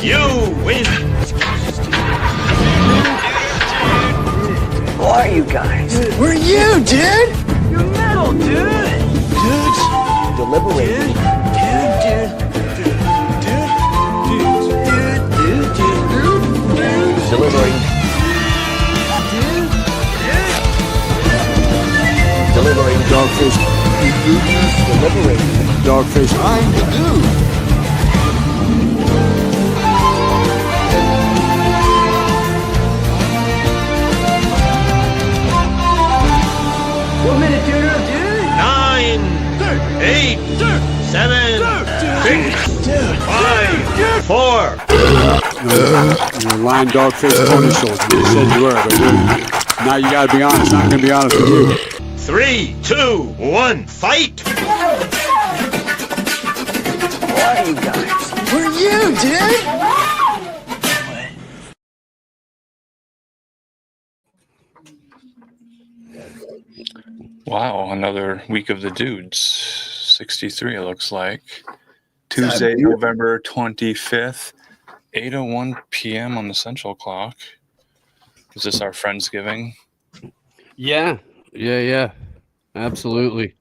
You win. Who are you guys? We're you, dude! You're metal, dude! Dudes! Deliberating. Delivering. Delivering. Dogface. Delivering. Dogface. I'm the dude. One minute, dude. 9, 8, 7, 6, 5, 4. You're a lying Dogface pony soldier. You said you were, but now you gotta be honest. I'm gonna be honest with you. 3, 2, 1, fight! Who are you guys? We're you, dude! Wow, another week of the dudes. 63, it looks like. Tuesday, November 25th, 8:01 p.m. on the Central Clock. Is this our Friendsgiving? Yeah. Absolutely.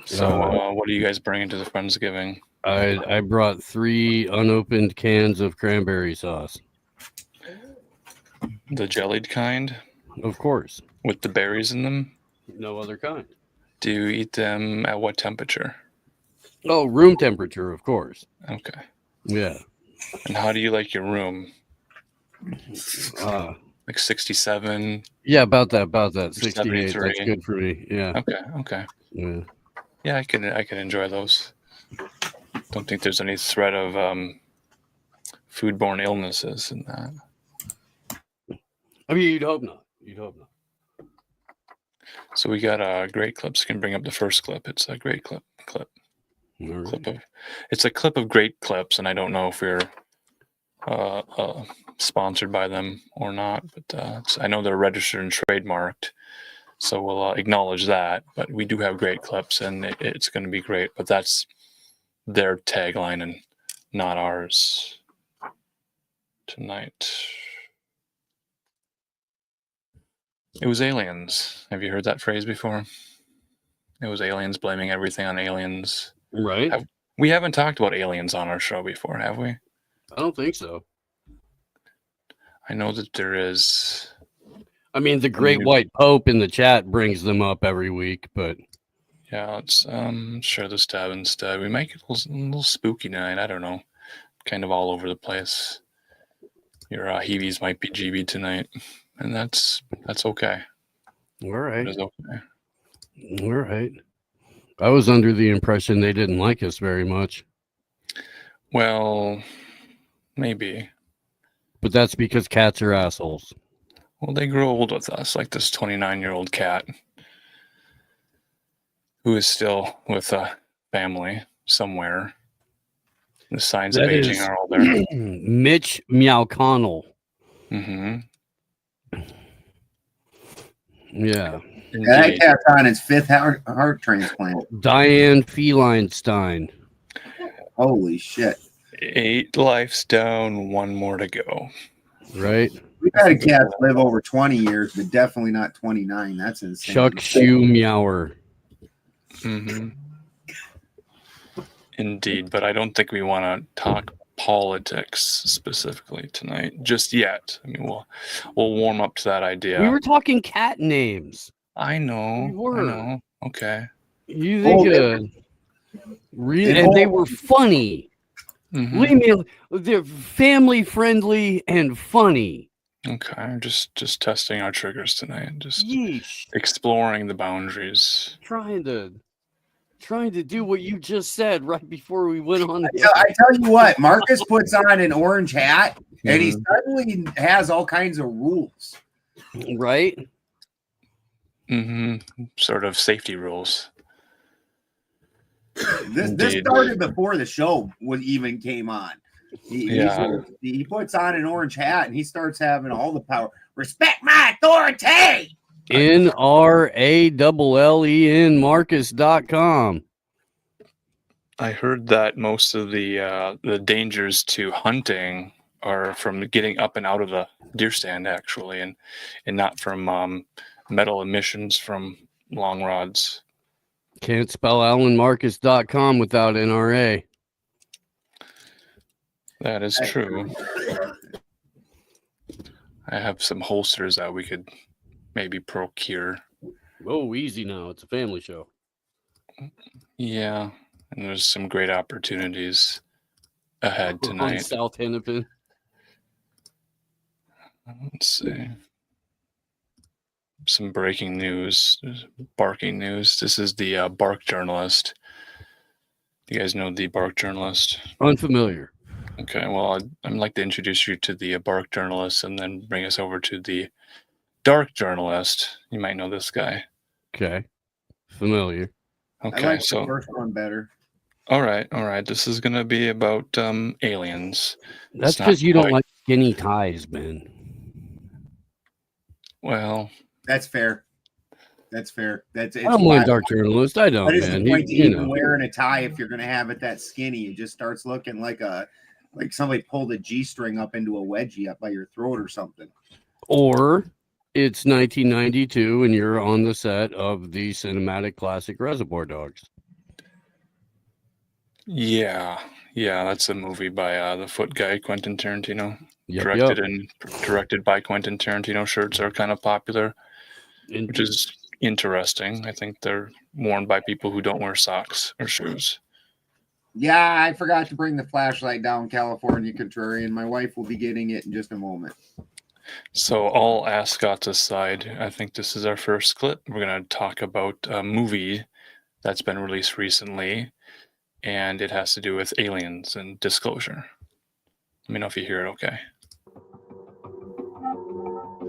So, what are you guys bringing to the Friendsgiving? I brought 3 unopened cans of cranberry sauce. The jellied kind? Of course. With the berries in them? No other kind. Do you eat them at what temperature? Oh, room temperature, of course. Okay. Yeah. And how do you like your room? Uh, Like 67? yeah, about that. 68. 73. That's good for me. Yeah. Okay. Yeah. Yeah, I can enjoy those. Don't think there's any threat of foodborne illnesses in that. I mean, you'd hope not. So we got great clips. Can bring up the first clip. It's a great clip. Right. It's a clip of great clips, and I don't know if we're sponsored by them or not, but I know they're registered and trademarked, so we'll acknowledge that. But we do have great clips, and it's going to be great. But that's their tagline and not ours tonight. It was aliens. Have you heard that phrase before? It was aliens blaming everything on aliens. Right. We haven't talked about aliens on our show before, have we? I don't think so. I know that there is. I mean, the Great White Pope in the chat brings them up every week, but Yeah, let's share this tab instead. We might get a little spooky tonight. I don't know. Kind of all over the place. Your heebies might be GB tonight, and that's okay. all right. It is okay. All right. I was under the impression they didn't like us very much, Well, maybe. but that's because cats are assholes. Well, they grow old with us, like this 29-year-old cat who is still with a family somewhere. The signs of aging are all there. Mitch Meowconnell. Mm-hmm. Yeah. That cat's on his 5th heart transplant. Diane Feleinstein. Holy shit. 8 lives down, 1 more to go. Right. We've had cats live over 20 years, but definitely not 29. That's insane. Chuck Shoe Meower. Mm-hmm. Indeed, but I don't think we want to talk politics specifically tonight just yet. I mean, we'll warm up to that idea. We were talking cat names. I know. We were. I know. Okay. You think and they were funny. Mm-hmm. Leave me. They're family friendly and funny. Okay, just testing our triggers tonight. Just Yeesh. exploring the boundaries. Trying to do what you just said right before we went on. I tell you what, Marcus puts on an orange hat and he suddenly has all kinds of rules. Right? Mm-hmm. Sort of safety rules. This started before the show even came on. He puts on an orange hat and he starts having all the power. Respect my authority. NRALLEN Marcus.com. I heard that most of the dangers to hunting are from getting up and out of the deer stand, actually, and not from metal emissions from long rods. Can't spell AlanMarcus.com without NRA. That is true. I have some holsters that we could maybe procure. Oh, easy now. It's a family show. Yeah, and there's some great opportunities ahead On tonight. South Hennepin. Let's see. Some breaking news, barking news. This is the Bark Journalist. You guys know the Bark Journalist? Unfamiliar. Okay, well, I'd like to introduce you to the Bark Journalist and then bring us over to the Dark Journalist. You might know this guy. Okay. Familiar. Okay, I like so the first one better. all right. This is gonna be about aliens. That's It's not because you don't quite- like skinny ties, Ben. Well, That's fair. That's fair. It's I don't mind Dark Journalist. I don't, What is man. the point to You even know. wearing a tie if you're going to have it that skinny? It just starts looking like somebody pulled a G-string up into a wedgie up by your throat or something. Or it's 1992 and you're on the set of the cinematic classic Reservoir Dogs. yeah, that's a movie by the Foot guy, Quentin Tarantino. Yep, Directed by Quentin Tarantino. Shirts are kind of popular, yep. which is interesting. I think they're worn by people who don't wear socks or shoes. Yeah, I forgot to bring the flashlight down, California Contrarian. My wife will be getting it in just a moment. So, all ascots aside, I think this is our first clip. We're going to talk about a movie that's been released recently, and it has to do with aliens and disclosure. Let me know if you hear it okay.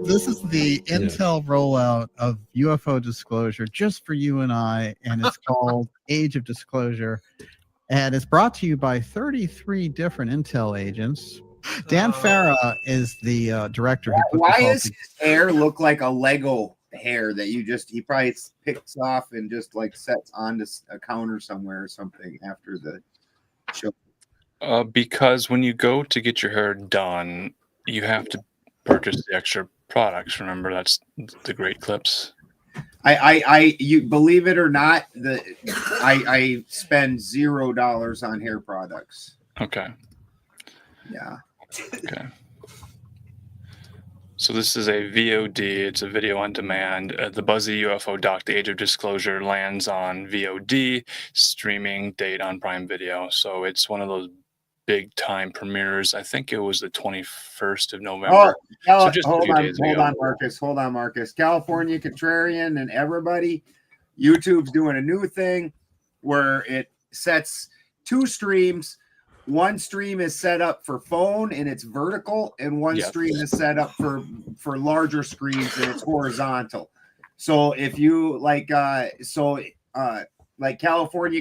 This is the Intel rollout of UFO disclosure just for you and I, and it's called Age of Disclosure. And it's brought to you by 33 different Intel agents. Dan Farah is the director. Who put Why this all does his hair look like a Lego hair that he probably picks off and just like sets onto a counter somewhere or something after the show? Because when you go to get your hair done, you have to purchase the extra products. Remember, that's the great clips. You believe it or not, I spend $0 on hair products. Okay. Yeah. Okay. So this is a VOD. It's a video on demand. The Buzzy UFO doc, The Age of Disclosure, lands on VOD, streaming date on Prime Video. So it's one of those big time premieres. I think it was the 21st of November. Oh, So just a few days ago. Hold on, Marcus. California Contrarian and everybody, YouTube's doing a new thing where it sets two streams. One stream is set up for phone and it's vertical, and one stream is set up for larger screens and it's horizontal. So if you like California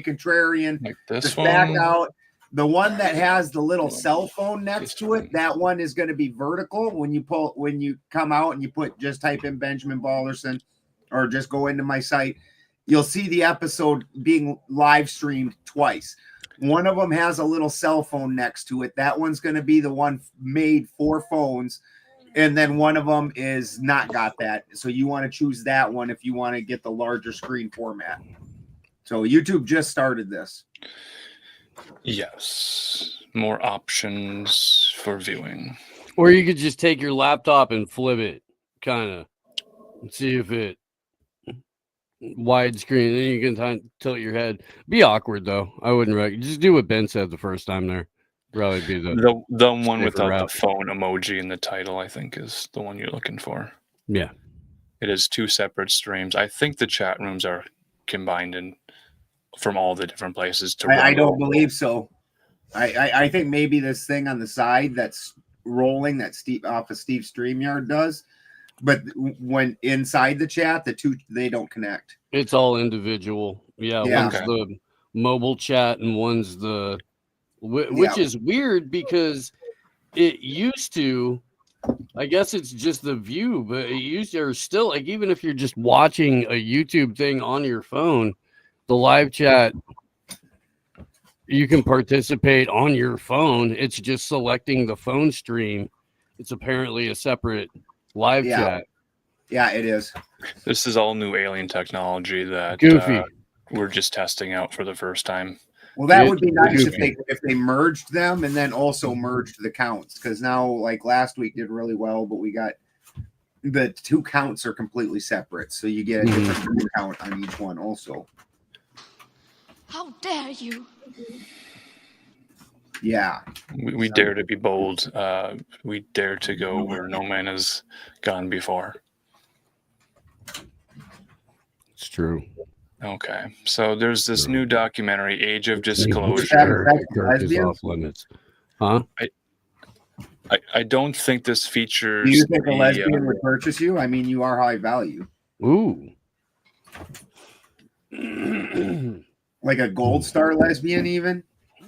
Contrarian, Like this just one. back out. The one that has the little cell phone next to it, that one is going to be vertical. When you come out and you just type in Benjamin Balderson or just go into my site, you'll see the episode being live streamed twice. One of them has a little cell phone next to it. That one's going to be the one made for phones. And then one of them is not got that. So you want to choose that one if you want to get the larger screen format. So YouTube just started this. Yes. More options for viewing. Or you could just take your laptop and flip it, kind of, and see if it widescreen. Then you can tilt your head. Be awkward though. I wouldn't recommend. Just do what Ben said the first time there. Probably be The one without route. the phone emoji in the title, I think, is the one you're looking for. Yeah. It is two separate streams. I think the chat rooms are combined in from all the different places to I don't believe so. I think maybe this thing on the side that's rolling that off of Steve StreamYard does, but when inside the chat, the two they don't connect. It's all individual. Yeah. One's the mobile chat and one's the which is weird because it used to. I guess it's just the view, but it used to, or still, like even if you're just watching a YouTube thing on your phone, the live chat You can participate on your phone. It's just selecting the phone stream. It's apparently a separate live chat. Yeah, it is. This is all new alien technology that Goofy. We're just testing out for the first time. Well, that would be nice if they merged them and then also merged the counts, because now, like last week did really well, but we got the 2 counts are completely separate, so you get a different count on each one also. How dare you? Yeah. We dare to be bold. We dare to go where no man has gone before. It's true. Okay, so there's this new documentary, Age of Disclosure. Is off limits. Huh? I don't think this features. Do you think a lesbian would purchase you? I mean, you are high value. Ooh. Like a gold star lesbian, even.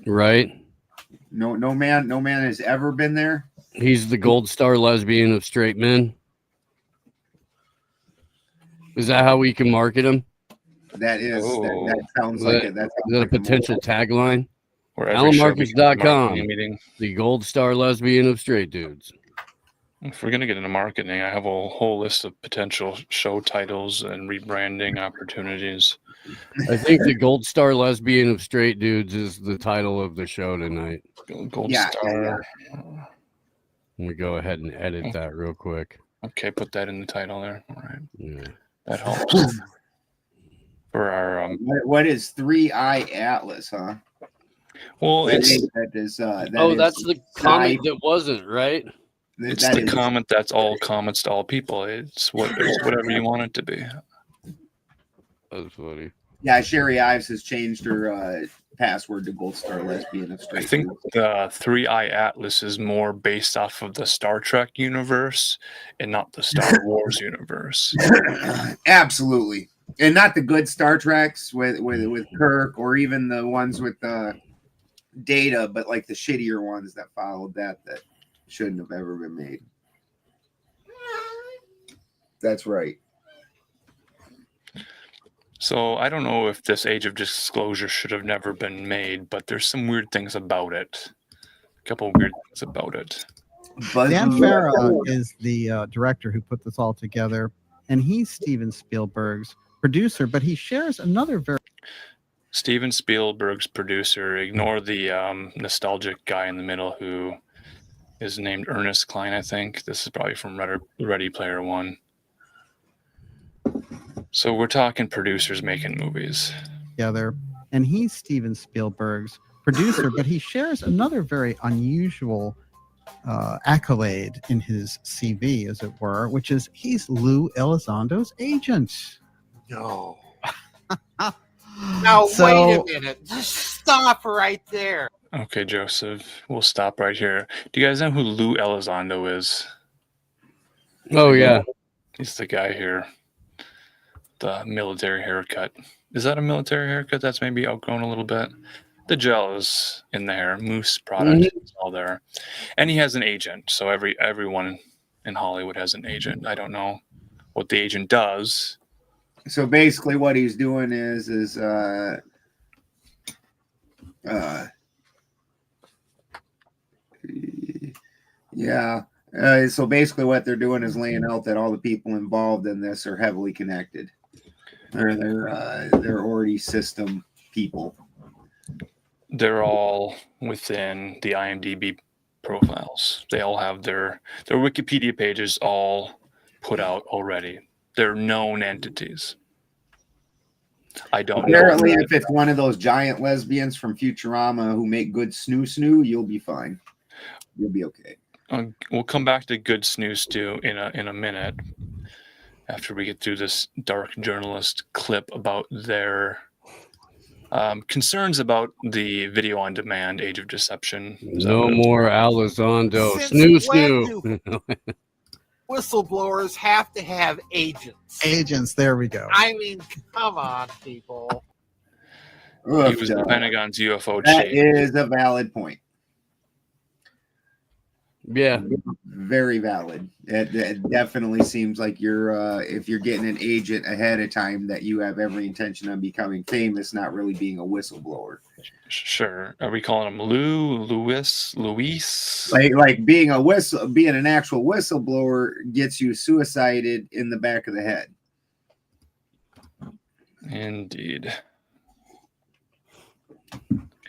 Right. No man has ever been there. He's the gold star lesbian of straight men. Is that how we can market him? That is. That sounds like it. Is that a potential tagline? AlanMarcus.com. The gold star lesbian of straight dudes. If we're going to get into marketing, I have a whole list of potential show titles and rebranding opportunities. I think the gold star lesbian of straight dudes is the title of the show tonight. Gold star. Let me go ahead and edit that real quick. Okay, put that in the title there. All right. Yeah. That helps. For our what is 3i Atlas, huh? Well, that's the comment that wasn't right. It's the comment that's all comments to all people. It's whatever you want it to be. That's funny. Yeah, Sherry Ives has changed her password to Gold Star Lesbian of Straight. I think the 3i Atlas is more based off of the Star Trek universe and not the Star Wars universe. Absolutely. And not the good Star Treks with Kirk, or even the ones with Data, but like the shittier ones that followed that shouldn't have ever been made. That's right. So I don't know if this Age of Disclosure should have never been made, but there's some weird things about it. A couple of weird things about it. Dan Farah is the director who put this all together, and he's Steven Spielberg's producer, but he shares another very... Steven Spielberg's producer. Ignore the nostalgic guy in the middle who is named Ernest Cline, I think. This is probably from Ready Player One. So we're talking producers making movies. Together, and he's Steven Spielberg's producer, but he shares another very unusual accolade in his CV, as it were, which is he's Lou Elizondo's agent. No. Now, wait a minute. Just stop right there. Okay, Joseph, we'll stop right here. Do you guys know who Lou Elizondo is? Oh, yeah. He's the guy here. The military haircut. Is that a military haircut that's maybe outgrown a little bit? The gel is in the hair. Mousse product is all there. And he has an agent. So everyone in Hollywood has an agent. I don't know what the agent does. So basically what he's doing is so basically what they're doing is laying out that all the people involved in this are heavily connected. They're already system people. They're all within the IMDb profiles. They all have their Wikipedia pages all put out already. They're known entities. I don't know. Apparently, if it's one of those giant lesbians from Futurama who make good snoo, you'll be fine. You'll be okay. We'll come back to good snoo stew in a minute after we get through this dark journalist clip about their concerns about the video on demand Age of Deception. No more Elizondo. Snoo. Whistleblowers have to have agents. Agents, there we go. I mean, come on, people. He was the Pentagon's UFO chief. That is a valid point. Yeah. Very valid. It definitely seems like you're if you're getting an agent ahead of time, that you have every intention on becoming famous, not really being a whistleblower. Sure. Are we calling him Luis? Like being an actual whistleblower gets you suicided in the back of the head. Indeed.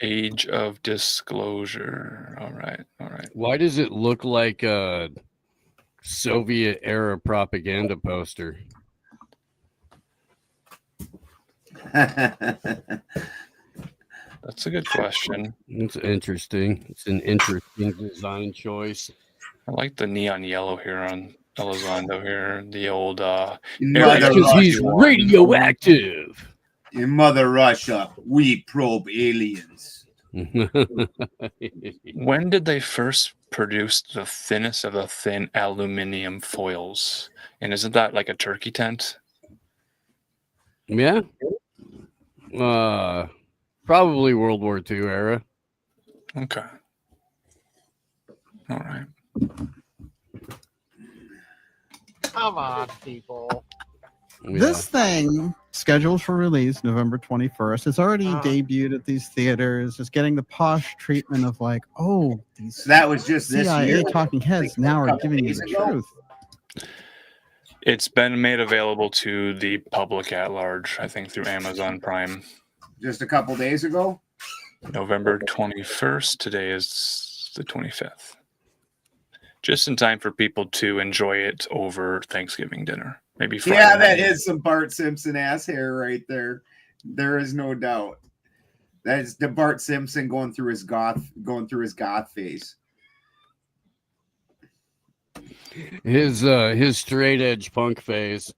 Age of disclosure. All right. Why does it look like a Soviet era propaganda poster? That's a good question. It's interesting. It's an interesting design choice. I like the neon yellow here on Elizondo here. The old because he's radioactive. In Mother Russia, we probe aliens. When did they first produce the thinnest of the thin aluminum foils? And isn't that like a turkey tent? Yeah. Probably World War II era. Okay. All right. Come on, people. Yeah. This thing scheduled for release November 21st. It's already debuted at these theaters. It's getting the posh treatment of like, oh, these that was just CIA this year. talking heads now are giving you the truth. It's been made available to the public at large, I think, through Amazon Prime. Just a couple days ago. November 21st. Today is the 25th. Just in time for people to enjoy it over Thanksgiving dinner. Maybe Friday Yeah, night. that is some Bart Simpson ass hair right there. There is no doubt. That is the Bart Simpson going through his goth phase. His straight edge punk phase.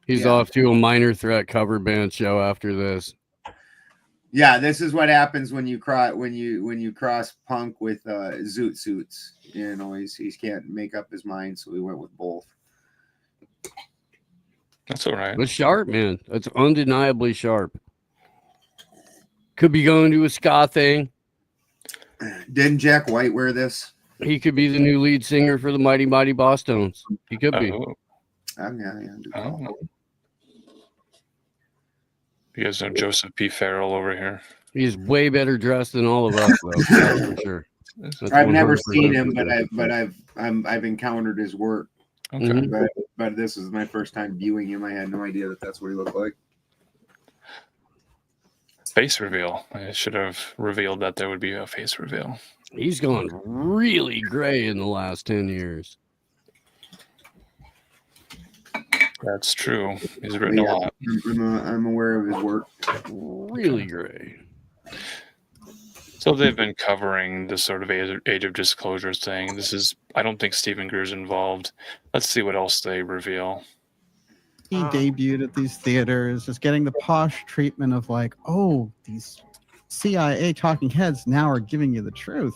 He's off to a Minor Threat cover band show after this. Yeah, this is what happens when you cross punk with zoot suits. You know, he can't make up his mind, so he went with both. That's all right. It's sharp, man. That's undeniably sharp. Could be going to a ska thing. Didn't Jack White wear this? He could be the new lead singer for the Mighty Mighty Bosstones. He could be. Yeah. I don't know. You guys know Joseph P. Farrell over here. He's way better dressed than all of us, though. That's for sure. That's I've never 100% seen him, for but sure. I've encountered his work. Okay. Mhm. But this is my first time viewing him. I had no idea that that's what he looked like. Face reveal. I should have revealed that there would be a face reveal. He's gone really gray in the last 10 years. That's true. He's written a lot. I'm aware of his work. Really gray. So they've been covering this sort of age of disclosure thing. I don't think Stephen Greer's involved. Let's see what else they reveal. He debuted at these theaters. It's getting the posh treatment of like, oh, these CIA talking heads now are giving you the truth.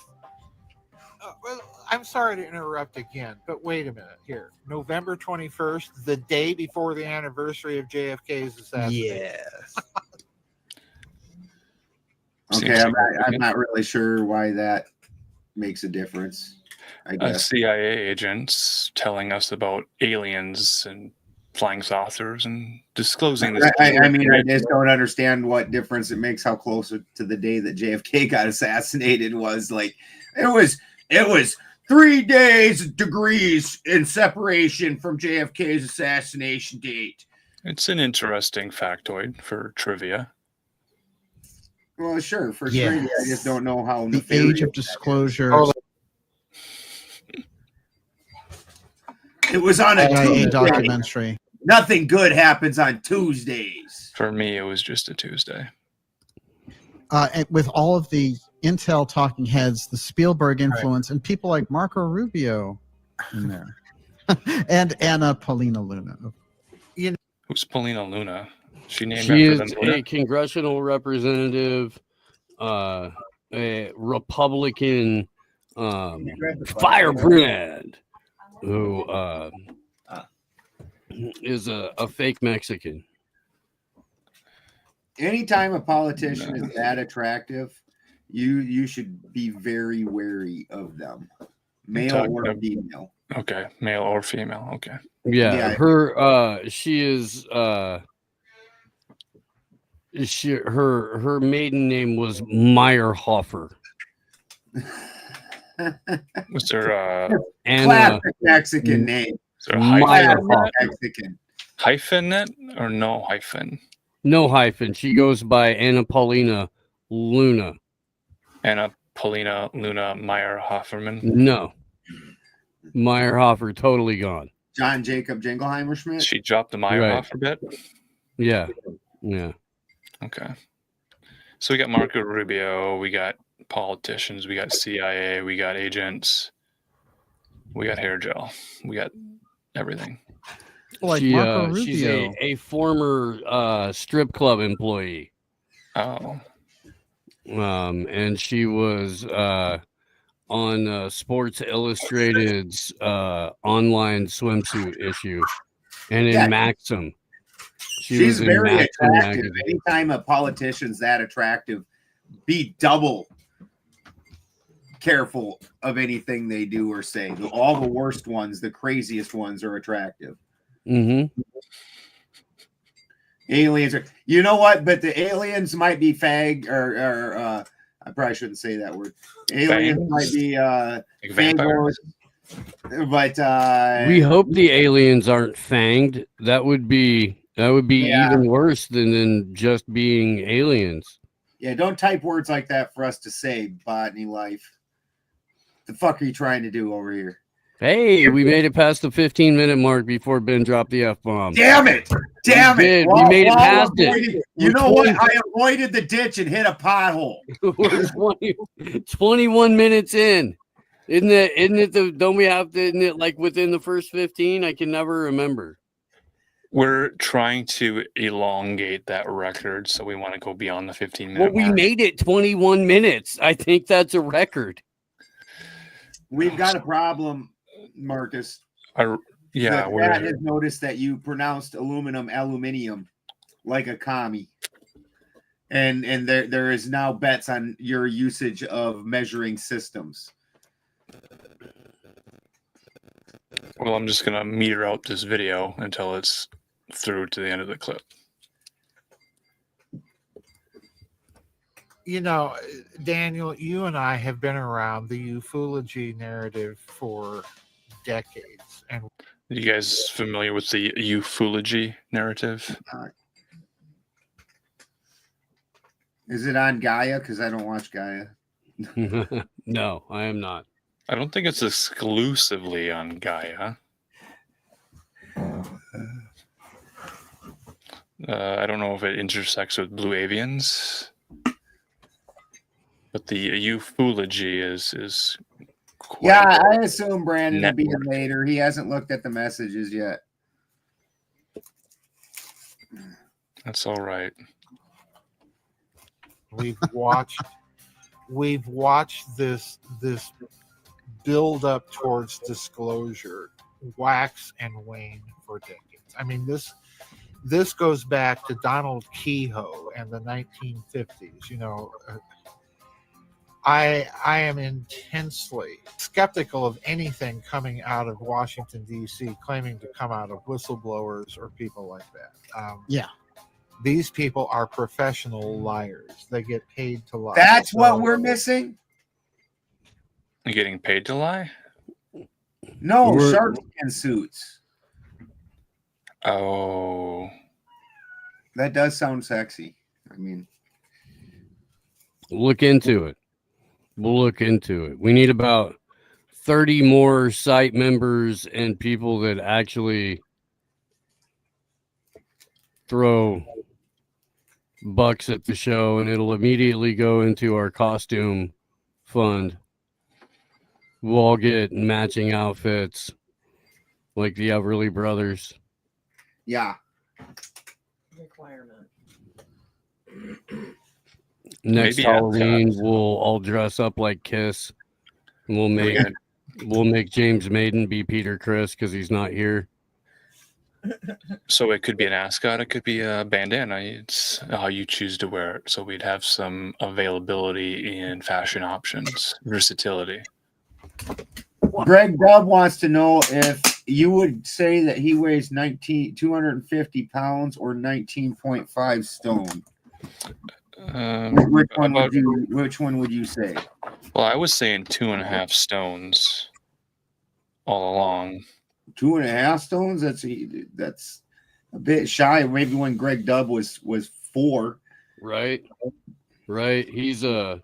Well, I'm sorry to interrupt again, but wait a minute here. November 21st, the day before the anniversary of JFK's assassination. Yes. Okay, I'm not really sure why that makes a difference. I guess CIA agents telling us about aliens and flying saucers and disclosing this. I mean, I just don't understand what difference it makes how closer to the day that JFK got assassinated was. Like, it was 3 degrees in separation from JFK's assassination date. It's an interesting factoid for trivia. Well, sure, for Yes. trivia, I just don't know how The age of disclosure. It was on a CIA Tuesday. documentary. Nothing good happens on Tuesdays. For me, it was just a Tuesday. And with all of the Intel talking heads, the Spielberg influence, and people like Marco Rubio in there, and Anna Paulina Luna. Who's Paulina Luna? She named She after is them Luna? a congressional representative, a Republican firebrand who is a fake Mexican. Anytime a politician is that attractive, you should be very wary of them. male or female. Okay, male or female. Okay. Yeah, her she is her maiden name was Meyerhofer. Was there classic Mexican name? Is there a hyphen? Mexican. Hyphen it or no hyphen? No hyphen. She goes by Anna Paulina Luna. Anna Paulina Luna Meyer Hofferman? No. Meyerhofer totally gone. John Jacob Jingleheimer Schmidt? She dropped the Meyerhofer bit? Yeah. Yeah. Okay. So we got Marco Rubio, we got politicians, we got CIA, we got agents, we got hair gel, we got everything. Like she's a former strip club employee. Oh. And she was on Sports Illustrated's online swimsuit issue, and in Maxim. She's very attractive. Anytime a politician's that attractive, be double careful of anything they do or say. All the worst ones, the craziest ones, are attractive. Mm-hmm. Aliens are, you know what? But the aliens might be fag or I probably shouldn't say that word. Aliens might be vampires. But we hope the aliens aren't fanged. That would be even worse than just being aliens. Yeah, don't type words like that for us to say, Botany Life. The fuck are you trying to do over here? Hey, we made it past the 15-minute mark before Ben dropped the F-bomb. Damn it! Damn it! We made it past it. You know what? I avoided the ditch and hit a pothole. We're 21 minutes in. Isn't it don't we have to, isn't it like within the first 15? I can never remember. We're trying to elongate that record, so we want to go beyond the 15-minute mark. We made it 21 minutes. I think that's a record. We've got a problem, Marcus. Yeah, Matt has noticed that you pronounced aluminium like a commie. And there is now bets on your usage of measuring systems. Well, I'm just going to meter out this video until it's through to the end of the clip. You know, Daniel, you and I have been around the ufology narrative for decades. And are you guys familiar with the ufology narrative? Is it on Gaia? Because I don't watch Gaia. No, I am not. I don't think it's exclusively on Gaia. I don't know if it intersects with Blue Avians, but the ufology is quite. Yeah, I assume Brandon will be here later. He hasn't looked at the messages yet. That's all right. We've watched this build up towards disclosure wax and wane for decades. I mean, this goes back to Donald Kehoe and the 1950s. You know, I am intensely skeptical of anything coming out of Washington, D.C., claiming to come out of whistleblowers or people like that. These people are professional liars. They get paid to lie. That's what we're missing? You're getting paid to lie? No, Shark Skin suits. Oh. That does sound sexy. I mean, look into it. We'll look into it. We need about 30 more site members and people that actually throw bucks at the show, and it'll immediately go into our costume fund. We'll all get matching outfits like the Everly Brothers. Yeah. Requirement. Next Halloween, we'll all dress up like Kiss. And we'll make James Maiden be Peter Criss because he's not here. So it could be an ascot, it could be a bandana. It's how you choose to wear it. So we'd have some availability in fashion options, versatility. Greg Dub wants to know if you would say that he weighs 250 pounds or 19.5 stone. Which one would you say? Well, I was saying 2.5 stones all along. 2.5 stones? That's a bit shy. Maybe when Greg Dub was 4. Right. He's a.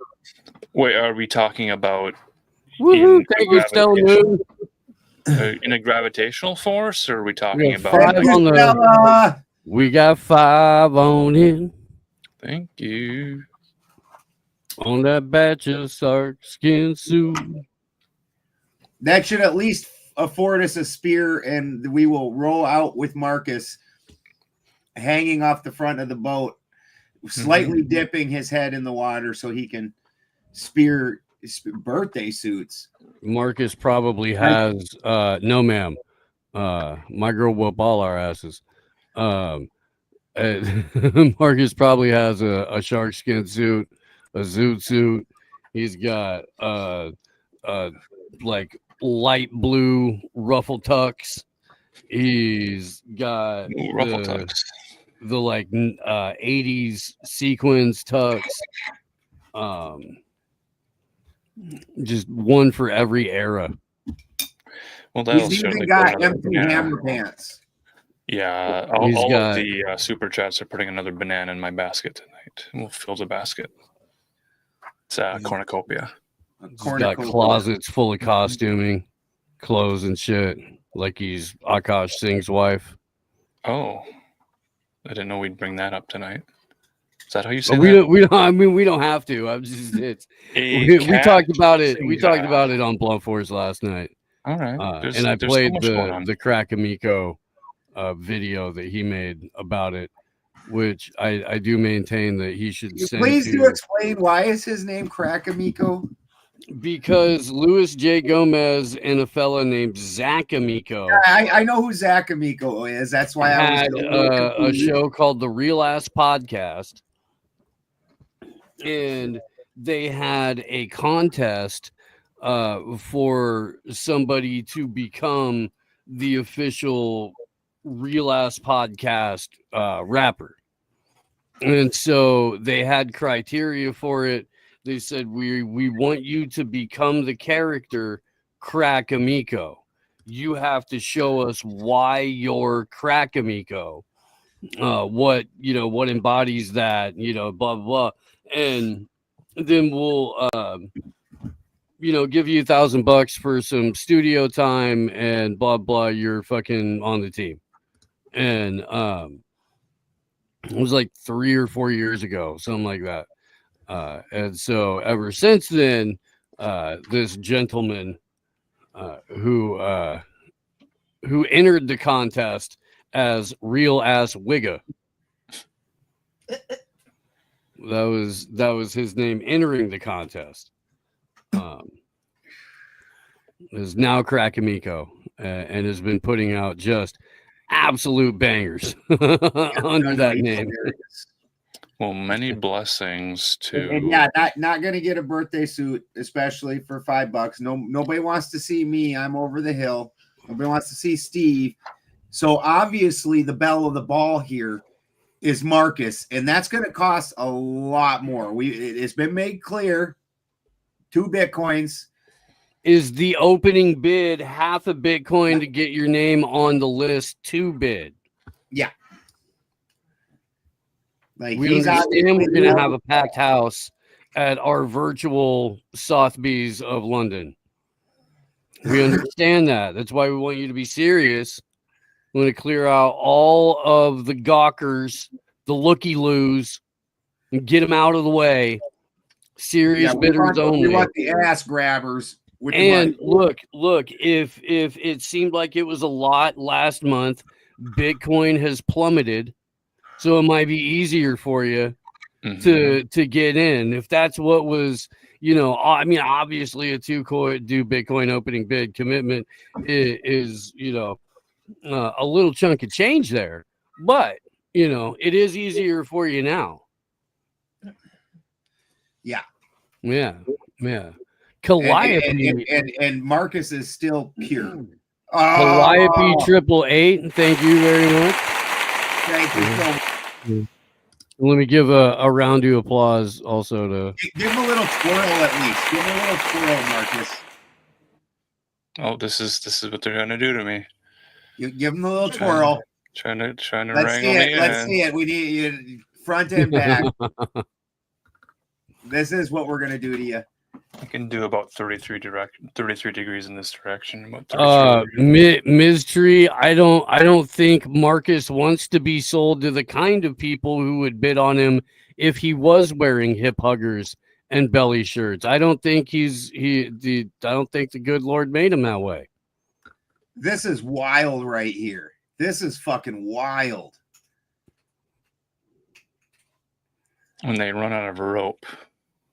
Wait, are we talking about Woohoo! Take a stone, dude. In a gravitational force, or are we talking about? We got 5 on it. Thank you. On that batch of shark skin suit. That should at least afford us a spear, and we will row out with Marcus hanging off the front of the boat, slightly dipping his head in the water so he can spear birthday suits. Marcus probably has no ma'am. My girl will ball our asses. Marcus probably has a shark skin suit, a zoot suit. He's got like light blue ruffle tux. He's got ruffle tux. The like 80s sequins tux. Just one for every era. Well, he's even got empty hammer pants. Yeah, all of the super chats are putting another banana in my basket tonight. We'll fill the basket. It's a cornucopia. He's got closets full of costuming, clothes and shit, like he's Akash Singh's wife. Oh, I didn't know we'd bring that up tonight. Is that how you say that? We don't. I mean, we don't have to. I'm just. We talked about it. We talked about it on Blunt Force last night. All right. And I played the Crack Amico video that he made about it, which I do maintain that he should send. Please do explain why is his name Crack Amico? Because Louis J. Gomez and a fella named Zach Amico. I know who Zach Amico is. That's why I had a show called the Real Ass Podcast, and they had a contest for somebody to become the official Real Ass Podcast rapper. And so they had criteria for it. They said, we want you to become the character Crack Amico. You have to show us why you're Crack Amico. What embodies that, blah, blah, blah. And then we'll give you $1,000 for some studio time and blah, blah, you're fucking on the team. And it was like 3 or 4 years ago, something like that. And so ever since then, this gentleman who entered the contest as Real Ass Wigga. That was his name entering the contest. Is now Crack Amico and has been putting out just absolute bangers under that name. Well, many blessings to. And yeah, not gonna get a birthday suit, especially for $5. Nobody wants to see me. I'm over the hill. Nobody wants to see Steve. So obviously, the belle of the ball here is Marcus, and that's gonna cost a lot more. It's been made clear. 2 Bitcoins. Is the opening bid half a Bitcoin to get your name on the list to bid? Yeah. Like we're going to have a packed house at our virtual Sotheby's of London. We understand that. That's why we want you to be serious. We want to clear out all of the gawkers, the looky-loos, and get them out of the way. Serious bidders only. We want the ass grabbers. And look, if it seemed like it was a lot last month, Bitcoin has plummeted. So it might be easier for you to get in. If that's what was, obviously a do Bitcoin opening bid commitment is a little chunk of change there. But, it is easier for you now. Yeah. Yeah. Calliope. And Marcus is still pure. Calliope Oh, 888. Thank you very much. thank you so much. Let me give a round of applause also to Give him a little twirl at least. Give him a little twirl, Marcus. Oh, this is what they're gonna do to me. You give him a little twirl. Trying to Let's wrangle see me it. Let's in. see it. We need you front and back. This is what we're gonna do to you. I can do about 33 degrees in this direction. About 33. Ms. Tree, I don't think Marcus wants to be sold to the kind of people who would bid on him if he was wearing hip huggers and belly shirts. I don't think I don't think the good Lord made him that way. This is wild right here. This is fucking wild. When they run out of rope,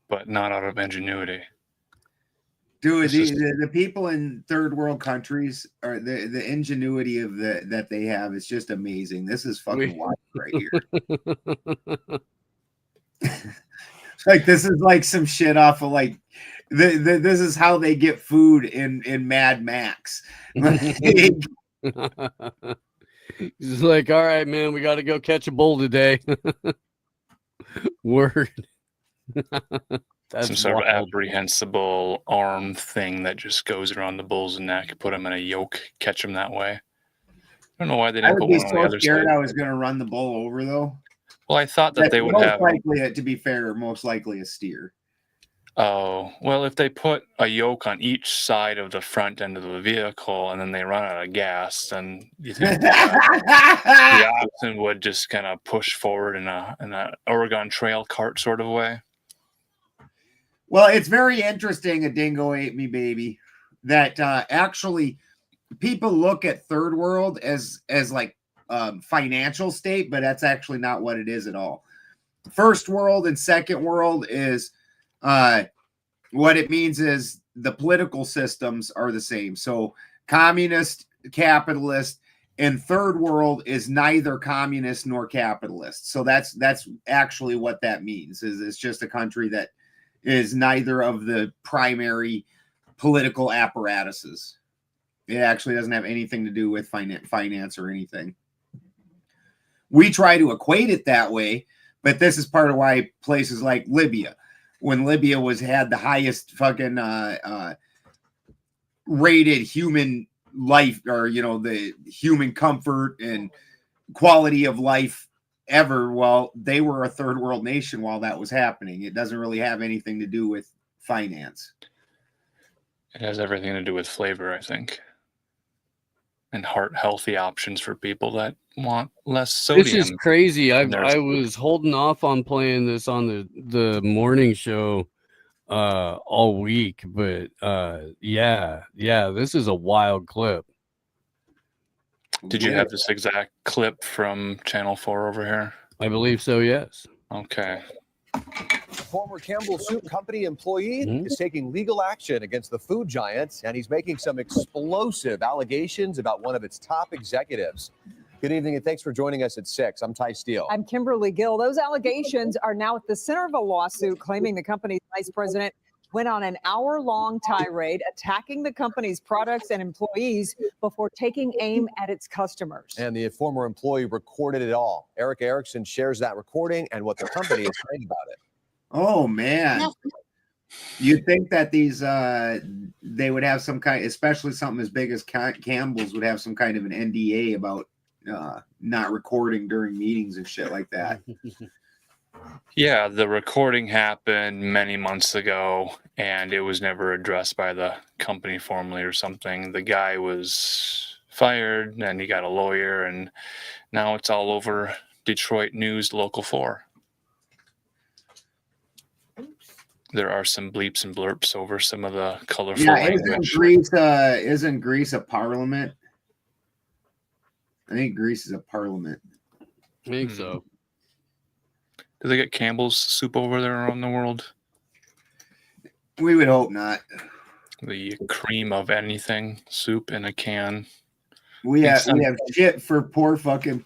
but not out of ingenuity. Dude, the people in third world countries are the ingenuity of that they have is just amazing. This is fucking wild right here. Like this is like some shit off of like this is how they get food in Mad Max. He's like, all right, man, we got to go catch a bull today. Word. That's some sort of apprehensible arm thing that just goes around the bull's neck, put him in a yoke, catch him that way. I don't know why they didn't put one on the other side. I was going to run the bull over though. Well, I thought that they would have. To be fair, most likely a steer. Oh, well, if they put a yoke on each side of the front end of the vehicle and then they run out of gas, then you think the oxen would just kind of push forward in a Oregon Trail cart sort of way. Well, it's very interesting. A dingo ate me, baby. That actually, people look at third world as like financial state, but that's actually not what it is at all. First world and second world is what it means is the political systems are the same. So communist, capitalist, and third world is neither communist nor capitalist. So that's actually what that means. Is it's just a country that is neither of the primary political apparatuses. It actually doesn't have anything to do with finance or anything. We try to equate it that way, but this is part of why places like Libya, when Libya had the highest fucking rated human life, or the human comfort and quality of life ever. Well, they were a third world nation while that was happening. It doesn't really have anything to do with finance. It has everything to do with flavor, I think, and healthy options for people that want less sodium. This is crazy. I was holding off on playing this on the morning show all week, but yeah, this is a wild clip. Did you have this exact clip from Channel 4 over here? I believe so, yes. Okay. Former Campbell Soup Company employee is taking legal action against the food giant, and he's making some explosive allegations about one of its top executives. Good evening, and thanks for joining us at 6. I'm Ty Steele. I'm Kimberly Gill. Those allegations are now at the center of a lawsuit claiming the company's vice president went on an hour-long tirade attacking the company's products and employees before taking aim at its customers. And the former employee recorded it all. Eric Erickson shares that recording and what the company is saying about it. Oh, man. You'd think that these they would have some kind, especially something as big as Campbell's, would have some kind of an NDA about not recording during meetings and shit like that. Yeah, the recording happened many months ago, and it was never addressed by the company formally or something. The guy was fired, and he got a lawyer, and now it's all over Detroit News Local 4. There are some bleeps and blurps over some of the colorful language. Isn't Greece a parliament? I think Greece is a parliament. I think so. Do they get Campbell's soup over there around the world? We would hope not. The cream of anything soup in a can. We have shit for poor fucking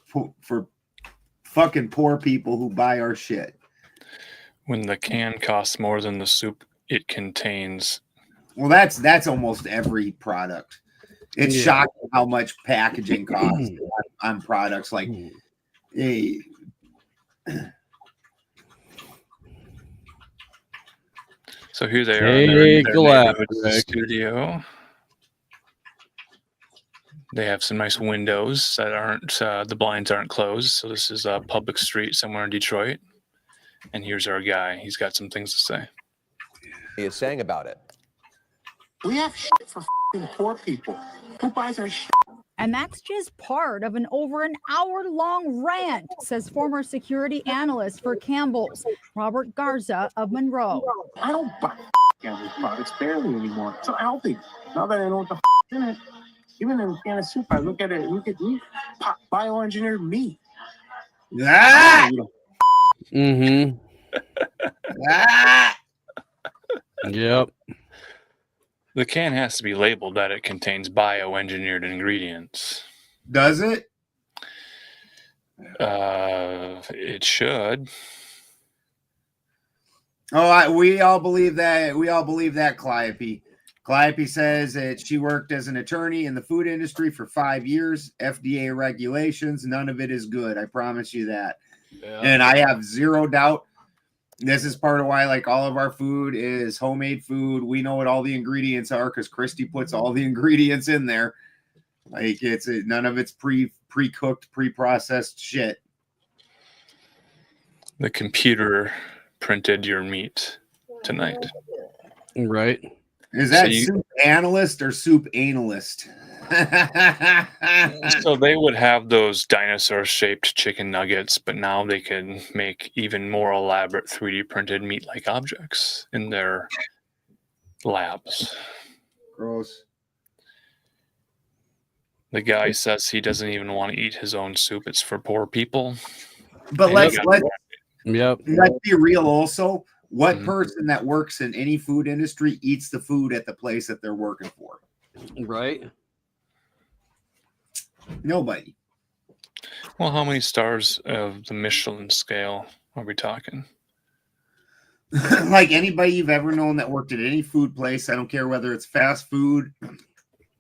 poor people who buy our shit. When the can costs more than the soup it contains, Well, that's almost every product. It's shocking how much packaging costs on products like. So here they are in their neighborhood studio. They have some nice windows that aren't, the blinds aren't closed. So this is a public street somewhere in Detroit. And here's our guy. He's got some things to say. He is saying about it. We have shit for poor people. Who buys our shit? And that's just part of an over an hour-long rant, says former security analyst for Campbell's, Robert Garza of Monroe. I don't buy Campbell's products barely anymore. It's not healthy. Now that I know what the in it, even in a can of soup, I look at it, look at meat, bioengineered meat. Ah! Mm-hmm. Ah! Yep. The can has to be labeled that it contains bioengineered ingredients. Does it? It should. Oh, we all believe that. We all believe that, Calliope. Calliope says that she worked as an attorney in the food industry for 5 years. FDA regulations, none of it is good. I promise you that. Yeah. And I have zero doubt. This is part of why, like, all of our food is homemade food. We know what all the ingredients are because Christy puts all the ingredients in there. Like, none of it's pre-cooked, pre-processed shit. The computer printed your meat tonight. Right. Is that soup analyst or soup analyst? So they would have those dinosaur-shaped chicken nuggets, but now they can make even more elaborate 3D printed meat-like objects in their labs. Gross. The guy says he doesn't even want to eat his own soup. It's for poor people. But let's be real also. What Mhm. person that works in any food industry eats the food at the place that they're working for? Right. Nobody. Well, how many stars of the Michelin scale are we talking? Like anybody you've ever known that worked at any food place, I don't care whether it's fast food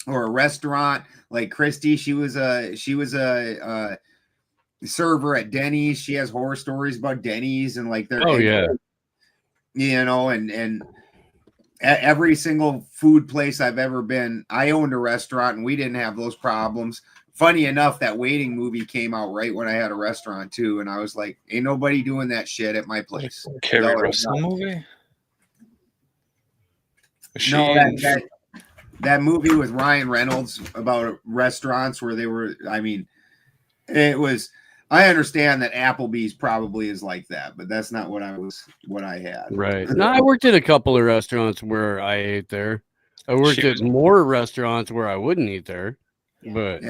or a restaurant. Like Christy, she was a server at Denny's. She has horror stories about Denny's and like their you know, and every single food place I've ever been, I owned a restaurant and we didn't have those problems. Funny enough, that Waiting movie came out right when I had a restaurant too, and I was like, ain't nobody doing that shit at my place. Carrie Russell movie? No, that movie with Ryan Reynolds about restaurants where they were, I mean, it was, I understand that Applebee's probably is like that, but that's not what I had. Right. No, I worked at a couple of restaurants where I ate there. I worked at more restaurants where I wouldn't eat there. But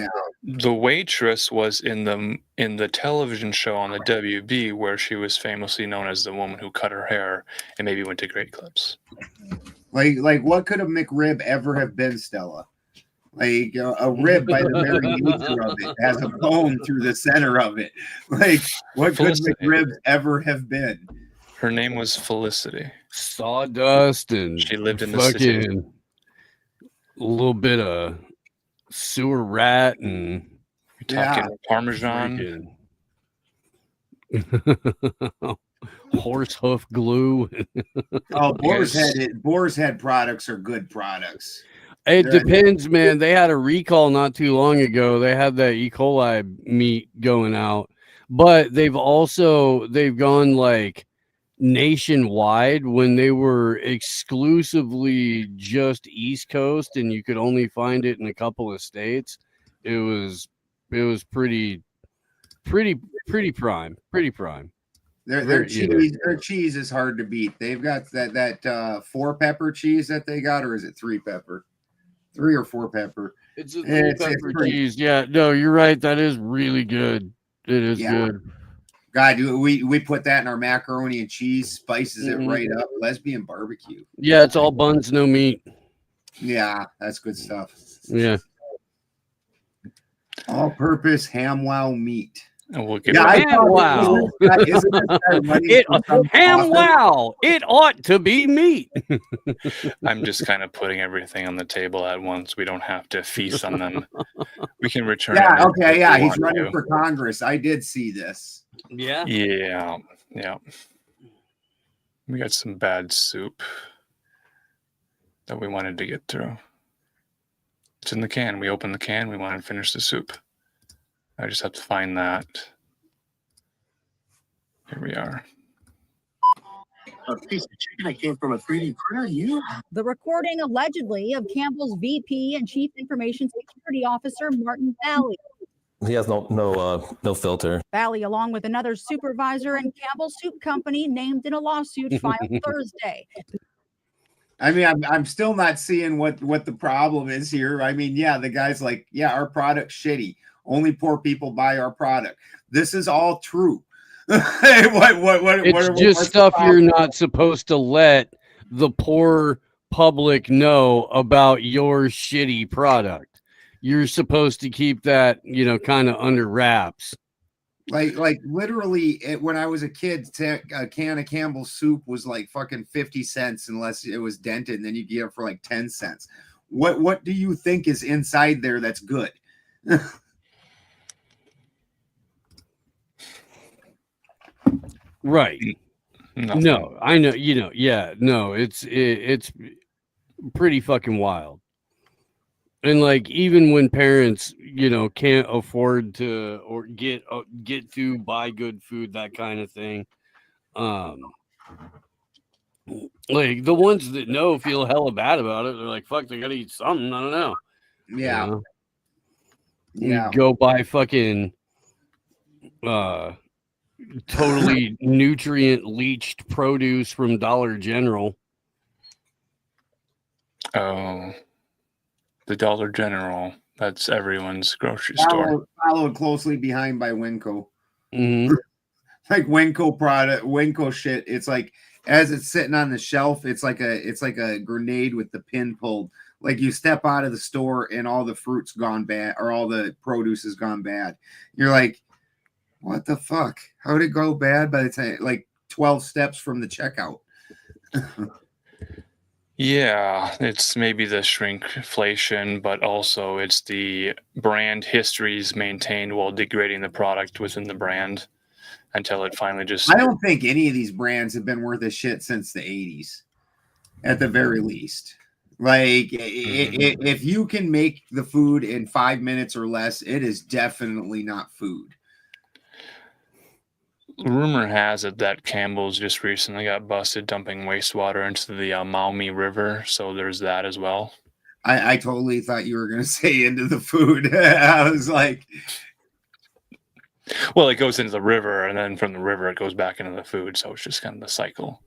the waitress was in the television show on the WB where she was famously known as the woman who cut her hair and maybe went to Great Clips. Like what could a McRib ever have been, Stella? Like a rib by the very nature of it has a bone through the center of it. Like what Felicity. could McRib ever have been? Her name was Felicity. Sawdust and she lived in the city. A little bit of sewer rat and you're talking Parmesan. Horse hoof glue. Oh, Boar's Head products are good products. It depends, man. They had a recall not too long ago. They had that E. coli meat going out, but they've gone like nationwide when they were exclusively just East Coast and you could only find it in a couple of states. It was pretty prime. Their cheese is hard to beat. They've got that 4-pepper cheese that they got, or is it 3-pepper? 3 or 4 pepper. It's a 3-pepper cheese. Yeah, no, you're right. That is really good. It is good. God, we put that in our macaroni and cheese, spices it right up. Lesbian barbecue. Yeah, it's all buns, no meat. Yeah, that's good stuff. Yeah. All-purpose ham wow meat. And we'll get wow. Wow. It ought to be meat. I'm just kind of putting everything on the table at once. We don't have to feast on them. We can return. Yeah, okay, yeah. He's running for Congress. I did see this. Yeah. Yeah. We got some bad soup that we wanted to get through. It's in the can. We opened the can. We want to finish the soup. I just have to find that. Here we are. A piece of chicken that came from a 3D printer? You? The recording allegedly of Campbell's VP and Chief Information Security Officer Martin Bally. He has no filter. Bally, along with another supervisor and Campbell Soup Company, named in a lawsuit filed Thursday. I mean, I'm still not seeing what the problem is here. I mean, yeah, the guy's like, yeah, our product's shitty. Only poor people buy our product. This is all true. It's just stuff you're not supposed to let the poor public know about your shitty product. You're supposed to keep that, kind of under wraps. Like literally, when I was a kid, a can of Campbell's soup was like fucking 50 cents unless it was dented, and then you get it for like 10 cents. What do you think is inside there that's good? Right. Nothing. No, I know, no, it's pretty fucking wild. And like, even when parents, can't afford to or get to buy good food, that kind of thing. Like the ones that know feel hella bad about it. They're like, fuck, they gotta eat something. I don't know. Yeah. You go buy fucking totally nutrient leached produce from Dollar General. Oh, the Dollar General. That's everyone's grocery store. Followed closely behind by Winco. Mm-hmm. Like Winco shit. It's like as it's sitting on the shelf, it's like a grenade with the pin pulled. Like you step out of the store and all the fruit's gone bad, or all the produce has gone bad. You're like, what the fuck? How did it go bad by the time, like 12 steps from the checkout? Yeah, it's maybe the shrinkflation, but also it's the brand histories maintained while degrading the product within the brand until it finally just... I don't think any of these brands have been worth a shit since the 80s, at the very least. Like, if you can make the food in 5 minutes or less, it is definitely not food. Rumor has it that Campbell's just recently got busted dumping wastewater into the Maumee River, so there's that as well. I totally thought you were going to say into the food. I was like... Well, it goes into the river, and then from the river it goes back into the food, so it's just kind of the cycle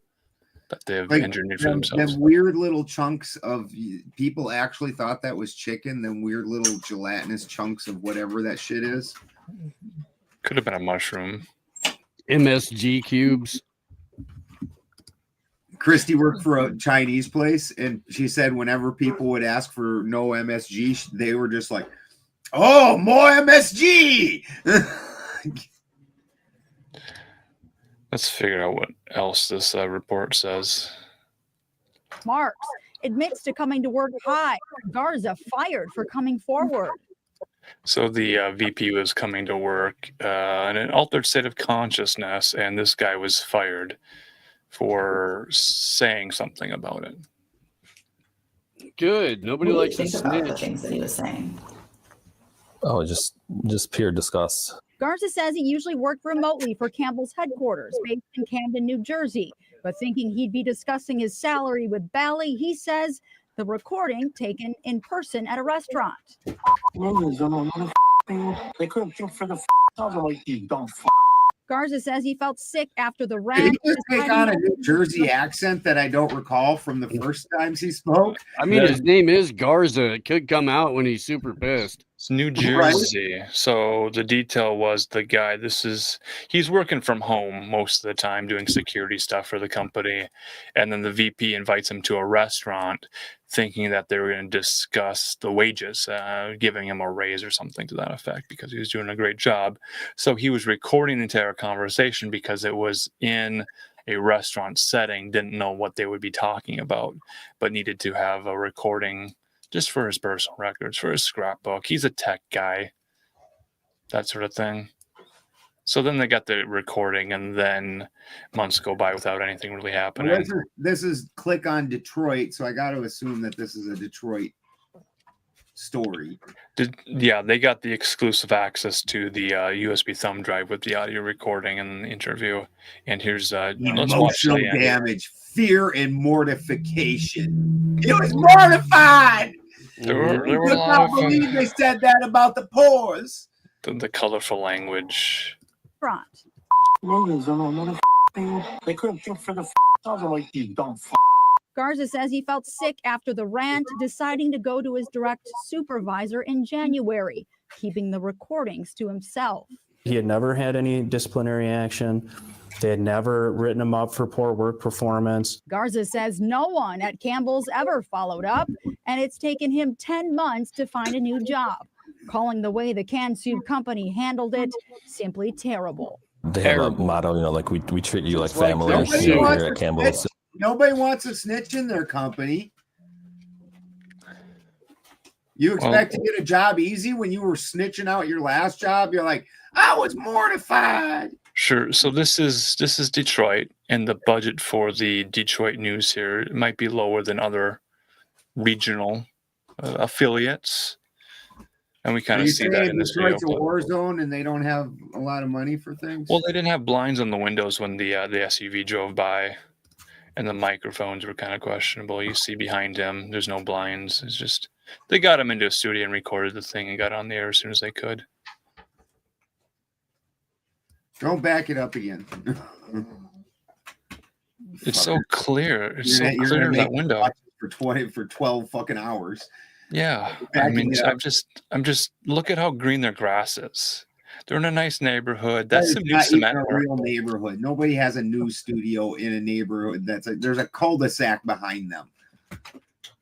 that they've engineered for themselves. Them weird little chunks of... People actually thought that was chicken, them weird little gelatinous chunks of whatever that shit is. Could have been a mushroom. MSG cubes. Christy worked for a Chinese place, and she said whenever people would ask for no MSG, they were just like, "Oh, more MSG!" Let's figure out what else this report says. Marks admits to coming to work high. Garza fired for coming forward. So the VP was coming to work in an altered state of consciousness, and this guy was fired for saying something about it. Good. Nobody likes to snitch. The things that he was saying. Oh, just pure disgust. Garza says he usually worked remotely for Campbell's headquarters based in Camden, New Jersey. But thinking he'd be discussing his salary with Bally, he says the recording taken in person at a restaurant. They couldn't think for the like you dumb Garza says he felt sick after the rant. Did he take on a New Jersey accent that I don't recall from the first times he spoke? I mean, his name is Garza. It could come out when he's super pissed. It's New Jersey. Right. So the detail was the guy, he's working from home most of the time doing security stuff for the company. And then the VP invites him to a restaurant thinking that they were going to discuss the wages, giving him a raise or something to that effect because he was doing a great job. So he was recording the entire conversation because it was in a restaurant setting, didn't know what they would be talking about, but needed to have a recording just for his personal records, for his scrapbook. He's a tech guy, that sort of thing. So then they got the recording, and then months go by without anything really happening. Well, this is Click on Detroit, so I got to assume that this is a Detroit story. They got the exclusive access to the USB thumb drive with the audio recording and the interview. And here's emotional damage, fear, and mortification. He was mortified. There were I could not believe they said that about the pores. The colorful language. Front. They couldn't think for the other like you dumb Garza says he felt sick after the rant, deciding to go to his direct supervisor in January, keeping the recordings to himself. He had never had any disciplinary action. They had never written him up for poor work performance. Garza says no one at Campbell's ever followed up, and it's taken him 10 months to find a new job, calling the way the canned soup company handled it simply terrible. They have a motto, like we treat you like family here at Campbell's. Nobody wants a snitch in their company. You expect to get a job easy when you were snitching out your last job? You're like, I was mortified. Sure. So this is Detroit, and the budget for the Detroit news here might be lower than other regional affiliates, and we kind of see that in this video. Detroit's a war zone, and they don't have a lot of money for things. Well, they didn't have blinds on the windows when the SUV drove by, and the microphones were kind of questionable. You see behind him, there's no blinds. It's just they got him into a studio and recorded the thing and got on the air as soon as they could. Don't back it up again. It's so clear. It's so clear in that window. For 12 fucking hours. Yeah. I mean, I'm just look at how green their grass is. They're in a nice neighborhood. That's some new cement work. Real neighborhood. Nobody has a news studio in a neighborhood there's a cul-de-sac behind them.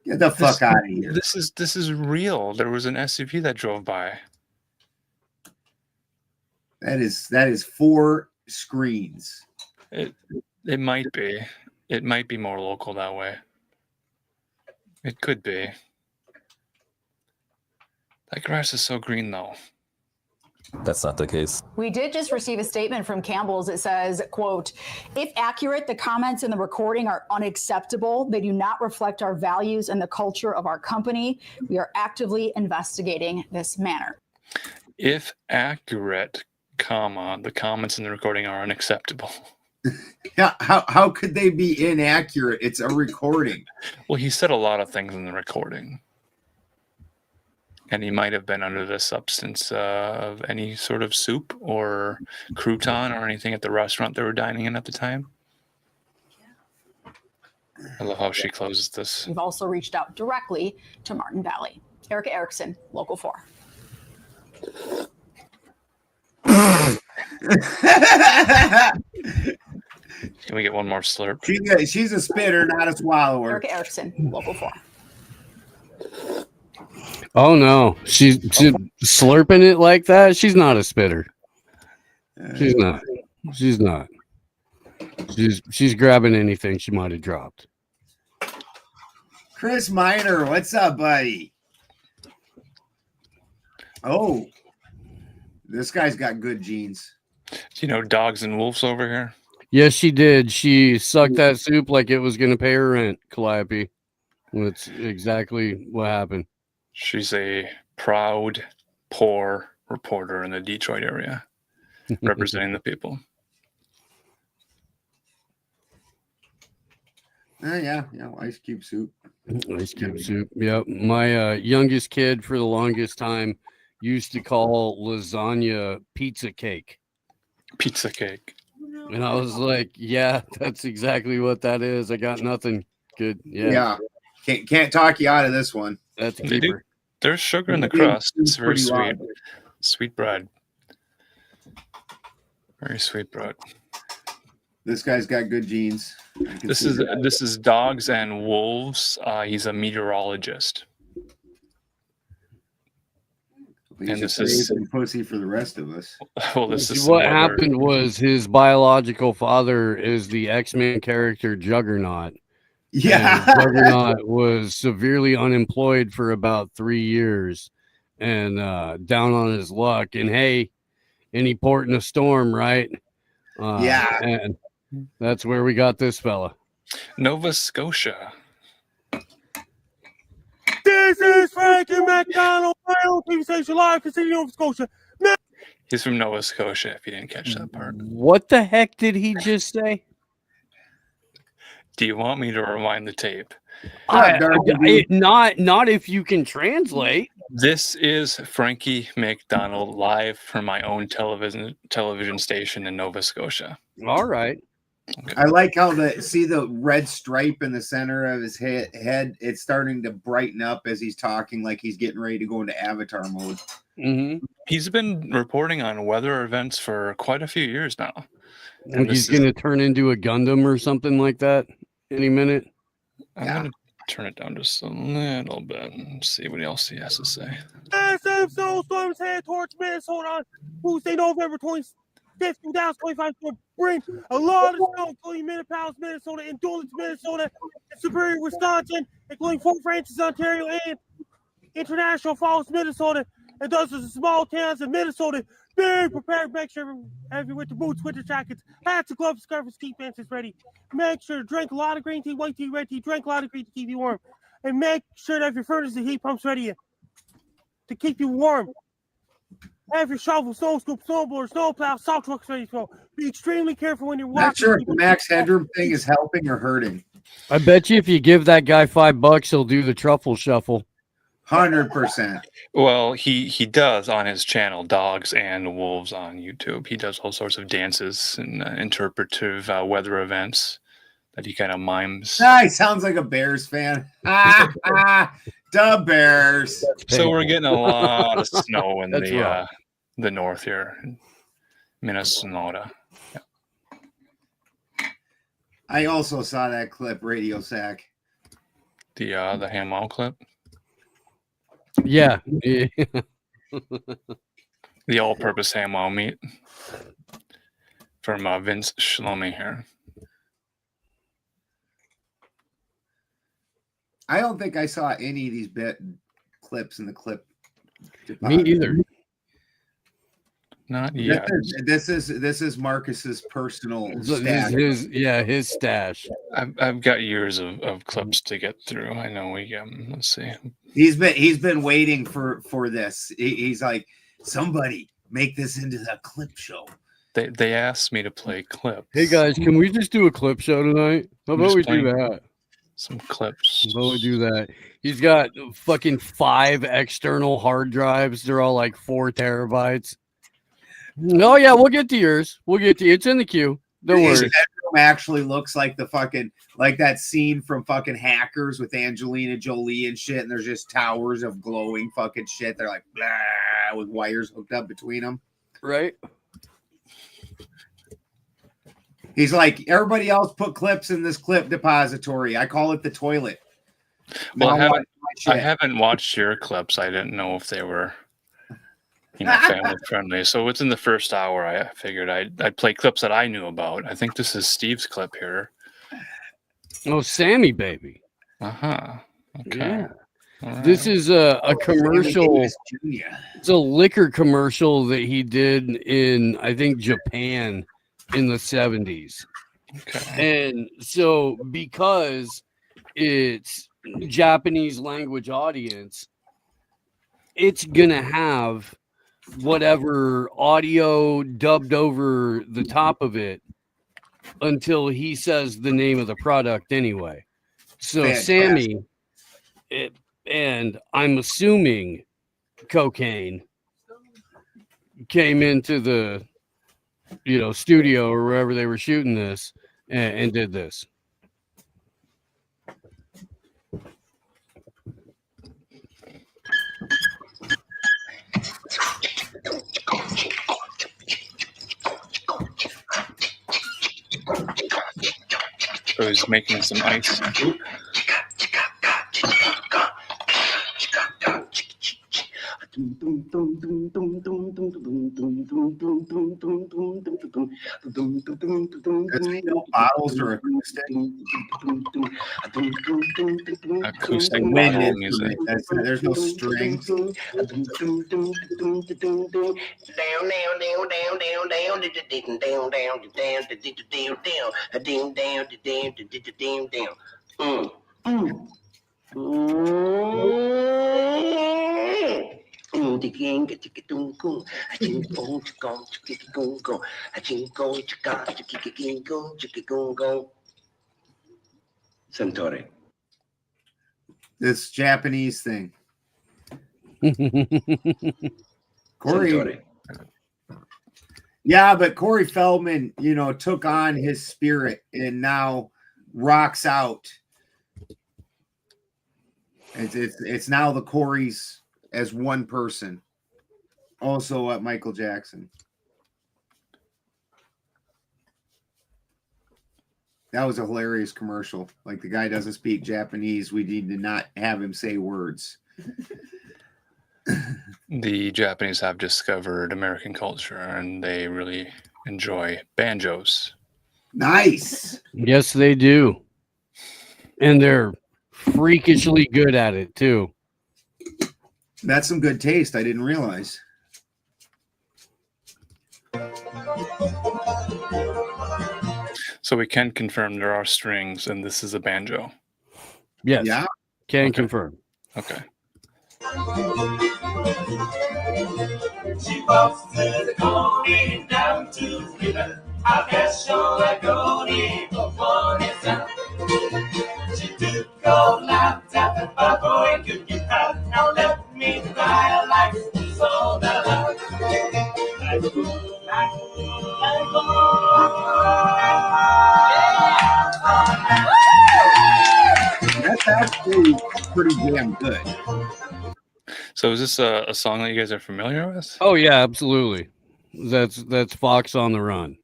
Get the fuck out of here. This is real. There was an SUV that drove by. That is 4 screens. It might be. It might be more local that way. It could be. That grass is so green, though. That's not the case. We did just receive a statement from Campbell's. It says, quote, if accurate, the comments in the recording are unacceptable. They do not reflect our values and the culture of our company. We are actively investigating this matter. If accurate, the comments in the recording are unacceptable. Yeah, how could they be inaccurate? It's a recording. Well, he said a lot of things in the recording. And he might have been under the substance of any sort of soup or crouton or anything at the restaurant they were dining in at the time. I love how she closes this. We've also reached out directly to Martin Valley. Erica Erickson, Local 4. Can we get one more slurp? She's a spitter, not a swallower. Erica Erickson, Local 4. Oh no, she's slurping it like that. She's not a spitter. She's not. She's grabbing anything she might have dropped. Chris Miner, what's up, buddy? Oh, this guy's got good genes. You know, dogs and wolves over here. Yes, she did. She sucked that soup like it was going to pay her rent, Calliope. That's exactly what happened. She's a proud, poor reporter in the Detroit area, representing the people. Yeah, ice cube soup. Ice cube soup. Yep. My youngest kid, for the longest time, used to call lasagna pizza cake. Pizza cake. And I was like, yeah, that's exactly what that is. I got nothing good. Yeah. Can't talk you out of this one. That's keeper. There's sugar in the crust. It's very sweet. Sweet bread. Very sweet bread. This guy's got good genes. This is Dogs and Wolves. He's a meteorologist. And this is pussy for the rest of us. Well, this is what happened was his biological father is the X-Men character Juggernaut. Yeah, and Juggernaut was severely unemployed for about 3 years, and down on his luck. And hey, any port in a storm, right? Yeah, and that's where we got this fella. Nova Scotia. This is Frankie McDonald, TV station live from City, Nova Scotia. He's from Nova Scotia, if you didn't catch that part. What the heck did he just say? Do you want me to rewind the tape? Not if you can translate. This is Frankie McDonald live from my own television station in Nova Scotia. All right. Okay. I like how the red stripe in the center of his head. It's starting to brighten up as he's talking, like he's getting ready to go into Avatar mode. Mm-hmm. He's been reporting on weather events for quite a few years now. And he's going to turn into a Gundam or something like that any minute. I'm going to turn it down just a little bit and see what else he has to say. Massive snowstorms head towards Minnesota on Tuesday, November 25th, 2025. To bring a lot of snow, including Minneapolis, Minnesota, and Duluth, Minnesota, and Superior, Wisconsin, including Fort Francis, Ontario, and International Falls, Minnesota, and dozens of small towns in Minnesota. Be prepared. Make sure have your winter boots, winter jackets, hats, and gloves, scarves, ski pants is ready. Make sure to drink a lot of green tea, white tea, red tea. Drink a lot of green tea to keep you warm, and make sure to have your furnace and heat pumps ready to keep you warm. Have your shovel, snow scoop, snowblower, snowplow, salt trucks ready to go. Be extremely careful when you're walking. Not sure if the max headroom thing is helping or hurting. I bet you if you give that guy $5, he'll do the truffle shuffle. 100%. Well, he does on his channel, Dogs and Wolves on YouTube. He does all sorts of dances and interpretive weather events that he kind of mimes. He sounds like a Bears fan. The Bears. So we're getting a lot of snow in the north here, in Minnesota. Yeah. I also saw that clip, Radio Sack. The Hamwell clip. Yeah. The all-purpose Hamwell meat from Vince Shlomi here. I don't think I saw any of these clips in the clip. Me either. Not yet. This is Marcus's personal stash. His stash. I've got years of clips to get through. I know let's see. He's been waiting for this. He's like, somebody make this into a clip show. They asked me to play clips. Hey guys, can we just do a clip show tonight? How about we do that? Some clips. How about we do that? He's got fucking 5 external hard drives. They're all like 4 terabytes. Oh yeah, we'll get to yours. We'll get to you. It's in the queue. Don't worry. That room actually looks like like that scene from fucking Hackers with Angelina Jolie and shit, and there's just towers of glowing fucking shit. They're like blah, with wires hooked up between them. Right. He's like, everybody else put clips in this clip depository. I call it the toilet. Well, I haven't watched your clips. I didn't know if they were family friendly. So within the first hour, I figured I'd play clips that I knew about. I think this is Steve's clip here. Oh, Sammy baby. Okay. Yeah. Right. This is a commercial. It's a liquor commercial that he did in, I think, Japan in the 70s. Okay. And so because it's Japanese language audience, it's gonna have whatever audio dubbed over the top of it until he says the name of the product anyway. So Sammy, and I'm assuming cocaine, came into the studio or wherever they were shooting this and did this. So he's making some ice. Bottles or acoustic? Acoustic Wind bottle instrument. music. There's no strings. Centauri. This Japanese thing. Corey. Centauri. Yeah, but Corey Feldman, took on his spirit and now rocks out. It's now the Coreys as one person. Also at Michael Jackson. That was a hilarious commercial. Like, the guy doesn't speak Japanese. We need to not have him say words. The Japanese have discovered American culture and they really enjoy banjos. Nice. Yes, they do. And they're freakishly good at it, too. That's some good taste. I didn't realize. So we can confirm there are strings and this is a banjo. Yes. Yeah. Can confirm. Okay. She walks to the corner down to the river. I guess you're like Coney for one is out. She took all night after my boy could get out. Now let me cry like so that That's actually pretty damn good. So is this a song that you guys are familiar with? Oh yeah, absolutely. That's Fox on the Run.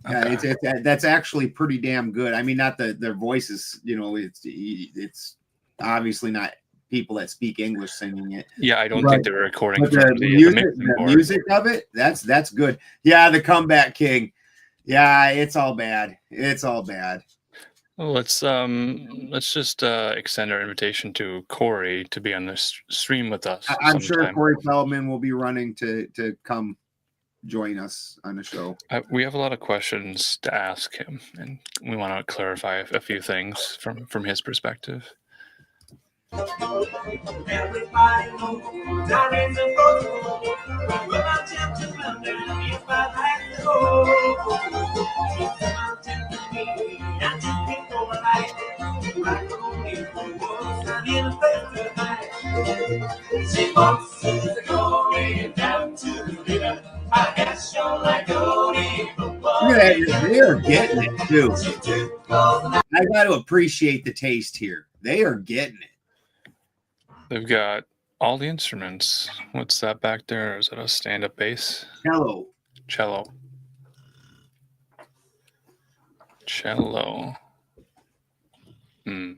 Yeah, that's actually pretty damn good. I mean, not their voices, it's obviously not people that speak English singing it. Yeah, I don't think they're recording But from the music of it, that's good. Yeah, the Comeback King. Yeah, it's all bad. It's all bad. Well, let's just extend our invitation to Corey to be on this stream with us. I'm sure sometime. Corey Feldman will be running to come join us on the show. We have a lot of questions to ask him, and we want to clarify a few things from his perspective. everybody knows there is a photo. When I tell to London, if I had to go, I'll tell to me and to people alike. Like only was not in a better night. She walks to the glory down to the river. I guess you're like Odie. Look at that. They are getting it too. I got to appreciate the taste here. They are getting it. They've got all the instruments. What's that back there? Is that a stand-up bass? Cello. Cello. I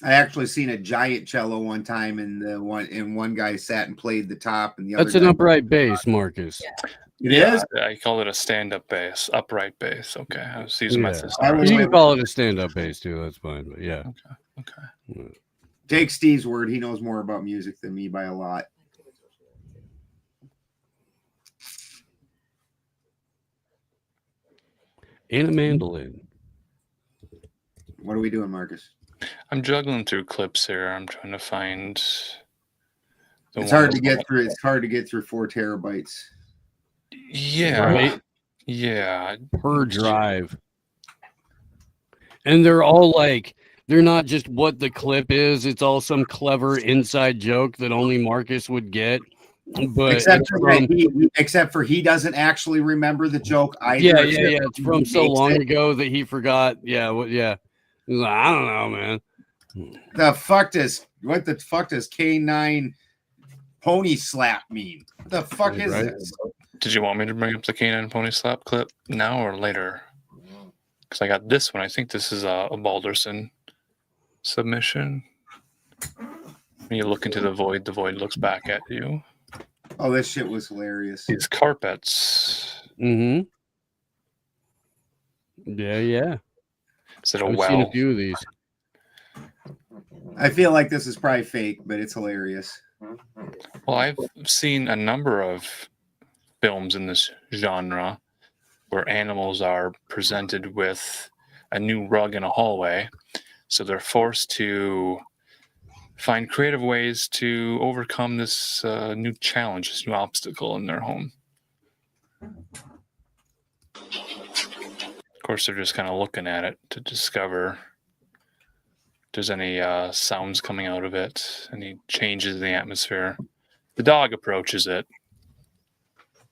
actually seen a giant cello one time, and one guy sat and played the top, and the other. That's an upright bass, Marcus. It is? I call it a stand-up bass, upright bass. Okay, I was using my system. You can call it a stand-up bass too. That's fine, but yeah. Okay. Take Steve's word. He knows more about music than me by a lot. And a mandolin. What are we doing, Marcus? I'm juggling through clips here. I'm trying to find. It's hard to get through. It's hard to get through 4 terabytes. Yeah. Right? Yeah. Per drive. And they're all like, they're not just what the clip is. It's all some clever inside joke that only Marcus would get. But except for he doesn't actually remember the joke either. Yeah. It's from so long ago that he forgot. Yeah. He's like, I don't know, man. What the fuck does K9 pony slap mean? What the fuck is this? Did you want me to bring up the Canine Pony Slap clip now or later? Because I got this one. I think this is a Balderson submission. When you look into the void looks back at you. Oh, this shit was hilarious. These carpets. Mm-hmm. Yeah. Is it a I've well? seen a few of these. I feel like this is probably fake, but it's hilarious. Well, I've seen a number of films in this genre where animals are presented with a new rug in a hallway, so they're forced to find creative ways to overcome this new challenge, this new obstacle in their home. Of course, they're just kind of looking at it to discover if there's any sounds coming out of it, any changes in the atmosphere. The dog approaches it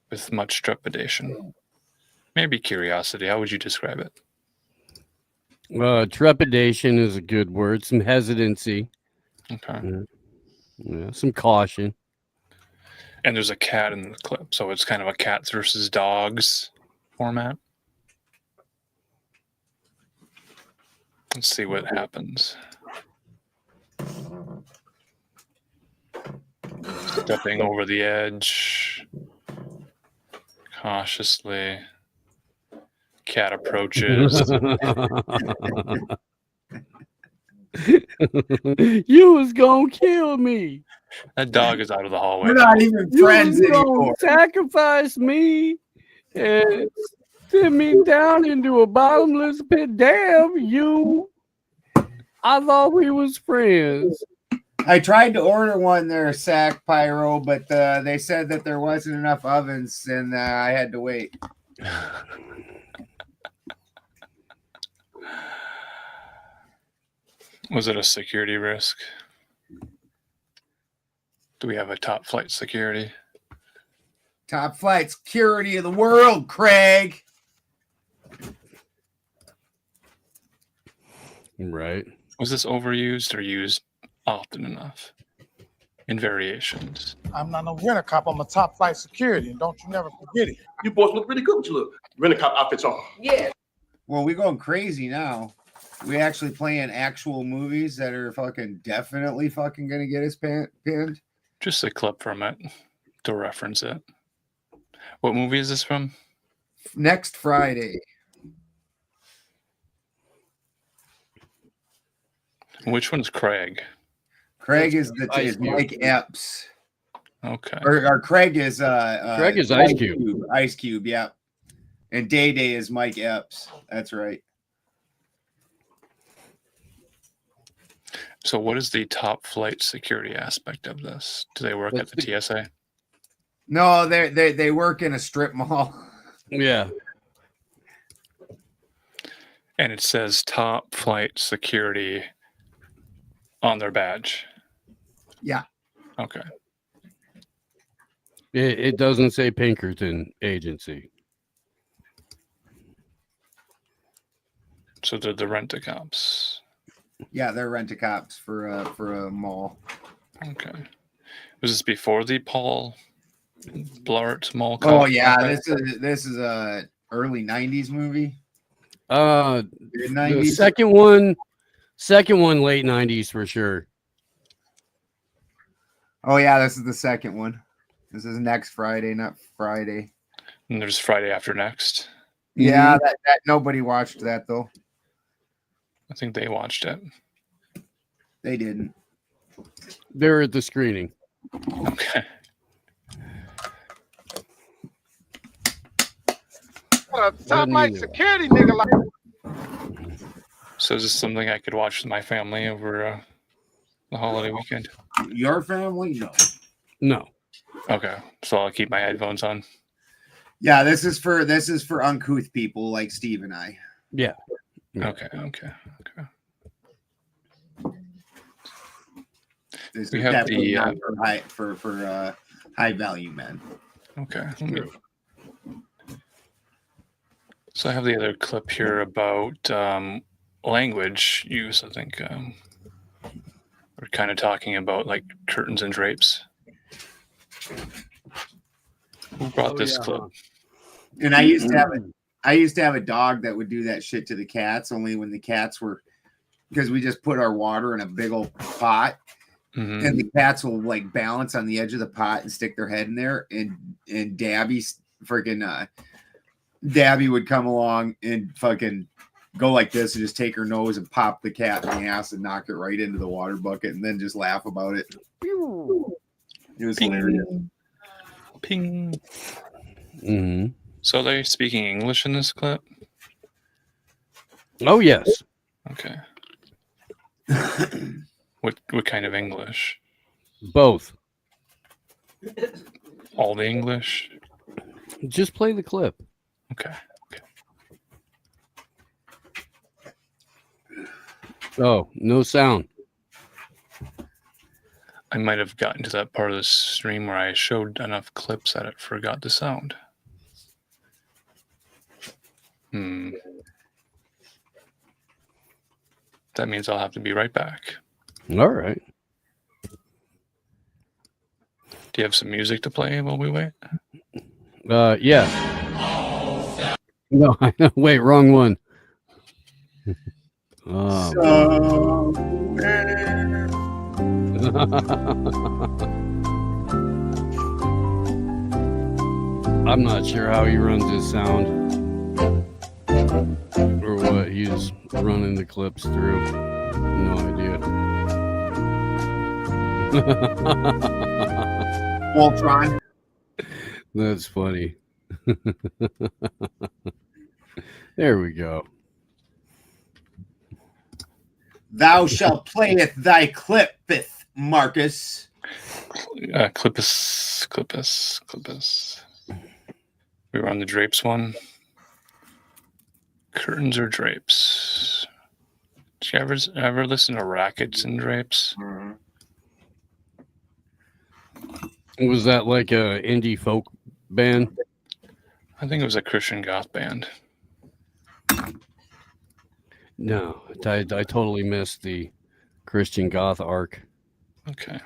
with much trepidation. Maybe curiosity. How would you describe it? Trepidation is a good word. Some hesitancy. Okay. Yeah, some caution. And there's a cat in the clip, so it's kind of a cats versus dogs format. Let's see what happens. Stepping over the edge. Cautiously. Cat approaches. You was gonna kill me. That dog is out of the hallway. We're not even friends anymore. Sacrifice me and send me down into a bottomless pit. Damn you. I thought we was friends. I tried to order one there, Sack Pyro, but they said that there wasn't enough ovens, and I had to wait. Was it a security risk? Do we have a top flight security? Top flight security of the world, Craig. Right. Was this overused or used often enough in variations? I'm not no rent a cop. I'm a top flight security, and don't you never forget it. You boys look really good with your rent a cop outfits on. Yeah. Well, we're going crazy now. We actually playing actual movies that are fucking definitely fucking gonna get us pinned. Just a clip from it to reference it. What movie is this from? Next Friday. Which one's Craig? Craig is Mike Epps. Okay. Or Craig is Craig is Ice Cube. Ice Cube, yeah. And Day Day is Mike Epps. That's right. So what is the top flight security aspect of this? Do they work at the TSA? No, they work in a strip mall. Yeah. And it says top flight security on their badge. Yeah. Okay. It doesn't say Pinkerton Agency. So they're the rent-a-cops. Yeah, they're rent-a-cops for a mall. Okay. Was this before the Paul Blart Mall? Oh yeah, this is a early '90s movie. The second one, late '90s for sure. Oh yeah, this is the second one. This is next Friday, not Friday. And there's Friday after next. Yeah, that nobody watched that though. I think they watched it. They didn't. They're at the screening. Okay. What a top flight security nigga like. So is this something I could watch with my family over the holiday weekend? Your family? No. No. Okay. So I'll keep my headphones on. Yeah, this is for uncouth people like Steve and I. Yeah. Okay. This We is have definitely the not for high value men. Okay. So I have the other clip here about language use. I think we're kind of talking about like curtains and drapes. Who brought this clip? And I used to have it. I used to have a dog that would do that shit to the cats, only when the cats were, because we just put our water in a big old pot, and the cats will like balance on the edge of the pot and stick their head in there, and Dabby's freaking Dabby would come along and fucking go like this and just take her nose and pop the cat in the ass and knock it right into the water bucket and then just laugh about it. It was hilarious. Ping. Mm-hmm. So they're speaking English in this clip? Oh, yes. Okay. What kind of English? Both. All the English? Just play the clip. Okay. Oh, no sound. I might have gotten to that part of the stream where I showed enough clips that it forgot the sound. That means I'll have to be right back. All right. Do you have some music to play while we wait? Yeah. No, wait, wrong one. I'm not sure how he runs his sound or what he's running the clips through. No idea. Voltron. That's funny. There we go. Thou shalt playeth thy clippeth, Marcus. Clippus. We were on the drapes one. Curtains or drapes? Did you ever listen to Rackets and Drapes? Was that like a indie folk band? I think it was a Christian goth band. No, I totally missed the Christian goth arc. Okay.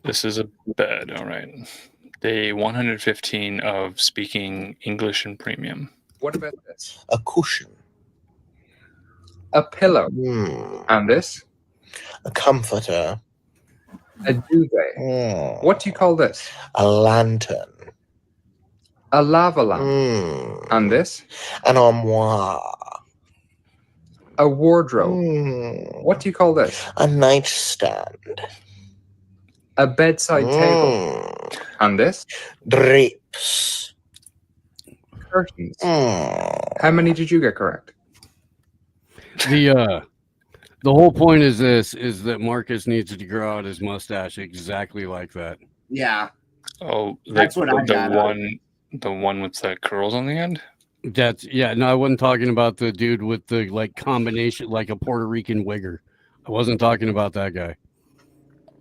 This is a bed, all right. Day 115 of speaking English in premium. What about this? A cushion. A pillow. And this? A comforter. A duvet. What do you call this? A lantern. A lava lamp. And this? An armoire. A wardrobe. What do you call this? A nightstand. A bedside table. And this? Drapes. Curtains. How many did you get correct? The whole point is that Marcus needs to grow out his mustache exactly like that. Yeah. Oh, That's what I got. The one with the curls on the end? No, I wasn't talking about the dude with the like combination, like a Puerto Rican wigger. I wasn't talking about that guy. I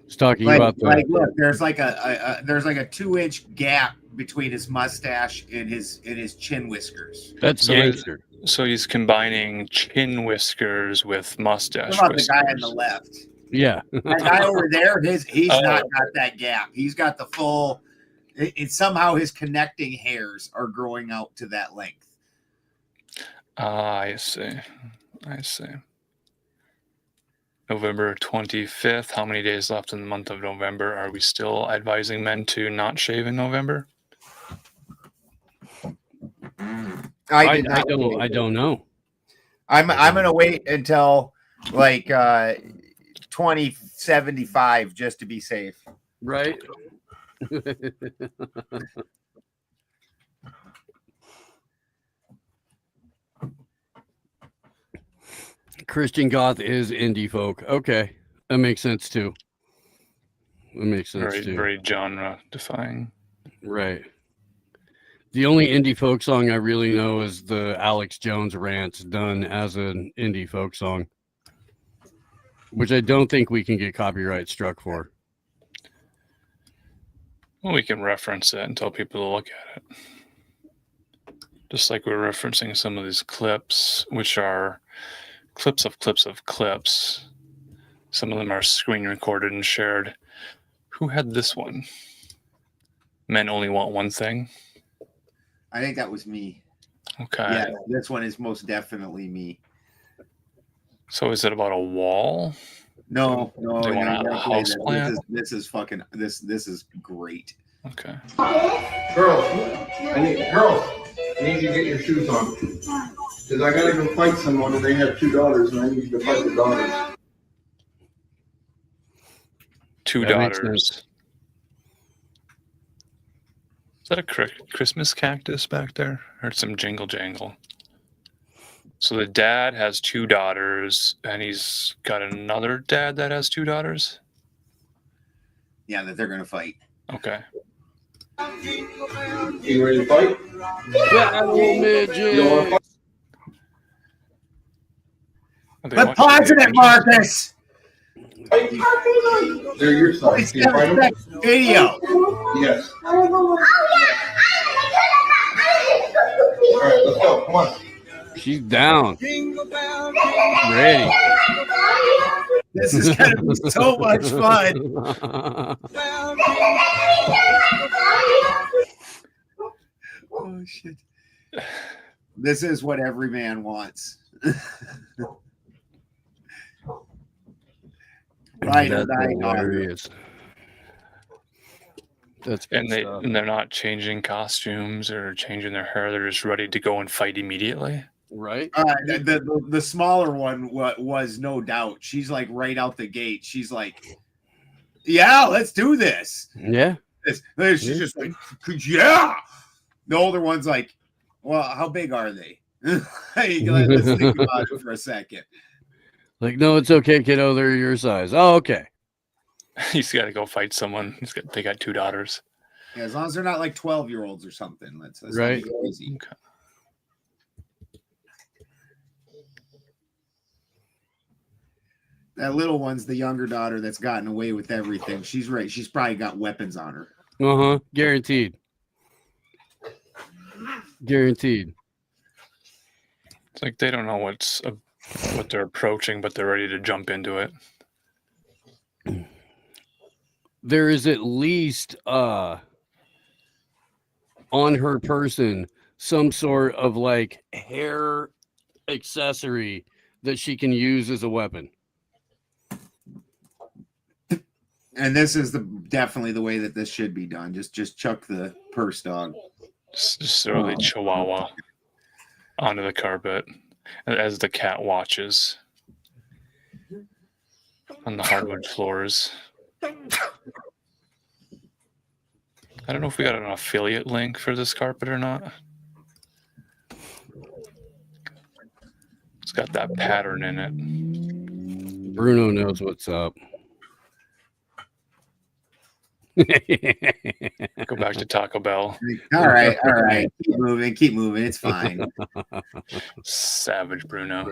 was talking about the look, there's like a 2-inch gap between his mustache and his chin whiskers. That's gangster. So he's combining chin whiskers with mustache What about whiskers. the guy on the left? Yeah. That guy over there, he's not got that gap. He's got the full. It's somehow his connecting hairs are growing out to that length. I see. November 25th. How many days left in the month of November? Are we still advising men to not shave in November? I don't know. I'm gonna wait until like 2075 just to be safe. Right. Christian goth is indie folk. Okay, that makes sense too. Very genre defying. Right. The only indie folk song I really know is the Alex Jones Rants done as an indie folk song, which I don't think we can get copyright struck for. Well, we can reference it and tell people to look at it. Just like we're referencing some of these clips, which are clips of clips. Some of them are screen recorded and shared. Who had this one? Men only want one thing. I think that was me. Okay. Yeah, this one is most definitely me. So is it about a wall? No, They want a house plant? This is fucking this is great. Okay. Girls, I need you to get your shoes on. Because I gotta go fight someone and they have 2 daughters and I need you to fight the daughters. 2 daughters. Is that a Christmas cactus back there? Or some jingle jangle? So the dad has 2 daughters, and he's got another dad that has 2 daughters? Yeah, that they're going to fight. Okay. You ready to fight? Battle midget. But positive, Marcus! They're your side. Can you fight them? Video. Yes. All right, let's go. Come on. She's down. Ready. This is going to be so much fun. Oh, shit. This is what every man wants. Right, That's hilarious. That's and they're not changing costumes or changing their hair. They're just ready to go and fight immediately. Right. The smaller one was no doubt. She's like right out the gate. She's like, "Yeah, let's do this." Yeah. She's just like, "Yeah." The older one's like, "Well, how big are they?" Let's think about it for a second. Like, no, it's okay, kiddo. They're your size. Oh, okay. He's got to go fight someone. They got 2 daughters. Yeah, as long as they're not like 12-year-olds or something. That's right. Crazy. Okay. That little one's the younger daughter that's gotten away with everything. She's right. She's probably got weapons on her. Guaranteed. Guaranteed. It's like they don't know what they're approaching, but they're ready to jump into it. There is at least on her person some sort of like hair accessory that she can use as a weapon. And this is definitely the way that this should be done. Just chuck the purse dog. Just throw the chihuahua onto the carpet as the cat watches on the hardwood floors. I don't know if we got an affiliate link for this carpet or not. It's got that pattern in it. Bruno knows what's up. Go back to Taco Bell. All right. Keep moving. It's fine. Savage Bruno.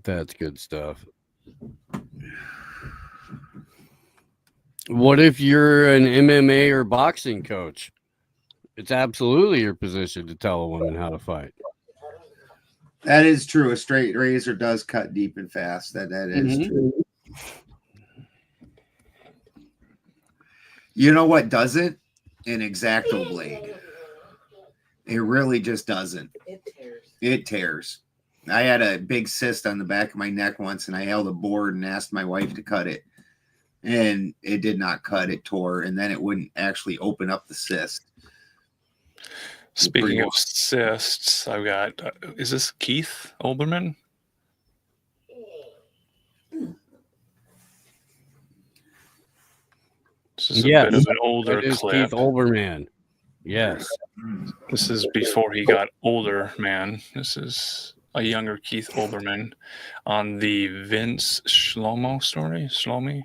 That's good stuff. What if you're an MMA or boxing coach? It's absolutely your position to tell a woman how to fight. That is true. A straight razor does cut deep and fast. That is true. You know what doesn't? An X-Acto blade. It really just doesn't. It tears. I had a big cyst on the back of my neck once, and I held a board and asked my wife to cut it. And it did not cut. It tore, and then it wouldn't actually open up the cyst. Speaking of cysts, I've got, is this Keith Olbermann? This is a bit of an older clip. Keith Olbermann. Yes. This is before he got older, man. This is a younger Keith Olbermann on the Vince Shlomo story. Shlomi?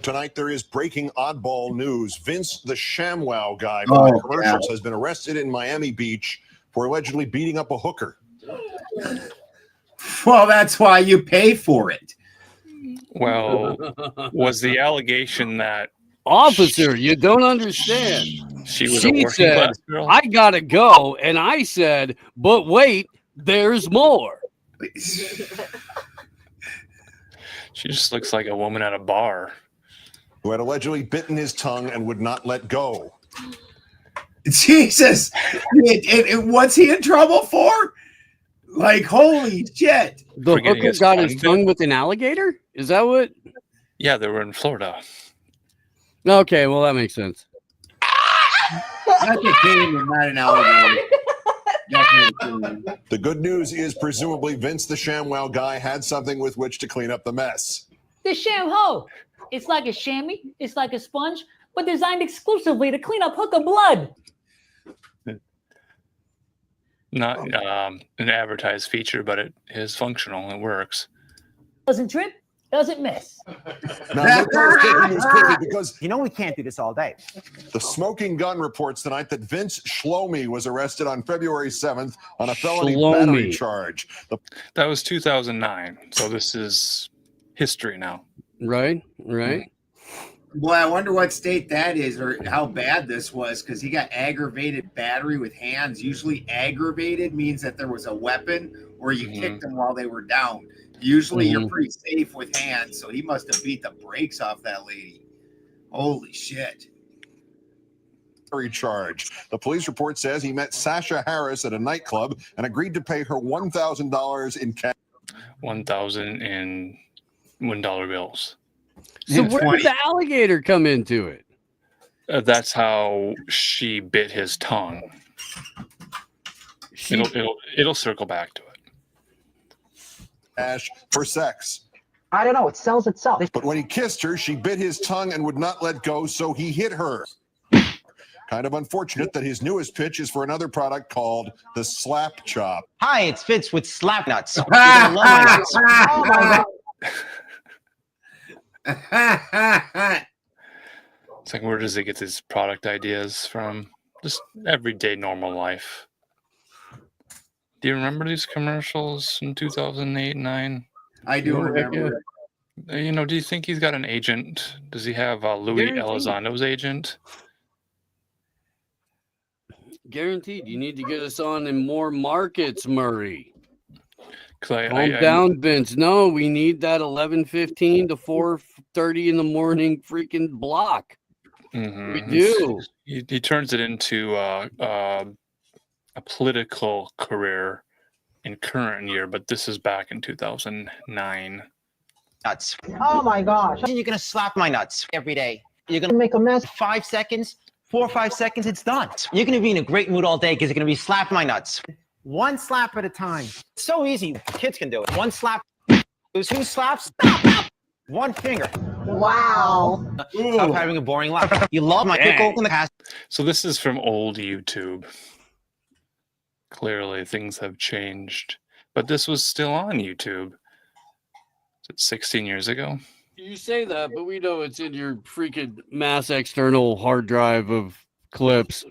Tonight, there is breaking oddball news. Vince, the ShamWow guy from the commercials, has been arrested in Miami Beach for allegedly beating up a hooker. Well, that's why you pay for it. Well, was the allegation that... Officer, you don't understand. She was a working said, class girl? I gotta go. And I said, but wait, there's more. She just looks like a woman at a bar. who had allegedly bitten his tongue and would not let go. Jesus. What's he in trouble for? Like, holy shit. The hooker got his tongue with an alligator? Is that what? Yeah, they were in Florida. Okay, well, that makes sense. That's a cane, not an alligator. The good news is presumably Vince the ShamWow guy had something with which to clean up the mess. The sham hoe. It's like a chamois, it's like a sponge, but designed exclusively to clean up hooker blood. Not an advertised feature, but it is functional. It works. Doesn't trip, doesn't miss. Now, look at this news quickly because you know we can't do this all day. The Smoking Gun reports tonight that Vince Shlomi was arrested on February 7th on a felony battery charge. That was 2009, so this is history now. Right. Boy, I wonder what state that is or how bad this was, because he got aggravated battery with hands. Usually aggravated means that there was a weapon or you kicked them while they were down. Usually you're pretty safe with hands, so he must have beat the brakes off that lady. Holy shit. Charge. The police report says he met Sasha Harris at a nightclub and agreed to pay her $1,000 in cash. $1,000 in $1 bills. So where did the alligator come into it? That's how she bit his tongue. It'll circle back to it. Cash for sex. I don't know. It sells itself. But when he kissed her, she bit his tongue and would not let go, so he hit her. Kind of unfortunate that his newest pitch is for another product called the Slap Chop. Hi, it's Fitz with Slap Nuts. You're gonna love my nuts. Oh my God. It's like, where does he get these product ideas from? Just everyday normal life. Do you remember these commercials in 2008, 9? I do remember. You know, do you think he's got an agent? Does he have Louis Elizondo's agent? Guaranteed. You need to get us on in more markets, Murray. Calm down, Vince. No, we need that 11:15 to 4:30 in the morning freaking block. We do. He turns it into a political career in current year, but this is back in 2009. Nuts. Oh my gosh. You're going to slap my nuts every day. You're going to make a mess. 5 seconds, 4 or 5 seconds, it's done. You're going to be in a great mood all day because you're going to be slapping my nuts. One slap at a time. So easy. Kids can do it. One slap. Who slaps? One finger. Wow. Stop having a boring life. You love my pickle in the past. So this is from old YouTube. Clearly things have changed, but this was still on YouTube. Is it 16 years ago? You say that, but we know it's in your freaking mass external hard drive of clips.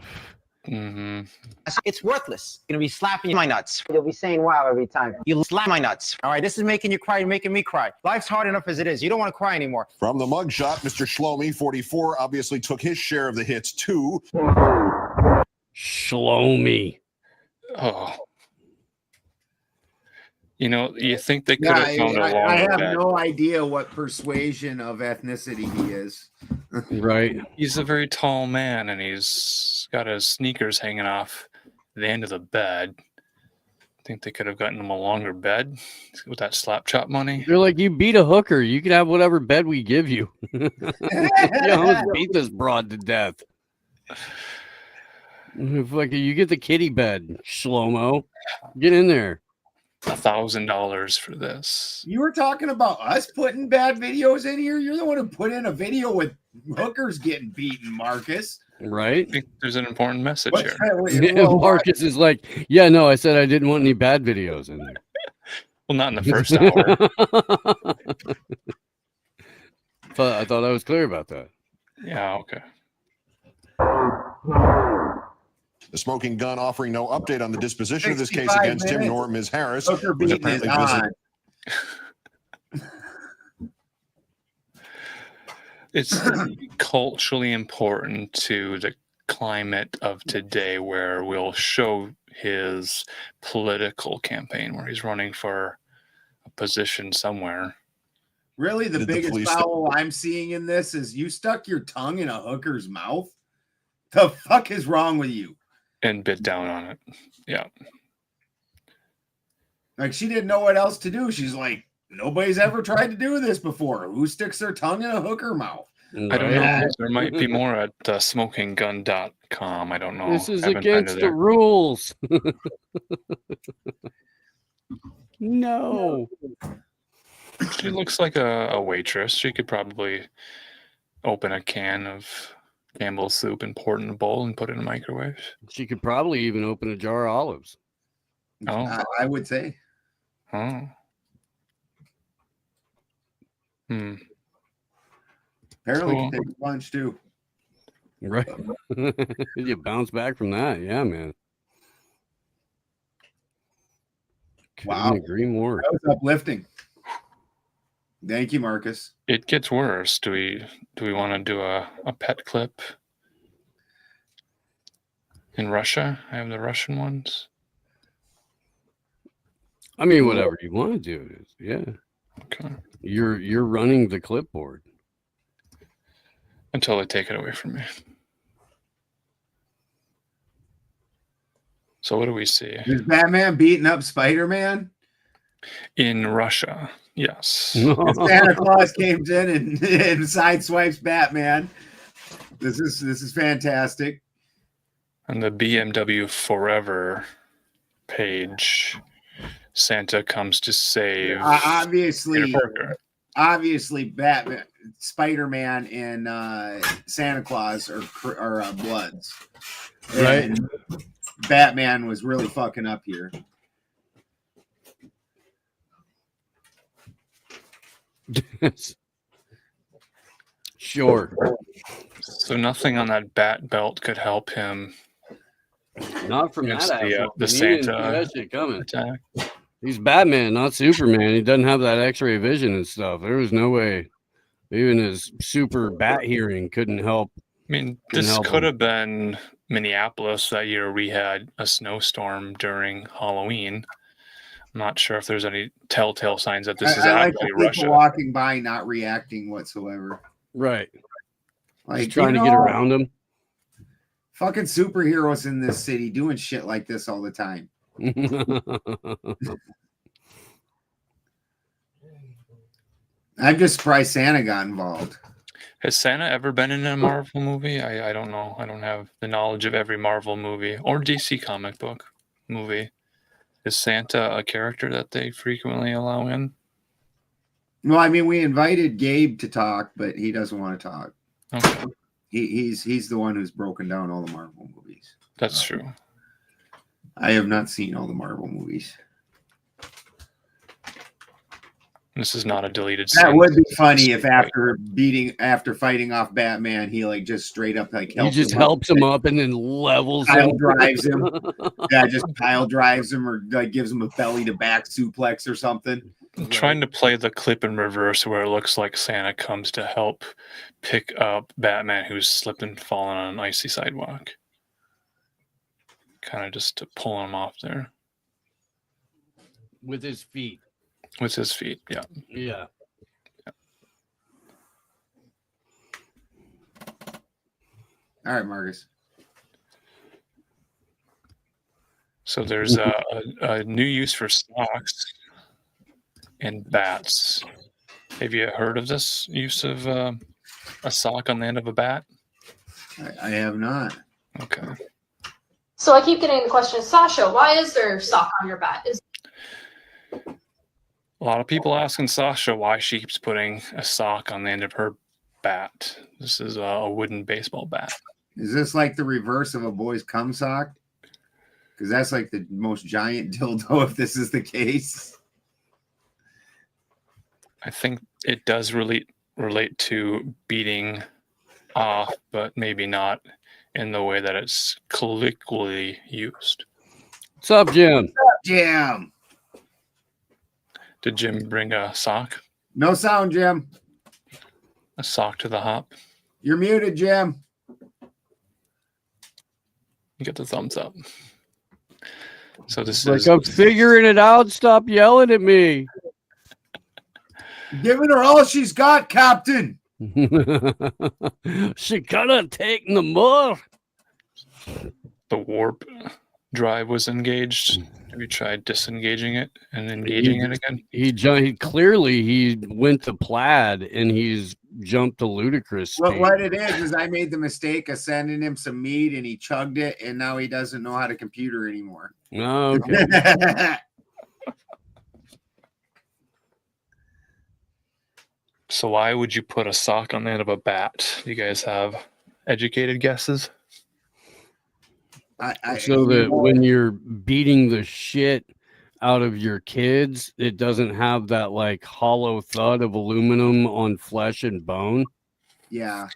It's worthless. You're going to be slapping my nuts. You'll be saying wow every time. You slap my nuts. All right, this is making you cry. You're making me cry. Life's hard enough as it is. You don't want to cry anymore. From the mugshot, Mr. Shlomi, 44, obviously took his share of the hits too. Shlomi. Oh. You know, you think they could have found a longer I have bed. no idea what persuasion of ethnicity he is. Right. He's a very tall man, and he's got his sneakers hanging off the end of the bed. Think they could have gotten him a longer bed with that slap chop money? They're like, you beat a hooker. You can have whatever bed we give you. You almost beat this broad to death. Like, you get the kitty bed, Shlomo. Get in there. $1,000 for this. You were talking about us putting bad videos in here. You're the one who put in a video with hookers getting beaten, Marcus. Right? I think there's an important message What's here. Marcus is like, yeah, no, I said I didn't want any bad videos in there. Well, not in the first hour. I thought I was clear about that. Yeah, okay. The Smoking Gun offering no update on the disposition of this case 65 against him, minutes. nor Ms. Harris, Hooker who's beating is apparently on. It's culturally important to the climate of today, where we'll show his political campaign where he's running for a position somewhere. Really, the Did the biggest police foul I'm seeing in this is you stuck your tongue in a hooker's mouth. The fuck is wrong with you? And bit down on it. Yeah. Like she didn't know what else to do. She's like, nobody's ever tried to do this before. Who sticks their tongue in a hooker mouth? I don't know. There might be more at smokinggun.com. I don't know. This is I haven't been to against the there. rules. No. She looks like a waitress. She could probably open a can of Campbell's soup and pour it in a bowl and put it in a microwave. She could probably even open a jar of olives. Oh. I would say. Oh. Apparently, Cool. can take a punch too. Right. You bounce back from that. Yeah, man. Wow. Couldn't agree more. That was uplifting. Thank you, Marcus. It gets worse. Do we want to do a pet clip in Russia? I have the Russian ones. I mean, whatever you want to do. Yeah. Okay. You're running the clipboard. Until they take it away from me. So what do we see? Is Batman beating up Spider-Man? In Russia, yes. Santa Claus came in and sideswipes Batman. This is fantastic. On the BMW Forever page, Santa comes to save Obviously, Peter Parker. Obviously, Batman, Spider-Man, and Santa Claus are bloods. Right. And Batman was really fucking up here. Sure. So nothing on that bat belt could help him. Not from against that asshole. the He didn't see Santa that shit coming. attack. He's Batman, not Superman. He doesn't have that X-ray vision and stuff. There was no way. Even his super bat hearing couldn't help. I mean, this could have been Minneapolis that year. We had a snowstorm during Halloween. I'm not sure if there's any telltale signs that this is I like actually the people Russia. walking by, not reacting whatsoever. Right. Like Just trying to get around him. Fucking superheroes in this city doing shit like this all the time. I'm just surprised Santa got involved. Has Santa ever been in a Marvel movie? I don't know. I don't have the knowledge of every Marvel movie or DC comic book movie. Is Santa a character that they frequently allow in? Well, I mean, we invited Gabe to talk, but he doesn't want to talk. Okay. He's the one who's broken down all the Marvel movies. That's true. I have not seen all the Marvel movies. This is not a deleted scene. That would be funny if after fighting off Batman, he like just straight up like He just helps him up and then levels pile him. drives him. Yeah, just pile drives him or like gives him a belly to back suplex or something. I'm trying to play the clip in reverse where it looks like Santa comes to help pick up Batman who's slipped and fallen on an icy sidewalk. Kind of just to pull him off there. With his feet. With his feet, yeah. Yeah. All right, Marcus. So there's a new use for socks and bats. Have you heard of this use of a sock on the end of a bat? I have not. Okay. So I keep getting the question, Sasha, why is there sock on your bat? A lot of people asking Sasha why she keeps putting a sock on the end of her bat. This is a wooden baseball bat. Is this like the reverse of a boy's cum sock? Because that's like the most giant dildo if this is the case. I think it does relate to beating off, but maybe not in the way that it's colloquially used. What's up, Jim? What's up, Jim? Did Jim bring a sock? No sound, Jim. A sock to the hop? You're muted, Jim. You get the thumbs up. So this Like is I'm figuring it out. Stop yelling at me. Giving her all she's got, Captain. She gotta take the more. The warp drive was engaged. Have you tried disengaging it and engaging it again? He clearly he went to plaid and he's jumped to ludicrous speed. What it is I made the mistake of sending him some meat and he chugged it and now he doesn't know how to computer anymore. Oh, okay. So why would you put a sock on the end of a bat? You guys have educated guesses? So that when you're beating the shit out of your kids, it doesn't have that like hollow thud of aluminum on flesh and bone. Yeah.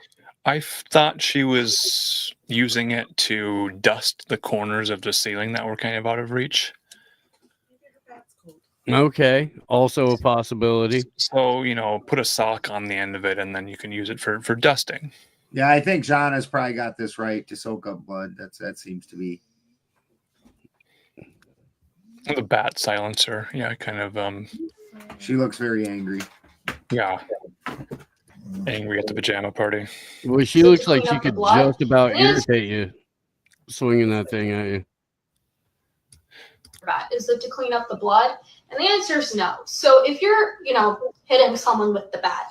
I thought she was using it to dust the corners of the ceiling that were kind of out of reach. Okay, also a possibility. So, put a sock on the end of it and then you can use it for dusting. Yeah, I think John has probably got this right to soak up blood. That seems to be. The bat silencer. Yeah, kind of. She looks very angry. Yeah. Angry at the pajama party. Well, she looks like she could just about irritate you swinging that thing at you. Is it to clean up the blood? And the answer is no. So if you're, hitting someone with the bat,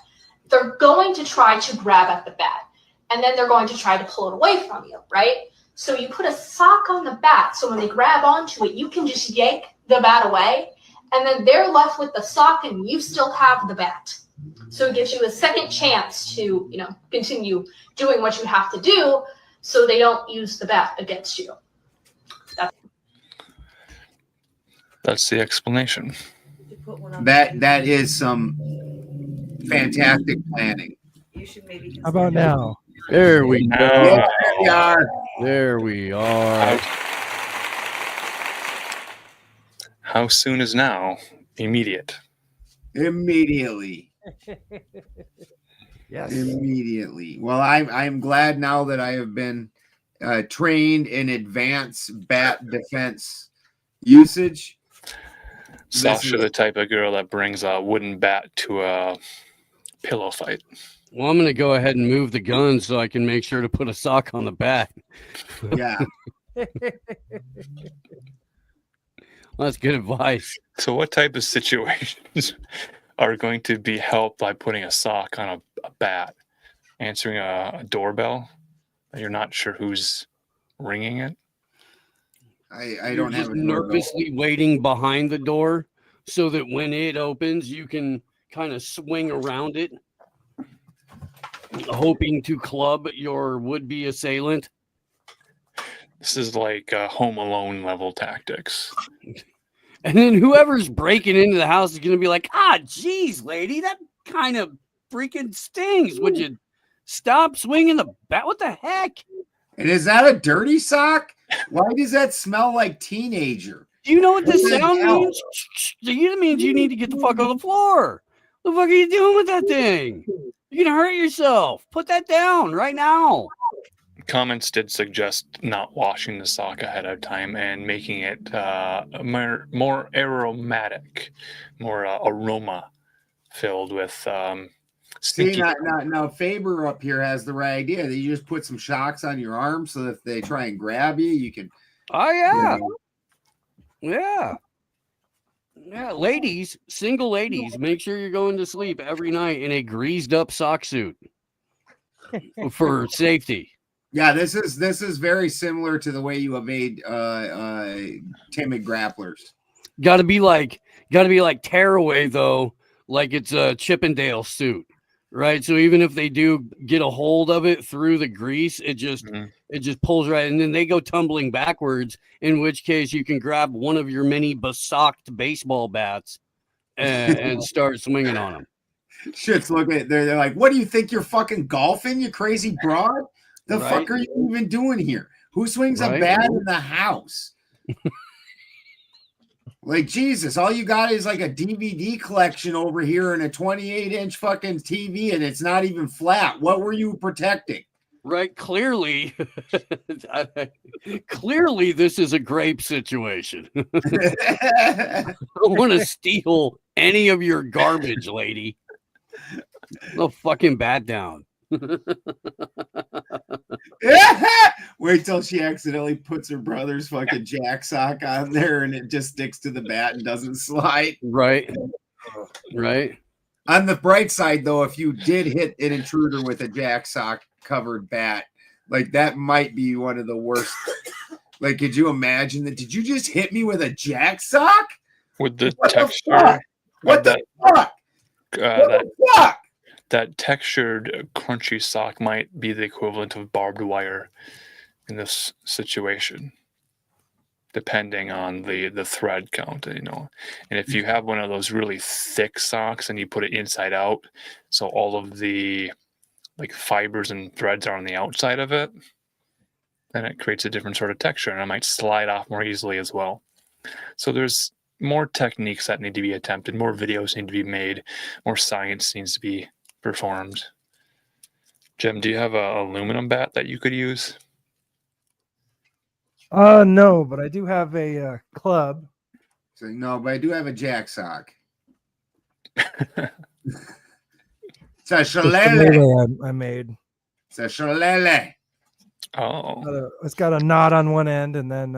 they're going to try to grab at the bat, and then they're going to try to pull it away from you, right? So you put a sock on the bat, so when they grab onto it, you can just yank the bat away, and then they're left with the sock, and you still have the bat. So it gives you a second chance to, continue doing what you have to do, so they don't use the bat against you. That's the explanation. That is some fantastic planning. How about now? There we go. Yeah, there we are. There we are. How soon is now? Immediate. Immediately. Yes. Immediately. Well, I'm glad now that I have been trained in advanced bat defense usage. Sasha, the type of girl that brings a wooden bat to a pillow fight. Well, I'm going to go ahead and move the gun so I can make sure to put a sock on the bat. Yeah. That's good advice. So what type of situations are going to be helped by putting a sock on a bat? Answering a doorbell that you're not sure who's ringing it? I don't have a nervously waiting behind the door so that when it opens, you can kind of swing around it, hoping to club your would-be assailant. This is like Home Alone level tactics. And then whoever's breaking into the house is going to be like, geez, lady, that kind of freaking stings. Would you stop swinging the bat? What the heck? And is that a dirty sock? Why does that smell like teenager? Do you know what this sound means? It means you need to get the fuck on the floor. What the fuck are you doing with that thing? You're going to hurt yourself. Put that down right now. Comments did suggest not washing the sock ahead of time and making it more aromatic, more aroma filled with See, now Faber up here has the right idea. That you just put some shocks on your arm so that if they try and grab you, you can. Oh, yeah. Yeah, ladies, single ladies, make sure you're going to sleep every night in a greased up sock suit for safety. Yeah, this is very similar to the way you evade timid grapplers. Got to be like tearaway though, like it's a Chippendale suit, right? So even if they do get a hold of it through the grease, it just pulls right, and then they go tumbling backwards. In which case, you can grab one of your many besocked baseball bats and start swinging on them. Shit's looking. They're like, "What do you think you're fucking golfing, you crazy broad? The fuck are you even doing here? Who swings a bat in the house?" Like, Jesus, all you got is like a DVD collection over here and a 28-inch fucking TV, and it's not even flat. What were you protecting? Right, clearly, this is a grape situation. I don't want to steal any of your garbage, lady. No fucking bat down. Wait till she accidentally puts her brother's fucking jack sock on there and it just sticks to the bat and doesn't slide. Right. Right. On the bright side, though, if you did hit an intruder with a jack sock covered bat, like that might be one of the worst. Like, could you imagine that? Did you just hit me with a jack sock? With the What the texture. fuck? What the fuck? That textured crunchy sock might be the equivalent of barbed wire in this situation, depending on the thread count, you know. And if you have one of those really thick socks and you put it inside out, so all of the like fibers and threads are on the outside of it, then it creates a different sort of texture and it might slide off more easily as well. So there's more techniques that need to be attempted, more videos need to be made, more science needs to be performed. Jim, do you have a aluminum bat that you could use? No, but I do have a club. So, no, but I do have a jack sock. It's a shillelagh. I made. It's a shillelagh. Oh. It's got a knot on one end, and then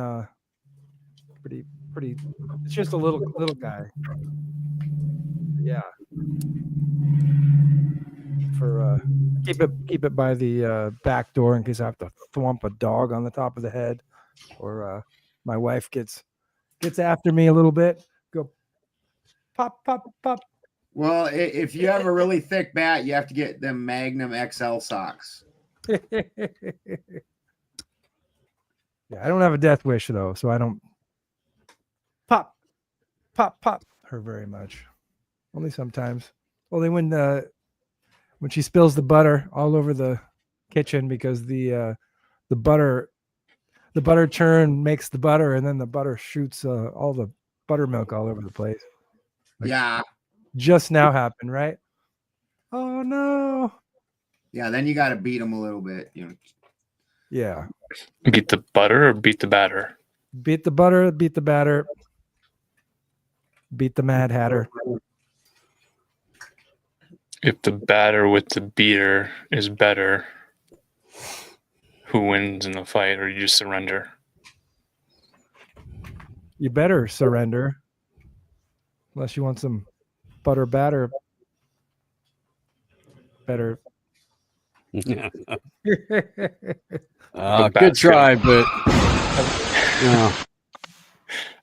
pretty. It's just a little guy. Yeah. For keep it by the back door in case I have to thwomp a dog on the top of the head, or my wife gets after me a little bit. Go pop pop pop. Well, if you have a really thick bat, you have to get them Magnum XL socks. Yeah, I don't have a death wish though, so I don't pop her very much. Only sometimes. Only when she spills the butter all over the kitchen because the butter churn makes the butter, and then the butter shoots all the buttermilk all over the place. Like, yeah. Just now happened, right? Oh no. Yeah, then you got to beat them a little bit, you know. Yeah. Beat the butter or beat the batter? Beat the butter, beat the batter, beat the Mad Hatter. If the batter with the beater is better, who wins in the fight, or you just surrender? You better surrender. Unless you want some butter batter. Better. Yeah. Good try, but no.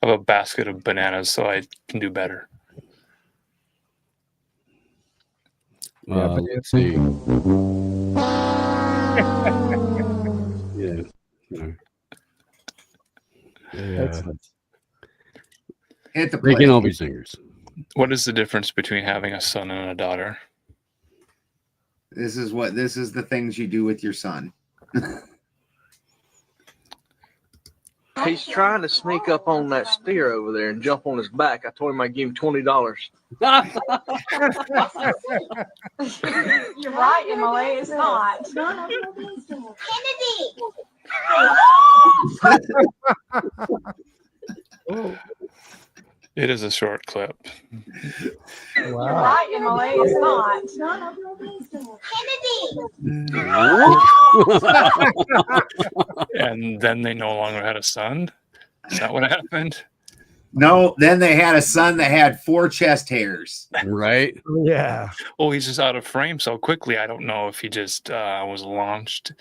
I have a basket of bananas, so I can do better. Let's see. Yeah. Hit the they play. can all be singers. What is the difference between having a son and a daughter? This is the things you do with your son. He's trying to sneak up on that steer over there and jump on his back. I told him I'd give him $20. You're right, Emily. It's not. It is a short clip. You're right, Emily. It's not. And then they no longer had a son? Is that what happened? No, then they had a son that had 4 chest hairs. Right? Yeah. Oh, he's just out of frame so quickly. I don't know if he just was launched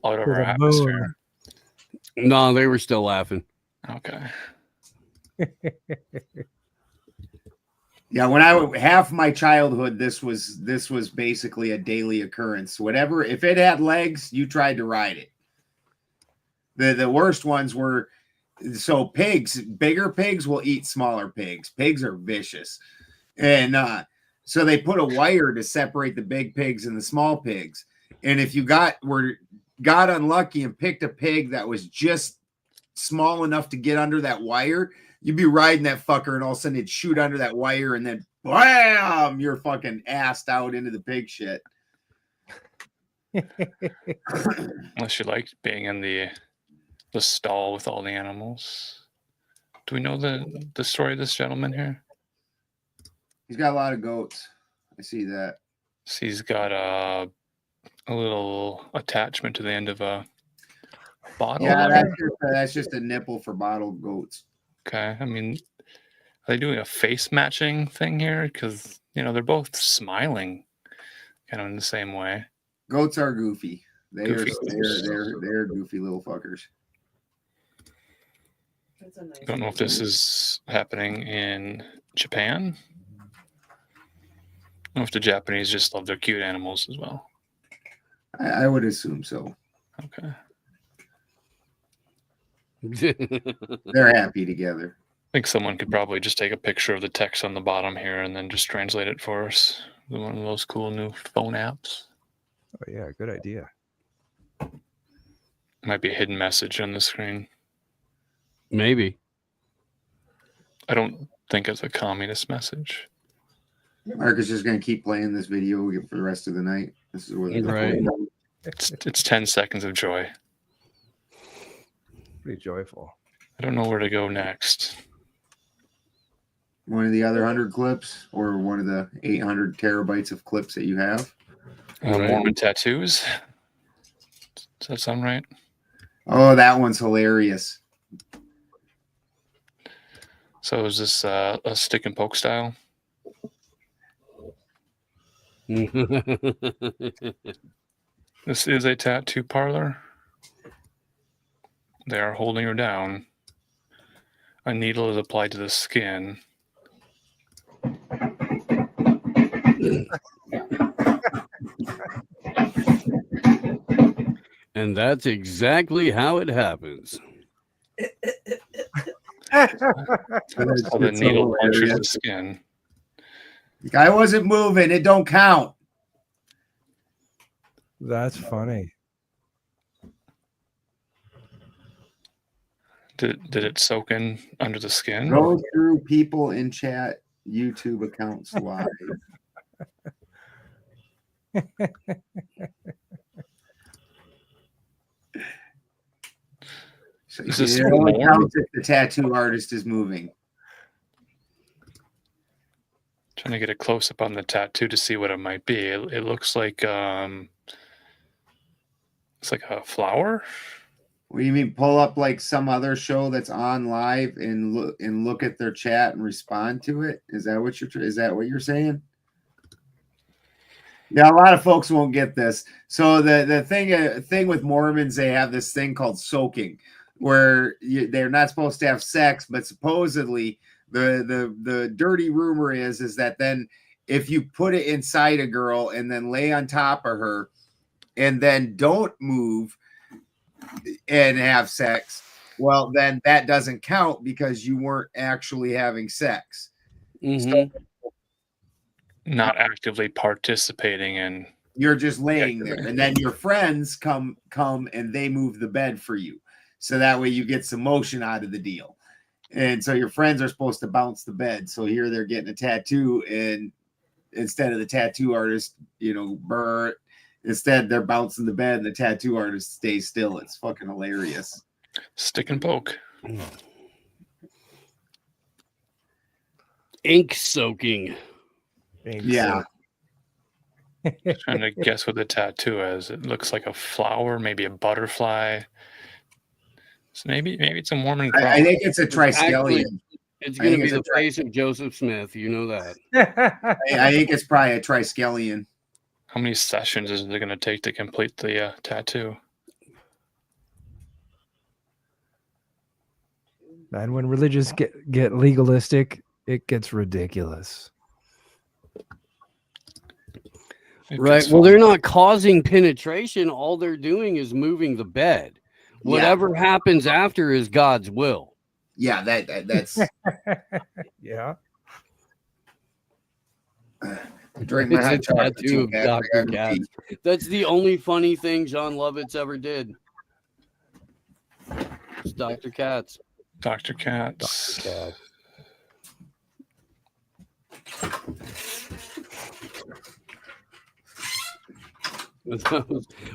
out of To our the atmosphere. No, they were still laughing. Okay. Yeah, when I half my childhood, this was basically a daily occurrence. Whatever, if it had legs, you tried to ride it. The worst ones were so pigs. Bigger pigs will eat smaller pigs. Pigs are vicious, and so they put a wire to separate the big pigs and the small pigs. And if you got unlucky and picked a pig that was just small enough to get under that wire, you'd be riding that fucker, and all of a sudden it'd shoot under that wire, and then bam, you're fucking assed out into the pig shit. Unless you liked being in the stall with all the animals. Do we know the story of this gentleman here? He's got a lot of goats. I see that. So he's got a little attachment to the end of a bottle. Yeah, that's just a nipple for bottled goats. Okay. I mean, are they doing a face matching thing here? Because, they're both smiling kind of in the same way. Goats are goofy. They're goofy little fuckers. I don't know if this is happening in Japan. I don't know if the Japanese just love their cute animals as well. I would assume so. Okay. They're happy together. I think someone could probably just take a picture of the text on the bottom here and then just translate it for us with one of those cool new phone apps. Oh yeah, good idea. Might be a hidden message on the screen. Maybe. I don't think it's a communist message. Mark is just going to keep playing this video for the rest of the night. This is where Right. It's 10 seconds of joy. Pretty joyful. I don't know where to go next. One of the other 100 clips or one of the 800 terabytes of clips that you have. Mormon tattoos. Does that sound right? Oh, that one's hilarious. So is this a stick and poke style? This is a tattoo parlor. They are holding her down. A needle is applied to the skin. And that's exactly how it happens. The needle punctures the skin. I wasn't moving. It don't count. That's funny. Did it soak in under the skin? Go through people in chat YouTube accounts live. So Is it only counts if the tattoo artist is moving. Trying to get a close up on the tattoo to see what it might be. It looks like it's like a flower. What do you mean? Pull up like some other show that's on live and look at their chat and respond to it? Is that what you're saying? Yeah, a lot of folks won't get this. So the thing with Mormons, they have this thing called soaking, where they're not supposed to have sex, but supposedly the dirty rumor is that then if you put it inside a girl and then lay on top of her and then don't move and have sex, well, then that doesn't count because you weren't actually having sex. Mm-hmm. Not actively participating in. You're just laying there, and then your friends come and they move the bed for you, so that way you get some motion out of the deal. And so your friends are supposed to bounce the bed. So here they're getting a tattoo, and instead of the tattoo artist, instead they're bouncing the bed, and the tattoo artist stays still. It's fucking hilarious. Stick and poke. Ink soaking. Yeah. Trying to guess what the tattoo is. It looks like a flower, maybe a butterfly. So maybe it's a Mormon cross. I think it's a triskelion. It's going to be the face of Joseph Smith. You know that. I think it's probably a triskelion. How many sessions is it going to take to complete the tattoo? Man, when religions get legalistic, it gets ridiculous. Right. Well, they're not causing penetration. All they're doing is moving the bed. Whatever happens after is God's will. Yeah, that's yeah. Drink It's my a hot chocolate tattoo of Dr. Katz. That's the only funny thing John Lovitz ever did. It's Dr. Katz. Dr. Katz. Dr. Katz.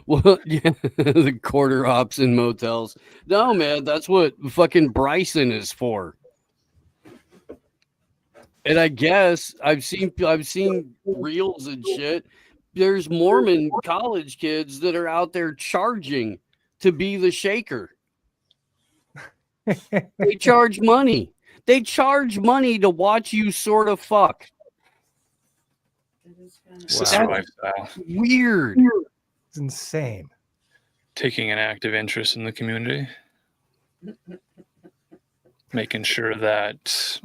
Well, yeah, the quarter ops in motels. No, man, that's what fucking Bryson is for. And I guess I've seen reels and shit. there's Mormon college kids that are out there charging to be the shaker. They charge money. They charge money to watch you sort of fuck. Sister lifestyle. Weird. It's insane. Taking an active interest in the community. Making sure that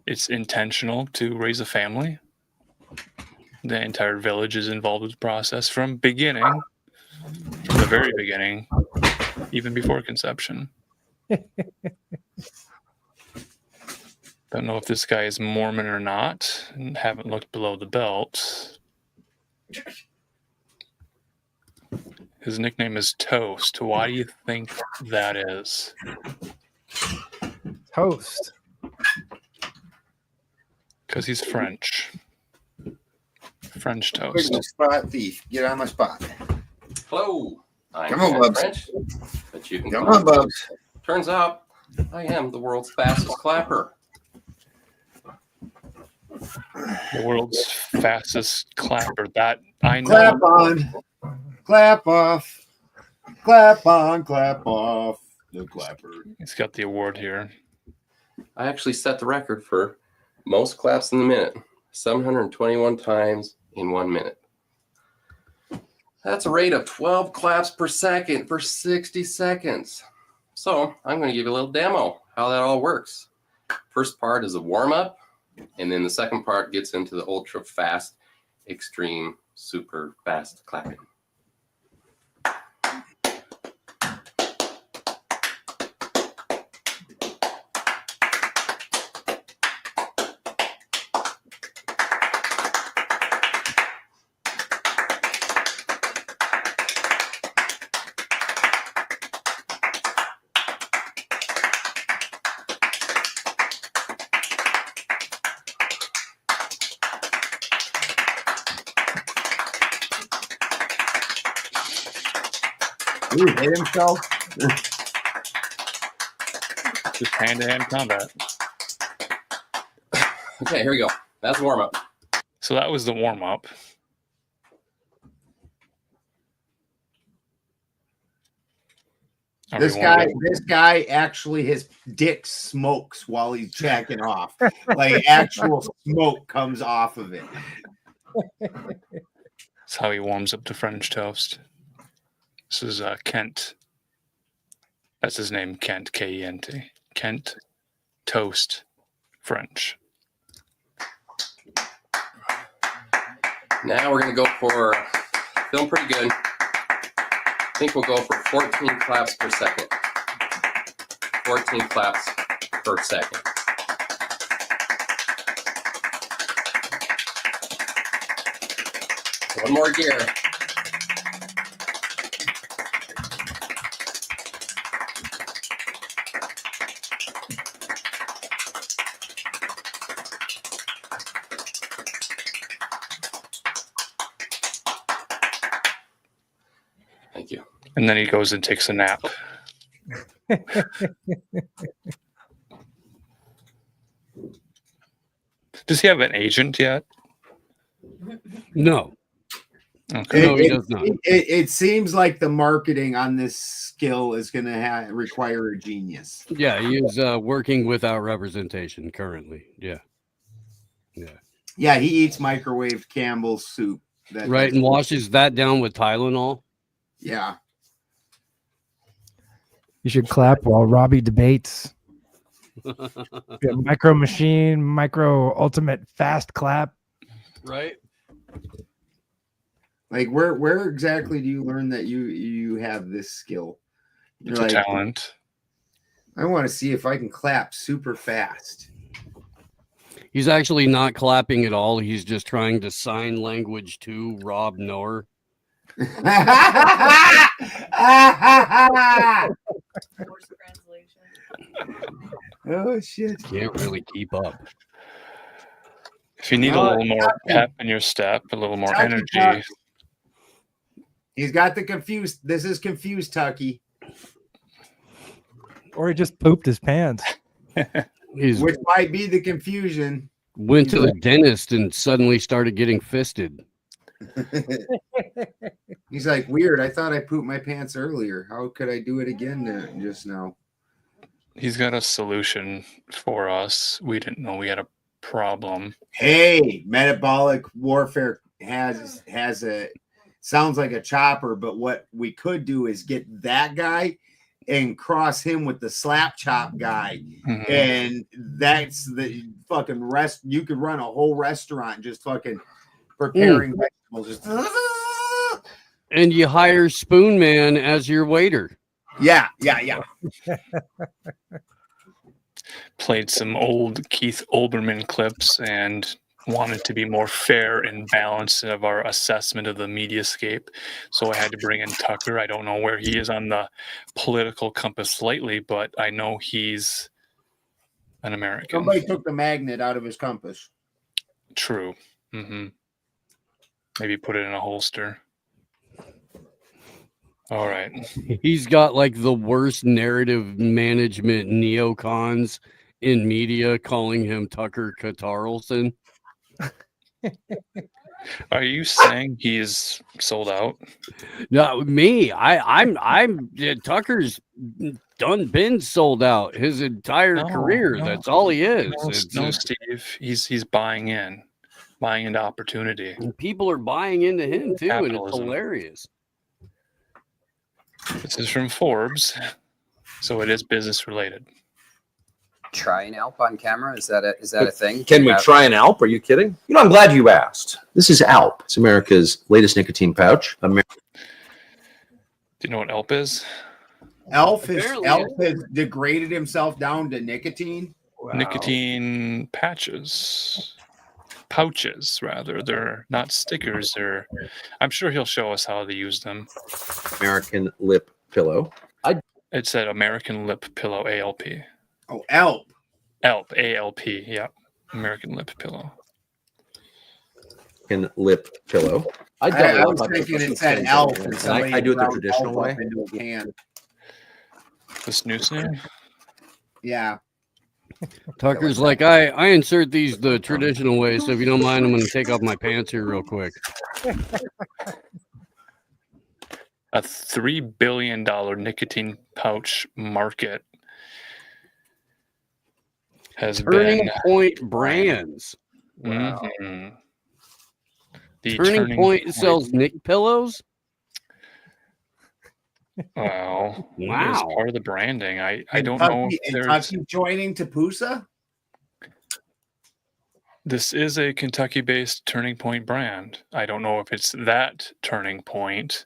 it's intentional to raise a family. The entire village is involved with the process from the very beginning, even before conception. Don't know if this guy is Mormon or not, and haven't looked below the belt. His nickname is Toast. Why do you think that is? Toast. Because he's French. French Quick, toast. spot thief. Get on my spot. Hello. I'm Come on, Ken Bubs. French, but you can Come call on, me Bubs. Turns out I am the world's fastest clapper. The world's fastest clapper. That I know. Clap on. Clap off. Clap on. Clap off. The clapper. He's got the award here. I actually set the record for most claps in the minute, 721 times in 1 minute. That's a rate of 12 claps per second for 60 seconds. So I'm going to give you a little demo how that all works. First part is a warm-up, and then the second part gets into the ultra fast, extreme, super fast clapping. Ooh, hit himself. Just hand-to-hand combat. Okay, here we go. That's warm-up. So that was the warm-up. This guy actually, his dick smokes while he's jacking off. Like actual smoke comes off of it. That's how he warms up to French toast. This is Kent. That's his name, Kent, K-E-N-T. Kent Toast French. Now we're going to go for, feeling pretty good. I think we'll go for 14 claps per second. 14 claps per second. One more gear. Thank you. And then he goes and takes a nap. Does he have an agent yet? No. Okay. No, he does not. It seems like the marketing on this skill is going to require a genius. Yeah, he is working without representation currently. Yeah. Yeah, he eats microwaved Campbell's soup. Right, and washes that down with Tylenol. Yeah. You should clap while Robbie debates. Micro machine, micro ultimate fast clap. Right. Like where exactly do you learn that you have this skill? It's a talent. I want to see if I can clap super fast. He's actually not clapping at all. He's just trying to sign language to Rob Noer. Oh shit! Can't really keep up. If you need a little more pep in your step, a little more energy. He's got the confused. This is confused, Tucky. Or he just pooped his pants. Which might be the confusion. Went to the dentist and suddenly started getting fisted. He's like, weird. I thought I pooped my pants earlier. How could I do it again just now? He's got a solution for us. We didn't know we had a problem. Hey, metabolic warfare has a sounds like a chopper, but what we could do is get that guy and cross him with the slap chop guy. Mhm. And that's the fucking rest. You could run a whole restaurant just fucking preparing vegetables. Just And you hire Spoon Man as your waiter. yeah. Played some old Keith Olbermann clips and wanted to be more fair and balanced of our assessment of the mediascape. So I had to bring in Tucker. I don't know where he is on the political compass lately, but I know he's an American. Somebody took the magnet out of his compass. True. Maybe put it in a holster. All right. He's got like the worst narrative management neocons in media calling him Tucker Carlson. Are you saying he's sold out? No, me. I'm Tucker's been sold out his entire career. That's all he is. No, Steve. He's buying into opportunity. And people are buying into him too, and it's Capitalism. hilarious. This is from Forbes, so it is business related. Try an Alp on camera? Is that a thing? Can we try an Alp? Are you kidding? You know, I'm glad you asked. This is Alp. It's America's latest nicotine pouch. Do you know what Alp is? Elf has degraded himself down to nicotine. Nicotine pouches rather. They're not stickers. I'm sure he'll show us how to use them. American Lip Pillow. It said American Lip Pillow ALP. Oh, ALP. ALP, ALP, yeah. American Lip Pillow. American Lip Pillow. I was thinking it said ALP. I do it the traditional way. Into a can. The snoo. Yeah. Tucker's like, I insert these the traditional way, so if you don't mind, I'm going to take off my pants here real quick. A $3 billion nicotine pouch market has Turning been Point Brands. Mhm. The Turning Point sells Nick pillows. Wow. Wow. It's part of the branding. I don't know if there's Kentucky joining Tapusa? This is a Kentucky-based Turning Point brand. I don't know if it's that Turning Point.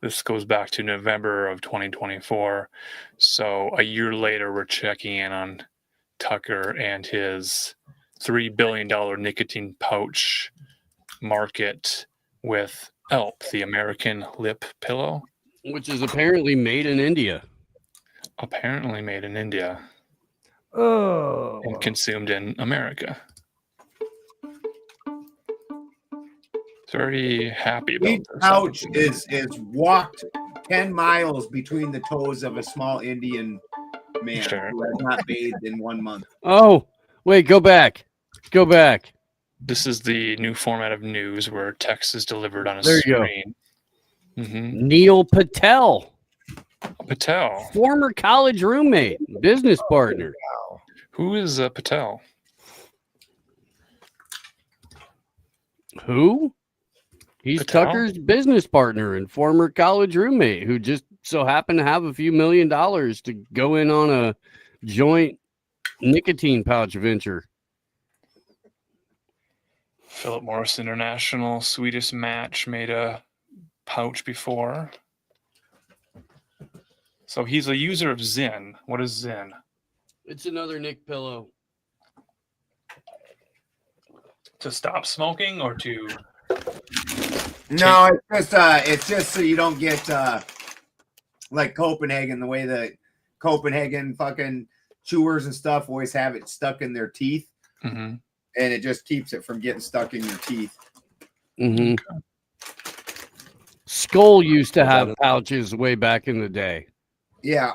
This goes back to November of 2024. So a year later, we're checking in on Tucker and his $3 billion nicotine pouch market with ALP, the American Lip Pillow. Which is apparently made in India. Apparently made in India. Oh. And consumed in America. Very happy about Each this. pouch is walked 10 miles between the toes of a small Indian man who has not bathed in 1 month. Oh, wait, go back. Go back. This is the new format of news where text is delivered on a There you go. screen. Neil Patel. Patel. Former college roommate, business partner. Who is Patel? Who? He's Patel? Tucker's business partner and former college roommate who just so happened to have a few $1 million to go in on a joint nicotine pouch venture. Philip Morris International, Swedish Match made a pouch before. So he's a user of Zyn. What is Zyn? It's another Nick pillow. To stop smoking or to No, it's just so you don't get like Copenhagen, the way that Copenhagen fucking chewers and stuff always have it stuck in their teeth. Mm-hmm. And it just keeps it from getting stuck in your teeth. Mm-hmm. Skull used to have pouches way back in the day. Yeah.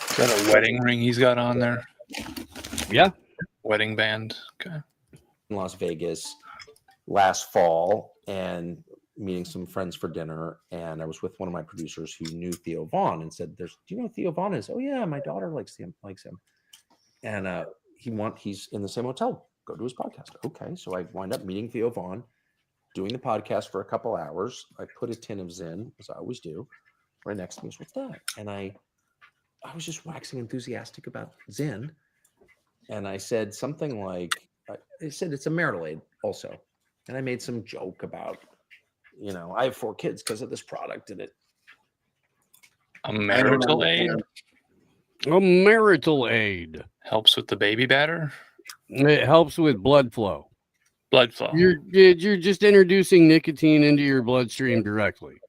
Is that a wedding ring he's got on there? Yeah. Wedding band. Okay. In Las Vegas. last fall and meeting some friends for dinner, and I was with one of my producers who knew Theo Vaughn and said, "Do you know who Theo Vaughn is?" "Oh yeah, my daughter likes him." And he's in the same hotel. Go to his podcast. Okay, so I wind up meeting Theo Vaughn, doing the podcast for a couple hours. I put a tin of Zyn, as I always do. Right next to me is, "What's that?" And I was just waxing enthusiastic about Zyn, and I said something like, "I said it's a marital aid also," and I made some joke about, I have 4 kids because of this product, and it. A marital aid. A marital aid helps with the baby batter. It helps with blood flow. Blood flow. You're just introducing nicotine into your bloodstream directly,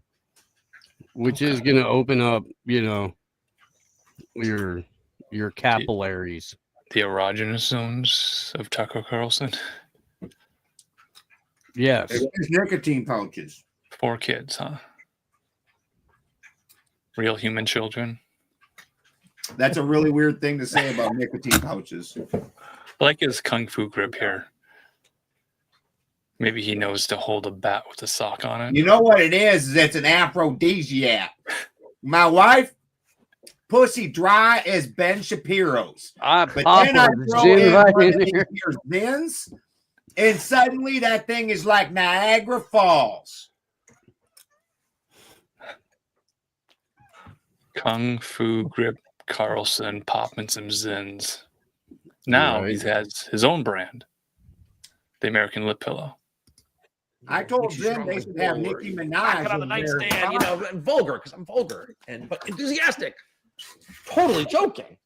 which is going to open up, your capillaries. The erogenous zones of Tucker Carlson. Yes. It's nicotine pouches. 4 kids, huh? Real human children. That's a really weird thing to say about nicotine pouches. I like his kung fu grip here. Maybe he knows to hold a bat with a sock on it. You know what it is it's an aphrodisiac. My wife, pussy dry as Ben Shapiro's. But then I throw in one of these here Zins, and suddenly that thing is like Niagara Falls. Kung fu grip Carlson popping some Zins. Now he has his own brand, the American Lip Pillow. I told them they should have Nicki Minaj on the in their nightstand, and vulgar because I'm vulgar but enthusiastic. Totally joking.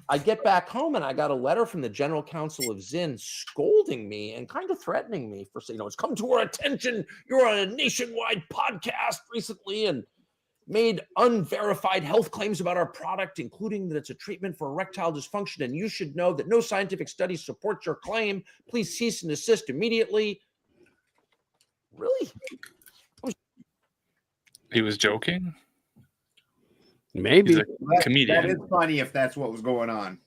I get back home and I got a letter from the general counsel of Zyn scolding me and kind of threatening me for saying, it's come to our attention. You're on a nationwide podcast recently and made unverified health claims about our product, including that it's a treatment for erectile dysfunction. And you should know that no scientific study supports your claim. Please cease and desist immediately. Really? He was joking? Maybe. He's a comedian. That is funny if that's what was going on.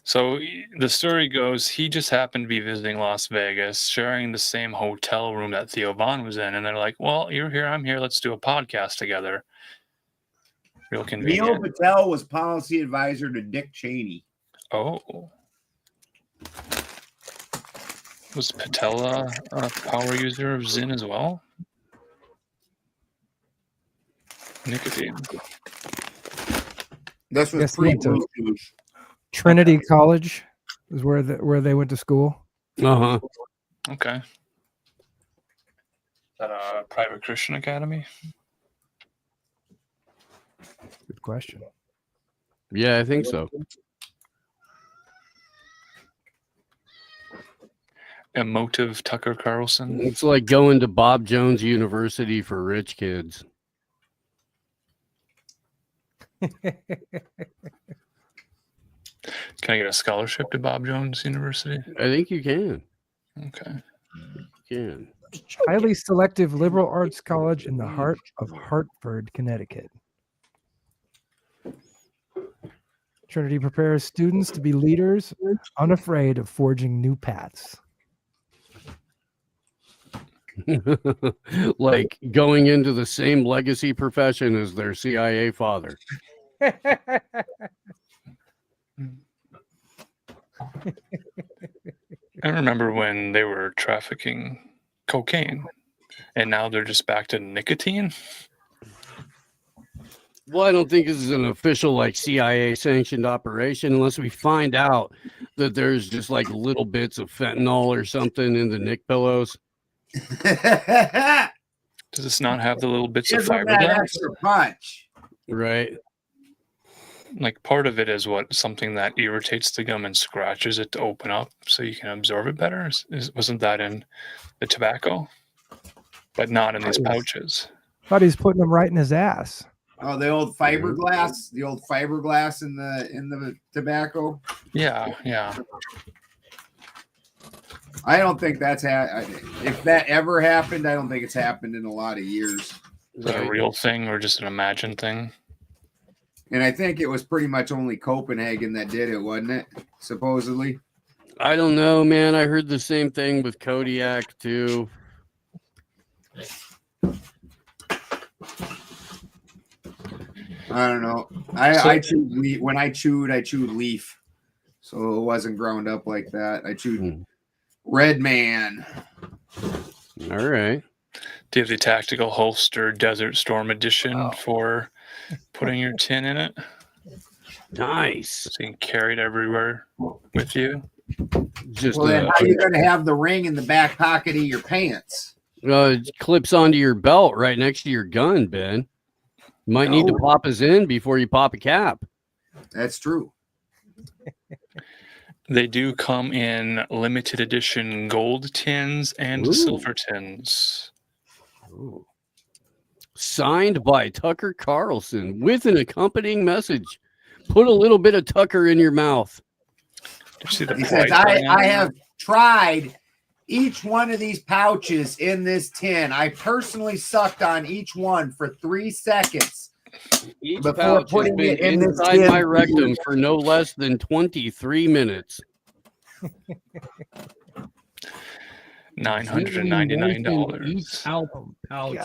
So the story goes, he just happened to be visiting Las Vegas, sharing the same hotel room that Theo Vaughn was in. And they're like, well, you're here, I'm here. Let's do a podcast together. Real convenient. Neil Patel was policy advisor to Dick Cheney. Oh. Was Patel a power user of Zyn as well? Nicotine. This was Yes, he went to pre-Bluetooth. Trinity College is where they went to school. Uh-huh. Okay. Is that a private Christian academy? Good question. Yeah, I think so. Emotive Tucker Carlson. It's like going to Bob Jones University for rich kids. Can I get a scholarship to Bob Jones University? I think you can. Okay. You can. Highly selective liberal arts college in the heart of Hartford, Connecticut. Trinity prepares students to be leaders, unafraid of forging new paths. Like going into the same legacy profession as their CIA father. I remember when they were trafficking cocaine, and now they're just back to nicotine. Well, I don't think this is an official like CIA sanctioned operation unless we find out that there's just like little bits of fentanyl or something in the Nick pillows. Does this not have the little bits of Give them that fiberglass? extra punch. Right. Like part of it is something that irritates the gum and scratches it to open up so you can absorb it better. Wasn't that in the tobacco? But not in these pouches. Thought he was putting them right in his ass. Oh, the old fiberglass in the tobacco. Yeah, yeah. I don't think that's if that ever happened. I don't think it's happened in a lot of years. Is that a real thing or just an imagined thing? And I think it was pretty much only Copenhagen that did it, wasn't it? Supposedly. I don't know, man. I heard the same thing with Kodiak too. I don't know. I chewed when I chewed leaf, so it wasn't ground up like that. I chewed Red Man. All right. Do you have the tactical holster Desert Storm edition for putting your tin in it? Nice. So you can carry it everywhere with you. Just Well, then how are you going to have the ring in the back pocket of your pants? it clips onto your belt right next to your gun, Ben. You might need to pop us in before you pop a cap. That's true. They do come in limited edition gold tins and silver tins. Ooh. Signed by Tucker Carlson with an accompanying message. Put a little bit of Tucker in your mouth. See the he says, I have tried each one of these pouches in this tin. I personally sucked on each one for 3 seconds. Each before pouch putting has it been in this inside tin. my rectum for no less than 23 minutes. $999. Each album pouch.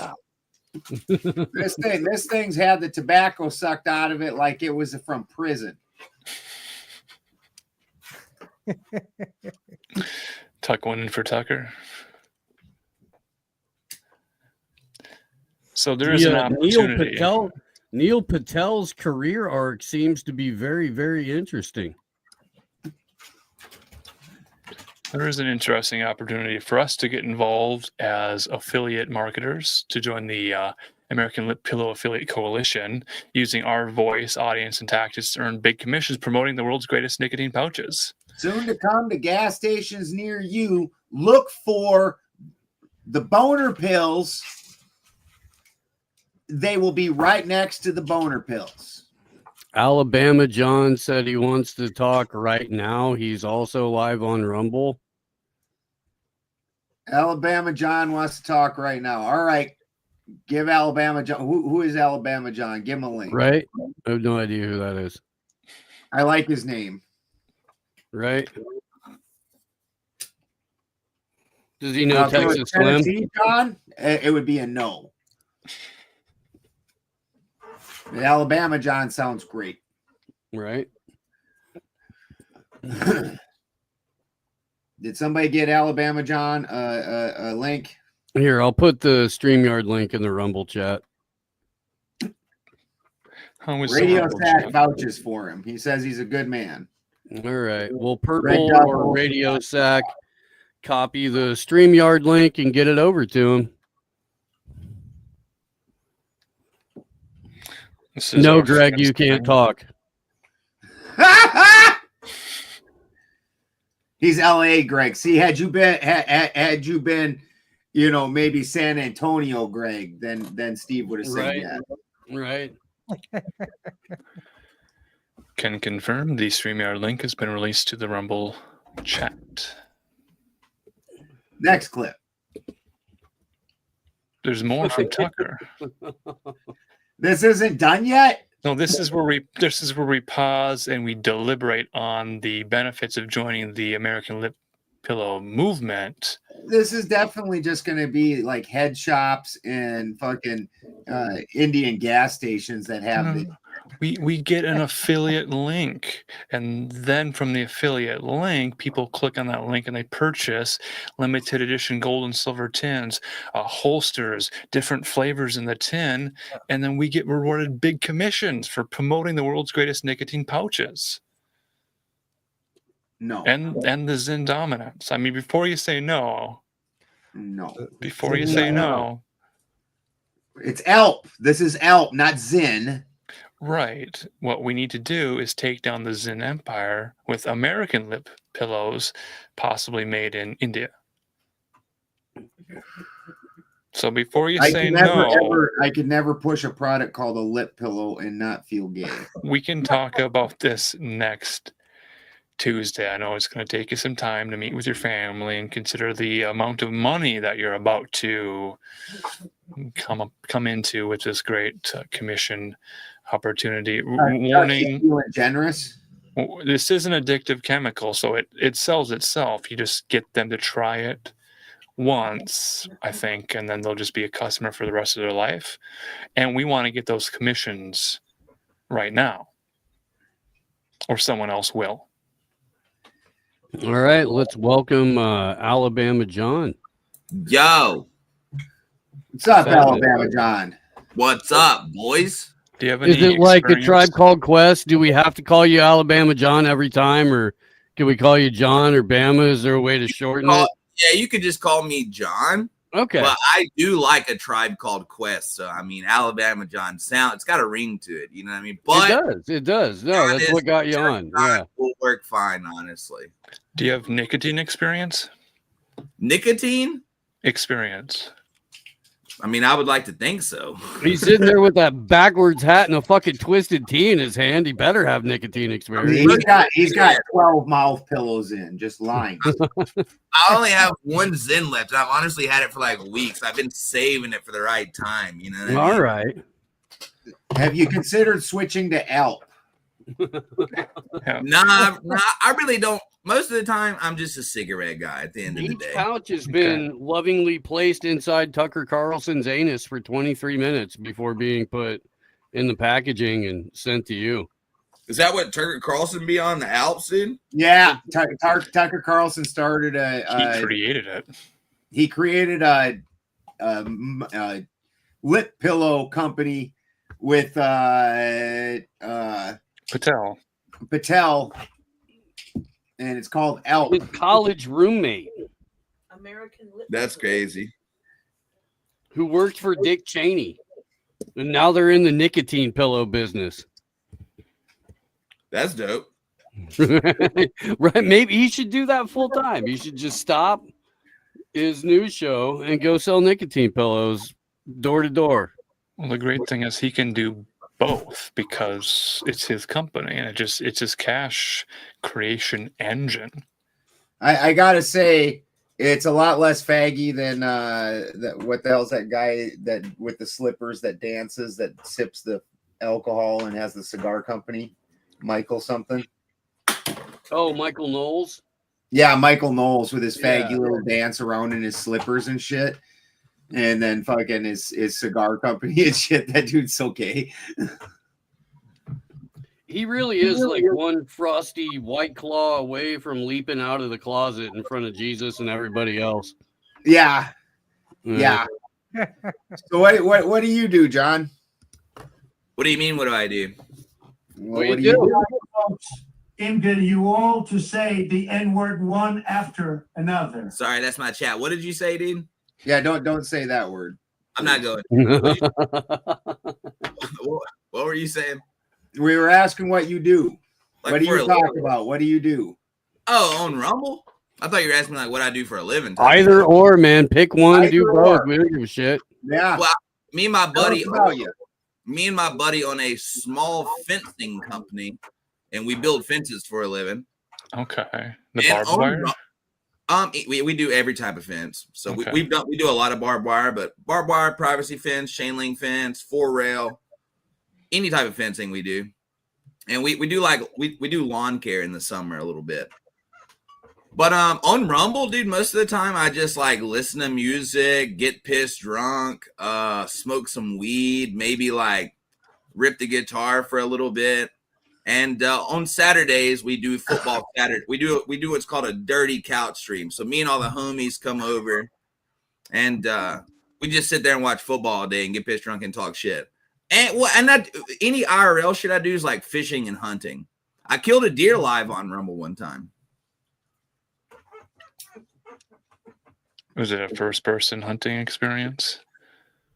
This thing's had the tobacco sucked out of it like it was from prison. Tuck one in for Tucker. So there is an opportunity. Neil Patel's career arc seems to be very, very interesting. There is an interesting opportunity for us to get involved as affiliate marketers to join the American Lip Pillow Affiliate Coalition, using our voice, audience, and tactics to earn big commissions promoting the world's greatest nicotine pouches. Soon to come to gas stations near you. Look for the boner pills. They will be right next to the boner pills. Alabama John said he wants to talk right now. He's also live on Rumble. Alabama John wants to talk right now. All right. Give Alabama John. Who is Alabama John? Give him a link. Right? I have no idea who that is. I like his name. Right? Does he know Texas Slim? John, it would be a no. The Alabama John sounds great. Right. Did somebody get Alabama John a link? Here, I'll put the StreamYard link in the Rumble chat. Radio Sack vouches for him. He says he's a good man. All right. Well, Purple or Radio Sack, copy the StreamYard link and get it over to him. No, Greg, you can't talk. He's LA, Greg. See, had you been, maybe San Antonio, Greg, then Steve would have said yeah. Right. Can confirm the StreamYard link has been released to the Rumble chat. Next clip. There's more from Tucker. This isn't done yet? No, this is where we pause and we deliberate on the benefits of joining the American Lip Pillow movement. This is definitely just going to be like head shops and fucking Indian gas stations that have the. We get an affiliate link, and then from the affiliate link, people click on that link and they purchase limited edition gold and silver tins, holsters, different flavors in the tin, and then we get rewarded big commissions for promoting the world's greatest nicotine pouches. No. And the Zyn dominance. I mean, before you say no. Before you say no. It's ALP. This is ALP, not Zyn. Right. What we need to do is take down the Zyn empire with American lip pillows, possibly made in India. So before you say no, I could never push a product called a lip pillow and not feel gay. We can talk about this next Tuesday. I know it's going to take you some time to meet with your family and consider the amount of money that you're about to come into with this great commission opportunity. Warning. You were generous. Well, this is an addictive chemical, so it sells itself. You just get them to try it once, I think, and then they'll just be a customer for the rest of their life. And we want to get those commissions right now, or someone else will. All right, let's welcome Alabama John. Yo. What's up, Alabama John? What's up, boys? Do you have Is it like a Tribe Called Quest? Do we have to call you Alabama John every time, or can we call you John or Bama? Is there a way to shorten it? Yeah, you could just call me John. Okay. But I do like a Tribe Called Quest. So, I mean, Alabama John it's got a ring to it. You know what I mean? But It does. No, that's what got you on. Yeah. Will work fine, honestly. Do you have nicotine experience? Nicotine? Experience. I mean, I would like to think so. He's sitting there with that backwards hat and a fucking twisted tea in his hand. He better have nicotine experience. He's got 12 mouth pillows in, just lying. I only have one Zen left. I've honestly had it for like weeks. I've been saving it for the right time. You know what I mean? All right. Have you considered switching to Elp? Nah, I really don't. Most of the time, I'm just a cigarette guy at the end of the Each day. pouch has been lovingly placed inside Tucker Carlson's anus for 23 minutes before being put in the packaging and sent to you. Is that what Tucker Carlson be on the Alps in? Yeah, Tucker Carlson started He created it. He created a lip pillow company with Patel, and it's called Elp. His college roommate, That's crazy. who worked for Dick Cheney, and now they're in the nicotine pillow business. That's dope. Right? Maybe he should do that full time. He should just stop his news show and go sell nicotine pillows door to door. Well, the great thing is he can do both because it's his company and it's his cash creation engine. I gotta say, it's a lot less faggy than what the hell's that guy that with the slippers that dances that sips the alcohol and has the cigar company, Michael something. Oh, Michael Knowles. Yeah, Michael Knowles with his faggy Yeah. little dance around in his slippers and shit. And then fucking his cigar company and shit. That dude's so gay. He really is like one frosty White Claw away from leaping out of the closet in front of Jesus and everybody else. Yeah. Yeah. So what do you do, John? What do you mean? What do I do? What do you do? Invited you all to say the N-word one after another. Sorry, that's my chat. What did you say, dude? Yeah, don't say that word. I'm not going. What were you saying? We were asking what you do. Like what do for you a talk living? about? What do you do? Oh, on Rumble? I thought you were asking like what I do for a living. Either or, man. Pick one, Either do both. or. We don't give a shit. Yeah. Well, me and my buddy, Tell us about you. me and my buddy own a small fencing company, and we build fences for a living. Okay. The And barbed on wire? we do every type of fence. So Okay. we do a lot of barbed wire, but barbed wire, privacy fence, chain link fence, 4-rail, any type of fencing we do. And we do like we do lawn care in the summer a little bit. But on Rumble, dude, most of the time I just like listen to music, get pissed drunk, smoke some weed, maybe like rip the guitar for a little bit. And on Saturdays we do football Saturday. We do what's called a dirty couch stream. So me and all the homies come over, and we just sit there and watch football all day and get pissed drunk and talk shit. And that any IRL shit I do is like fishing and hunting. I killed a deer live on Rumble one time. Was it a first-person hunting experience?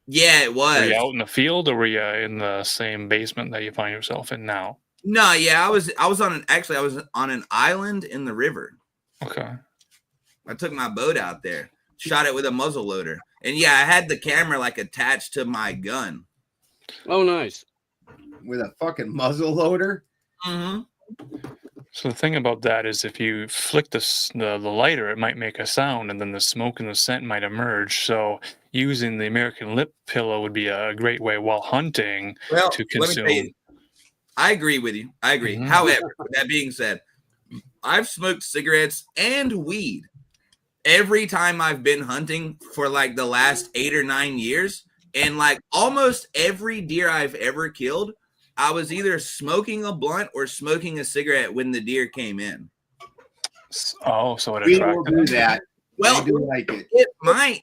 Yeah, it was. Were you out in the field or were you in the same basement that you find yourself in now? No, yeah, I was on an island in the river. Okay. I took my boat out there, shot it with a muzzle loader. And yeah, I had the camera like attached to my gun. Oh, nice. With a fucking muzzle loader? Mm-hmm. So the thing about that is if you flick the lighter, it might make a sound and then the smoke and the scent might emerge. So using the American lip pillow would be a great way while hunting to Let me tell consume. I agree with you. I agree. However, with that being said, I've smoked cigarettes and weed every time I've been hunting for like the last 8 or 9 years. And like almost every deer I've ever killed, I was either smoking a blunt or smoking a cigarette when the deer came in. Oh, so it We will attracted do them. that. Well, I do like it.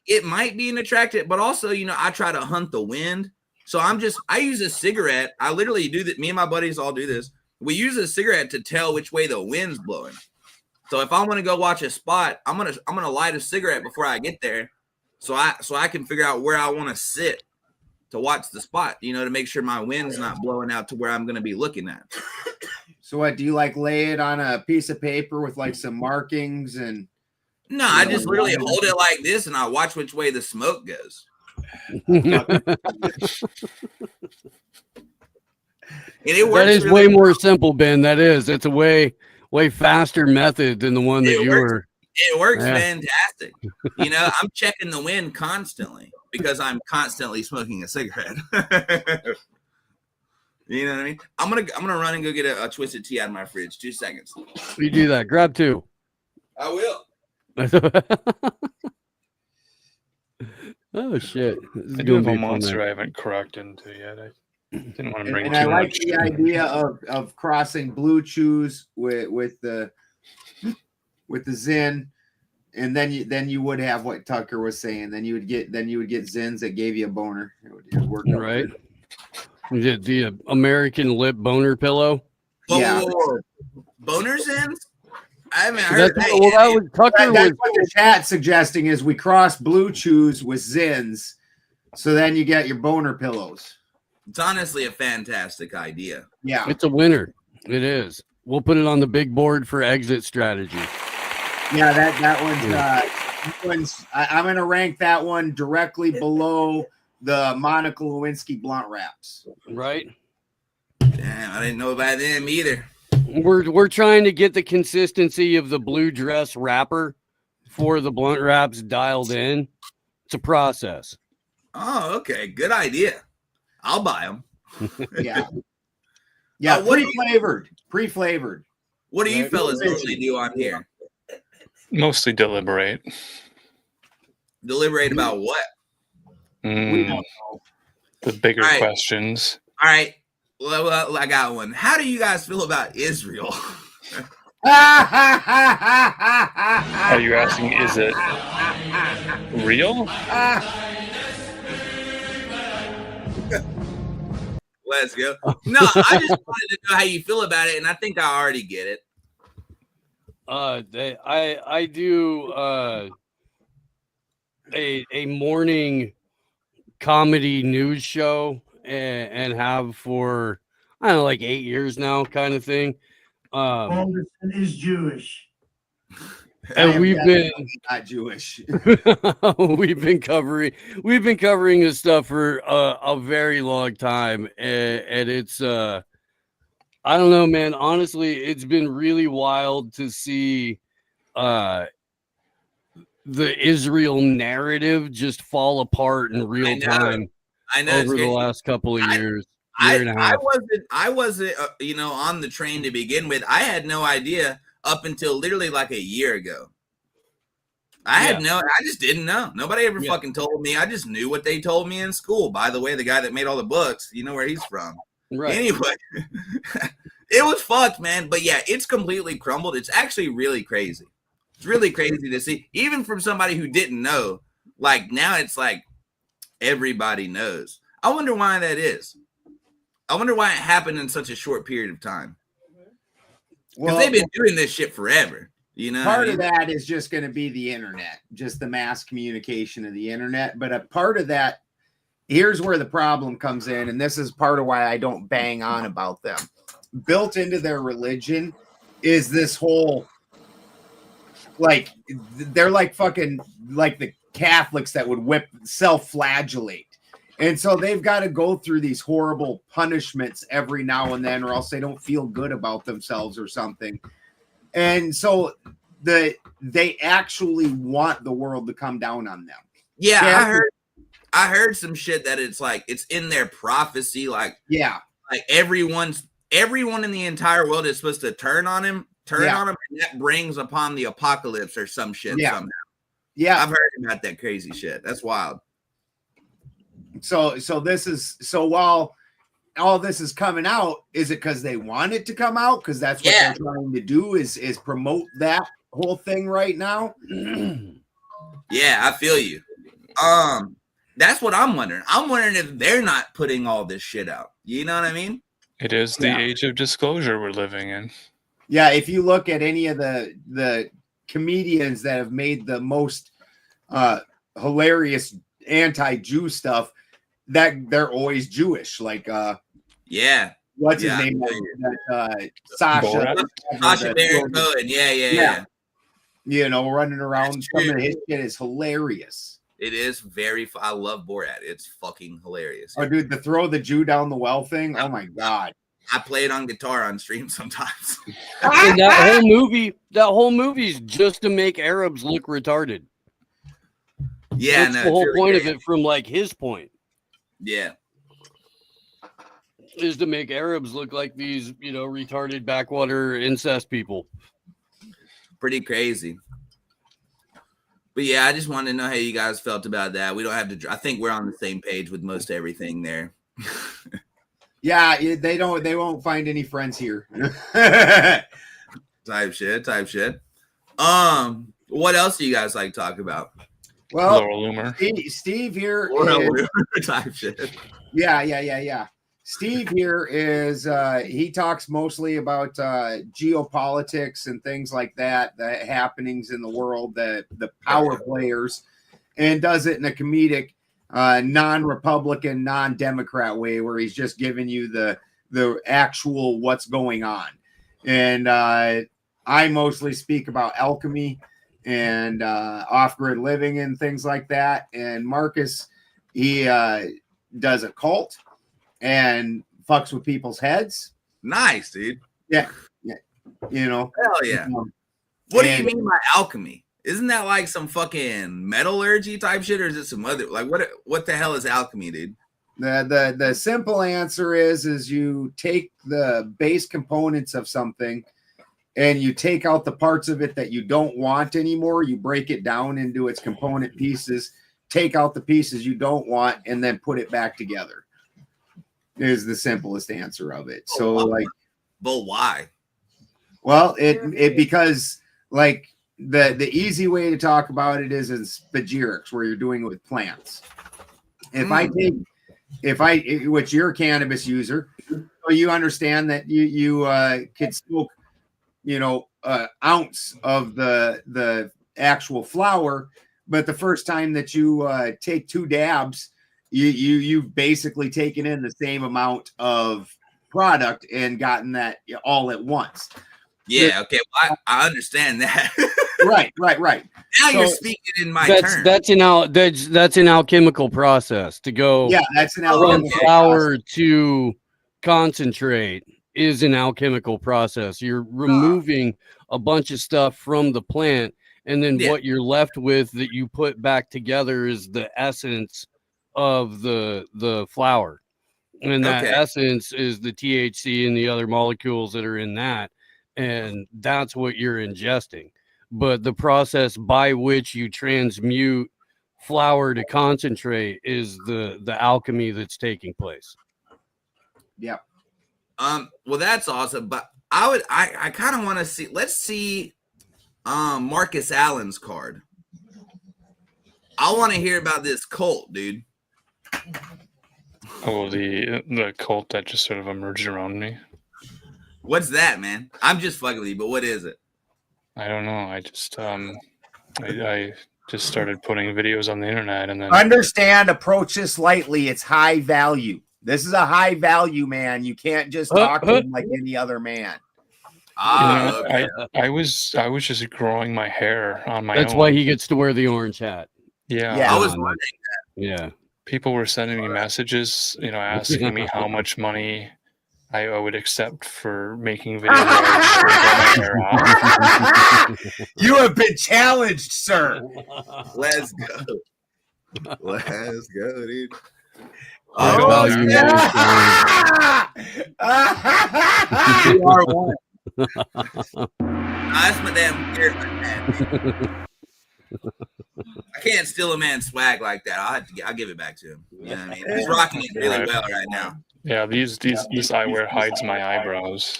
It might be an attractant, but also, you know, I try to hunt the wind. So I use a cigarette. I literally do that. Me and my buddies all do this. We use a cigarette to tell which way the wind's blowing. So if I want to go watch a spot, I'm gonna light a cigarette before I get there, so I can figure out where I want to sit to watch the spot. You know, to make sure my wind's not blowing out to where I'm gonna be looking at. So what do you like? Lay it on a piece of paper with like some markings and? No, I just literally hold it like this and I watch which way the smoke goes. And it works. That is really way more simple, Ben. That is. It's a way faster method than the one that you were. It works fantastic. You know, I'm checking the wind constantly because I'm constantly smoking a cigarette. You know what I mean? I'm gonna run and go get a twisted tea out of my fridge. 2 seconds. You do that. Grab 2. I will. Oh shit! I do have a monster I haven't cracked into yet. I didn't want to bring And too I like much. the idea of crossing blue chews with the Zin, and then you would have what Tucker was saying. Then you would get Zins that gave you a boner. It would work out Right. The American lip boner pillow. Yeah. Boner Zins? I haven't That's, heard. that was Tucker. That's what the chat's suggesting is we cross blue chews with Zins, so then you get your boner pillows. It's honestly a fantastic idea. Yeah, It's a winner. It is. We'll put it on the big board for exit strategy. Yeah, that one's. I'm going to rank that one directly below the Monica Lewinsky blunt wraps. Right. Damn, I didn't know about them either. We're trying to get the consistency of the blue dress wrapper for the blunt wraps dialed in. It's a process. Oh, okay. Good idea. I'll buy them. Yeah. Yeah, pre-flavored. What do you fellas usually do on here? Mostly deliberate. Deliberate about what? The bigger All right. questions. All right. Well, I got one. How do you guys feel about Israel? Are you asking, is it real? Let's go. No, I just wanted to know how you feel about it, and I think I already get it. I do a morning comedy news show and have for I don't know, like 8 years now, kind of thing. Alderson is Jewish. And we've been not Jewish. we've been covering this stuff for a very long time, and it's I don't know, man. Honestly, it's been really wild to see the Israel narrative just fall apart in real time. I know over the last couple of years. Year and a half. I wasn't on the train to begin with. I had no idea up until literally like a year ago. I just didn't know. Nobody ever fucking told me. I just knew what they told me in school. By the way, the guy that made all the books, you know where he's from. Right. Anyway, it was fucked, man. But yeah, it's completely crumbled. It's actually really crazy. It's really crazy to see, even from somebody who didn't know. Like now it's like everybody knows. I wonder why that is. I wonder why it happened in such a short period of time. Because they've been doing this shit forever. You know, part of that is just going to be the internet, just the mass communication of the internet. But a part of that, here's where the problem comes in, and this is part of why I don't bang on about them. Built into their religion is this whole, like, they're like fucking like the Catholics that would self-flagellate. And so they've got to go through these horrible punishments every now and then, or else they don't feel good about themselves or something. And so they actually want the world to come down on them. Yeah, I heard some shit that it's like it's in their prophecy, like like everyone's everyone in the entire world is supposed to turn on him, and that brings upon the apocalypse or some shit somehow. Yeah, I've heard about that crazy shit. That's wild. So while all this is coming out, is it because they want it to come out? Because that's what they're trying to do is promote that whole thing right now. Yeah, I feel you. That's what I'm wondering. I'm wondering if they're not putting all this shit out. You know what I mean? It is the age of disclosure we're living in. Yeah, if you look at any of the comedians that have made the most hilarious anti-Jew stuff, that they're always Jewish. Like what's his name? Sasha Baron Cohen. Yeah. You know, running around. Some of his shit is hilarious. It is I love Borat. It's fucking hilarious. Oh, dude, the throw the Jew down the well thing. Oh my god. I play it on guitar on stream sometimes. And that whole movie is just to make Arabs look retarded. Yeah, that's the whole point of it from like his point. Yeah. Is to make Arabs look like these, you know, retarded backwater incest people. Pretty crazy. But yeah, I just wanted to know how you guys felt about that. We don't have to. I think we're on the same page with most everything there. Yeah, they won't find any friends here. Type shit. What else do you guys like to talk about? Well, Laura Loomer. Steve here. Type shit. Yeah. Steve here is he talks mostly about geopolitics and things like that, the happenings in the world, the power players, and does it in a comedic, non-Republican, non-Democrat way, where he's just giving you the actual what's going on. And I mostly speak about alchemy and off-grid living and things like that. And Marcus, he does a cult and fucks with people's heads. Nice, dude. Yeah. You know. Hell yeah. What do you mean by alchemy? Isn't that like some fucking metallurgy type shit, or is it some other like what the hell is alchemy, dude? The simple answer is you take the base components of something and you take out the parts of it that you don't want anymore. You break it down into its component pieces, take out the pieces you don't want, and then put it back together. Is the simplest answer of it. So but why? Well, it because like the easy way to talk about it is spagyrics, where you're doing it with plants. Which you're a cannabis user, so you understand that you could smoke, ounce of the actual flower, but the first time that you take 2 dabs, you've basically taken in the same amount of product and gotten that all at once. Yeah, okay. Well, I understand that. Right. Now you're speaking in my terms. That's an alchemical process to go. Yeah, that's an from alchemical flour to concentrate is an alchemical process. You're removing a bunch of stuff from the plant, and then what you're left with that you put back together is the essence of the flour, and that essence is the THC and the other molecules that are in that, and that's what you're ingesting. But the process by which you transmute flour to concentrate is the alchemy that's taking place. Yeah. Well, that's awesome, but I kind of want to see. Let's see Marcus Allen's card. I want to hear about this cult, dude. Oh, the cult that just sort of emerged around me. What's that, man? I'm just fucking with you, but what is it? I don't know. I just I just started putting videos on the internet, and then Understand, approach this lightly. It's high value. This is a high value man. You can't just talk to him like any other man. I was just growing my hair on my own. That's why he gets to wear the orange hat. Yeah, I was wondering that. Yeah. People were sending me messages, asking me how much money I would accept for making videos. You have been challenged, sir. Let's go. Let's go, dude. Value You are one. That's my damn spirit, man. I can't steal a man's swag like that. I'll give it back to him. You know what I mean? He's rocking it really well right now. Yeah, this eyewear hides my eyebrows.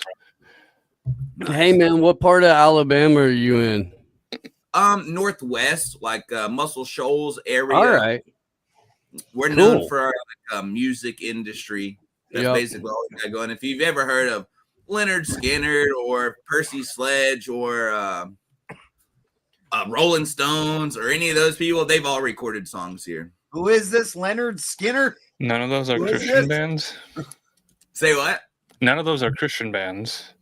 Hey man, what part of Alabama are you in? Northwest, like Muscle Shoals area. All right. We're Cool. known for our music industry. That's Yep. basically all we got going. If you've ever heard of Leonard Skinner or Percy Sledge or Rolling Stones or any of those people, they've all recorded songs here. Who is this Leonard Skinner? None of those are Who is Christian this? bands. Say what? None of those are Christian bands.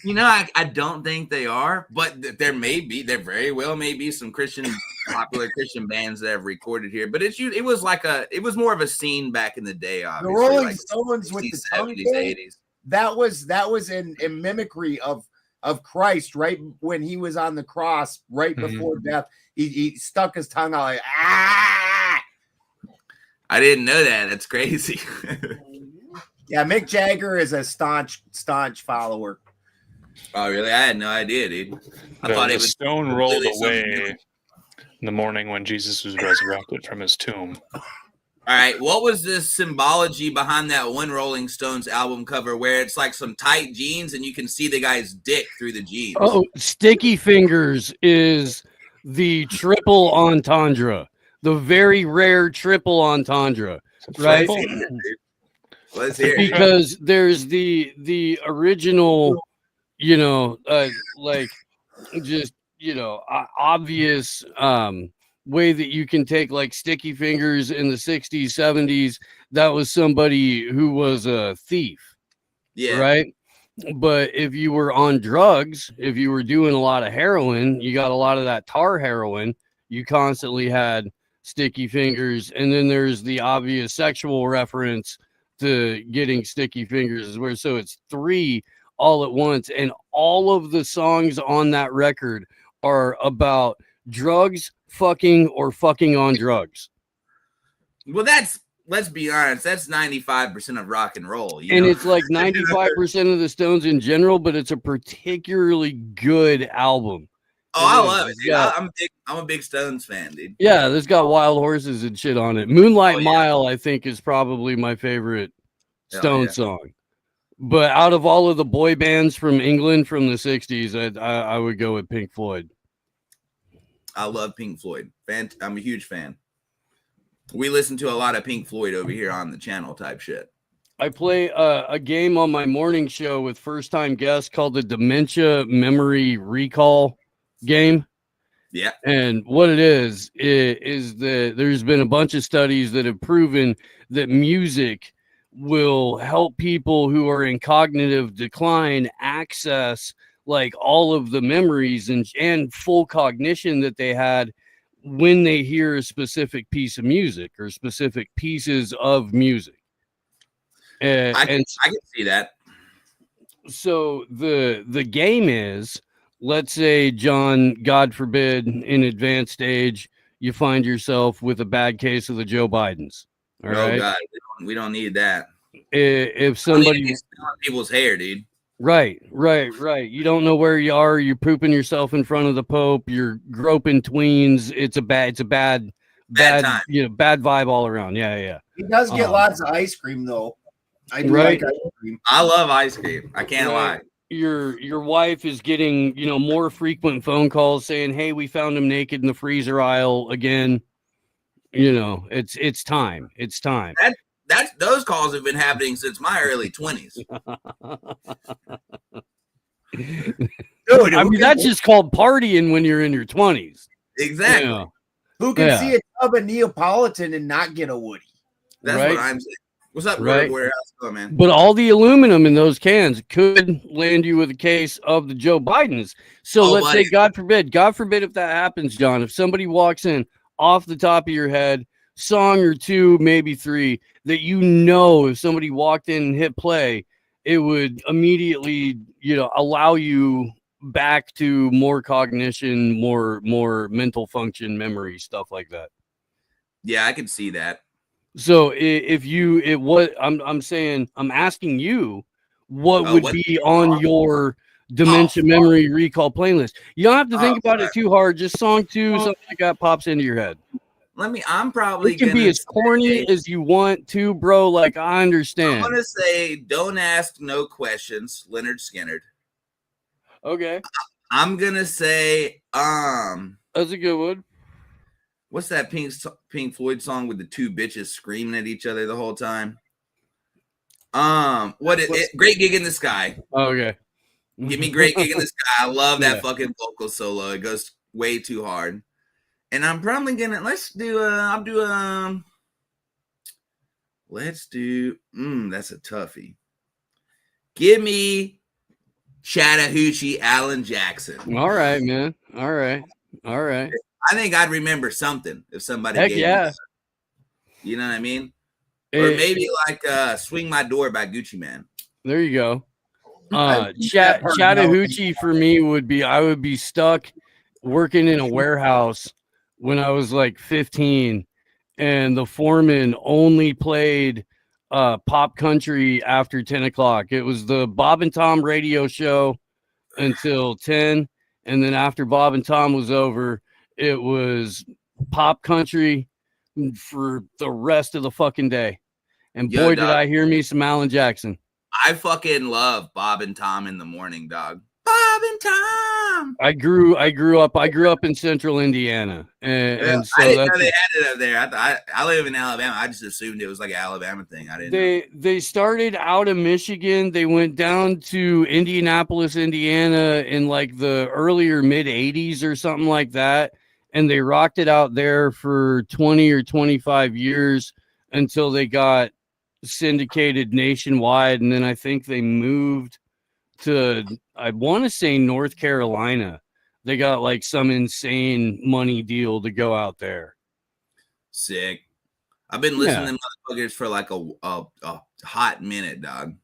You know, I don't think they are, but there very well may be some popular Christian bands that have recorded here. But it was more of a scene back in the day. Obviously, The Rolling like Stones with the 60s, tongue 70s, thing, 80s. that was in mimicry of Christ, right when he was on the cross, right before death. He stuck his tongue out like ah. I didn't know that. That's crazy. Yeah, Mick Jagger is a staunch follower. Oh, really? I had no idea, dude. I thought The it was stone rolled completely something away different. in the morning when Jesus was resurrected from his tomb. All right, what was the symbology behind that one Rolling Stones album cover where it's like some tight jeans and you can see the guy's dick through the jeans? Oh, Sticky Fingers is the triple entendre, the very rare triple entendre, right? Let's hear it. Because there's the original, like just obvious way that you can take like Sticky Fingers in the 60s 70s. That was somebody who was a thief, right? But if you were on drugs, if you were doing a lot of heroin, you got a lot of that tar heroin, you constantly had Sticky Fingers. And then there's the obvious sexual reference to getting Sticky Fingers, where so it's three all at once, and all of the songs on that record are about drugs, fucking, or fucking on drugs. Well, let's be honest, that's 95% of rock and roll. And it's like 95% of the Stones in general, but it's a particularly good album. Oh, I love it, dude. I'm a big Stones fan, dude. Yeah, this got Wild Horses and shit on it. Moonlight Mile, I think, is probably my favorite Stone song. But out of all of the boy bands from England from the 60s, I would go with Pink Floyd. I love Pink Floyd. I'm a huge fan. We listen to a lot of Pink Floyd over here on the channel type shit. I play a game on my morning show with first-time guests called the Dementia Memory Recall game. Yeah. And what it is that there's been a bunch of studies that have proven that music will help people who are in cognitive decline access like all of the memories and full cognition that they had when they hear a specific piece of music or specific pieces of music. I can see that. So the game is, let's say, John, God forbid, in advanced age, you find yourself with a bad case of the Joe Bidens. All right. God, we don't need that. If somebody people's hair, dude. Right. You don't know where you are. You're pooping yourself in front of the Pope. You're groping tweens. It's a bad time. Bad vibe all around. Yeah. He does get lots of ice cream though. I do Right. like ice cream. I love ice cream. I can't lie. Your wife is getting more frequent phone calls saying, "Hey, we found him naked in the freezer aisle again." It's time. It's time. Those calls have been happening since my early 20s. Dude, I mean, that's just called partying when you're in your 20s. Exactly. Who can see a tub of Neapolitan and not get a Woody? That's Right. what I'm saying. What's up, Right. Warehouse? Oh, man. But all the aluminum in those cans could land you with a case of the Joe Bidens. So let's buddy. say, God forbid if that happens, John, if somebody walks in off the top of your head, song or two, maybe three, that if somebody walked in and hit play, it would immediately, allow you back to more cognition, more mental function, memory, stuff like that. Yeah, I can see that. So if you I'm saying I'm asking you what would be on your dementia memory recall playlist. You don't have to think about it too hard. Just song 2, something like that pops into your head. I'm probably It can be gonna as corny as you want to, bro. Like I understand. I'm gonna say Don't Ask No Questions, Leonard Skinner. Okay. I'm gonna say that's a good one. What's that Pink Floyd song with the two bitches screaming at each other the whole time? Great Gig in the Sky. Okay. Give me Great Gig in the Sky. I love that fucking vocal solo. It goes way too hard. And I'm probably gonna that's a toughie. Give me Chattahoochee Alan Jackson. All right, man. All right. I think I'd remember something if somebody Heck gave yeah. me. You know what I mean? Or maybe like Swing My Door by Gucci Mane. There you go. Chattahoochee for me would be I would be stuck working in a warehouse when I was like 15, and the foreman only played pop country after 10 o'clock. It was the Bob and Tom radio show until 10, and then after Bob and Tom was over, it was pop country for the rest of the fucking day. And boy, did I hear me some Alan Jackson. I fucking love Bob and Tom in the morning, dog. Bob and Tom. I grew up in Central Indiana, and so I didn't know they had it up there. I live in Alabama. I just assumed it was like an Alabama thing. I didn't. They started out of Michigan. They went down to Indianapolis, Indiana, in like the earlier mid '80s or something like that, and they rocked it out there for 20 or 25 years until they got syndicated nationwide, and then I think they moved to, I want to say, North Carolina. They got like some insane money deal to go out there. Sick. I've been listening to them motherfuckers for like a hot minute, dog.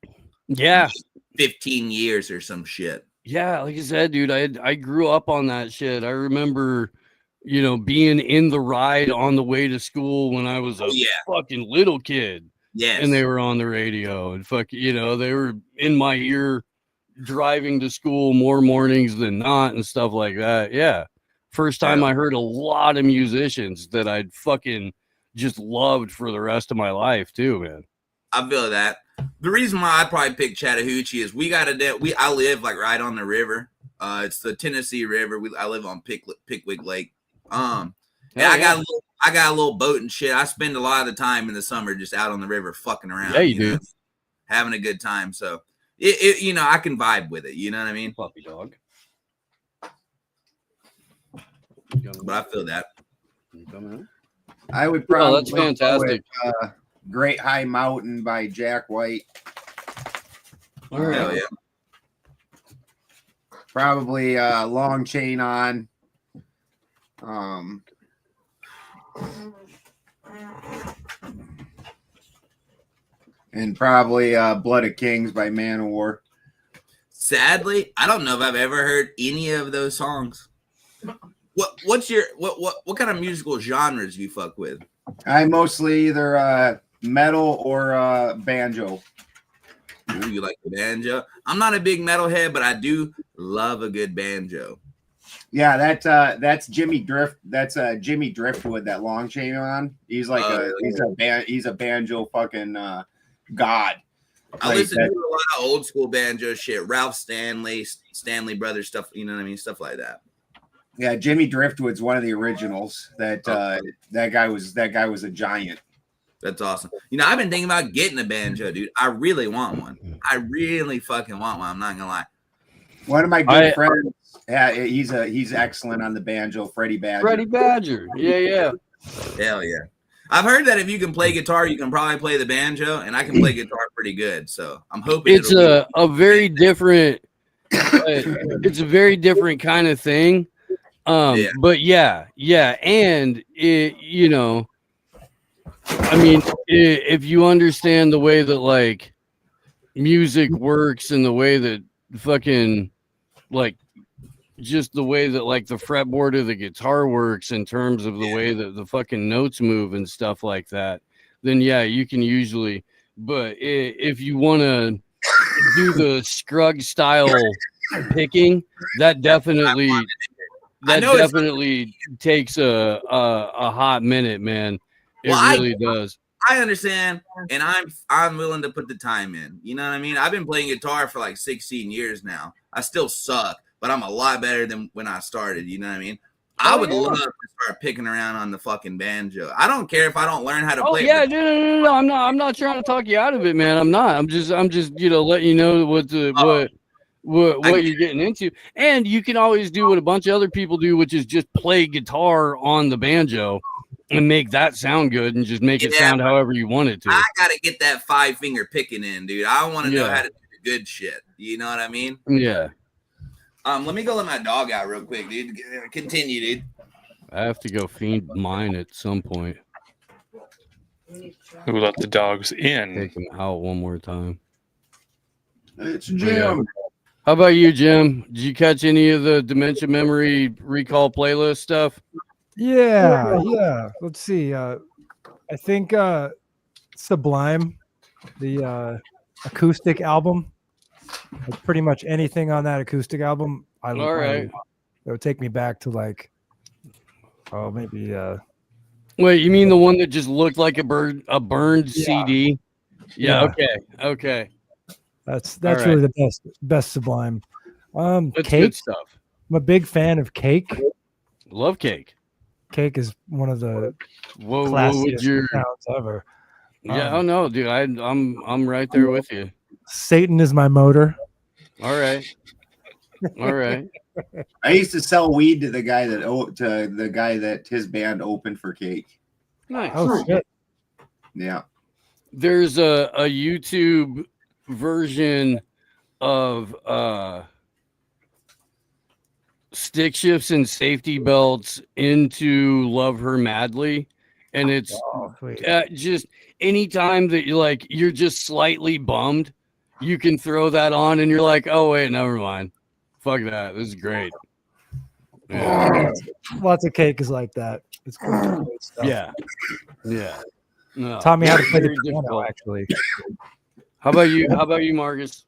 Yeah. 15 years or some shit. Yeah, like I said, dude, I grew up on that shit. I remember, being in the ride on the way to school when I was a fucking little kid. Yes. And they were on the radio and they were in my ear driving to school more mornings than not and stuff like that. Yeah. First time I heard a lot of musicians that I'd fucking just loved for the rest of my life too, man. I feel that. The reason why I'd probably pick Chattahoochee is I live like right on the river. It's the Tennessee River. I live on Pickwick Lake. I got a little boat and shit. I spend a lot of the time in the summer just out on the river fucking around. Yeah, you do. Having a good time. So it I can vibe with it. You know what I mean? Puppy dog. But I feel that. I would probably that's fantastic. With, Great High Mountain by Jack White. All right. Hell yeah. Probably Long Chain On. And probably Blood of Kings by Manowar. Sadly, I don't know if I've ever heard any of those songs. What kind of musical genres do you fuck with? I mostly either metal or banjo. Ooh, you like the banjo? I'm not a big metalhead, but I do love a good banjo. Yeah, that's Jimmy Drift. That's Jimmy Driftwood. That Long Chain On. He's like he's a banjo fucking god. I listen to a lot of old school banjo shit. Ralph Stanley Brothers stuff. You know what I mean? Stuff like that. Yeah, Jimmy Driftwood's one of the originals. That guy was a giant. That's awesome. I've been thinking about getting a banjo, dude. I really want one. I really fucking want one. I'm not gonna lie. One of my good friends, he's excellent on the banjo. Freddie Badger. Yeah. Hell yeah. I've heard that if you can play guitar, you can probably play the banjo, and I can play guitar pretty good. So I'm hoping it's a very different. It's a very different kind of thing. But yeah, and it, I mean, if you understand the way that like music works and the way that fucking like just the way that like the fretboard of the guitar works in terms of the way that the fucking notes move and stuff like that, then yeah, you can usually. But if you want to do the Scruggs style picking, that definitely takes a hot minute, man. It really does. I understand, and I'm willing to put the time in. You know what I mean? I've been playing guitar for like 16 years now. I still suck, but I'm a lot better than when I started. You know what I mean? I would love to start picking around on the fucking banjo. I don't care if I don't learn how to play. Yeah, no. I'm not trying to talk you out of it, man. I'm not. I'm just letting you know what you're getting into. And you can always do what a bunch of other people do, which is just play guitar on the banjo and make that sound good and just make it sound however you want it to. I gotta get that 5-finger picking in, dude. I want to know how to do the good shit. You know what I mean? Yeah. Let me go let my dog out real quick, dude. Continue, dude. I have to go feed mine at some point. Who let the dogs in? Take them out one more time. It's Jim. How about you, Jim? Did you catch any of the Dementia Memory Recall playlist stuff? Yeah. Let's see. I think Sublime, the acoustic album, like pretty much anything on that acoustic album. It would take me back to like, maybe. Wait, you mean the one that just looked like a burned CD? Yeah. Okay. That's really the best Sublime. That's Cake good stuff. I'm a big fan of Cake. Love Cake. Cake is one of the classiest sounds ever. Yeah, no, dude, I'm right there with you. Satan is my motor. All right. I used to sell weed to the guy that his band opened for Cake. Nice. Oh shit. Yeah. There's a YouTube version of Stick Shifts and Safety Belts into Love Her Madly, and it's just anytime that you're just slightly bummed, you can throw that on and you're like, oh wait, never mind, fuck that, this is great. Lots of Cake is like that. It's cool. Yeah. No, taught me how to play the very piano, actually. How about you, Marcus?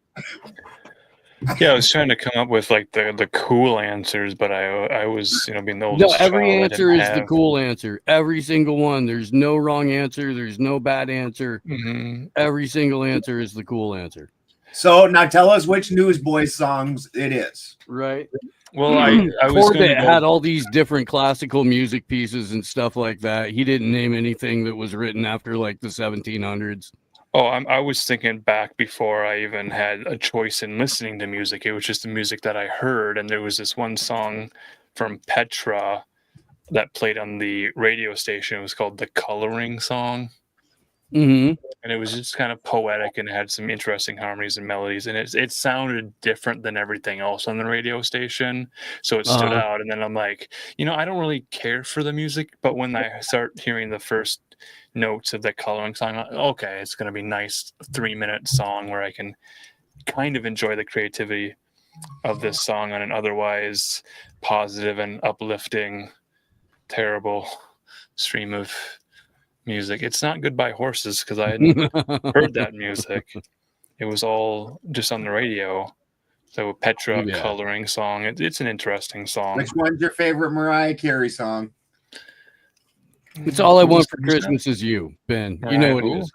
Yeah, I was trying to come up with like the cool answers, but I was being the oldest. No, every child, answer is the cool answer. Every single one. There's no wrong answer. There's no bad answer. Mm-hmm. Every single answer is the cool answer. So now tell us which Newsboys songs it is. Right. Well, I was going to had all these different classical music pieces and stuff like that. He didn't name anything that was written after like the 1700s. Oh, I was thinking back before I even had a choice in listening to music. It was just the music that I heard. And there was this one song from Petra that played on the radio station. It was called The Coloring Song. Mm-hmm. And it was just kind of poetic and had some interesting harmonies and melodies. And it sounded different than everything else on the radio station. So it stood out. And then I'm like, I don't really care for the music. But when I start hearing the first notes of that coloring song, okay, it's going to be a nice 3-minute song where I can kind of enjoy the creativity of this song on an otherwise positive and uplifting, terrible stream of music. It's not Goodbye Horses because I hadn't heard that music. It was all just on the radio. So Petra Coloring Song. It's an interesting song. Which one's your favorite Mariah Carey song? It's All I Want for Christmas Is You, Ben. You know it is.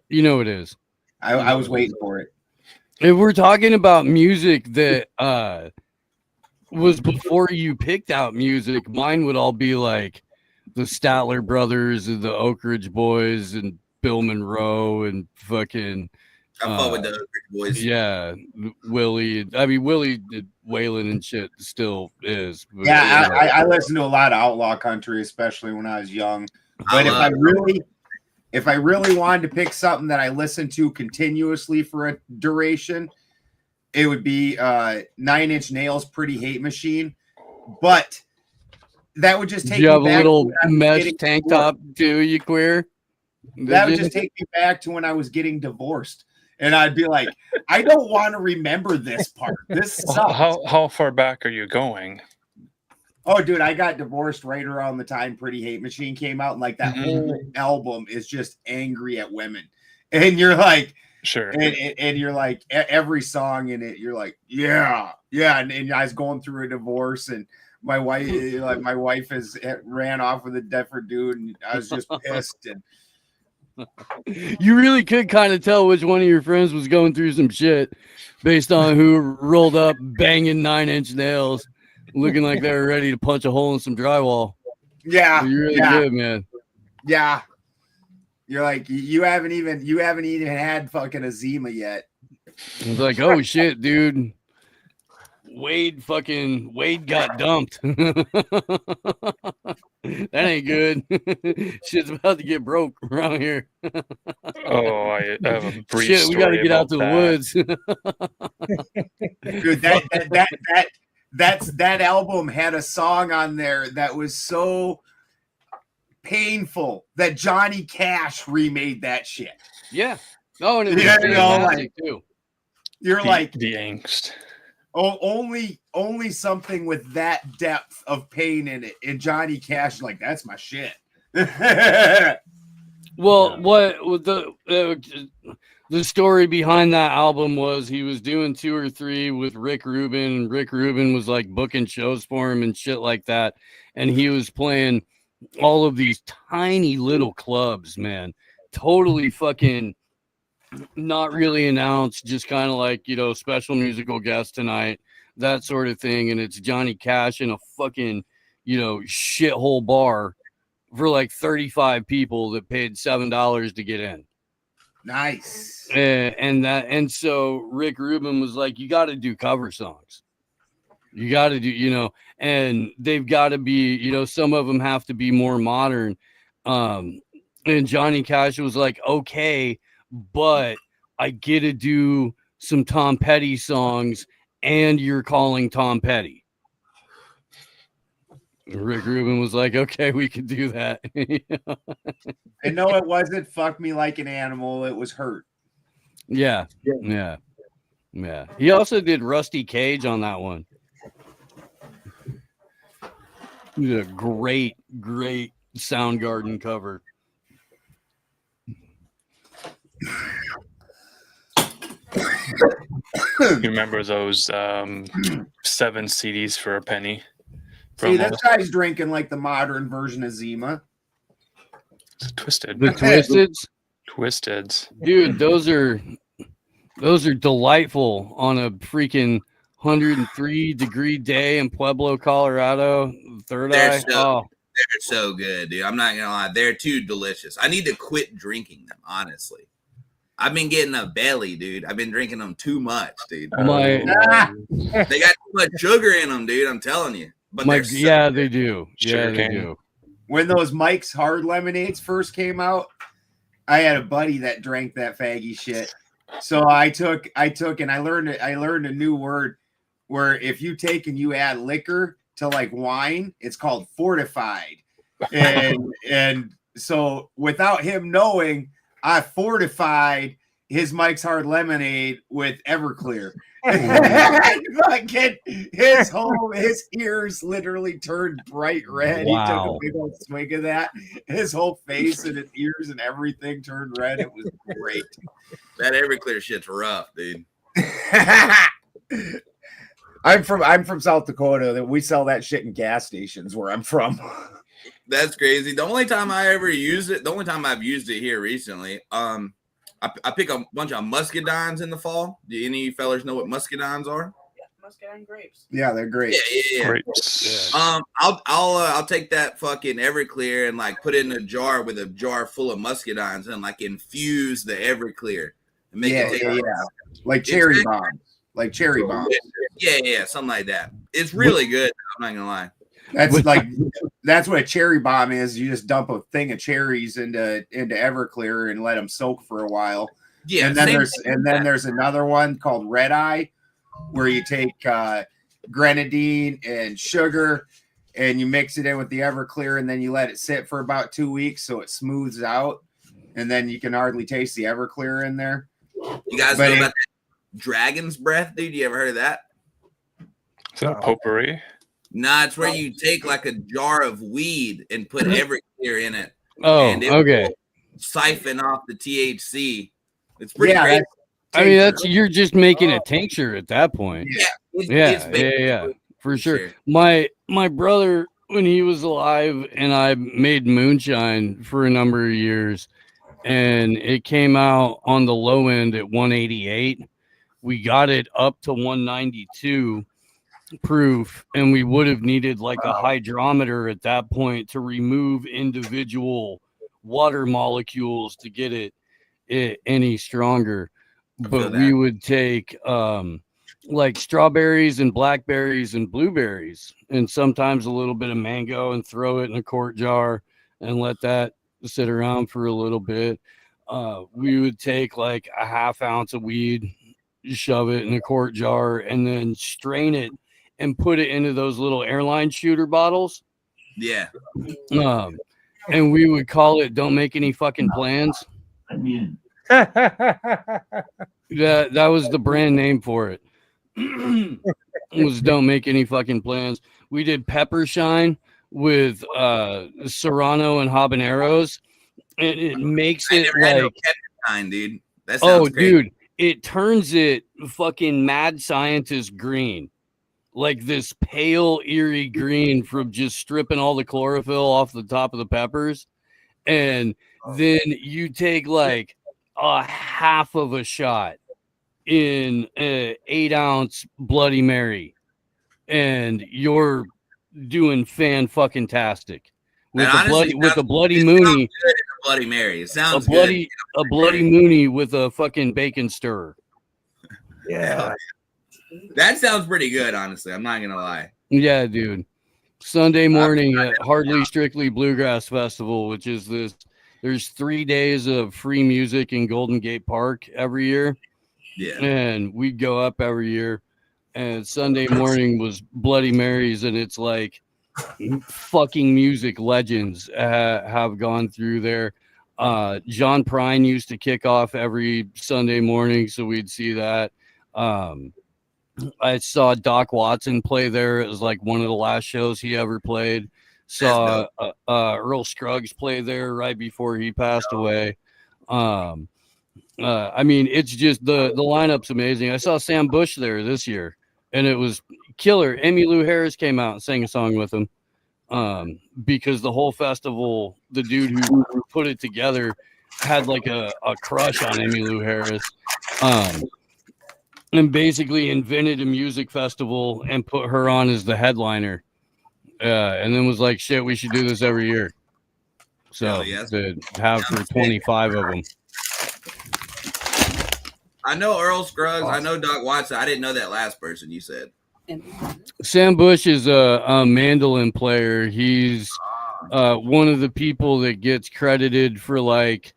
You know it is. I was waiting for it. If we're talking about music that was before you picked out music, mine would all be like the Statler Brothers and the Oak Ridge Boys and Bill Monroe and fucking I fuck with the Oak Ridge Boys. Yeah, Willie. I mean, Willie did Waylon and shit still is. Yeah, I listened to a lot of outlaw country, especially when I was young. But if I really wanted to pick something that I listened to continuously for a duration, it would be 9 Inch Nails' Pretty Hate Machine. But that would just take you me have back a little to mesh tank top too, you queer? That would just take me back to when I was getting divorced. And I'd be like, I don't want to remember this part. This sucks. How far back are you going? Oh, dude, I got divorced right around the time Pretty Hate Machine came out, and like that whole album is just angry at women, and you're like, sure, and you're like every song in it, you're like, yeah, and I was going through a divorce, and my wife has ran off with a different dude, and I was just pissed. And you really could kind of tell which one of your friends was going through some shit based on who rolled up banging 9-inch nails, looking like they were ready to punch a hole in some drywall. Yeah, you really did, man. Yeah, you're like you haven't even had fucking a Zima yet. It's like, oh shit, dude. Wade got dumped. That ain't good. Shit's about to get broke around here. Oh, I have a brief shit. We got to story get out to about the woods. Dude, that album had a song on there that was so painful that Johnny Cash remade that shit. Yeah. Oh, and it was like, too. You're like the angst. Oh, only something with that depth of pain in it. And Johnny Cash, like, that's my shit. Well, what the story behind that album was he was doing 2 or 3 with Rick Rubin, and Rick Rubin was like booking shows for him and shit like that. And he was playing all of these tiny little clubs, man. Totally fucking not really announced, just kind of like, special musical guest tonight, that sort of thing. And it's Johnny Cash in a fucking, shithole bar for like 35 people that paid $7 to get in. Nice. And so Rick Rubin was like, you got to do cover songs. You got to do, and they've got to be, some of them have to be more modern. And Johnny Cash was like, okay, but I get to do some Tom Petty songs, and you're calling Tom Petty. Rick Rubin was like, okay, we can do that. And no, it wasn't Fuck Me Like an Animal. It was Hurt. Yeah. He also did Rusty Cage on that one. He did a great Soundgarden cover. You remember those 7 CDs for a penny? See, this guy's drinking like the modern version of Zima. It's Twisted. The Twisteds. Dude, those are delightful on a freaking 103-degree day in Pueblo, Colorado. Third Eye. They're so good, dude. I'm not gonna lie, they're too delicious. I need to quit drinking them, honestly. I've been getting a belly, dude. I've been drinking them too much, dude. They got too much sugar in them, dude. I'm telling you. But they do. Yeah, they do. When those Mike's Hard Lemonades first came out, I had a buddy that drank that faggy shit. So I took and I learned a new word where if you take and you add liquor to like wine, it's called fortified. And so without him knowing, I fortified his Mike's Hard Lemonade with Everclear. His ears literally turned bright red. Wow. He took a big old swig of that. His whole face and his ears and everything turned red. It was great. That Everclear shit's rough, dude. I'm from South Dakota. That we sell that shit in gas stations where I'm from. That's crazy. The only time I ever used it, the only time I've used it here recently, I pick a bunch of muscadines in the fall. Do any of you fellers know what muscadines are? Muscadine grapes. Yeah, they're great. Yeah. Grapes. I'll take that fucking Everclear and like put it in a jar with a jar full of muscadines and like infuse the Everclear and make it taste like cherry bombs. Like cherry bombs. Yeah, something like that. It's really good. I'm not gonna lie. That's what a cherry bomb is. You just dump a thing of cherries into Everclear and let them soak for a while. Yeah, and then there's another one called Red Eye, where you take grenadine and sugar and you mix it in with the Everclear, and then you let it sit for about 2 weeks so it smooths out, and then you can hardly taste the Everclear in there. You guys know about that dragon's breath, dude? You ever heard of that? Is that potpourri? Nah, it's where you take like a jar of weed and put Everclear in it. Oh, and it okay. will siphon off the THC. It's pretty Yeah, great. I mean, that's you're just making a tincture at that point. Yeah, Yeah, it's yeah, for sure. My brother, when he was alive, and I made moonshine for a number of years, and it came out on the low end at 188. We got it up to 192 proof, and we would have needed like a hydrometer at that point to remove individual water molecules to get it any stronger. But we would take like strawberries and blackberries and blueberries, and sometimes a little bit of mango, and throw it in a quart jar and let that sit around for a little bit. We would take like a half ounce of weed, shove it in a quart jar, and then strain it and put it into those little airline shooter bottles. Yeah. And we would call it "Don't Make Any Fucking Plans." That was the brand name for it. It was "Don't Make Any Fucking Plans." We did pepper shine with serrano and habaneros, and it makes it like kind, dude. That sounds great. dude, it turns it fucking mad scientist green, like this pale eerie green from just stripping all the chlorophyll off the top of the peppers. And then you take like a half of a shot in a 8-ounce Bloody Mary, and you're doing fan-fucking-tastic with the Bloody Mooney. Bloody Mary. It sounds a Bloody Mooney with a fucking bacon stirrer. Yeah. That sounds pretty good, honestly. I'm not gonna lie. Yeah, dude. Sunday morning at Hardly Strictly Bluegrass Festival, which is there's 3 days of free music in Golden Gate Park every year. Yeah. And we'd go up every year. And Sunday morning was Bloody Marys, and it's like fucking music legends have gone through there. John Prine used to kick off every Sunday morning, so we'd see that. I saw Doc Watson play there. It was like one of the last shows he ever played. Saw Earl Scruggs play there right before he passed away. I mean, it's just the lineup's amazing. I saw Sam Bush there this year, and it was killer. Emmylou Harris came out and sang a song with him. Because the whole festival, the dude who put it together had like a crush on Emmylou Harris. And basically invented a music festival and put her on as the headliner. And then was like, shit, we should do this every year. So to have for 25 of them. I know Earl Scruggs. I know Doc Watson. I didn't know that last person you said. Sam Bush is a mandolin player. He's one of the people that gets credited for like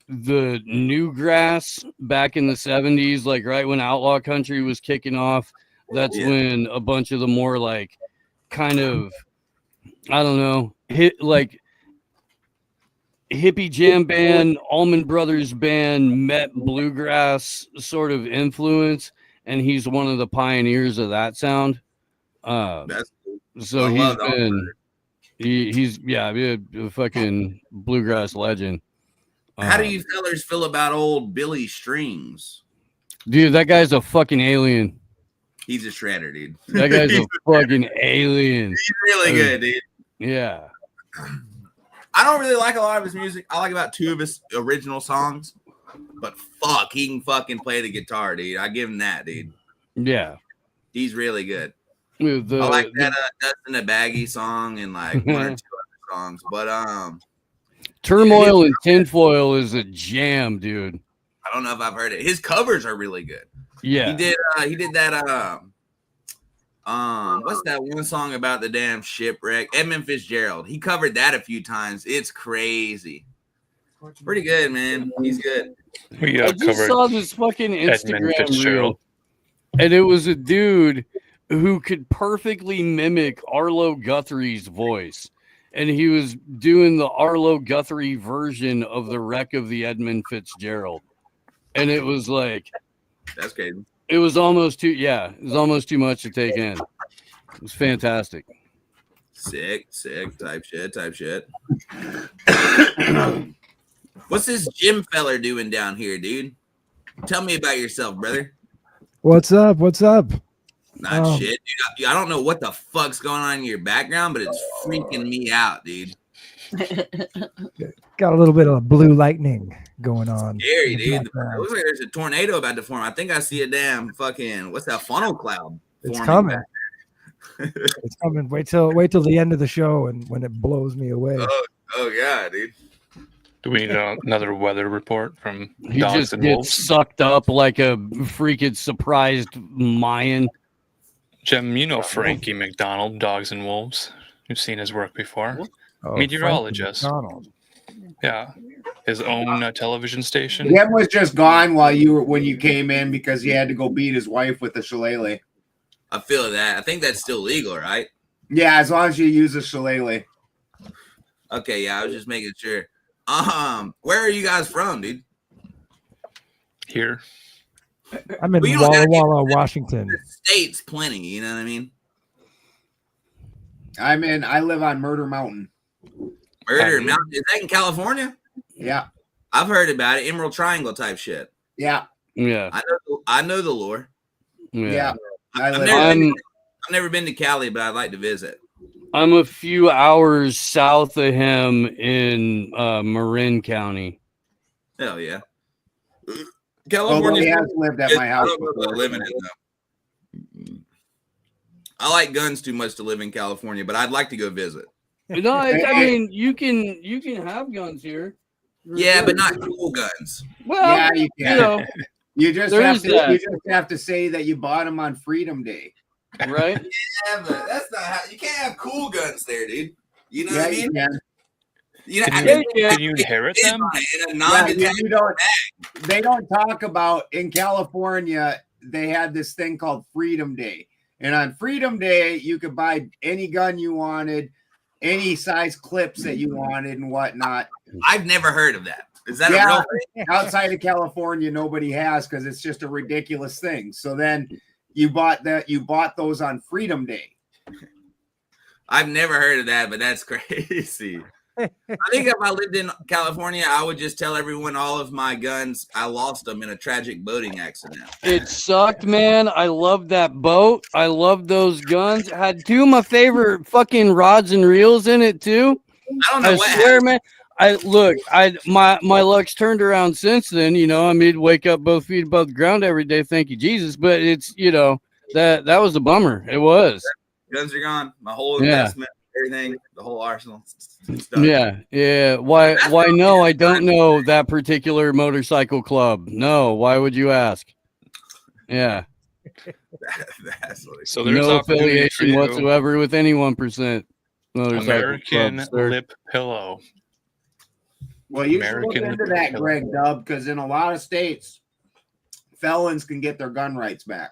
the new grass back in the 70s, like right when outlaw country was kicking off. That's when a bunch of the more like kind of, I don't know, like hippie jam band, Allman Brothers band met bluegrass sort of influence, and he's one of the pioneers of that sound. So he's a fucking bluegrass legend. How do you fellers feel about old Billy Strings? Dude, that guy's a fucking alien. He's a shredder, dude. That guy's a fucking alien. He's really good, dude. Yeah. I don't really like a lot of his music. I like about 2 of his original songs, but fuck, he can fucking play the guitar, dude. I give him that, dude. Yeah. He's really good. I like that Dustin a Baggy song and like 1 or 2 other songs, but Turmoil and Tinfoil is a jam, dude. I don't know if I've heard it. His covers are really good. Yeah. He did that what's that one song about the damn shipwreck? Edmund Fitzgerald. He covered that a few times. It's crazy. Pretty good, man. He's good. I just saw this fucking Instagram reel, and it was a dude who could perfectly mimic Arlo Guthrie's voice. And he was doing the Arlo Guthrie version of the wreck of the Edmund Fitzgerald. And it was like, that's crazy. It was almost too much to take in. It was fantastic. Sick type shit. What's this Jim feller doing down here, dude? Tell me about yourself, brother. What's up? What's up? Not shit, dude. I don't know what the fuck's going on in your background, but it's freaking me out, dude. Got a little bit of blue lightning going on. Scary, dude. It looks like there's a tornado about to form. I think I see a damn fucking what's that funnel cloud? It's coming. It's coming. Wait till the end of the show and when it blows me away. Oh yeah, dude. Do we need another weather report from He Dogs just and gets Wolves? sucked up like a freaking surprised Mayan. Jim, you know Frankie McDonald, Dogs and Wolves. You've seen his work before. Oh, Meteorologist. Frankie McDonald. Yeah. His own television station. Jim was just gone when you came in because he had to go beat his wife with a shillelagh. I feel that. I think that's still legal, right? Yeah, as long as you use a shillelagh. Okay, yeah, I was just making sure. Where are you guys from, dude? Here. I'm in Well, you don't Walla gotta get Walla, Washington. States plenty, you know what I mean? I live on Murder Mountain. Murder Mountain. Is that in California? Yeah. I've heard about it. Emerald Triangle type shit. Yeah. Yeah. I know the lore. Yeah. I've never been to Cali, but I'd like to visit. I'm a few hours south of him in Marin County. Hell yeah. California has lived at my house. I don't know about living in it, though. I like guns too much to live in California, but I'd like to go visit. No, I mean you can have guns here. Yeah, but not cool guns. Well, yeah, you can. You just have to say that you bought them on Freedom Day. Right? Yeah, but that's not how you can't have cool guns there, dude. You know Yeah, what I mean? you can. You know, Can you inherit them? In a non-detachable They don't talk about in California. They had this thing called Freedom Day, and on Freedom Day, you could buy any gun you wanted, any size clips that you wanted, and whatnot. I've never heard of that. Is that a real thing? Outside of California, nobody has because it's just a ridiculous thing. So then you bought those on Freedom Day. I've never heard of that, but that's crazy. I think if I lived in California, I would just tell everyone all of my guns. I lost them in a tragic boating accident. It sucked, man. I loved that boat. I loved those guns. Had two of my favorite fucking rods and reels in it too. I don't know what swear, man. My luck's turned around since then. You know, I mean, wake up both feet above the ground every day. Thank you, Jesus. But it's that was a bummer. It was. Guns are gone. My whole investment, everything, the whole arsenal. Yeah. Why? No, I don't know that particular motorcycle club. No. Why would you ask? Yeah. So there's no opportunity for affiliation you. whatsoever with any 1% motorcycle American clubs, sir. lip pillow. Well, you American should look into that, Greg Dub, because in a lot of states, felons can get their gun rights back.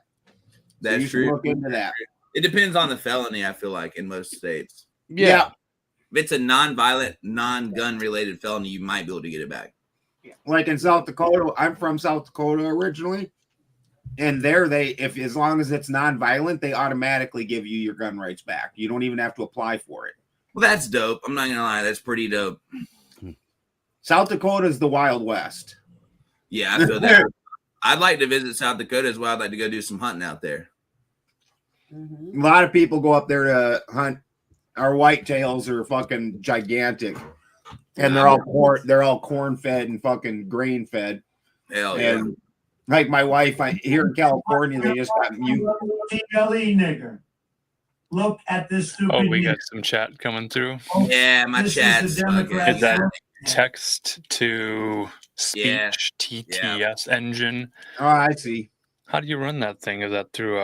That's you should true. look into that. It depends on the felony, I feel like, in most states. Yeah. If it's a non-violent, non-gun related felony, you might be able to get it back. Like in South Dakota, I'm from South Dakota originally. And there as long as it's non-violent, they automatically give you your gun rights back. You don't even have to apply for it. Well, that's dope. I'm not gonna lie, that's pretty dope. South Dakota is the Wild West. Yeah, I feel that. I'd like to visit South Dakota as well. I'd like to go do some hunting out there. A lot of people go up there to hunt. Our whitetails are fucking gigantic, and they're all corn fed and fucking grain fed. Hell yeah! And like my wife, here in California, they just got mute. TLE nigger. Look at this stupid. Oh, we got nigger. some chat coming through. Yeah, my This is chat's the Democrat fucking- Is that text to speech Yeah. TTS engine? Oh, I see. How do you run that thing? Is that through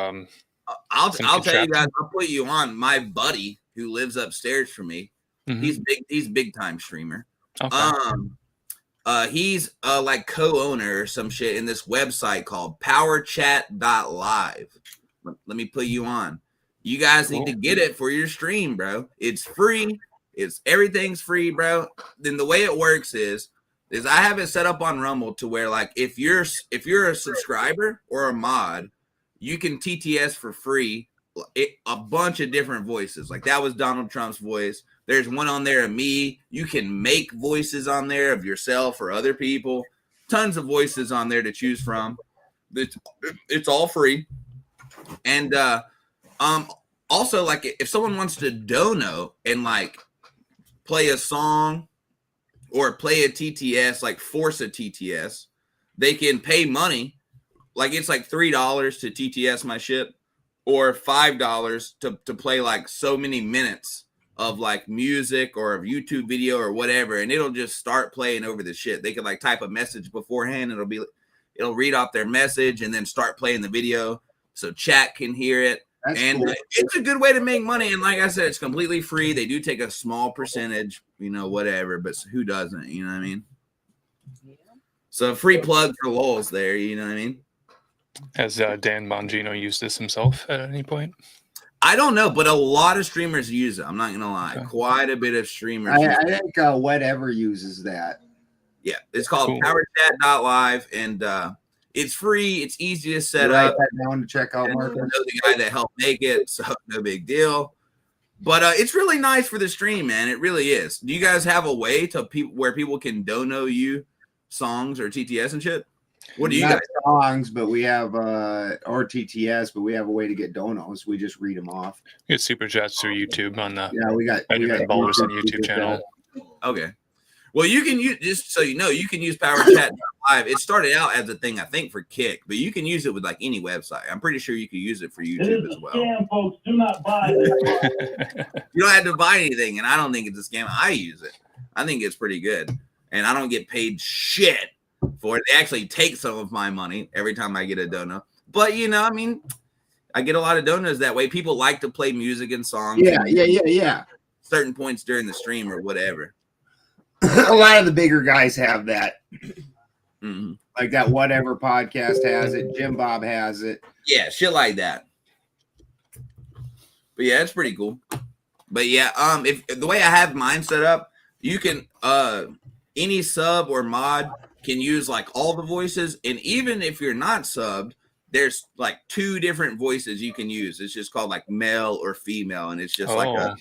I'll some tell you guys. contraption? I'll put you on. My buddy who lives upstairs from me. Mhm. He's big time streamer. Okay. He's like co-owner or some shit in this website called powerchat.live. Let me put you on. You guys need to get it for your stream, bro. It's free. Everything's free, bro. Then the way it works is I have it set up on Rumble to where like if you're a subscriber or a mod, you can TTS for free a bunch of different voices. Like that was Donald Trump's voice. There's one on there of me. You can make voices on there of yourself or other people. Tons of voices on there to choose from. It's all free. And also, like, if someone wants to dono and like play a song or play a TTS, like force a TTS, they can pay money. Like it's like $3 to TTS my shit, or $5 to play like so many minutes of like music or a YouTube video or whatever, and it'll just start playing over the shit. They could like type a message beforehand, it'll read off their message and then start playing the video so chat can hear it. That's and cool. It's a good way to make money. And like I said, it's completely free. They do take a small percentage, whatever, but who doesn't? You know what I mean? So free plug for Lowell's there. You know what I mean? Has Dan Bongino used this himself at any point? I don't know, but a lot of streamers use it. I'm not gonna lie. Okay. Quite a bit of streamers. I think Whatever uses that. Yeah, it's called PowerChat.live, and it's free. It's easy to set Write up. that down to check out, Marcus. I know the guy that helped make it, so no big deal. But it's really nice for the stream, man. It really is. Do you guys have a way to where people can dono you songs or TTS and shit? What do you Not guys? songs, but we have or TTS, but we have a way to get donos. We just read them off. You get super chats through YouTube on the we got Balderson YouTube channel. Okay. Well, you can use, just so you know, you can use PowerChat Live. It started out as a thing, I think, for Kick, but you can use it with like any website. I'm pretty sure you can use it for YouTube as well. Scam, folks. Do not buy it. You don't have to buy anything, and I don't think it's a scam. I use it. I think it's pretty good, and I don't get paid shit for it. They actually take some of my money every time I get a dono. But I mean, I get a lot of donos that way. People like to play music and songs. Yeah. Certain points during the stream or whatever. A lot of the bigger guys have that. Mm-hmm. Like that Whatever podcast has it. Jim Bob has it. Yeah, shit like that. But yeah, it's pretty cool. But yeah, if the way I have mine set up, you can any sub or mod can use like all the voices, and even if you're not subbed, there's like 2 different voices you can use. It's just called like male or female, and it's just like a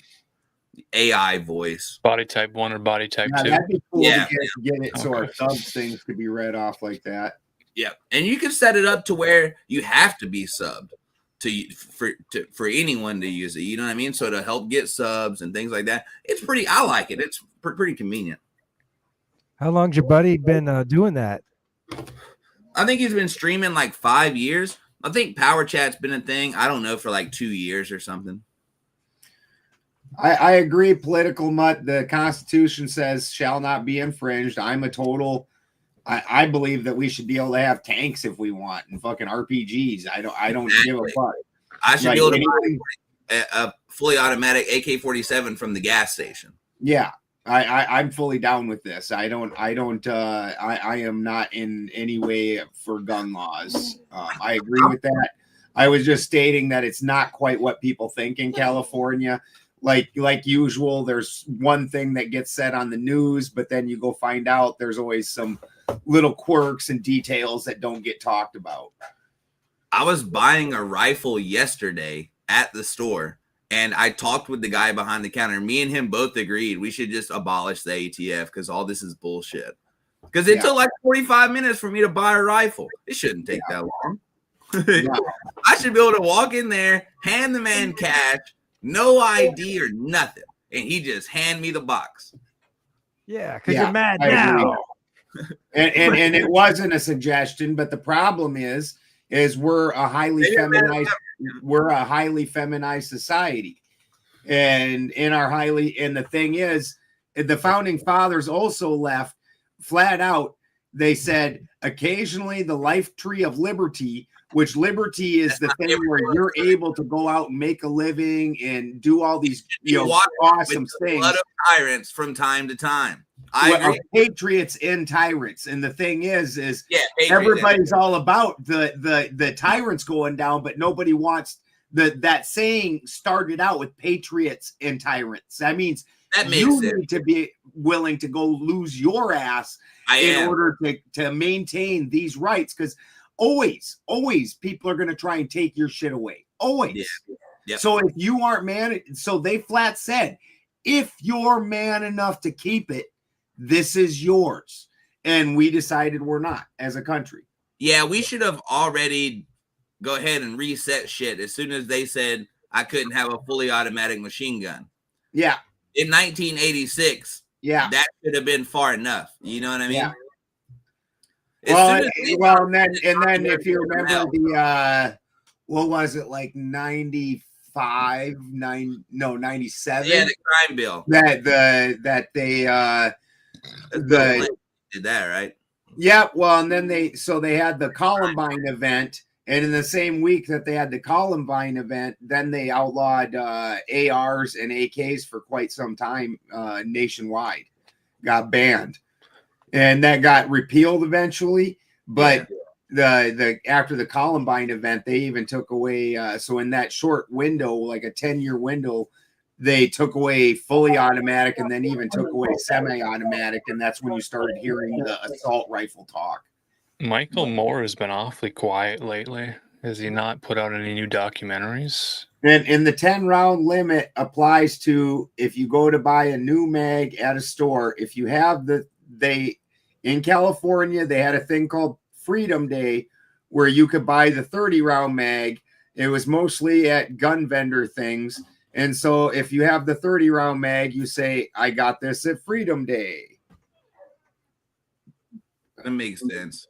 AI voice. Body type 1 or body type 2. That'd be cool to get it so our subs things could be read off like that. Yeah, and you can set it up to where you have to be subbed for anyone to use it. You know what I mean? So to help get subs and things like that, it's pretty. I like it. It's pretty convenient. How long's your buddy been doing that? I think he's been streaming like 5 years. I think Power Chat's been a thing. I don't know, for like 2 years or something. I agree. Political mutt. The Constitution says shall not be infringed. I believe that we should be able to have tanks if we want and fucking RPGs. I don't give a fuck. I should be able to buy a fully automatic AK-47 from the gas station. Yeah. I'm fully down with this. I am not in any way for gun laws. I agree with that. I was just stating that it's not quite what people think in California. Like usual, there's one thing that gets said on the news, but then you go find out there's always some little quirks and details that don't get talked about. I was buying a rifle yesterday at the store, and I talked with the guy behind the counter. Me and him both agreed we should just abolish the ATF because all this is bullshit. Because it took like 45 minutes for me to buy a rifle. It shouldn't take that long. I should be able to walk in there, hand the man cash, no ID or nothing, and he just hand me the box. Yeah, because you're mad now. And it wasn't a suggestion, but the problem is we're a highly feminized society, and the thing is, the founding fathers also left flat out. They said occasionally the life tree of liberty, which liberty is the thing where you're able to go out and make a living and do all these awesome things. Blood of tyrants from time to time. I agree. Patriots and tyrants, and the thing is everybody's all about the tyrants going down, but nobody wants that saying started out with patriots and tyrants. That means you need to be willing to go lose your ass in order to maintain these rights, because always people are going to try and take your shit away. Always. Yep. So if you aren't so they flat said, if you're man enough to keep it, this is yours. And we decided we're not as a country. Yeah, we should have already go ahead and reset shit as soon as they said I couldn't have a fully automatic machine gun. Yeah. In 1986. Yeah. That should have been far enough. You know what I mean? Yeah. As Well, and then if you remember the what was it, like 95, 97? Yeah, the crime bill. That they did that, right? Yeah, well, and then they had the Columbine event, and in the same week that they had the Columbine event, then they outlawed ARs and AKs for quite some time nationwide. Got banned. And that got repealed eventually, but the after the Columbine event, they even took away so in that short window, like a 10-year window, they took away fully automatic and then even took away semi-automatic, and that's when you started hearing the assault rifle talk. Michael Moore has been awfully quiet lately. Has he not put out any new documentaries? And the 10-round limit applies to if you go to buy a new mag at a store. If you have in California, they had a thing called Freedom Day where you could buy the 30-round mag. It was mostly at gun vendor things. And so if you have the 30-round mag, you say, I got this at Freedom Day. That makes sense.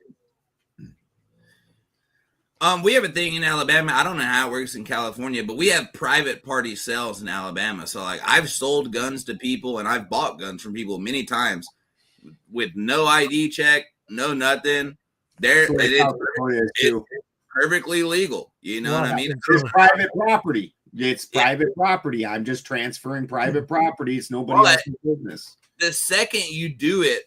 We have a thing in Alabama. I don't know how it works in California, but we have private party sales in Alabama. So like I've sold guns to people and I've bought guns from people many times with no ID check, no nothing. It's perfectly legal. You know what I mean? It's private property. It's private property. I'm just transferring private property. It's nobody else's business. The second you do it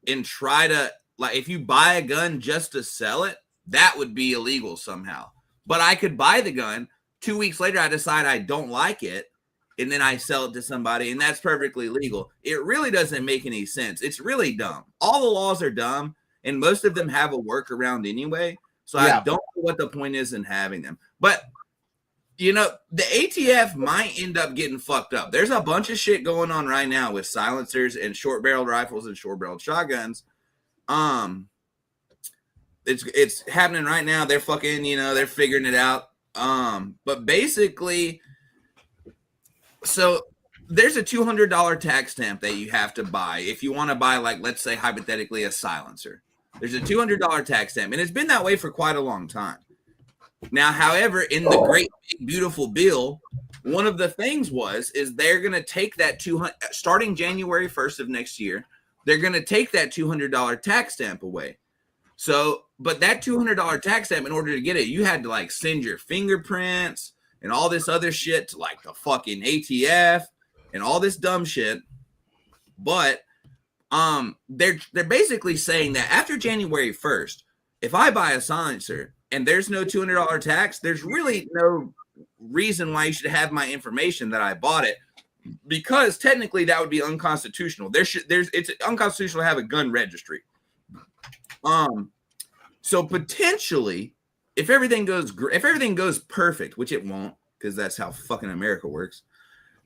and try to, like, if you buy a gun just to sell it, that would be illegal somehow. But I could buy the gun. 2 weeks later, I decide I don't like it, and then I sell it to somebody, and that's perfectly legal. It really doesn't make any sense. It's really dumb. All the laws are dumb, and most of them have a workaround anyway. So I don't know what the point is in having them. But, you know, the ATF might end up getting fucked up. There's a bunch of shit going on right now with silencers and short-barreled rifles and short-barreled shotguns. It's happening right now. They're fucking, they're figuring it out. But basically, so there's a $200 tax stamp that you have to buy if you want to buy, like, let's say hypothetically a silencer. There's a $200 tax stamp, and it's been that way for quite a long time. Now, however, in the great big beautiful bill, one of the things is they're going to take that starting January 1st of next year, they're going to take that $200 tax stamp away. So, but that $200 tax stamp, in order to get it, you had to like send your fingerprints and all this other shit to like the fucking ATF and all this dumb shit. But they're basically saying that after January 1st, if I buy a silencer and there's no $200 tax, there's really no reason why you should have my information that I bought it, because technically that would be unconstitutional. It's unconstitutional to have a gun registry. So potentially, if everything goes perfect, which it won't, because that's how fucking America works.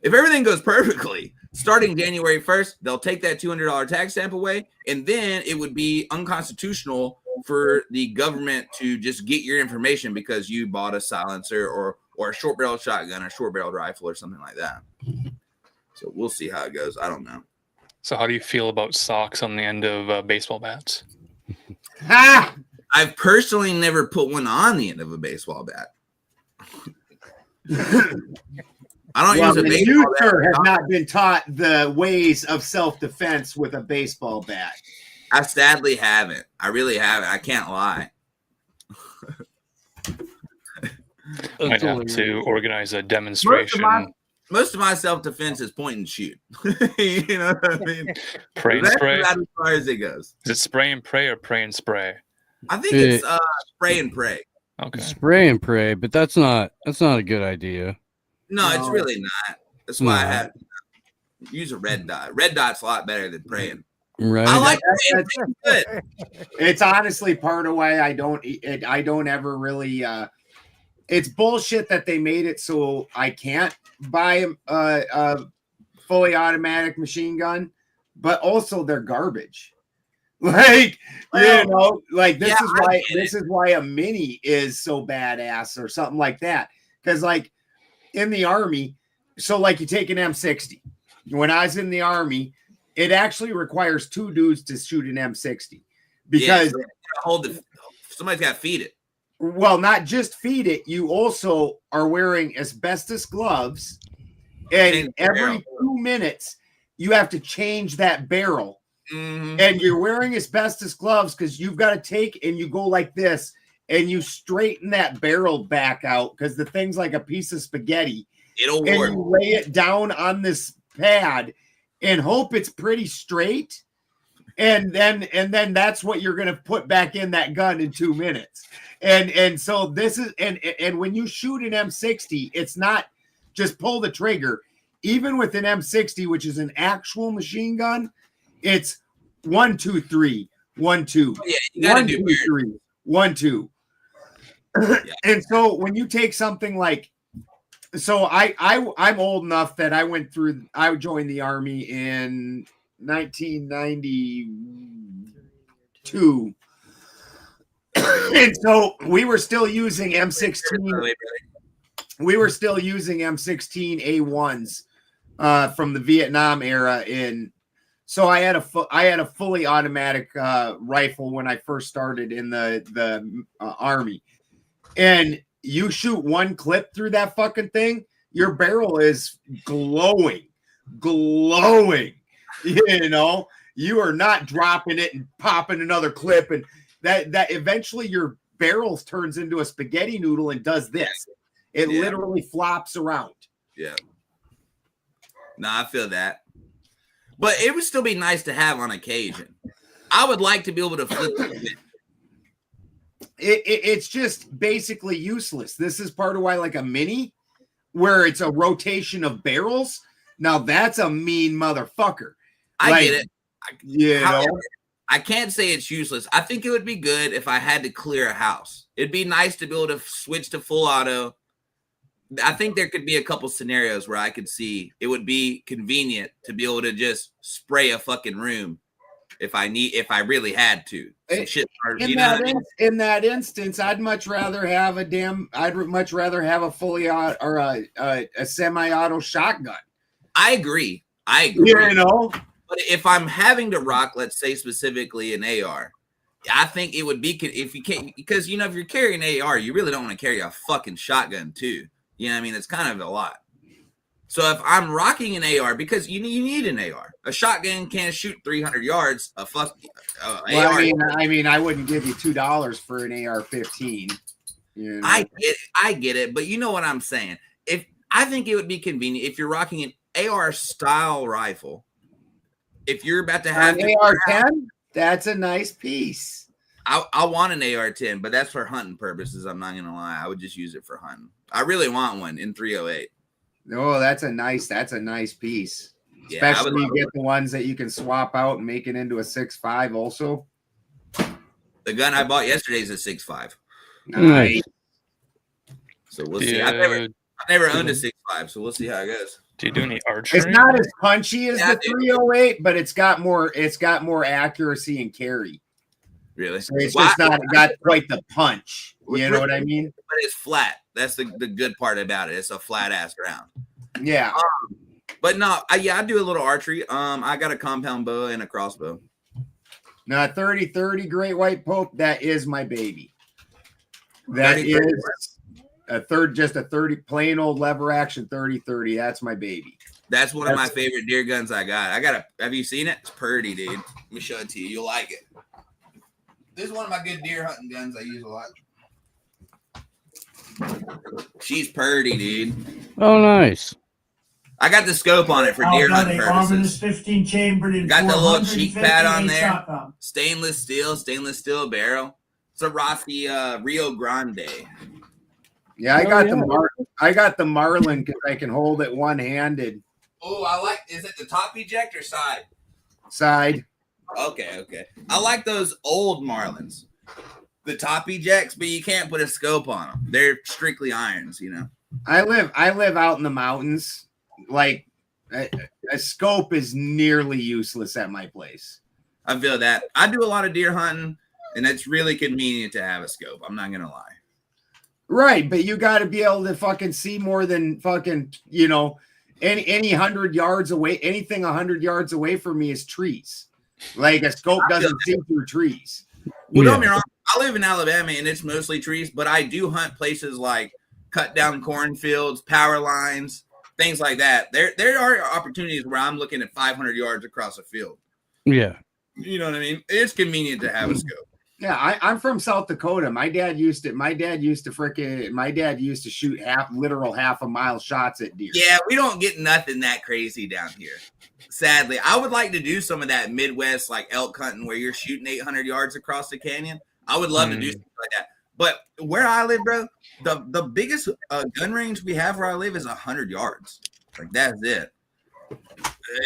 If everything goes perfectly, starting January 1st, they'll take that $200 tax stamp away, and then it would be unconstitutional for the government to just get your information because you bought a silencer or a short-barreled shotgun or short-barreled rifle or something like that. So we'll see how it goes. I don't know. So how do you feel about socks on the end of baseball bats? I've personally never put one on the end of a baseball bat. I don't use a baseball bat. Has not been taught the ways of self-defense with a baseball bat. I sadly haven't. I really haven't. I can't lie. Might have to organize a demonstration. Most of my self-defense is point and shoot. You know what I mean? Pray and spray. That's as far as it goes. Is it spray and pray or pray and spray? I think it's spray and pray. Okay. Spray and pray, but that's not a good idea. No, it's really not. That's why I have to use a red dot. Red dot's a lot better than praying. Right. I like praying. Good. It's honestly part of why I don't ever really it's bullshit that they made it so I can't buy a fully automatic machine gun, but also they're garbage. Like, you know, like this is why a mini is so badass or something like that. Because like in the Army, so like you take an M60. When I was in the Army, it actually requires 2 dudes to shoot an M60 because somebody's got to feed it. Well, not just feed it, you also are wearing asbestos gloves, and every 2 minutes you have to change that barrel. And you're wearing asbestos gloves because you've got to take and you go like this and you straighten that barrel back out because the thing's like a piece of spaghetti. It'll and work. You lay it down on this pad and hope it's pretty straight. And then that's what you're gonna put back in that gun in 2 minutes. And so this is and when you shoot an M60, it's not just pull the trigger. Even with an M60, which is an actual machine gun, it's 1, 2, 3, 1, 2. Yeah, you gotta 1, do 2, 3, 1, 2. And so when you take something like, so I'm old enough that I joined the Army in 1992. And so we were still using M16. We were still using M16 A1s from the Vietnam era. So I had a fully automatic rifle when I first started in the Army. And you shoot one clip through that fucking thing, your barrel is glowing. You know, you are not dropping it and popping another clip, and that eventually your barrel turns into a spaghetti noodle and does this. It literally flops around. Yeah. No, I feel that. But it would still be nice to have on occasion. I would like to be able to flip it. It's just basically useless. This is part of why, like a mini, where it's a rotation of barrels. Now that's a mean motherfucker. I get it. However, I can't say it's useless. I think it would be good if I had to clear a house. It'd be nice to be able to switch to full auto. I think there could be a couple scenarios where I could see it would be convenient to be able to just spray a fucking room if I really had to. Some shit, in that instance, I'd much rather have a fully auto or a semi-auto shotgun. I agree. You know, but if I'm having to rock, let's say specifically an AR, I think it would be if you can't, because you know, if you're carrying an AR, you really don't want to carry a fucking shotgun too. You know what I mean? It's kind of a lot. So if I'm rocking an AR, because you need an AR, a shotgun can't shoot 300 yards. AR. I mean, I wouldn't give you $2 for an AR-15. You know? I get it, but you know what I'm saying. I think it would be convenient if you're rocking an AR style rifle. If you're about to have an AR-10, that's a nice piece. I want an AR-10, but that's for hunting purposes. I'm not gonna lie. I would just use it for hunting. I really want one in 308. Oh, that's a nice piece. Yeah, especially you get the ones that you can swap out and make it into a 6.5 also. The gun I bought yesterday is a 6.5. Nice. So we'll see. I've never owned a 6.5, so we'll see how it goes. Do you do any archery? It's not as punchy as the 308, but it's got more accuracy and carry. Really? So it's just not got quite the punch. You know what I mean? But it's flat. That's the good part about it. It's a flat ass round. Yeah. But no, I do a little archery. I got a compound bow and a crossbow. Now, 30-30 Great White Pope, that is my baby. That is a 30 plain old lever action 30-30. That's my baby. That's one of my favorite deer guns I got. Have you seen it? It's pretty, dude. Let me show it to you. You'll like it. This is one of my good deer hunting guns I use a lot. She's pretty, dude. Oh, nice. I got the scope on it for deer hunting purposes. 15 chambered in got the little cheek pad on there. Shotgun. Stainless steel barrel. It's a Rossi Rio Grande. Yeah, I got the Marlin because I can hold it one-handed. Oh, is it the top eject or side? Side. Okay. I like those old Marlins. the top ejects, but you can't put a scope on them. They're strictly irons, you know. I live out in the mountains. Like a scope is nearly useless at my place. I feel that. I do a lot of deer hunting, and it's really convenient to have a scope. I'm not gonna lie. Right, but you got to be able to fucking see more than fucking, you know, any 100 yards away. Anything 100 yards away from me is trees. Like a scope doesn't see through trees. Well, don't get me wrong. I live in Alabama, and it's mostly trees, but I do hunt places like cut down cornfields, power lines, things like that. There are opportunities where I'm looking at 500 yards across a field. Yeah. You know what I mean? It's convenient to have a scope. Yeah, I'm from South Dakota. My dad used to shoot half a mile shots at deer. Yeah, we don't get nothing that crazy down here. Sadly, I would like to do some of that Midwest like elk hunting where you're shooting 800 yards across the canyon. I would love to do something like that. But where I live, bro, the biggest gun range we have where I live is 100 yards. Like that's it.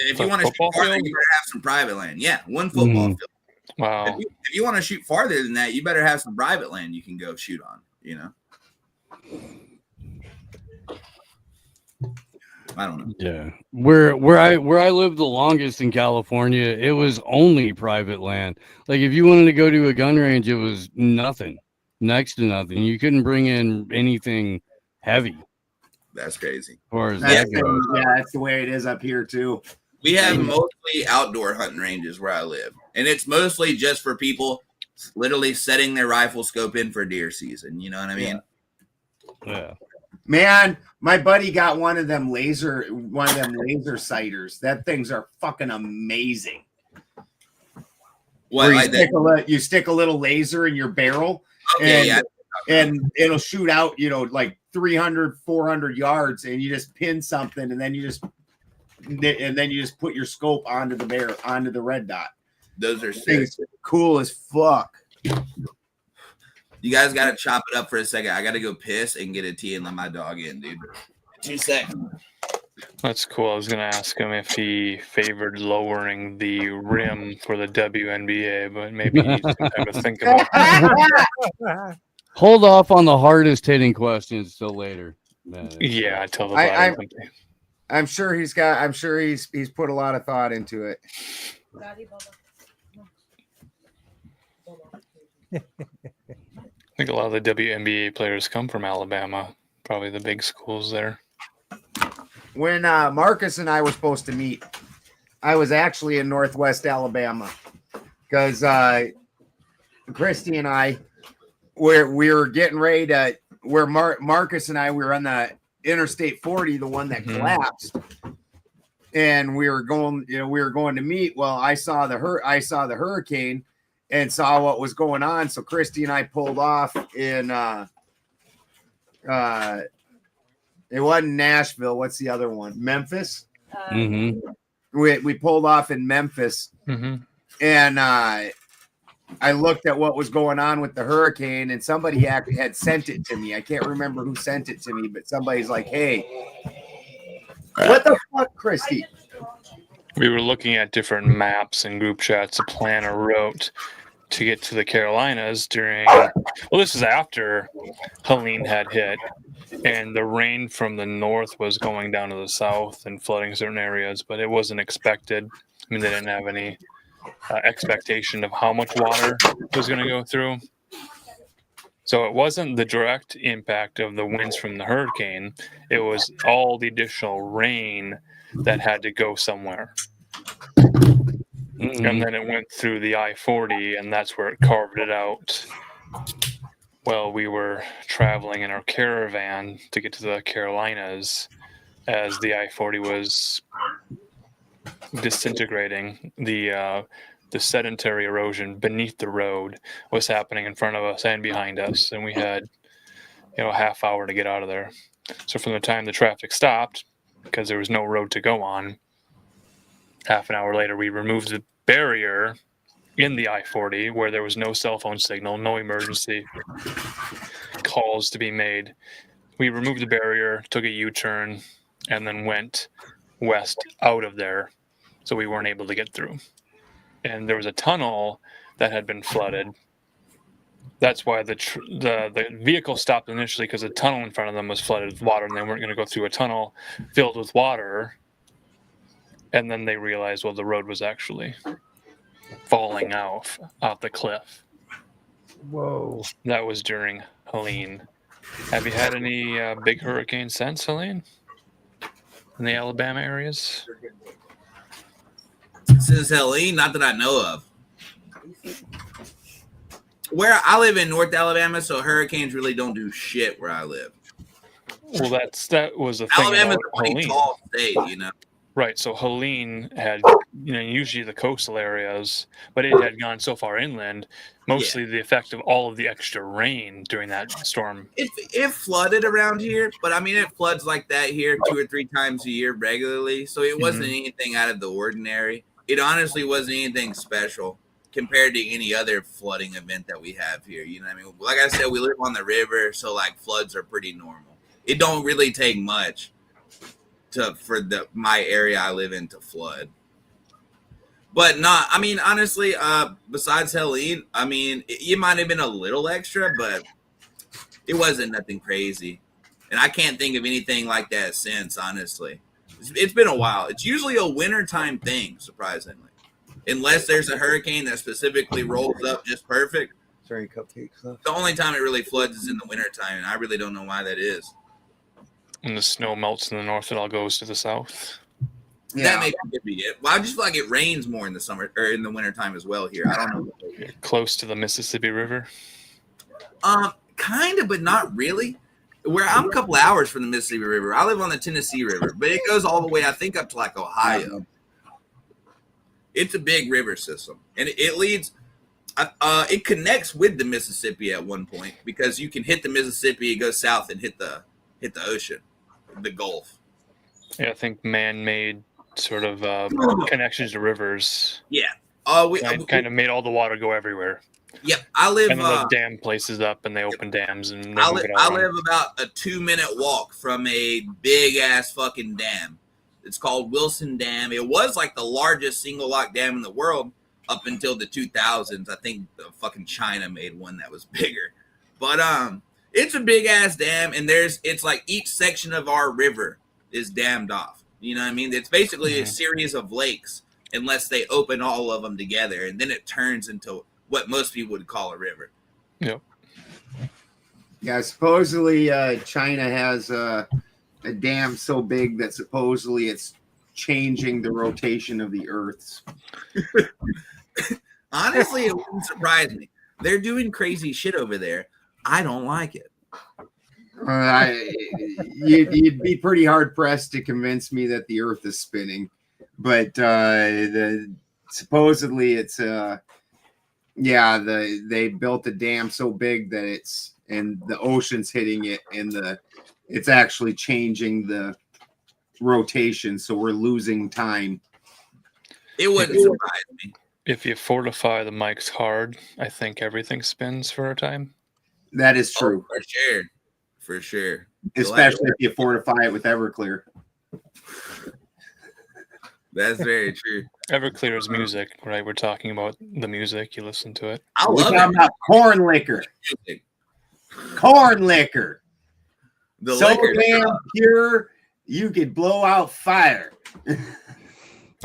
If you want to shoot farther, you better have some private land. Yeah, one football field. Wow. If you want to shoot farther than that, you better have some private land you can go shoot on, you know? I don't know. Yeah. Where I lived the longest in California, it was only private land. Like if you wanted to go to a gun range, it was nothing. Next to nothing. You couldn't bring in anything heavy. That's crazy. As far as that goes. Yeah, that's the way it is up here too. We have mostly outdoor hunting ranges where I live, and it's mostly just for people literally setting their rifle scope in for deer season. You know what I mean? Yeah. Man, my buddy got one of them laser sighters. That things are fucking amazing. What, like you stick a little laser in your barrel, and it'll shoot out, you know, like 300, 400 yards, and you just pin something, and then you just put your scope onto the red dot. Those are sick. Cool as fuck. You guys got to chop it up for a second. I got to go piss and get a tea and let my dog in, dude. 2 seconds. That's cool. I was going to ask him if he favored lowering the rim for the WNBA, but maybe he needs some time to think about it. Hold off on the hardest hitting questions till later. Yeah, until the I'm sure he's put a lot of thought into it. I think a lot of the WNBA players come from Alabama, probably the big schools there. When Marcus and I were supposed to meet, I was actually in Northwest Alabama because Christy and I we were getting ready to Marcus and I were on the Interstate 40, the one that collapsed, and we were going to meet. Well, I saw the hurricane and saw what was going on, so Christy and I pulled off in it wasn't Nashville. What's the other one? Memphis. We pulled off in Memphis, and I looked at what was going on with the hurricane, and somebody had sent it to me. I can't remember who sent it to me, but somebody's like, "Hey, what the fuck, Christy?" We were looking at different maps and group chats to plan a route to get to the Carolinas during. Well, this is after Helene had hit, and the rain from the north was going down to the south and flooding certain areas, but it wasn't expected. I mean, they didn't have any expectation of how much water was going to go through. So it wasn't the direct impact of the winds from the hurricane. It was all the additional rain that had to go somewhere. And then it went through the I-40, and that's where it carved it out. Well, we were traveling in our caravan to get to the Carolinas as the I-40 was disintegrating. The sedentary erosion beneath the road was happening in front of us and behind us, and we had a half hour to get out of there. So from the time the traffic stopped, because there was no road to go on, half an hour later we removed the barrier in the I-40 where there was no cell phone signal, no emergency calls to be made. We removed the barrier, took a U-turn, and then went west out of there, so we weren't able to get through. And there was a tunnel that had been flooded That's why the vehicle stopped initially, because the tunnel in front of them was flooded with water, and they weren't going to go through a tunnel filled with water. And then they realized, well, the road was actually falling off the cliff. Whoa. That was during Helene. Have you had any big hurricanes since Helene in the Alabama areas? Since Helene, not that I know of. Where I live in North Alabama, so hurricanes really don't do shit where I live. Well, that was the thing. Alabama's about a pretty Helene. tall state, you know. Right. So Helene had, usually the coastal areas, but it had gone so far inland, mostly the effect of all of the extra rain during that storm. It flooded around here, but I mean, it floods like that here 2 or 3 times a year regularly. So it wasn't anything out of the ordinary. It honestly wasn't anything special compared to any other flooding event that we have here. You know what I mean? Like I said, we live on the river, so like floods are pretty normal. It don't really take much for my area I live in to flood. But not, I mean, honestly, besides Helene, I mean, it might have been a little extra, but it wasn't nothing crazy. And I can't think of anything like that since, honestly. It's been a while. It's usually a wintertime thing, surprisingly. Unless there's a hurricane that specifically rolls up just perfect. Sorry, cupcakes. The only time it really floods is in the wintertime, and I really don't know why that is. And the snow melts in the north, it all goes to the south. That may be it. Well, I just feel like it rains more in the summer or in the wintertime as well here. I don't know. You're close to the Mississippi River? Kind of, but not really. Where I'm a couple hours from the Mississippi River. I live on the Tennessee River, but it goes all the way, I think, up to like Ohio. It's a big river system, and it leads. It connects with the Mississippi at one point because you can hit the Mississippi, it goes south and hit the ocean, the Gulf. Yeah, I think man-made sort of connections to rivers. Yeah. Kind of made all the water go everywhere. Yep, I live. And then they'll dam places up, and they open dams, and they I move it all around. live about a 2-minute walk from a big ass fucking dam. It's called Wilson Dam. It was like the largest single lock dam in the world up until the 2000s. I think the fucking China made one that was bigger. But it's a big ass dam, and it's like each section of our river is dammed off. You know what I mean? It's basically a series of lakes, unless they open all of them together, and then it turns into what most people would call a river. Yep. Yeah, supposedly China has a dam so big that supposedly it's changing the rotation of the Earth. Honestly, it wouldn't surprise me. They're doing crazy shit over there. I don't like it. You'd be pretty hard pressed to convince me that the Earth is spinning, but supposedly it's they built a dam so big that and the ocean's hitting it, and it's actually changing the rotation, so we're losing time. It wouldn't surprise me. If you fortify the mics hard, I think everything spins for a time. That is true. For sure. Especially if you fortify it with Everclear. That's very true. Everclear is music, right? We're talking about the music. You listen to it. We're talking about corn liquor. Corn liquor. So damn pure, you could blow out fire.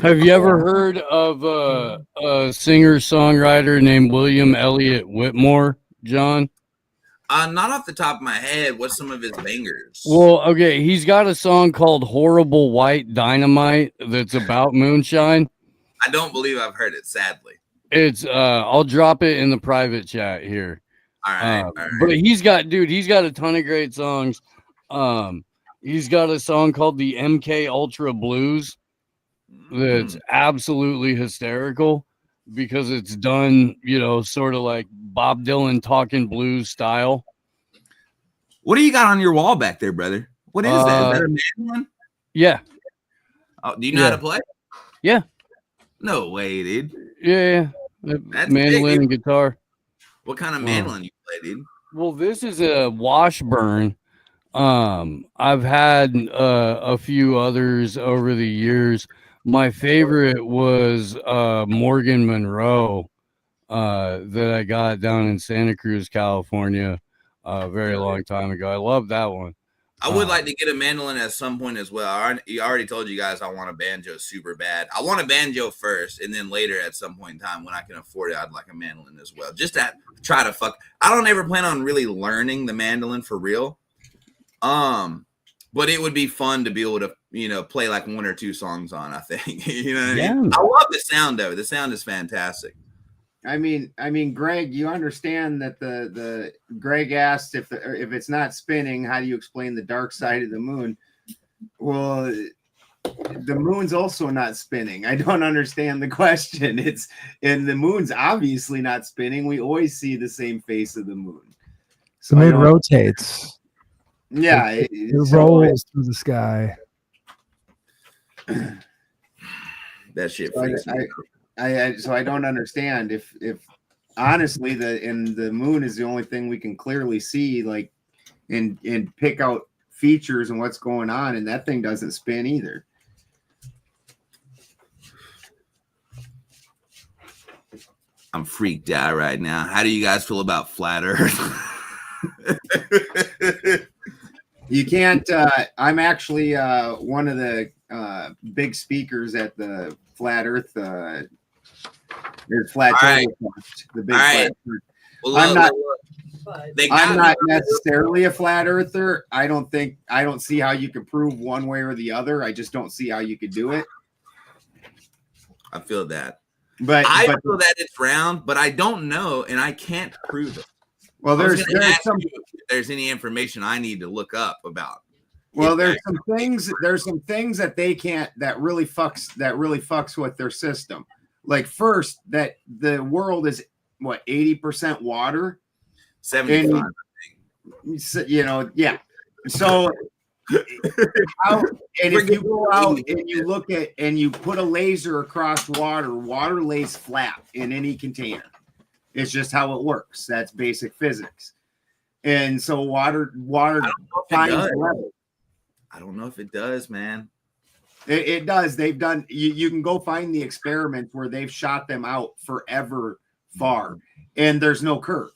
Have you ever heard of a singer-songwriter named William Elliott Whitmore, John? Not off the top of my head. What's some of his bangers? Well, okay, he's got a song called Horrible White Dynamite that's about moonshine. I don't believe I've heard it, sadly. It's I'll drop it in the private chat here. All right. But he's got a ton of great songs. He's got a song called the MK Ultra Blues that's absolutely hysterical because it's done, sort of like Bob Dylan talking blues style. What do you got on your wall back there, brother? What is that? Is that a mandolin? Yeah. Oh, do you know how to play? Yeah. No way, dude. Yeah. That's mandolin big, and guitar. What kind of mandolin you play, dude? Well, this is a Washburn. I've had a few others over the years. My favorite was Morgan Monroe. that I got down in Santa Cruz, California, a very long time ago. I love that one. I would like to get a mandolin at some point as well. I already told you guys I want a banjo super bad. I want a banjo first, and then later at some point in time when I can afford it, I'd like a mandolin as well. Just to try to fuck. I don't ever plan on really learning the mandolin for real. But it would be fun to be able to, play like 1 or 2 songs on, I think. You know what I mean? I love the sound of it. The sound is fantastic. I mean, Greg, you understand that the Greg asked if it's not spinning, how do you explain the dark side of the moon? Well, the moon's also not spinning. I don't understand the question. And the moon's obviously not spinning. We always see the same face of the moon. So the moon rotates. Yeah, it rolls through the sky. That shit freaks me out. So I don't understand if honestly the moon is the only thing we can clearly see, like and pick out features and what's going on, and that thing doesn't spin either. I'm freaked out right now. How do you guys feel about flat Earth? You can't. I'm actually one of the big speakers at the Flat Earth. There's Flat Earth. The big Flat Earth. Well, I'm not. I'm not necessarily a flat earther. I don't see how you could prove one way or the other. I just don't see how you could do it. I feel that. But I feel that it's round, but I don't know, and I can't prove it. Well, there's some. If there's any information I need to look up about. Well, there's some things. There's some things that they can't. That really fucks with their system. Like first, that the world is what 80% water. 75. Yeah. So, if you go out and you look at and you put a laser across water lays flat in any container. It's just how it works. That's basic physics. And so water finds a level. I don't know if it does, man. It does. They've done. You can go find the experiments where they've shot them out forever far, and there's no curve.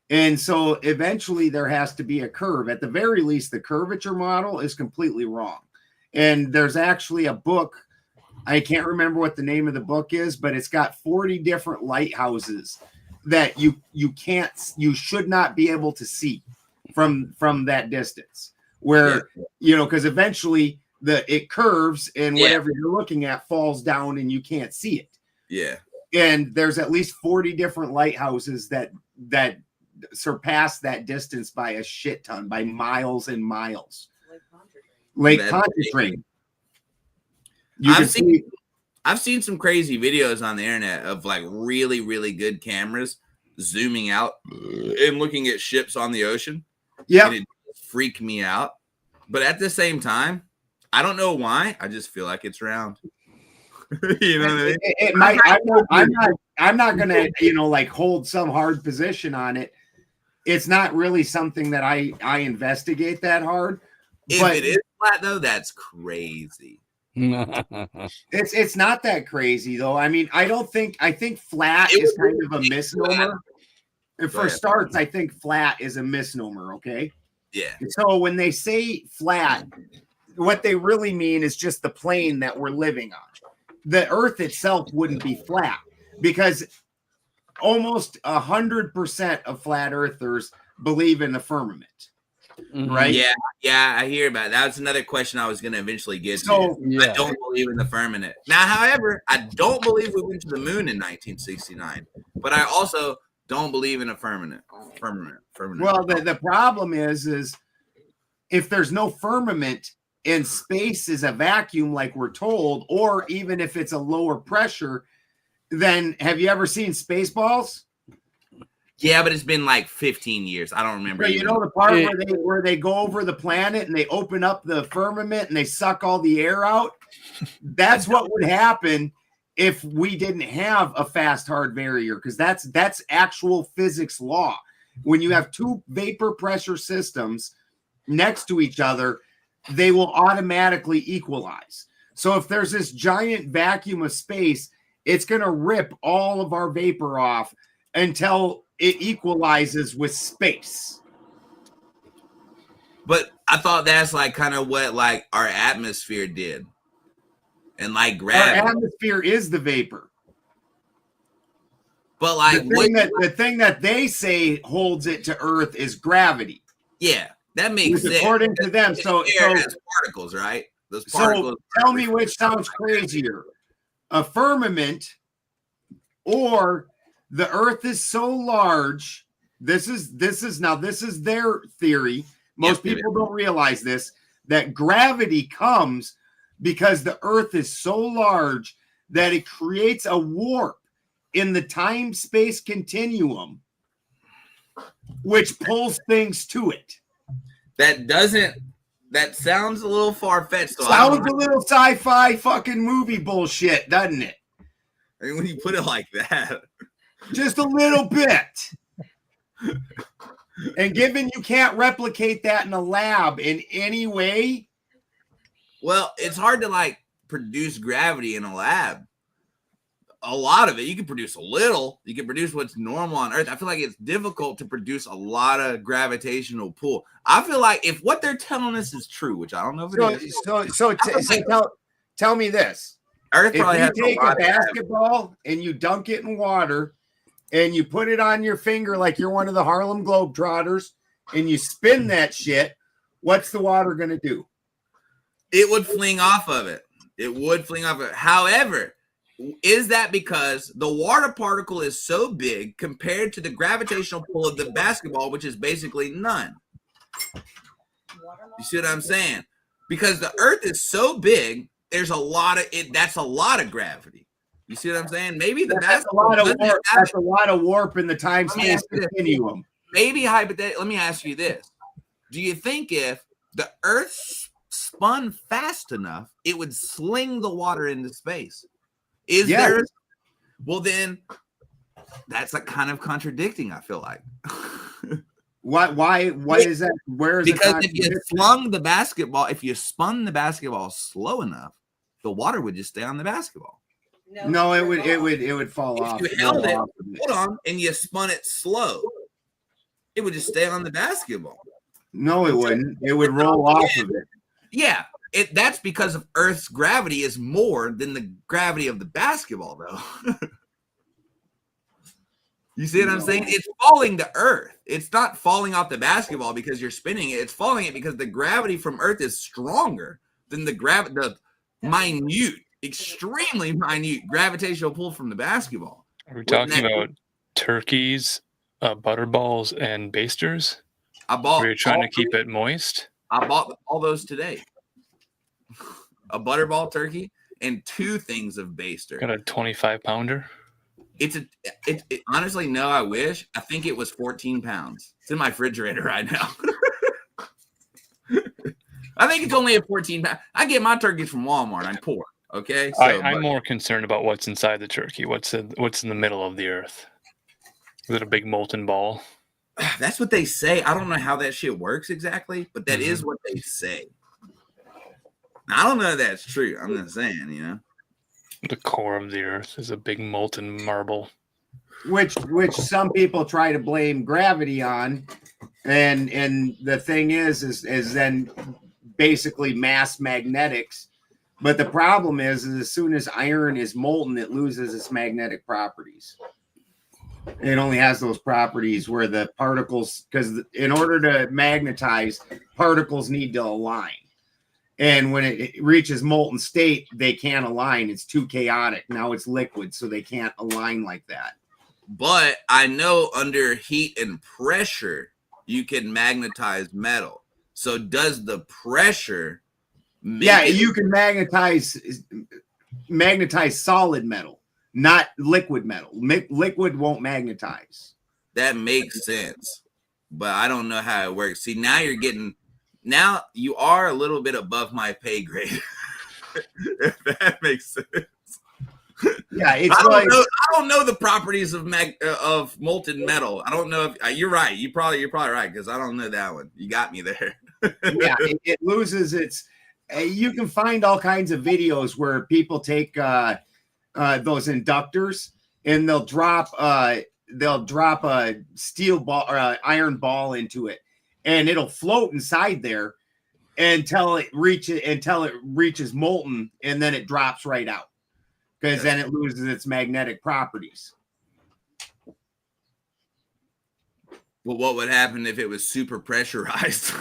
And so eventually there has to be a curve. At the very least, the curvature model is completely wrong. And there's actually a book. I can't remember what the name of the book is, but it's got 40 different lighthouses that you should not be able to see from that distance. Where because eventually it curves and whatever you're looking at falls down and you can't see it. Yeah. And there's at least 40 different lighthouses that surpass that distance by a shit ton, by miles and miles. Lake Pontchartrain. I've seen some crazy videos on the internet of like really, really good cameras zooming out and looking at ships on the ocean. Yeah. And it freaked me out. But at the same time, I don't know why. I just feel like it's round. You know what I mean? I'm not gonna, like hold some hard position on it. It's not really something that I investigate that hard. If it is flat though, that's crazy. It's not that crazy though. I mean, I think flat is kind of a misnomer. And for starts, I think flat is a misnomer, okay? Yeah. So when they say flat, what they really mean is just the plane that we're living on. The Earth itself wouldn't be flat because almost 100% of flat earthers believe in the firmament. Right? Yeah, I hear about it. That's another question I was going to eventually get to. I don't believe in the firmament. Now, however, I don't believe we went to the moon in 1969, but I also don't believe in a firmament. Well, the problem is if there's no firmament and space is a vacuum like we're told, or even if it's a lower pressure, then have you ever seen Spaceballs? Yeah, but it's been like 15 years. I don't remember. But you know the part where they go over the planet and they open up the firmament and they suck all the air out? That's what would happen if we didn't have a fast hard barrier, because that's actual physics law. When you have two vapor pressure systems next to each other, they will automatically equalize. So if there's this giant vacuum of space, it's going to rip all of our vapor off until it equalizes with space. But I thought that's like kind of what like our atmosphere did. And like gravity. Our atmosphere is the vapor. But like the thing that they say holds it to Earth is gravity. Yeah, that makes sense. According to them. So has particles, right? Those particles. So tell me which sounds crazier. A firmament or the Earth is so large. This is their theory. Most people don't realize this, that gravity comes because the Earth is so large that it creates a warp in the time-space continuum, which pulls things to it. That sounds a little far-fetched. Sounds a little sci-fi fucking movie bullshit, doesn't it? I mean, when you put it like that. Just a little bit. And given you can't replicate that in a lab in any way. Well, it's hard to like produce gravity in a lab. A lot of it, you can produce a little. You can produce what's normal on Earth. I feel like it's difficult to produce a lot of gravitational pull. I feel like if what they're telling us is true, which I don't know if it is. Tell me this. Earth if probably you has take a basketball and you dunk it in water and you put it on your finger like you're one of the Harlem Globetrotters and you spin that shit, what's the water going to do? It would fling off of it. It would fling off of it. However, is that because the water particle is so big compared to the gravitational pull of the basketball, which is basically none? You see what I'm saying? Because the Earth is so big, there's a lot of it. That's a lot of gravity. You see what I'm saying? Maybe the basketball. That's a lot of warp in the time-space continuum. Maybe hypothetically. Let me ask you this: do you think if the Earth spun fast enough, it would sling the water into space? Is there? Well, then that's like kind of contradicting. I feel like. Why is that? Where is because if you flung the basketball, if you spun the basketball slow enough, the water would just stay on the basketball. No, it would fall off. If you held it, hold on, and you spun it slow, it would just stay on the basketball. No, it wouldn't. It would roll off of it. Yeah. That's because of Earth's gravity is more than the gravity of the basketball, though. You see what I'm saying? It's falling to Earth. It's not falling off the basketball because you're spinning it. It's falling it because the gravity from Earth is stronger than the minute, extremely minute gravitational pull from the basketball. Are we talking about turkeys, butterballs, and basters? Are you trying to keep it moist? I bought all those today. A butterball turkey and 2 things of baster. Got a 25-pounder. It's honestly, no, I wish. I think it was 14 pounds. It's in my refrigerator right now. I think it's only a 14 pound. I get my turkeys from Walmart. I'm poor. Okay. So, I'm more concerned about what's inside the turkey. What's in the middle of the earth? Is it a big molten ball? That's what they say. I don't know how that shit works exactly, but that is what they say. I don't know if that's true. I'm just saying, you know. The core of the earth is a big molten marble. Which some people try to blame gravity on. And the thing is then basically mass magnetics. But the problem is as soon as iron is molten, it loses its magnetic properties. It only has those properties where the particles, because in order to magnetize, particles need to align. And when it reaches molten state, they can't align. It's too chaotic. Now it's liquid, so they can't align like that. But I know under heat and pressure, you can magnetize metal. So does the pressure you can magnetize solid metal, not liquid metal. Liquid won't magnetize. That makes sense. But I don't know how it works. See, now you are a little bit above my pay grade. If that makes sense. Yeah, I don't know the properties of molten metal. I don't know if you're right. You're probably right because I don't know that one. You got me there. Yeah, it loses its. You can find all kinds of videos where people take those inductors and they'll drop they'll drop a steel ball or an iron ball into it, and it'll float inside there until it reaches molten, and then it drops right out because then it loses its magnetic properties. Well, what would happen if it was super pressurized?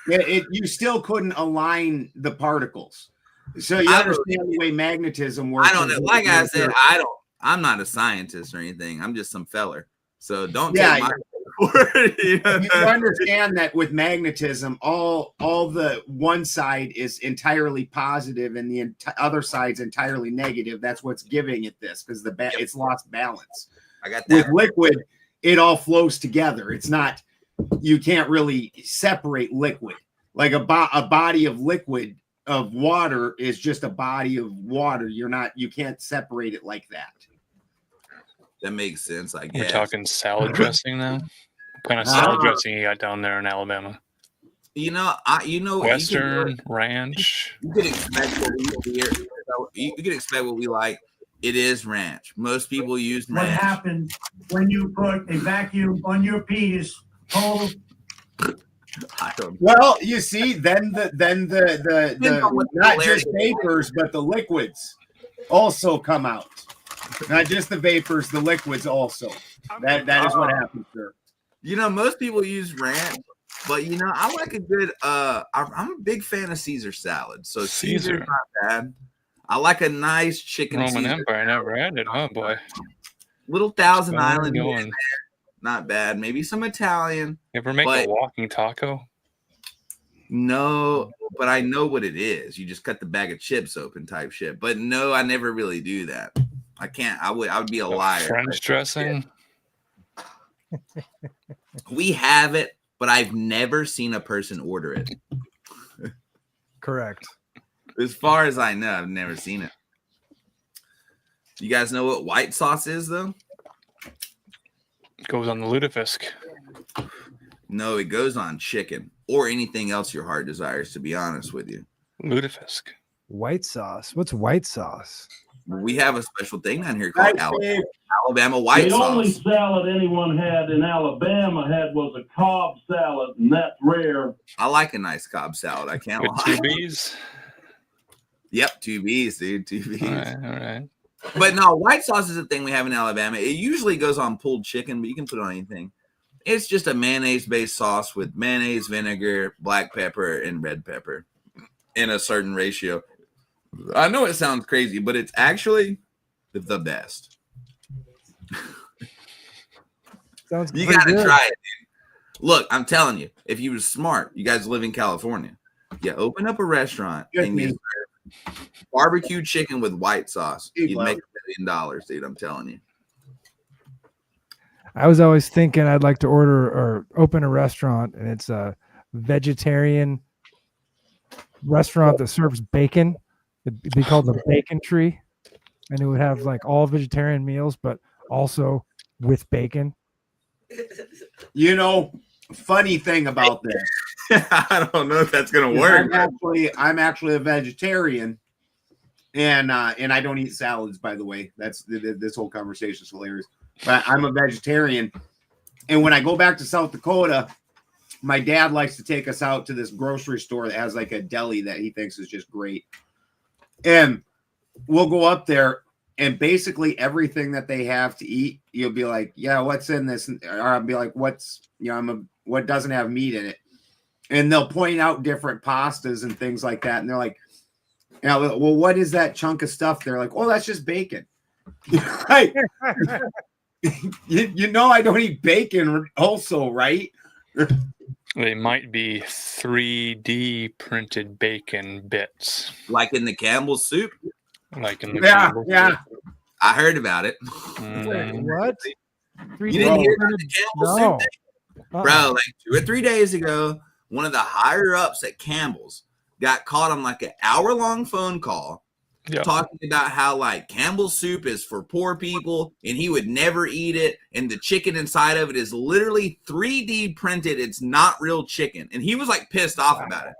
You still couldn't align the particles. So you understand the way magnetism works. I don't know. Like I said, I'm not a scientist or anything. I'm just some feller. So don't take my word. You understand that with magnetism, all the one side is entirely positive and the other side's entirely negative. That's what's giving it this, because it's lost balance. I got that. With liquid, it all flows together. It's not, you can't really separate liquid. Like a body of liquid of water is just a body of water. You can't separate it like that. That makes sense, I guess. We're talking salad dressing now. What kind of salad dressing you got down there in Alabama? Western ranch. You can expect what we here. You can expect what we like. It is ranch. Most people use ranch. What happens when you put a vacuum on your penis? Well, you see, then the not just vapors, but the liquids also come out. Not just the vapors, the liquids also. That is what happens there. Most people use ranch, but I like a good. I'm a big fan of Caesar salad. So Caesar's not bad. I like a nice chicken. Roman Caesar Empire never had it, huh, boy? Little Thousand Island in there. Not bad. Maybe some Italian. You ever make a walking taco? No, but I know what it is. You just cut the bag of chips open type shit. But no, I never really do that. I can't. I would be a liar. French dressing. We have it, but I've never seen a person order it. Correct. As far as I know, I've never seen it. You guys know what white sauce is, though? It goes on the lutefisk. No, it goes on chicken or anything else your heart desires, to be honest with you. Lutefisk. White sauce. What's white sauce? We have a special thing down here called Alabama white the sauce. The only salad anyone had in Alabama was a Cobb salad, and that's rare. I like a nice Cobb salad. I can't lie. 2 B's? Yep, 2 B's, dude. 2 B's. All right. But no, white sauce is a thing we have in Alabama. It usually goes on pulled chicken, but you can put it on anything. It's just a mayonnaise-based sauce with mayonnaise, vinegar, black pepper, and red pepper in a certain ratio. I know it sounds crazy, but it's actually the best. Sounds you gotta good. try it, dude. Look, I'm telling you, if you were smart, you guys live in California, you open up a restaurant and you serve barbecue chicken with white sauce. You'd make $1 million, dude. I'm telling you. I was always thinking I'd like to order or open a restaurant, and it's a vegetarian restaurant that serves bacon. It'd be called the Bacon Tree, and it would have like all vegetarian meals, but also with bacon. Funny thing about this. I don't know if that's gonna work. I'm actually a vegetarian, and I don't eat salads. By the way, that's this whole conversation is hilarious. But I'm a vegetarian, and when I go back to South Dakota, my dad likes to take us out to this grocery store that has like a deli that he thinks is just great. And we'll go up there, and basically everything that they have to eat, you'll be like, yeah, what's in this? Or I'll be like, what doesn't have meat in it? And they'll point out different pastas and things like that. And they're like, well, what is that chunk of stuff? They're like, oh, that's just bacon. Right. I don't eat bacon also, right? They might be 3D printed bacon bits. Like in the Campbell's soup? Like in the Campbell's soup. I heard about it. What? You didn't hear about the Campbell's soup thing? Bro, like 2 or 3 days ago, one of the higher ups at Campbell's got caught on like an hour-long phone call talking about how like Campbell's soup is for poor people and he would never eat it, and the chicken inside of it is literally 3D printed. It's not real chicken. And he was like pissed off about it.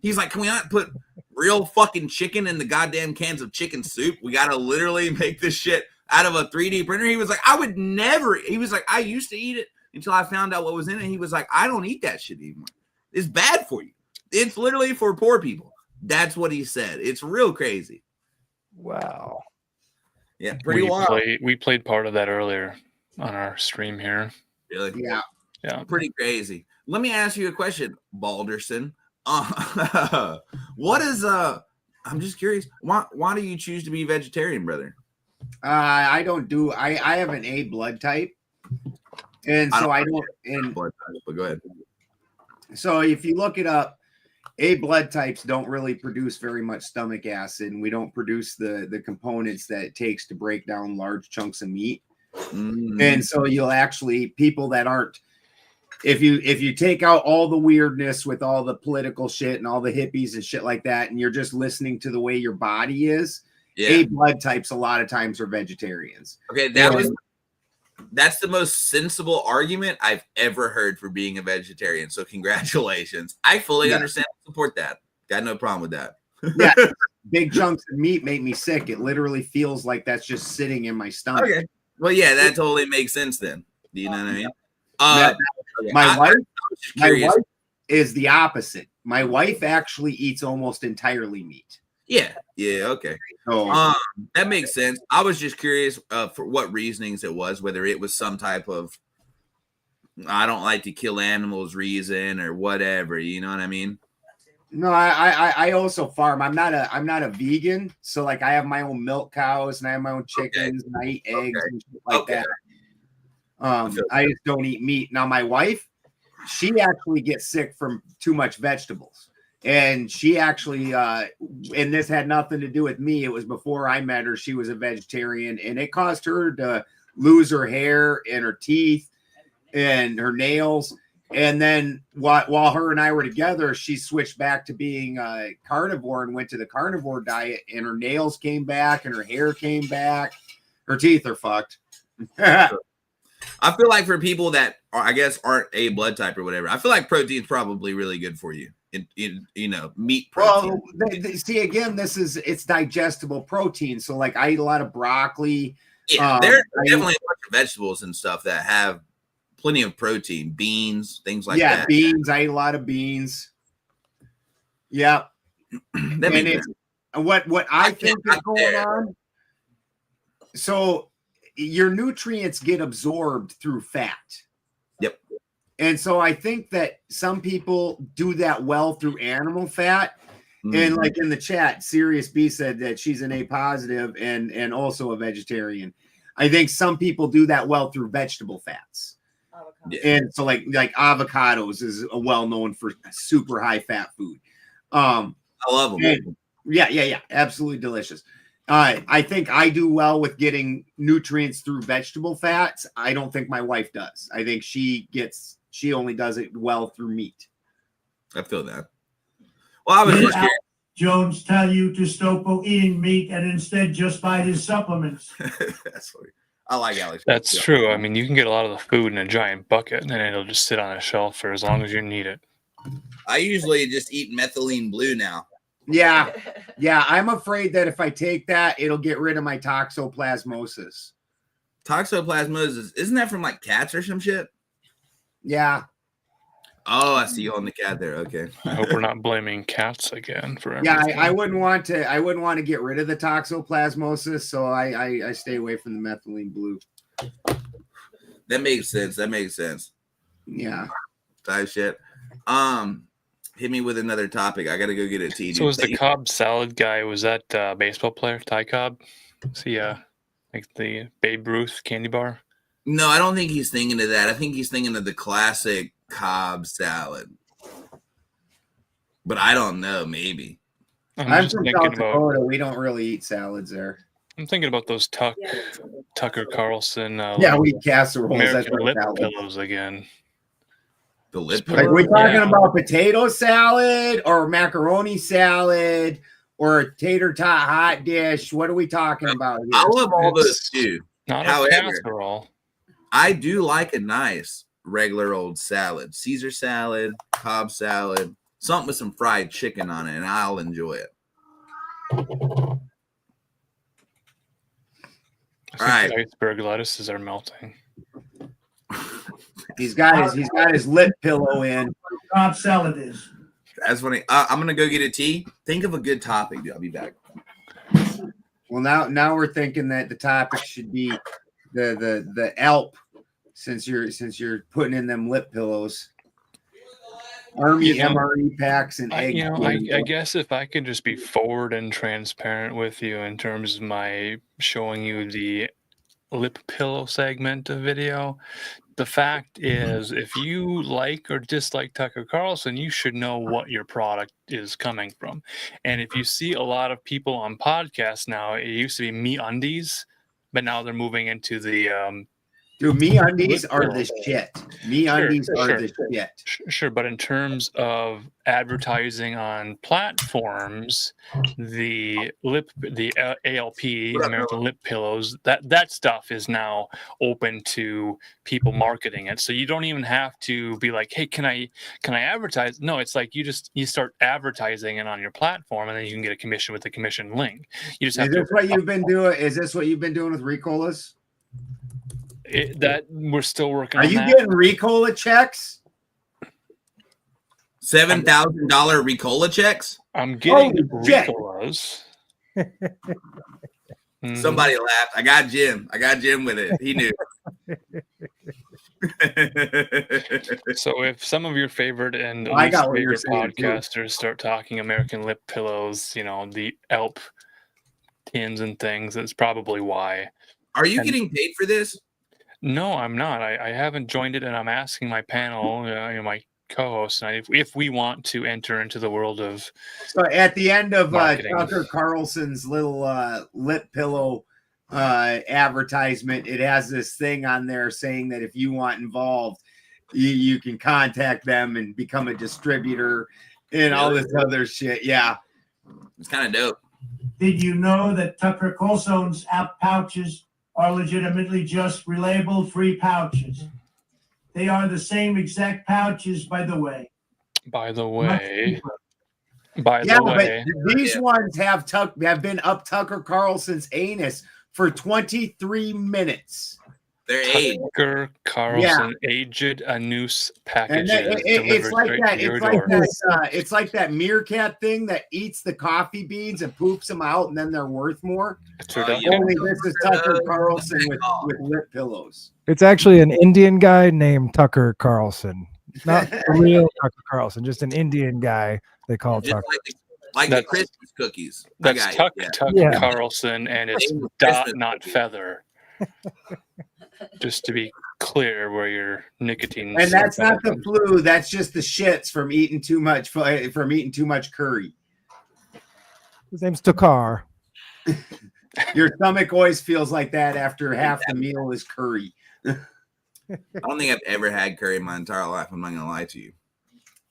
He's like, can we not put real fucking chicken in the goddamn cans of chicken soup? We gotta literally make this shit. out of a 3D printer. He was like, I would never. He was like, I used to eat it until I found out what was in it. He was like, I don't eat that shit anymore. It's bad for you. It's literally for poor people. That's what he said. It's real crazy. Wow. Yeah, pretty wild. We played part of that earlier on our stream here. Really? Yeah. Yeah. Pretty crazy. Let me ask you a question, Balderson. What is I'm just curious. Why do you choose to be vegetarian, brother? I don't do. I have an A blood type, and so I don't. And blood type, but go ahead. So if you look it up, A blood types don't really produce very much stomach acid, and we don't produce the components that it takes to break down large chunks of meat. And so you'll actually people that aren't. If you take out all the weirdness with all the political shit and all the hippies and shit like that, and you're just listening to the way your body is, A blood types a lot of times are vegetarians. Okay, that's the most sensible argument I've ever heard for being a vegetarian. So congratulations. I fully understand and support that. Got no problem with that. Yeah, big chunks of meat make me sick. It literally feels like that's just sitting in my stomach. Okay. Well, yeah, that totally makes sense then. Do you know what I mean? My wife is the opposite. My wife actually eats almost entirely meat. Yeah. Okay. So, that makes sense. I was just curious for what reasonings it was, whether it was some type of I don't like to kill animals reason or whatever. You know what I mean? No, I also farm. I'm not a vegan, so like I have my own milk cows and I have my own chickens and I eat eggs and shit like that. I just don't eat meat. Now, my wife, she actually gets sick from too much vegetables. And she actually, and this had nothing to do with me. It was before I met her. She was a vegetarian, and it caused her to lose her hair and her teeth and her nails. And then while her and I were together, she switched back to being a carnivore and went to the carnivore diet, and her nails came back and her hair came back. Her teeth are fucked. I feel like for people that I guess aren't A blood type or whatever, I feel like protein is probably really good for you. In meat protein. Well, see again, it's digestible protein. So like I eat a lot of broccoli. Yeah, there are definitely a bunch of vegetables and stuff that have plenty of protein, beans, things like that. Yeah, beans. I eat a lot of beans. Yeah. What I think is going on. So your nutrients get absorbed through fat. Yep. And so I think that some people do that well through animal fat. And like in the chat, Sirius B said that she's an A positive and also a vegetarian. I think some people do that well through vegetable fats. And so like avocados is a well known for super high fat food. I love them. Yeah. Absolutely delicious. I think I do well with getting nutrients through vegetable fats. I don't think my wife does. I think she only does it well through meat. I feel that. Well, I was just curious. Jones tell you to stop eating meat and instead just buy his supplements. That's funny. I like Alex. That's true. I mean, you can get a lot of the food in a giant bucket, and then it'll just sit on a shelf for as long as you need it. I usually just eat methylene blue now. Yeah. I'm afraid that if I take that, it'll get rid of my toxoplasmosis. Toxoplasmosis, isn't that from like cats or some shit? Yeah. Oh, I see you on the cat there. Okay. I hope we're not blaming cats again for everything. Yeah, I wouldn't want to get rid of the toxoplasmosis, so I stay away from the methylene blue. That makes sense. Yeah. Type shit. Hit me with another topic. I gotta go get a tea. So was the Cobb salad guy, was that baseball player, Ty Cobb? Was he like the Babe Ruth candy bar? No, I don't think he's thinking of that. I think he's thinking of the classic Cobb salad. But I don't know, maybe. I'm from South Dakota. We don't really eat salads there. I'm thinking about those Tucker Carlson. We eat casseroles. American lip pillows again. The lip Like we're talking about potato salad or macaroni salad or a tater tot hot dish. What are we talking about here? I love all those too. Not However, a casserole. I do like a nice regular old salad. Caesar salad, Cobb salad, something with some fried chicken on it, and I'll enjoy it. All right. Iceberg lettuces are melting. He's got his lip pillow in. Cobb salad is. That's funny. I'm gonna go get a tea. Think of a good topic, dude. I'll be back. Well, now we're thinking that the topic should be the Alp, since you're putting in them lip pillows. Army MRE packs and egg. I guess if I could just be forward and transparent with you in terms of my showing you the lip pillow segment of video, the fact is, if you like or dislike Tucker Carlson, you should know what your product is coming from. And if you see a lot of people on podcasts now, it used to be MeUndies, but now they're moving into the Dude, MeUndies are the shit. MeUndies are the shit. Sure, but in terms of advertising on platforms, the ALP, American Lip Pillows, that stuff is now open to people marketing it. So you don't even have to be like, hey, can I advertise? No, it's like you start advertising it on your platform, and then you can get a commission with the commission link. You just have Is this what you've been doing? Is this what you've been doing with Ricolas? That we're still working on. Are you getting Ricola checks? $7,000 Ricola checks? I'm getting Ricolas. Somebody laughed. I got Jim with it. He knew. So if some of your favorite and least favorite podcasters start talking American Lip Pillows, the Alp tins and things, that's probably why. Are you getting paid for this? No, I'm not. I haven't joined it, and I'm asking my panel, my co-hosts, if we want to enter into the world of. So at the end of marketing. Tucker Carlson's little lip pillow advertisement, it has this thing on there saying that if you want involved, you can contact them and become a distributor and all this other shit. Yeah, it's kind of dope. Did you know that Tucker Carlson's app pouches are legitimately just relabeled free pouches? They are the same exact pouches, by the way. By the way. But these ones have been up Tucker Carlson's anus for 23 minutes. They're aged. Tucker Carlson aged anus packages. It's like that. It's like that meerkat thing that eats the coffee beans and poops them out, and then they're worth more. Only this is Tucker Carlson with lip pillows. It's actually an Indian guy named Tucker Carlson, not a real Tucker Carlson, just an Indian guy they call Tucker. Like the Christmas cookies. That's Tucker Carlson, and it's dot, not feather. Just to be clear, where your nicotine. And that's not the flu. That's just the shits from eating too much curry. His name's Tucker. Your stomach always feels like that after half the meal is curry. I don't think I've ever had curry in my entire life. I'm not gonna lie to you.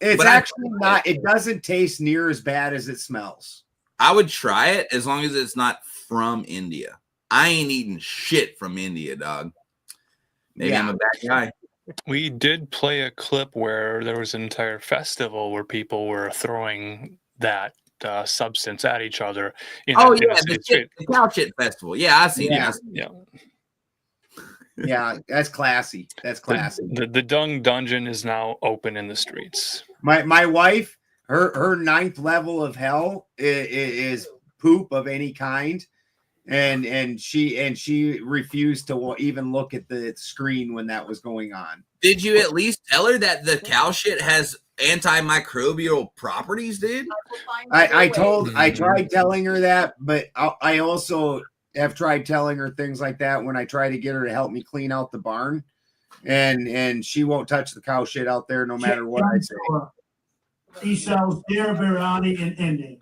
It's actually not. It doesn't taste near as bad as it smells. I would try it as long as it's not from India. I ain't eating shit from India, dog. Maybe I'm a bad guy. We did play a clip where there was an entire festival where people were throwing that substance at each other. The cow shit festival. Yeah, I see that. Yeah, that's classy. That's classy. The dung dungeon is now open in the streets. My wife, her ninth level of hell is poop of any kind. And she refused to even look at the screen when that was going on. Did you at least tell her that the cow shit has antimicrobial properties, dude? I tried telling her that, but I also have tried telling her things like that when I try to get her to help me clean out the barn, and she won't touch the cow shit out there no matter what I say. He sells deer biryani in India.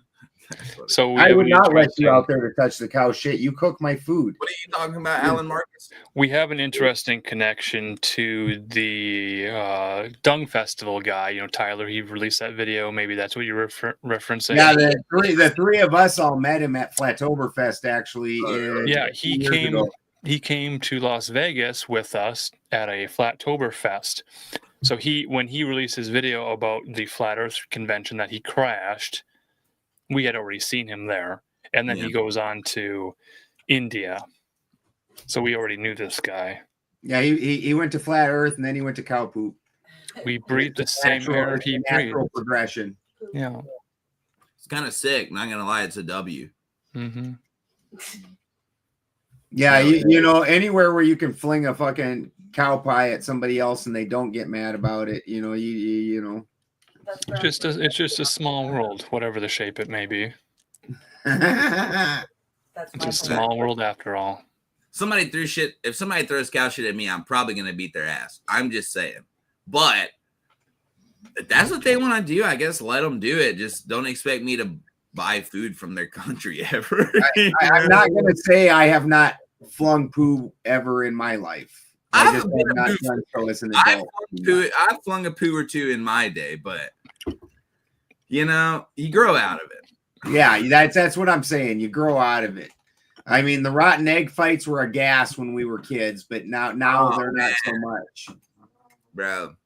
So I would not let you out there to touch the cow shit. You cook my food. What are you talking about, Alan Marcus? We have an interesting connection to the Dung Festival guy. Tyler, he released that video. Maybe that's what you're referencing. Yeah, the three of us all met him at Flattoberfest, actually. He came to Las Vegas with us at a Flattoberfest. So when he released his video about the Flat Earth convention that he crashed, we had already seen him there. And then he goes on to India. So we already knew this guy. Yeah, he went to flat Earth and then he went to cow poop. We breathe the same air he natural breathed. progression. Yeah. It's kind of sick. Not gonna lie, it's a W. Mm-hmm. Yeah, you know, anywhere where you can fling a fucking cow pie at somebody else and they don't get mad about it, you know, you know. It's just a small world, whatever the shape it may be. It's a small world after all. Somebody threw shit. If somebody throws cow shit at me, I'm probably gonna beat their ass. I'm just saying. But if that's what they want to do, I guess let them do it. Just don't expect me to buy food from their country ever. I'm not gonna say I have not flung poo ever in my life. I've flung a poo or two in my day, but you know, you grow out of it. Yeah, that's what I'm saying. You grow out of it. I mean, the rotten egg fights were a gas when we were kids, but now they're not so much. Bro,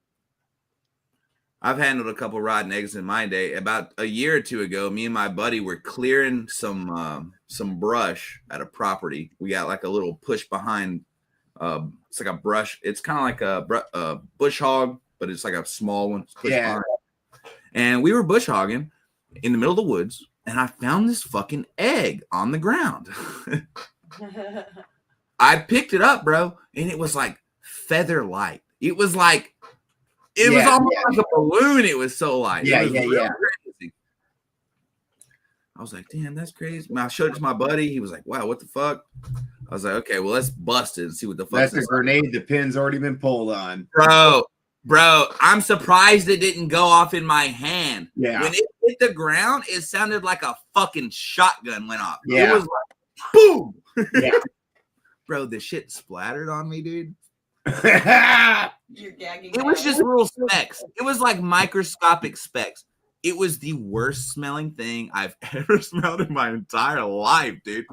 I've handled a couple rotten eggs in my day. About a year or two ago, me and my buddy were clearing some brush at a property. We got like a little push behind. It's like a brush. It's kind of like a bush hog, but it's like a small one. Behind. And we were bush hogging in the middle of the woods, and I found this fucking egg on the ground. I picked it up, bro, and it was like feather light. It was like almost like a balloon. It was so light. Crazy. I was like, damn, that's crazy. I showed it to my buddy. He was like, wow, what the fuck? I was like, okay, well, let's bust it and see what the fuck. That's a grenade. The pin's already been pulled on. Bro, I'm surprised it didn't go off in my hand. Yeah. When it hit the ground, it sounded like a fucking shotgun went off. Yeah. It was like, boom. Yeah. Bro, the shit splattered on me, dude. You're gagging. It was just little specks. It was like microscopic specks. It was the worst smelling thing I've ever smelled in my entire life, dude.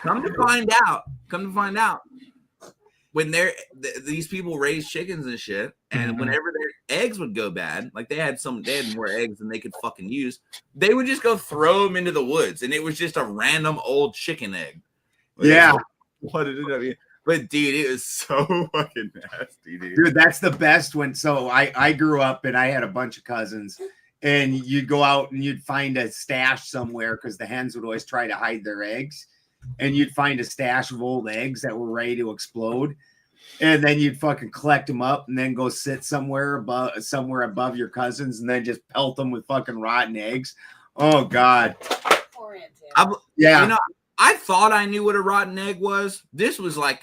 Come to find out, when these people raise chickens and shit, and whenever their eggs would go bad, like they had more eggs than they could fucking use, they would just go throw them into the woods, and it was just a random old chicken egg. Yeah. What did it mean? But dude, it was so fucking nasty, dude. Dude, that's the best when. So I grew up and I had a bunch of cousins, and you'd go out and you'd find a stash somewhere because the hens would always try to hide their eggs, and you'd find a stash of old eggs that were ready to explode, and then you'd fucking collect them up and then go sit somewhere above your cousins and then just pelt them with fucking rotten eggs. Oh God. Yeah. You know, I thought I knew what a rotten egg was. This was like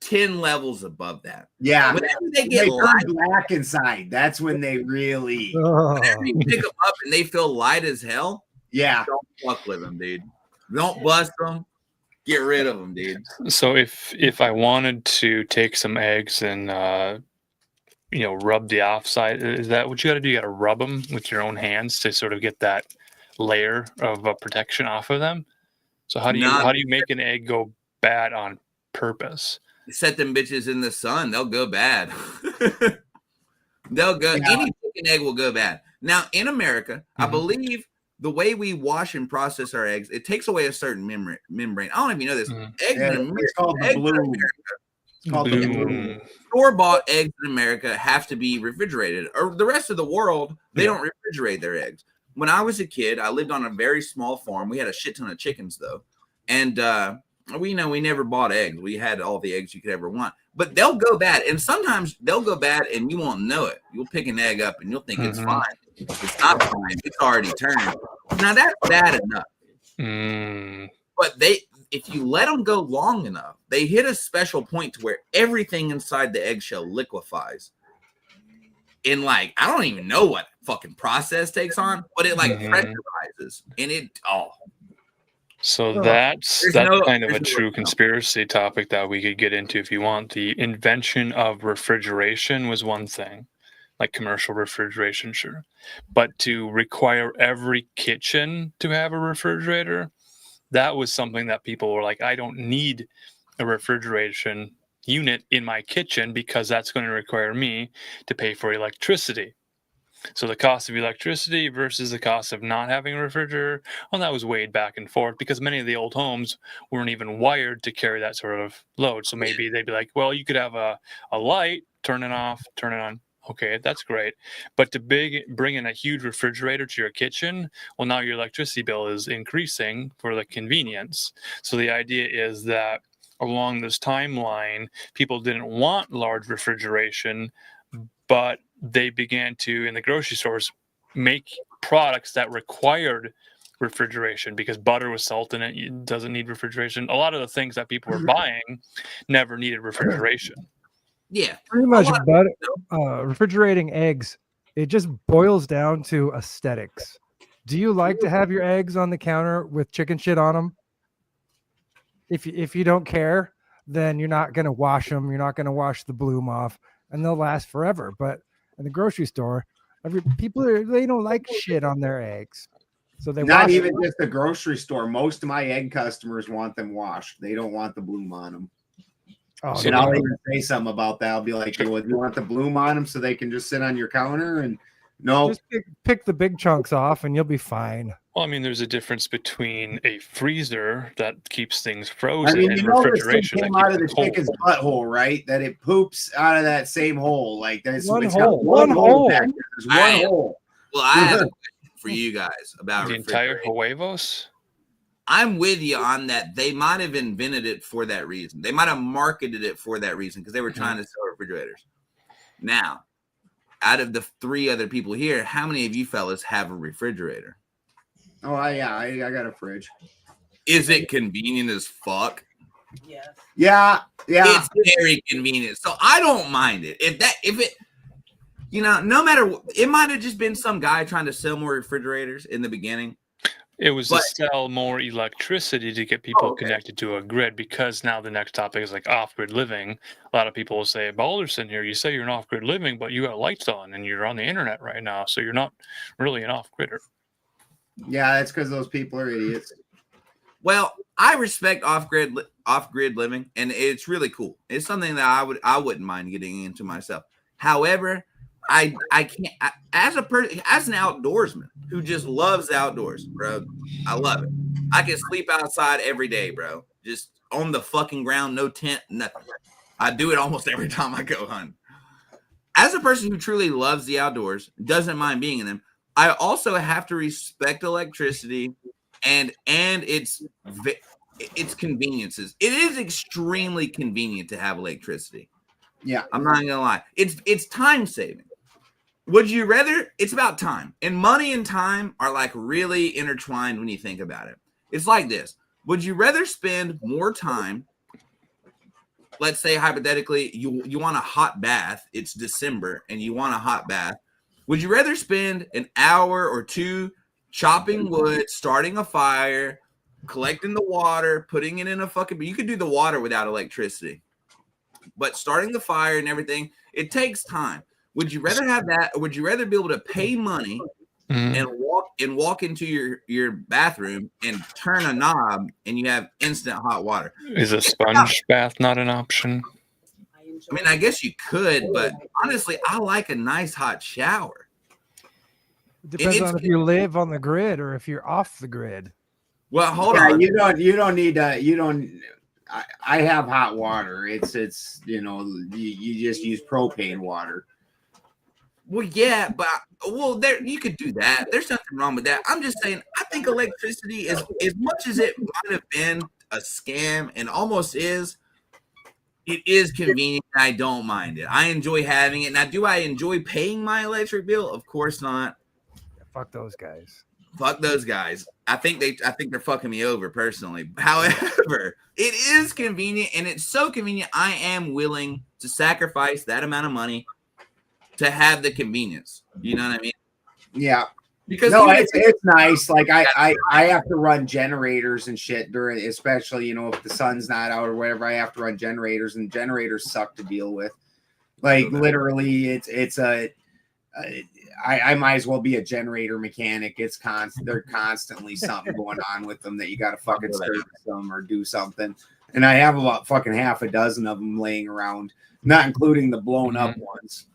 10 levels above that. Yeah. Whenever they get black inside, that's when they really whenever you pick them up and they feel light as hell. Yeah. Don't fuck with them, dude. Don't bust them. Get rid of them, dude. So if I wanted to take some eggs and rub the offside, is that what you got to do? You got to rub them with your own hands to sort of get that layer of protection off of them. So how do you make an egg go bad on purpose? Set them bitches in the sun; they'll go bad. They'll go. Yeah. Any chicken egg will go bad. Now in America, I believe the way we wash and process our eggs, it takes away a certain membrane. I don't even know this. Eggs in America, it's called the bloom. It's called the bloom. Store-bought eggs in America have to be refrigerated, or the rest of the world they don't refrigerate their eggs. When I was a kid, I lived on a very small farm. We had a shit ton of chickens though, and we never bought eggs. We had all the eggs you could ever want, but they'll go bad, and sometimes they'll go bad, and you won't know it. You'll pick an egg up, and you'll think it's fine. It's not fine. It's already turned. Now that's bad enough. But if you let them go long enough, they hit a special point to where everything inside the eggshell liquefies. And like, I don't even know what fucking process takes on, but it like pressurizes, and it So that's kind of a true conspiracy topic that we could get into if you want. The invention of refrigeration was one thing, like commercial refrigeration, sure. But to require every kitchen to have a refrigerator, that was something that people were like, I don't need a refrigeration unit in my kitchen because that's going to require me to pay for electricity. So the cost of electricity versus the cost of not having a refrigerator, well, that was weighed back and forth because many of the old homes weren't even wired to carry that sort of load. So maybe they'd be like, well, you could have a light, turn it off, turn it on. Okay, that's great. But to bring in a huge refrigerator to your kitchen, well, now your electricity bill is increasing for the convenience. So the idea is that along this timeline, people didn't want large refrigeration, but they began to, in the grocery stores, make products that required refrigeration because butter with salt in it, it doesn't need refrigeration. A lot of the things that people were buying never needed refrigeration. Yeah, pretty much. But refrigerating eggs, it just boils down to aesthetics. Do you like to have your eggs on the counter with chicken shit on them? If you don't care, then you're not going to wash them. You're not going to wash the bloom off, and they'll last forever. But in the grocery store, they don't like shit on their eggs, so they not wash even them. just the grocery store. Most of my egg customers want them washed. They don't want the bloom on them. Oh, And I'll even say something about that. I'll be like, hey, well, you want the bloom on them so they can just sit on your counter? And no, Just pick the big chunks off, and you'll be fine. Well, I mean, there's a difference between a freezer that keeps things frozen I mean, and you know, this thing refrigeration that came out keeps of the them cold. chicken's butthole, right? That it poops out of that same hole. Like that's One it's hole. got one One hole hole. back there. There's one hole. Well, I have a question for you guys about The entire refrigerating. huevos. I'm with you on that. They might have invented it for that reason. They might have marketed it for that reason because they were trying to sell refrigerators. Now, out of the 3 other people here, how many of you fellas have a refrigerator? Oh, I got a fridge. Is it convenient as fuck? Yes. Yeah. It's very convenient. So I don't mind it. If it, you know, no matter what, it might have just been some guy trying to sell more refrigerators in the beginning. It was to sell more electricity to get people connected to a grid, because now the next topic is like off-grid living. A lot of people will say, Balderson here, you say you're an off-grid living, but you got lights on and you're on the internet right now, so you're not really an off-gridder. Yeah, that's because those people are idiots. Well, I respect off-grid living, and it's really cool. It's something that I wouldn't mind getting into myself. However, I can't as an outdoorsman who just loves the outdoors, bro. I love it. I can sleep outside every day, bro. Just on the fucking ground, no tent, nothing. I do it almost every time I go hunting. As a person who truly loves the outdoors, doesn't mind being in them, I also have to respect electricity and its conveniences. It is extremely convenient to have electricity. Yeah, I'm not gonna lie. It's time saving. Would you rather? It's about time, and money and time are like really intertwined when you think about it. It's like this: would you rather spend more time? Let's say hypothetically, you want a hot bath. It's December, and you want a hot bath. Would you rather spend an hour or 2 chopping wood, starting a fire, collecting the water, putting it in a fucking? You could do the water without electricity, but starting the fire and everything, it takes time. Would you rather have that, or would you rather be able to pay money and walk into your bathroom and turn a knob and you have instant hot water? Is a sponge bath not an option? I mean, I guess you could, but honestly, I like a nice hot shower. It depends on if you live on the grid or if you're off the grid. Well, hold on. You don't need to. You don't. I have hot water. It's you know you just use propane water. Well, yeah, but there you could do that. There's nothing wrong with that. I'm just saying, I think electricity is, as much as it might have been a scam and almost is, it is convenient. I don't mind it. I enjoy having it. Now, do I enjoy paying my electric bill? Of course not. Fuck those guys. Fuck those guys. I think they're fucking me over personally. However, it is convenient, and it's so convenient. I am willing to sacrifice that amount of money to have the convenience. You know what I mean? Yeah. Because no, it's nice. Like I have to run generators and shit during, especially if the sun's not out or whatever. I have to run generators, and generators suck to deal with. Like literally, I might as well be a generator mechanic. It's constant. There's constantly something going on with them that you got to fucking service them or do something. And I have about fucking half a dozen of them laying around, not including the blown up ones.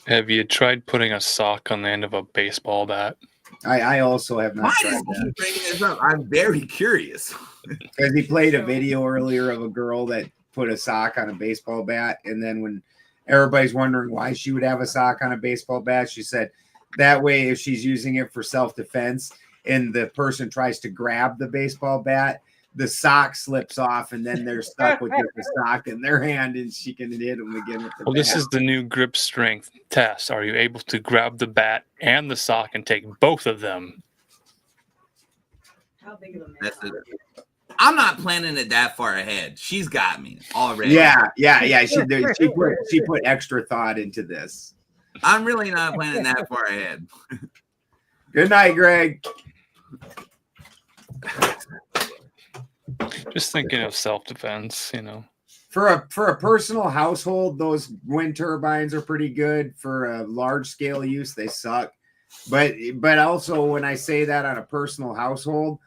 Have you tried putting a sock on the end of a baseball bat? I also have not tried Keep that. bringing this up. I'm very curious. Because he played a video earlier of a girl that put a sock on a baseball bat, and then when everybody's wondering why she would have a sock on a baseball bat, she said that way if she's using it for self-defense and the person tries to grab the baseball bat, the sock slips off and then they're stuck with just the sock in their hand and she can hit them again with the Well, bat. this is the new grip strength test. Are you able to grab the bat and the sock and take both of them? How big of a man? That's it. I'm not planning it that far ahead. She's got me already. Yeah. She put extra thought into this. I'm really not planning that far ahead. Good night, Greg. Just thinking of self-defense, you know. For a personal household, those wind turbines are pretty good. For a large scale use, they suck. But also when I say that on a personal household,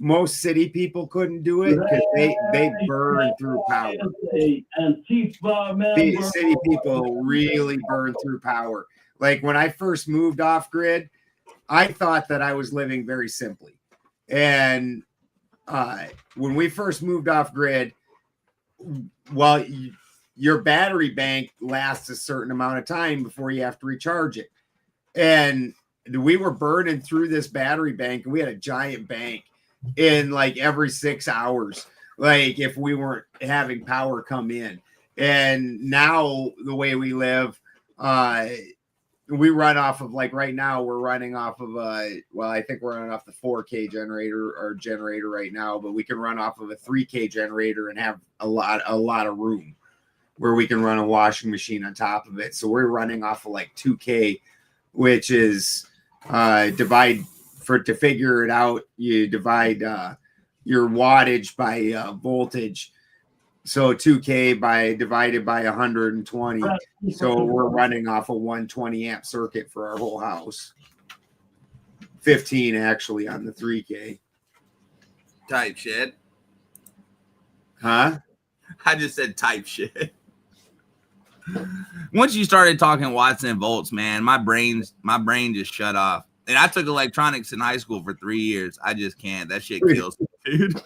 most city people couldn't do it because they burn through power. City people really burn through power. Like when I first moved off grid, I thought that I was living very simply. And when we first moved off grid, well, your battery bank lasts a certain amount of time before you have to recharge it. And we were burning through this battery bank, and we had a giant bank in like every 6 hours, like if we weren't having power come in. And now the way we live, we run off of, like right now we're running off of I think we're running off the 4K generator right now, but we can run off of a 3K generator and have a lot of room where we can run a washing machine on top of it. So we're running off of like 2K, which is to figure it out, you divide your wattage by voltage. So 2K divided by 120. So we're running off a 120 amp circuit for our whole house. 15 actually on the 3K. Type shit. Huh? I just said type shit. Once you started talking watts and volts, man, my brain just shut off. And I took electronics in high school for 3 years. I just can't. That shit kills me, dude.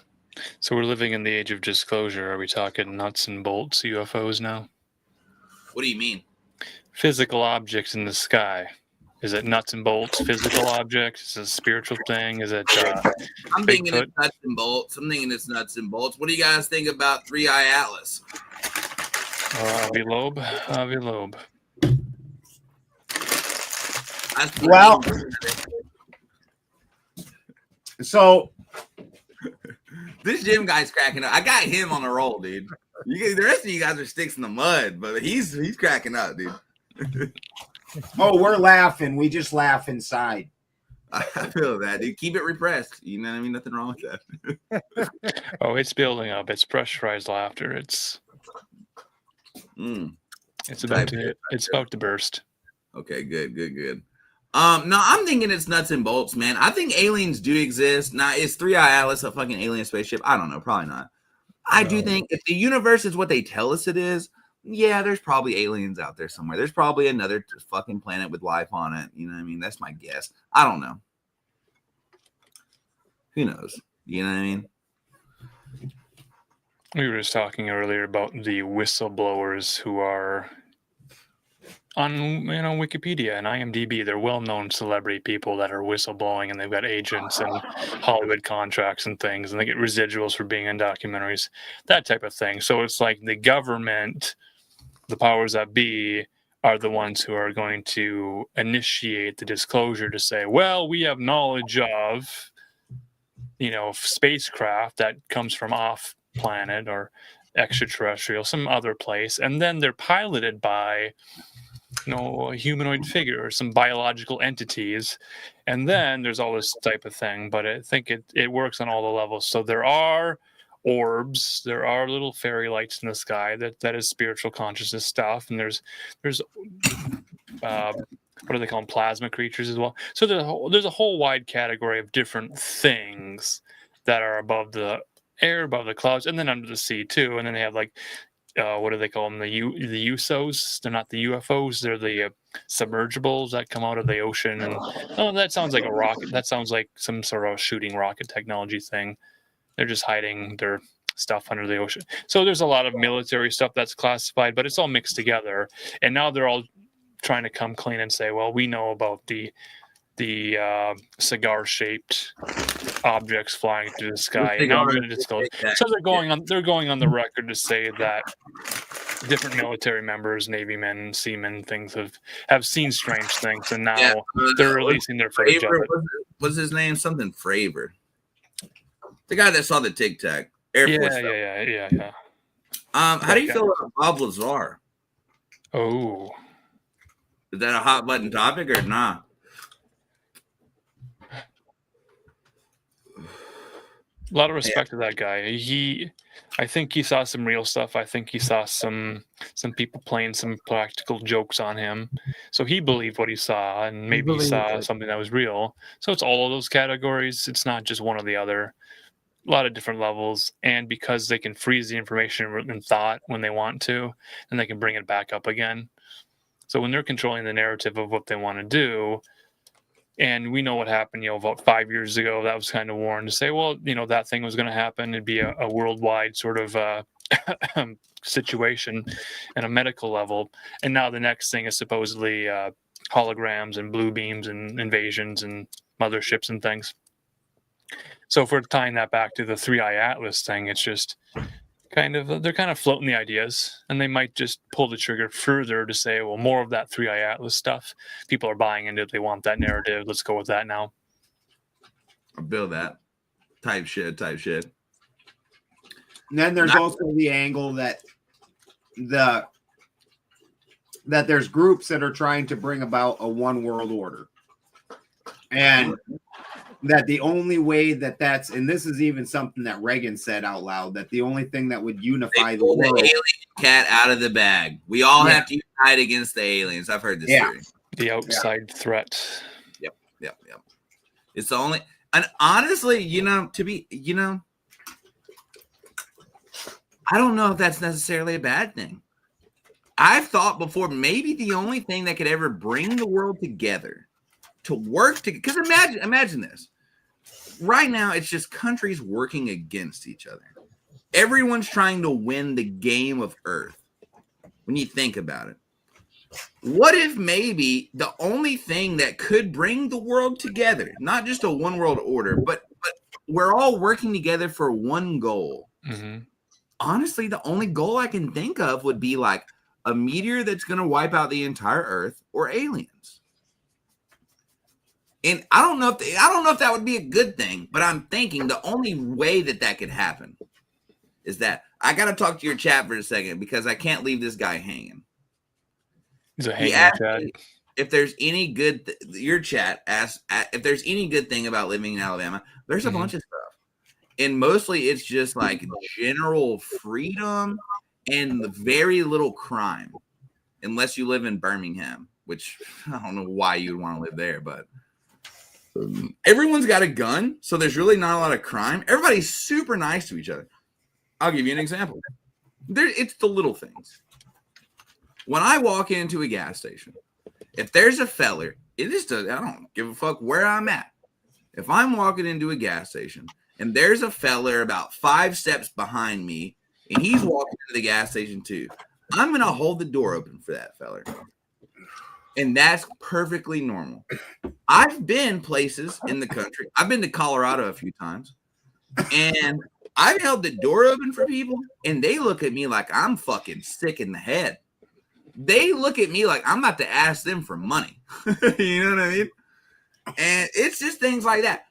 So we're living in the age of disclosure. Are we talking nuts and bolts UFOs now? What do you mean? Physical objects in the sky. Is it nuts and bolts, physical objects? Is it a spiritual thing? Is it I'm thinking it's nuts and bolts. What do you guys think about 3-Eye Atlas? Avi Loeb. Well, so this Jim guy's cracking up. I got him on a roll, dude. The rest of you guys are sticks in the mud, but he's cracking up, dude. Oh, we're laughing. We just laugh inside. I feel that, dude. Keep it repressed. You know what I mean? Nothing wrong with that. Oh, it's building up. It's pressurized laughter. It's about to burst. Okay, good. No, I'm thinking it's nuts and bolts, man. I think aliens do exist. Now, is 3-Eye Atlas a fucking alien spaceship? I don't know. Probably not. I do think if the universe is what they tell us it is, yeah, there's probably aliens out there somewhere. There's probably another fucking planet with life on it. You know what I mean? That's my guess. I don't know. Who knows? You know what I mean? We were just talking earlier about the whistleblowers who are on Wikipedia and IMDb. They're well-known celebrity people that are whistleblowing, and they've got agents and Hollywood contracts and things, and they get residuals for being in documentaries, that type of thing. So it's like the government, the powers that be, are the ones who are going to initiate the disclosure to say, well, we have knowledge of, spacecraft that comes from off planet or extraterrestrial, some other place, and then they're piloted by a humanoid figure or some biological entities, and then there's all this type of thing. But I think it works on all the levels. So there are orbs, there are little fairy lights in the sky that is spiritual consciousness stuff, and there's what do they call them, plasma creatures as well. So there's a whole wide category of different things that are above the air, above the clouds, and then under the sea too. And then they have like what do they call them? The USOs. They're not the UFOs. They're the submergibles that come out of the ocean. And that sounds like a rocket. That sounds like some sort of shooting rocket technology thing. They're just hiding their stuff under the ocean. So there's a lot of military stuff that's classified, but it's all mixed together. And now they're all trying to come clean and say, well, we know about the cigar-shaped objects flying through the sky. And now I'm going to disclose. So they're going on the record to say that different military members, Navy men, seamen, things have seen strange things, and now they're releasing their footage of it. What's his name? Something Fravor. The guy that saw the Tic Tac Air Force. Yeah. How do you feel about Bob Lazar? Oh, is that a hot button topic or not? A lot of respect to that guy. I think he saw some real stuff. I think he saw some people playing some practical jokes on him. So he believed what he saw, and maybe he saw something that was real. So it's all of those categories. It's not just one or the other. A lot of different levels. And because they can freeze the information in thought when they want to, and they can bring it back up again. So when they're controlling the narrative of what they want to do, and we know what happened, about 5 years ago, that was kind of warned to say, well, that thing was going to happen. It'd be a worldwide sort of situation at a medical level. And now the next thing is supposedly holograms and blue beams and invasions and motherships and things. So if we're tying that back to the 3-Eye Atlas thing, it's just they're kind of floating the ideas, and they might just pull the trigger further to say, well, more of that 3-Eye Atlas stuff. People are buying into it. They want that narrative. Let's go with that now. I'll build that type shit. And then there's also the angle that there's groups that are trying to bring about a one world order. And that the only way that's, and this is even something that Reagan said out loud, that the only thing that would unify the world. The alien cat out of the bag. We all have to unite against the aliens. I've heard this theory. The outside threat. Yep. It's the only, and honestly, I don't know if that's necessarily a bad thing. I've thought before, maybe the only thing that could ever bring the world together to work together, because imagine this. Right now, it's just countries working against each other. Everyone's trying to win the game of Earth. When you think about it, what if maybe the only thing that could bring the world together, not just a one world order, but we're all working together for one goal? Mm-hmm. Honestly, the only goal I can think of would be like a meteor that's going to wipe out the entire Earth, or aliens. And I don't know if that would be a good thing, but I'm thinking the only way that could happen is that I got to talk to your chat for a second, because I can't leave this guy hanging. He's a hanging chat. If there's any good, your chat asks if there's any good thing about living in Alabama. There's a bunch of stuff, and mostly it's just like general freedom and very little crime, unless you live in Birmingham, which I don't know why you'd want to live there, but. Everyone's got a gun, so there's really not a lot of crime. Everybody's super nice to each other. I'll give you an example. It's the little things. When I walk into a gas station, if there's a feller, I don't give a fuck where I'm at. If I'm walking into a gas station and there's a feller about 5 steps behind me and he's walking into the gas station too, I'm going to hold the door open for that feller. And that's perfectly normal. I've been places in the country. I've been to Colorado a few times, and I've held the door open for people, and they look at me like I'm fucking sick in the head. They look at me like I'm about to ask them for money. You know what I mean? And it's just things like that.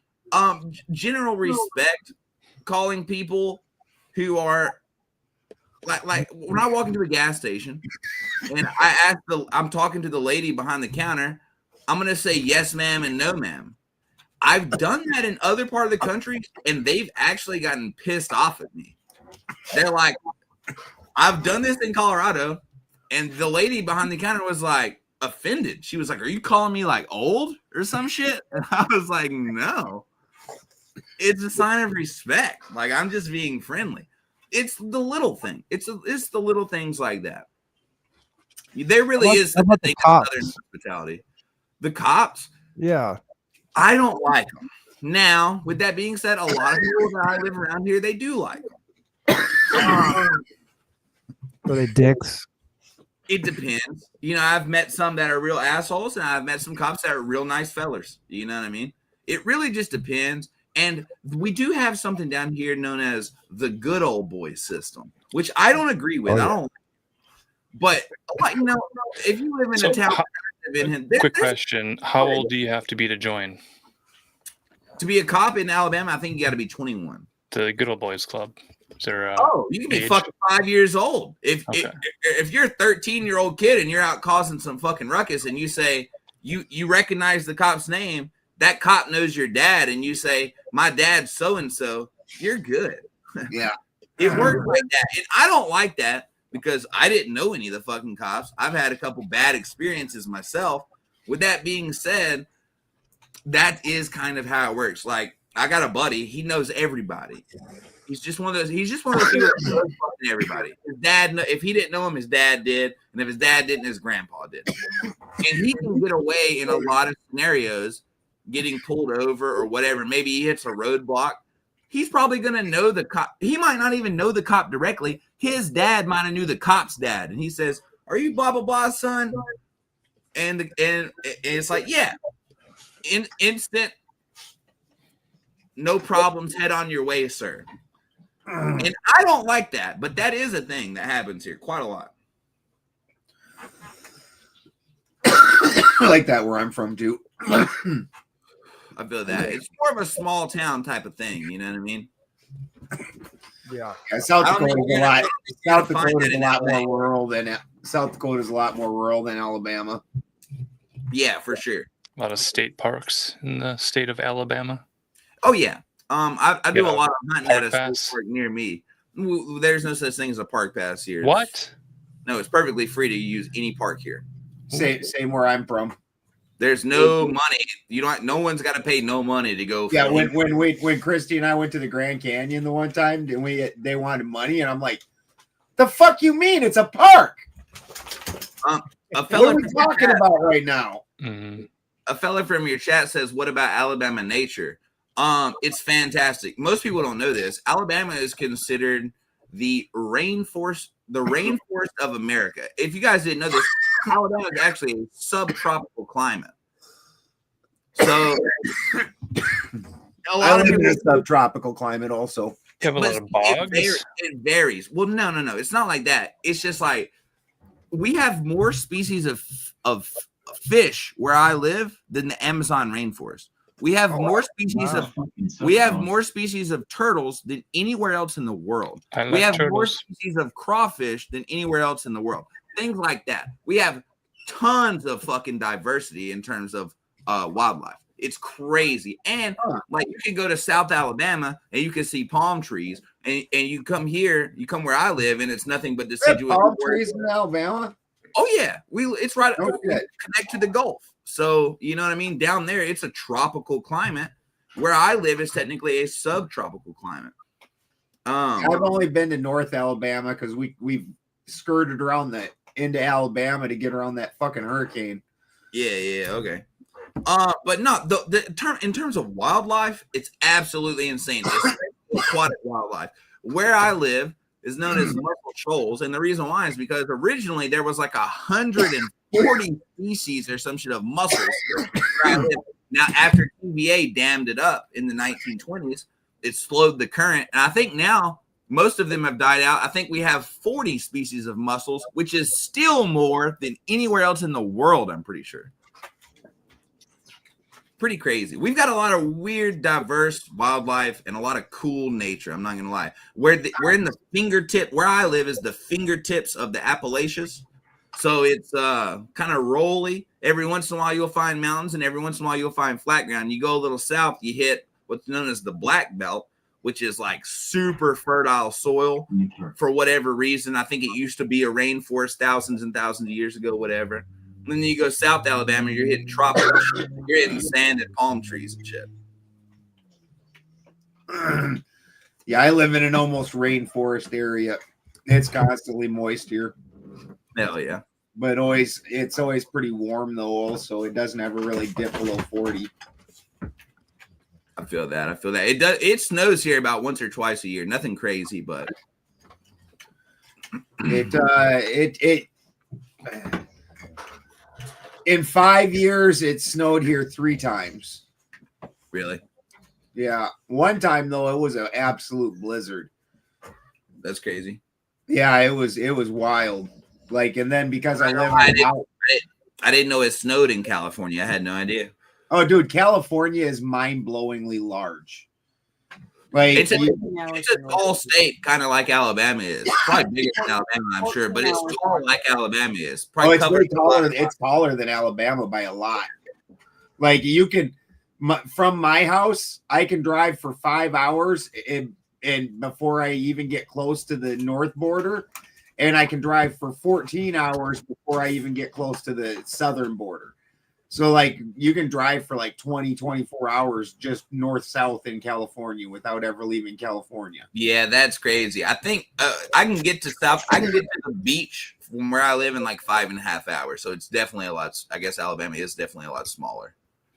General respect, calling people who are like when I walk into a gas station and I'm talking to the lady behind the counter, I'm going to say yes, ma'am, and no, ma'am. I've done that in other part of the country, and they've actually gotten pissed off at me. They're like, I've done this in Colorado, and the lady behind the counter was like offended. She was like, are you calling me like old or some shit? And I was like, no. It's a sign of respect. Like, I'm just being friendly. it's the little thing. It's the little things like that. There really is How about the thing in cops? Southern hospitality. The cops, Yeah. I don't like them. Now, with that being said, a lot of people that I live around here, they do like them. Are they dicks? It depends. You know, I've met some that are real assholes, and I've met some cops that are real nice fellers. You know what I mean? It really just depends. And we do have something down here known as the good old boy system, which I don't agree with. I don't. But you know, if you live in a town, Quick question: how old do you have to be to join? To be a cop in Alabama, I think you got to be 21. The Good Old Boys Club. Is there you can be fucking 5 years old. If you're a 13-year-old kid and you're out causing some fucking ruckus, and you say you recognize the cop's name, that cop knows your dad, and you say my dad's so and so, you're good. Yeah, it works like that, and I don't like that because I didn't know any of the fucking cops. I've had a couple bad experiences myself. With that being said, that is kind of how it works. Like, I got a buddy, he knows everybody. He's just one of those people that knows fucking everybody. His dad, if he didn't know him, his dad did, and if his dad didn't, his grandpa did. And he can get away in a lot of scenarios, getting pulled over or whatever. Maybe he hits a roadblock. He's probably gonna know the cop. He might not even know the cop directly. His dad might have knew the cop's dad, and he says, "Are you blah blah blah, son?" And it's like, yeah, instant, no problems, head on your way, sir. And I don't like that, but that is a thing that happens here quite a lot. I like that where I'm from too. I feel that it's more of a small town type of thing. You know what I mean? Yeah. South Dakota is a lot. South Dakota is a lot more rural than South Dakota is a lot more rural than Alabama. Yeah, for sure. A lot of state parks in the state of Alabama. Oh yeah. I do a lot of hunting at a state park near me. There's no such thing as a park pass here. What? No, it's perfectly free to use any park here. Same where I'm from. There's no money. You don't. No one's got to pay no money to go. Yeah, when Christy and I went to the Grand Canyon the one time, and they wanted money, and I'm like, "The fuck you mean? It's a park." What are we talking about right now? Mm-hmm. A fella from your chat says, "What about Alabama nature?" It's fantastic. Most people don't know this. Alabama is considered the rainforest of America. If you guys didn't know this, Alabama is actually a subtropical climate. So a lot of people in a subtropical climate also. You have a lot of bogs. It varies. Well, no. It's not like that. It's just like we have more species of fish where I live than the Amazon rainforest. We have more species of turtles than anywhere else in the world. We have more species of crawfish than anywhere else in the world. Things like that. We have tons of fucking diversity in terms of wildlife. It's crazy. And like you can go to South Alabama and you can see palm trees, and you come here, you come where I live, and it's nothing but deciduous palm trees in Alabama. Oh yeah, it's right connect to the Gulf. So you know what I mean. Down there, it's a tropical climate. Where I live is technically a subtropical climate. I've only been to North Alabama because we've skirted around into Alabama to get around that fucking hurricane. Yeah, okay. But no, in terms of wildlife, it's absolutely insane. It's aquatic wildlife. Where I live is known as mussel shoals, and the reason why is because originally there was like 140 species or some shit of mussels where I live. Now, after TVA dammed it up in the 1920s, it slowed the current, and I think now most of them have died out. I think we have 40 species of mussels, which is still more than anywhere else in the world, I'm pretty sure. Pretty crazy. We've got a lot of weird, diverse wildlife and a lot of cool nature. I'm not gonna lie. We're in the fingertip. Where I live is the fingertips of the Appalachians, so it's kind of rolly. Every once in a while you'll find mountains, and every once in a while you'll find flat ground. You go a little south, you hit what's known as the Black Belt, which is like super fertile soil for whatever reason. I think it used to be a rainforest thousands and thousands of years ago, whatever. And then you go South Alabama, you're hitting tropical shit. You're hitting sand and palm trees and shit. Yeah, I live in an almost rainforest area. It's constantly moist here. Hell yeah. But it's always pretty warm though, also. It doesn't ever really dip below 40. I feel that. It snows here about once or twice a year. Nothing crazy, but it in 5 years it snowed here 3 times. Really? Yeah. One time though, it was an absolute blizzard. That's crazy. Yeah, it was wild. Like, and then because I live I didn't know it snowed in California. I had no idea. Oh, dude, California is mind-blowingly large. Like, It's a tall state, kind of like Alabama is. Probably bigger than Alabama, I'm sure, but it's tall like Alabama is. Probably it's way taller. It's taller than Alabama by a lot. Like, you can, from my house, I can drive for 5 hours and before I even get close to the north border, and I can drive for 14 hours before I even get close to the southern border. So, like, you can drive for like 20, 24 hours just north-south in California without ever leaving California. Yeah, that's crazy. I think I can get to the beach from where I live in like 5.5 hours. So it's definitely a lot. I guess Alabama is definitely a lot smaller.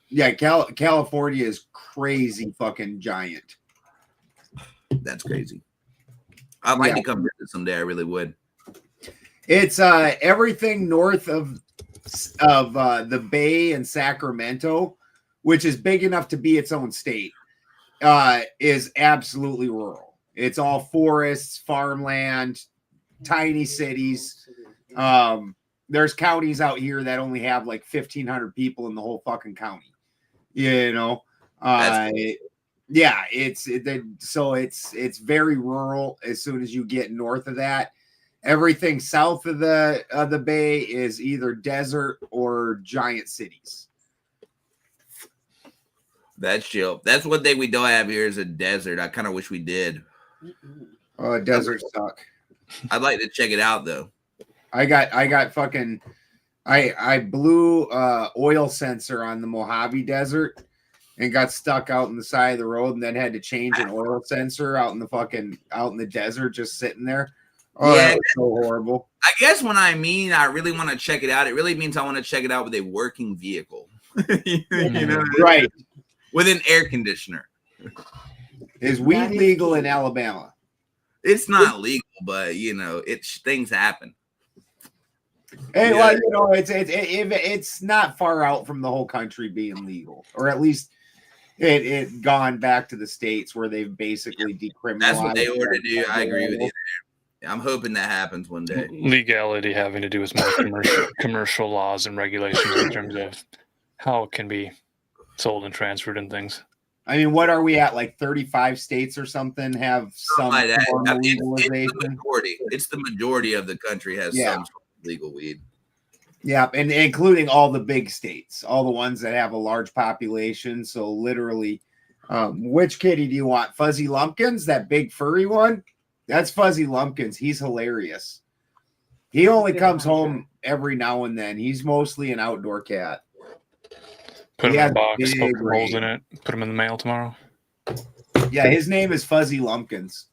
Yeah, California is crazy fucking giant. That's crazy. I'd like to come visit someday. I really would. It's everything north of the Bay and Sacramento, which is big enough to be its own state, is absolutely rural. It's all forests, farmland, tiny cities. There's counties out here that only have like 1,500 people in the whole fucking county. You know, yeah, it's very rural. As soon as you get north of that, everything south of the Bay is either desert or giant cities. That's chill. That's one thing we don't have here is a desert. I kind of wish we did. Oh, deserts suck. I'd like to check it out though. I got fucking I blew oil sensor on the Mojave Desert and got stuck out in the side of the road and then had to change an oil sensor out in the desert just sitting there. Oh, yeah, that was so horrible. I guess when I really want to check it out, it really means I want to check it out with a working vehicle. You know, right. With an air conditioner. Is weed legal in Alabama? It's not legal, but you know, things happen. Hey, well, you know, it's not far out from the whole country being legal, or at least it gone back to the states where they've basically decriminalized. That's what they ought to do. I agree with you there. I'm hoping that happens one day. Legality having to do with more commercial laws and regulations in terms of how it can be sold and transferred and things. I mean, what are we at? Like 35 states or something have some form of legalization? It's the majority of the country has some sort of legal weed. Yeah, and including all the big states, all the ones that have a large population. So literally, which kitty do you want? Fuzzy Lumpkins, that big furry one? That's Fuzzy Lumpkins. He's hilarious. He only comes home every now and then. He's mostly an outdoor cat. Put him in a box, poke holes in it, put him in the mail tomorrow. Yeah, his name is Fuzzy Lumpkins.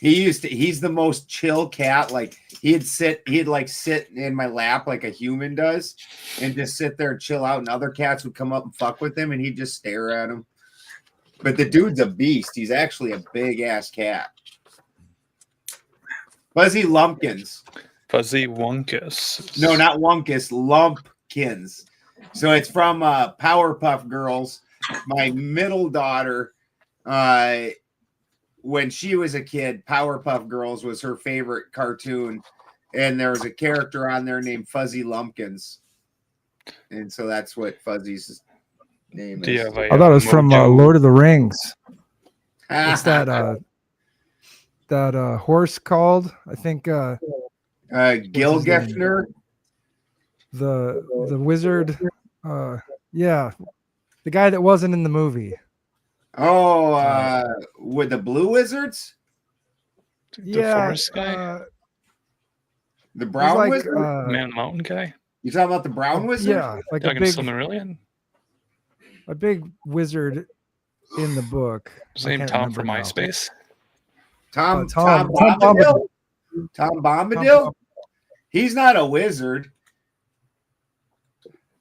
He's the most chill cat. Like he'd sit in my lap like a human does and just sit there and chill out, and other cats would come up and fuck with him and he'd just stare at him. But the dude's a beast. He's actually a big ass cat. Fuzzy Lumpkins. Fuzzy Wunkus. No, not Wunkus, Lumpkins. So it's from Powerpuff Girls. My middle daughter, when she was a kid, Powerpuff Girls was her favorite cartoon, and there was a character on there named Fuzzy Lumpkins, and so that's what Fuzzy's name is. I thought it was from Lord of the Rings. What's that? That horse called? I think Gilgifner. The wizard. Yeah, the guy that wasn't in the movie. Oh, with the Blue Wizards? Forest guy? The Brown Wizard? Man Mountain guy? You talking about the Brown Wizard? Yeah, like talking a big Silmarillion? A big wizard. in the book. Same Tom from MySpace. Tom Tom Bombadil? Tom Bombadil? He's not a wizard.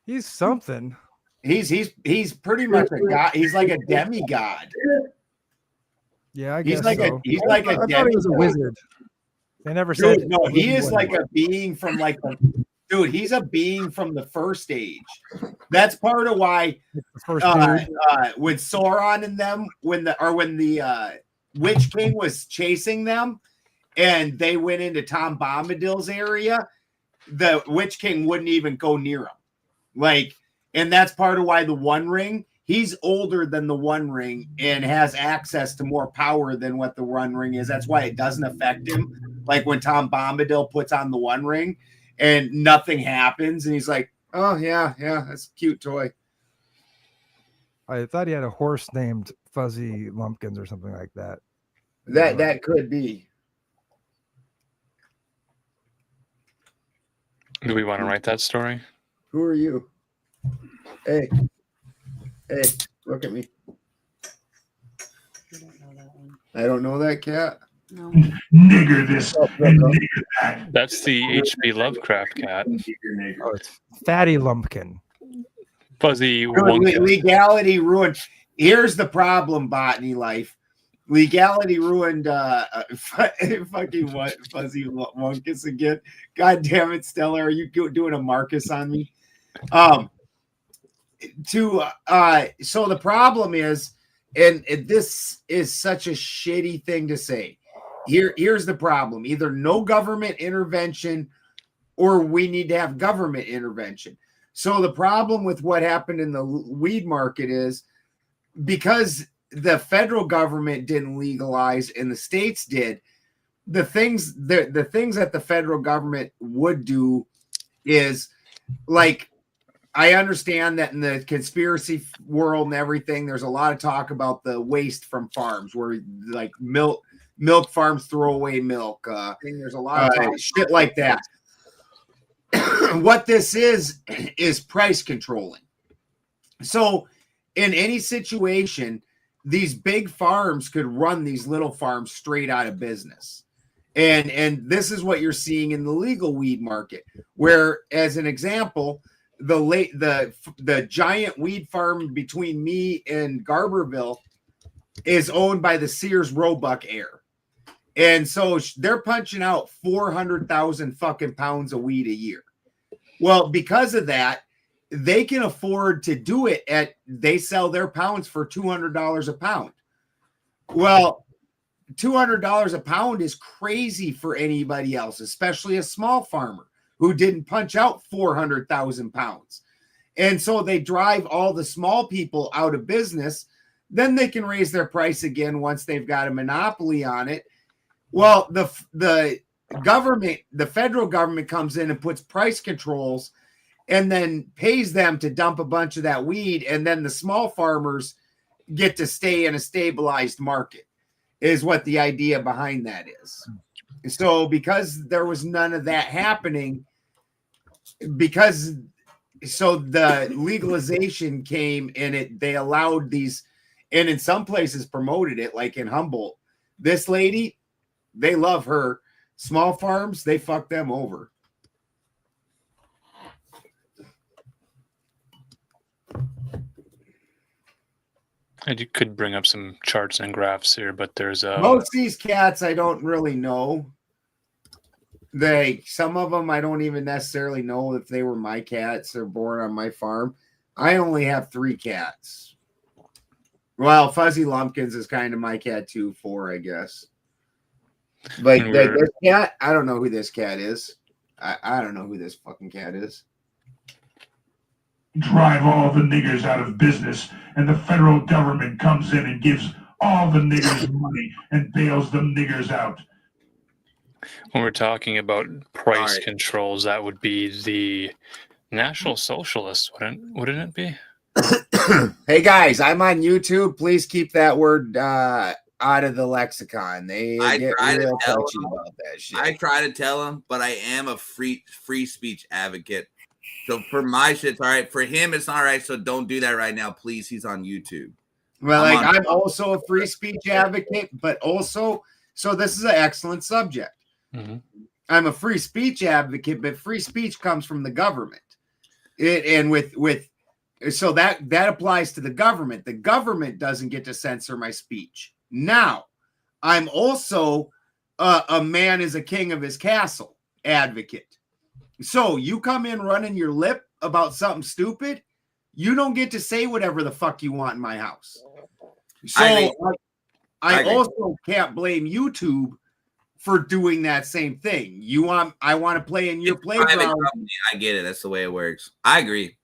He's something. He's pretty much a god. He's like a demigod. Yeah, I He's guess like so. he's like a I thought he was a demigod. wizard. They never said. Dude, no, he is like a being from like dude. He's a being from the first age. That's part of why first with Sauron and them when the Witch King was chasing them and they went into Tom Bombadil's area, the Witch King wouldn't even go near him. Like, and that's part of why the One Ring, he's older than the One Ring and has access to more power than what the One Ring is. That's why it doesn't affect him. Like when Tom Bombadil puts on the One Ring and nothing happens, and he's like, "Oh yeah, that's a cute toy." I thought he had a horse named Fuzzy Lumpkins or something like that. That could be. Do we want to write that story? Who are you? Hey, look at me. I don't know that cat. No. Nigger this and nigger that. That's the H.P. Lovecraft cat. Oh, it's Fatty Lumpkin. Fuzzy Legality ruined. Here's the problem, Botany Life. Legality ruined fucking what Fuzzy Wonkus again. God damn it, Stella. Are you doing a Marcus on me? So the problem is, and this is such a shitty thing to say. Here's the problem. Either no government intervention or we need to have government intervention. So the problem with what happened in the weed market is because the federal government didn't legalize and the states did, the things that the federal government would do is, like, I understand that in the conspiracy world and everything, there's a lot of talk about the waste from farms where like milk farms throw away milk. There's a lot of shit like that. What this is price controlling. So in any situation, these big farms could run these little farms straight out of business. And this is what you're seeing in the legal weed market, where, as an example, the giant weed farm between me and Garberville is owned by the Sears Roebuck heir. And so they're punching out 400,000 fucking pounds of weed a year. Well, because of that, they can afford to do it they sell their pounds for $200 a pound. Well, $200 a pound is crazy for anybody else, especially a small farmer who didn't punch out 400,000 pounds. And so they drive all the small people out of business. Then they can raise their price again once they've got a monopoly on it. Well, the government, the federal government comes in and puts price controls and then pays them to dump a bunch of that weed. And then the small farmers get to stay in a stabilized market is what the idea behind that is. So because there was none of that happening, so the legalization came and they allowed these, and in some places promoted it, like in Humboldt. This lady, they love her. Small farms, they fuck them over. And you could bring up some charts and graphs here, but there's most of these cats I don't really know. Some of them I don't even necessarily know if they were my cats or born on my farm. I only have 3 cats. Well, Fuzzy Lumpkins is kind of my cat too, 4, I guess. But this cat, I don't know who this cat is. I don't know who this fucking cat is. Drive all the niggers out of business, and the federal government comes in and gives all the niggers money and bails them niggers out. When we're talking about price controls, that would be the National Socialists, wouldn't it be? Hey guys, I'm on YouTube. Please keep that word out of the lexicon. They get real touchy about that shit. I try to tell him, but I am a free speech advocate. So for my shit, it's all right. For him, it's not all right. So don't do that right now, please. He's on YouTube. Well, I'm also a free speech advocate, but also, so this is an excellent subject. Mm-hmm. I'm a free speech advocate, but free speech comes from the government. So that applies to the government. The government doesn't get to censor my speech. Now, I'm also a man is a king of his castle advocate. So you come in running your lip about something stupid, you don't get to say whatever the fuck you want in my house. So I also can't blame YouTube for doing that same thing. I want to play in your playground. I get it. That's the way it works. I agree.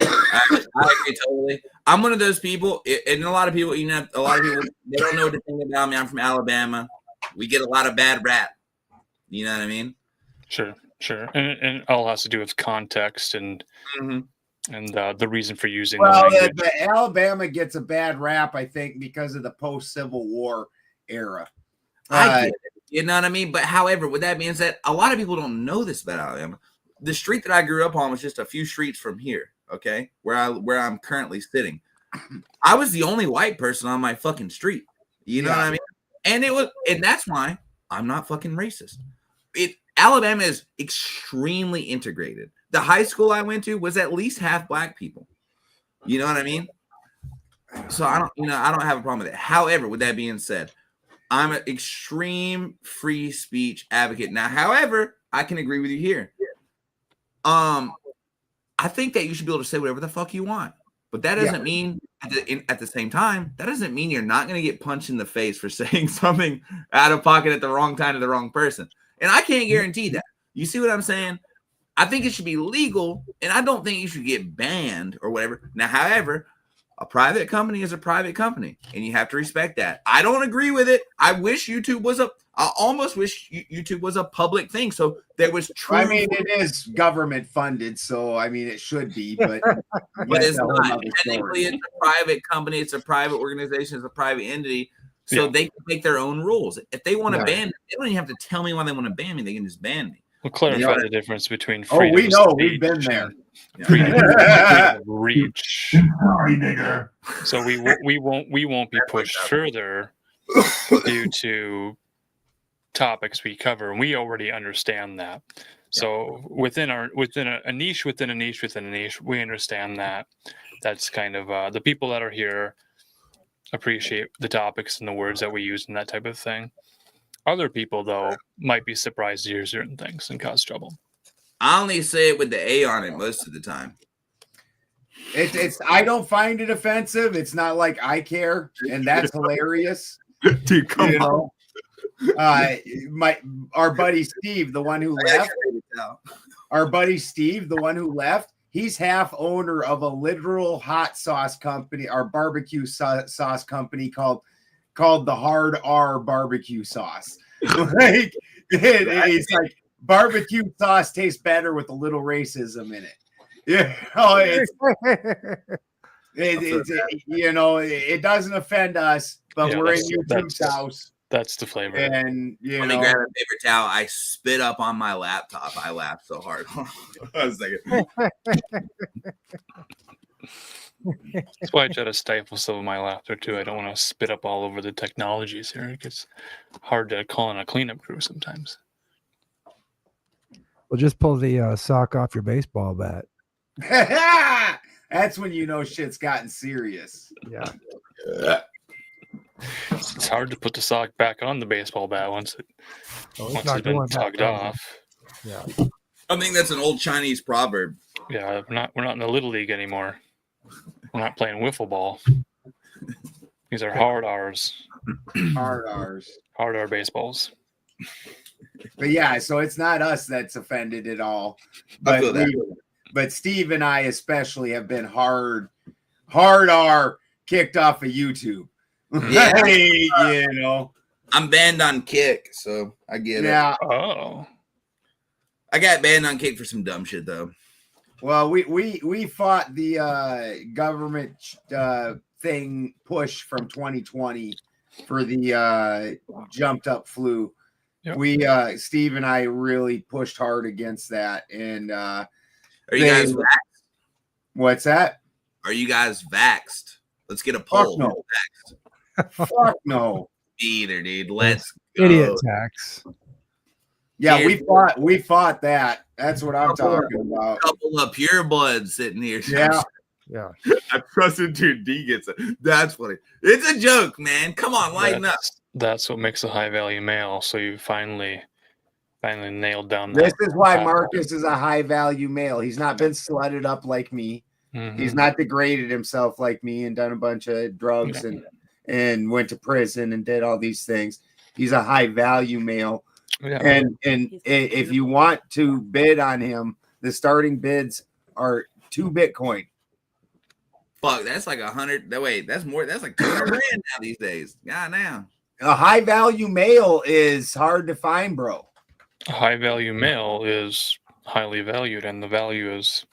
I agree totally. I'm one of those people, and a lot of people, they don't know the thing about me. I'm from Alabama. We get a lot of bad rap. You know what I mean? Sure. And all has to do with context and the reason for using the language. The Alabama gets a bad rap, I think, because of the post-Civil War era. I get it. You know what I mean? But however, with that being said, a lot of people don't know this about Alabama. The street that I grew up on was just a few streets from here, okay? Where I'm currently sitting. I was the only white person on my fucking street. You know what I mean? And that's why I'm not fucking racist. Alabama is extremely integrated. The high school I went to was at least half black people. You know what I mean? So I don't have a problem with it. However, with that being said, I'm an extreme free speech advocate. Now, however, I can agree with you here. I think that you should be able to say whatever the fuck you want. But that doesn't mean at the same time, that doesn't mean you're not going to get punched in the face for saying something out of pocket at the wrong time to the wrong person. And I can't guarantee that. You see what I'm saying? I think it should be legal, and I don't think you should get banned or whatever. Now, however, a private company is a private company, and you have to respect that. I don't agree with it. I almost wish YouTube was a public thing, so there was true. I mean, it is government funded, so I mean, it should be, but it's not. Technically, it's a private company, it's a private organization, it's a private entity, so they can make their own rules. If they want to ban me, they don't even have to tell me why they want to ban me. They can just ban me. We'll clarify the difference between freedom we know. of speech We've been there. Freedom of reach. Sorry, nigger. So we won't be pushed further due to topics we cover, and we already understand that. So within a niche, we understand that. That's kind of the people that are here appreciate the topics and the words that we use and that type of thing. Other people, though, might be surprised to hear certain things and cause trouble. I only say it with the A on it most of the time. It's I don't find it offensive. It's not like I care, and that's hilarious. Dude, come on. Our buddy Steve, the one who left. Our buddy Steve, the one who left. He's half owner of a literal hot sauce company, our barbecue sauce company called the Hard R Barbecue Sauce. It's like barbecue sauce tastes better with a little racism in it. It doesn't offend us, but we're in YouTube's house. That's the flavor. And let me grab a paper towel. I spit up on my laptop. I laughed so hard. I was thinking. That's why I try to stifle some of my laughter too. I don't want to spit up all over the technologies here. It gets hard to call in a cleanup crew sometimes. Well, just pull the sock off your baseball bat. That's when you know shit's gotten serious. Yeah. It's hard to put the sock back on the baseball bat once it's been tugged off. Yeah. I think that's an old Chinese proverb. Yeah, we're not in the Little League anymore. We're not playing wiffle ball. These are hard R's. Hard R's. Hard R baseballs. But yeah, so it's not us that's offended at all. But Steve and I especially have been hard R kicked off of YouTube. Yeah. I'm banned on Kick, so I get it. Yeah. Oh. I got banned on Kick for some dumb shit though. Well, we fought the government thing push from 2020 for the jumped up flu. Yep. Steve and I really pushed hard against that. And are you guys vaxxed? What's that? Are you guys vaxxed? Let's get a poll. no. Fuck no. Me either, dude. Let's Idiot tax. Yeah, Cheers. we fought that. That's what I'm talking about. Couple of pure blood sitting here. Yeah. Yeah. I trusted dude D gets it. That's funny. It's a joke, man. Come on, lighten up. That's what makes a high value male. So you finally nailed down This that. is why Marcus is a high value male. He's not been slutted up like me. Mhm. He's not degraded himself like me and done a bunch of drugs and went to prison and did all these things. He's a high value male. Yeah. And if you want to bid on him, the starting bids are 2 Bitcoin. Fuck, that's like 100. Wait, that's more. That's like 200 grand now these days. God damn. A high value male is hard to find, bro. A high value male is highly valued, and the value is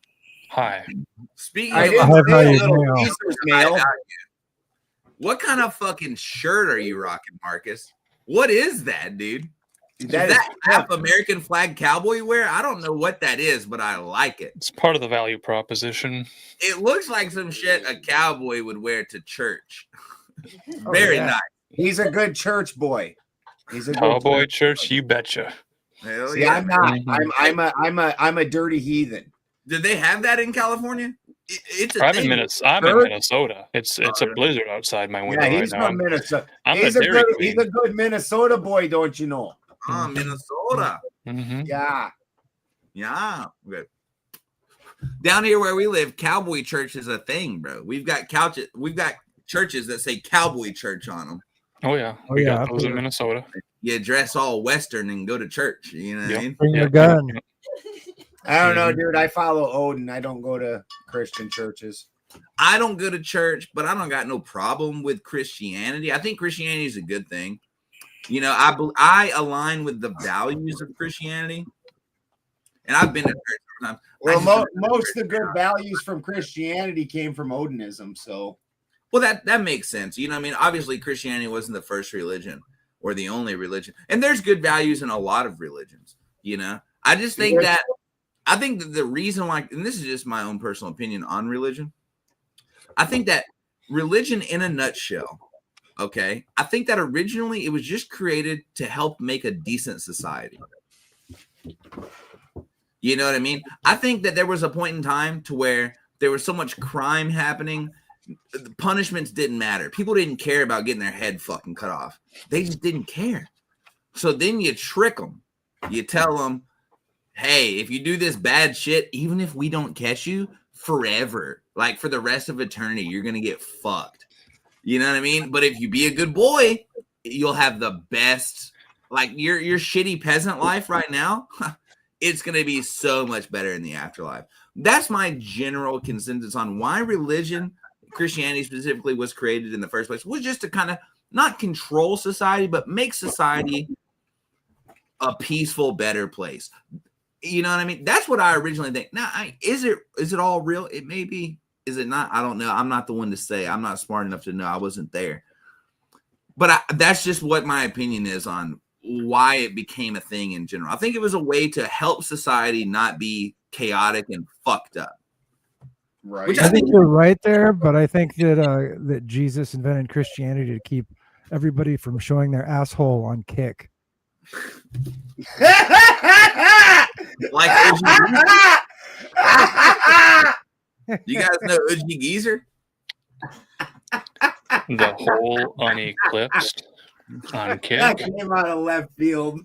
high. Speaking I of didn't high say value little male. pieces, male. what kind of fucking shirt are you rocking, Marcus? What is that, dude? That is is that half American flag cowboy wear? I don't know what that is, but I like it. It's part of the value proposition. It looks like some shit a cowboy would wear to church. Very nice. He's a good church boy. He's a Cowboy good church, you betcha. Hell See, yeah. I'm not. Mhm. I'm a dirty heathen. Did they have that in California? It's a I'm thing. in Minnesota. It's a blizzard outside my window Yeah, right he's now. from Minnesota. I'm He's the a Dairy good. Queen. He's a good Minnesota boy, don't you know? Oh, Minnesota. Mhm. Yeah. Yeah. Okay. Down here where we live, cowboy church is a thing, bro. We've got churches that say cowboy church on them. Oh yeah, Oh, we yeah, got up those in here. Minnesota. You dress all Western and go to church. You know what I mean? Bring your gun. I don't know, dude. I follow Odin. I don't go to Christian churches. I don't go to church, but I don't got no problem with Christianity. I think Christianity is a good thing. You know, I align with the values of Christianity, and I've been to church sometimes. Well, most of the good values from Christianity came from Odinism. So, well, that makes sense. You know what I mean? Obviously, Christianity wasn't the first religion or the only religion, and there's good values in a lot of religions. You know, I just think that the reason why, and this is just my own personal opinion on religion, I think that religion in a nutshell, okay, I think that originally it was just created to help make a decent society. You know what I mean? I think that there was a point in time to where there was so much crime happening, the punishments didn't matter. People didn't care about getting their head fucking cut off. They just didn't care. So then you trick them. You tell them, hey, if you do this bad shit, even if we don't catch you, forever, like for the rest of eternity, you're gonna get fucked. You know what I mean? But if you be a good boy, you'll have the best, like your shitty peasant life right now. It's gonna be so much better in the afterlife. That's my general consensus on why religion, Christianity specifically, was created in the first place. Was just to kind of not control society, but make society a peaceful, better place. You know what I mean? That's what I originally think. Now, is it all real? It may be. Is it not? I don't know. I'm not the one to say. I'm not smart enough to know. I wasn't there. But that's just what my opinion is on why it became a thing in general. I think it was a way to help society not be chaotic and fucked up. Right. Which I think you're right there, but I think that that Jesus invented Christianity to keep everybody from showing their asshole on Kick. Like you guys know Uji Geezer? The whole uneclipsed on that Kick. came out of left field.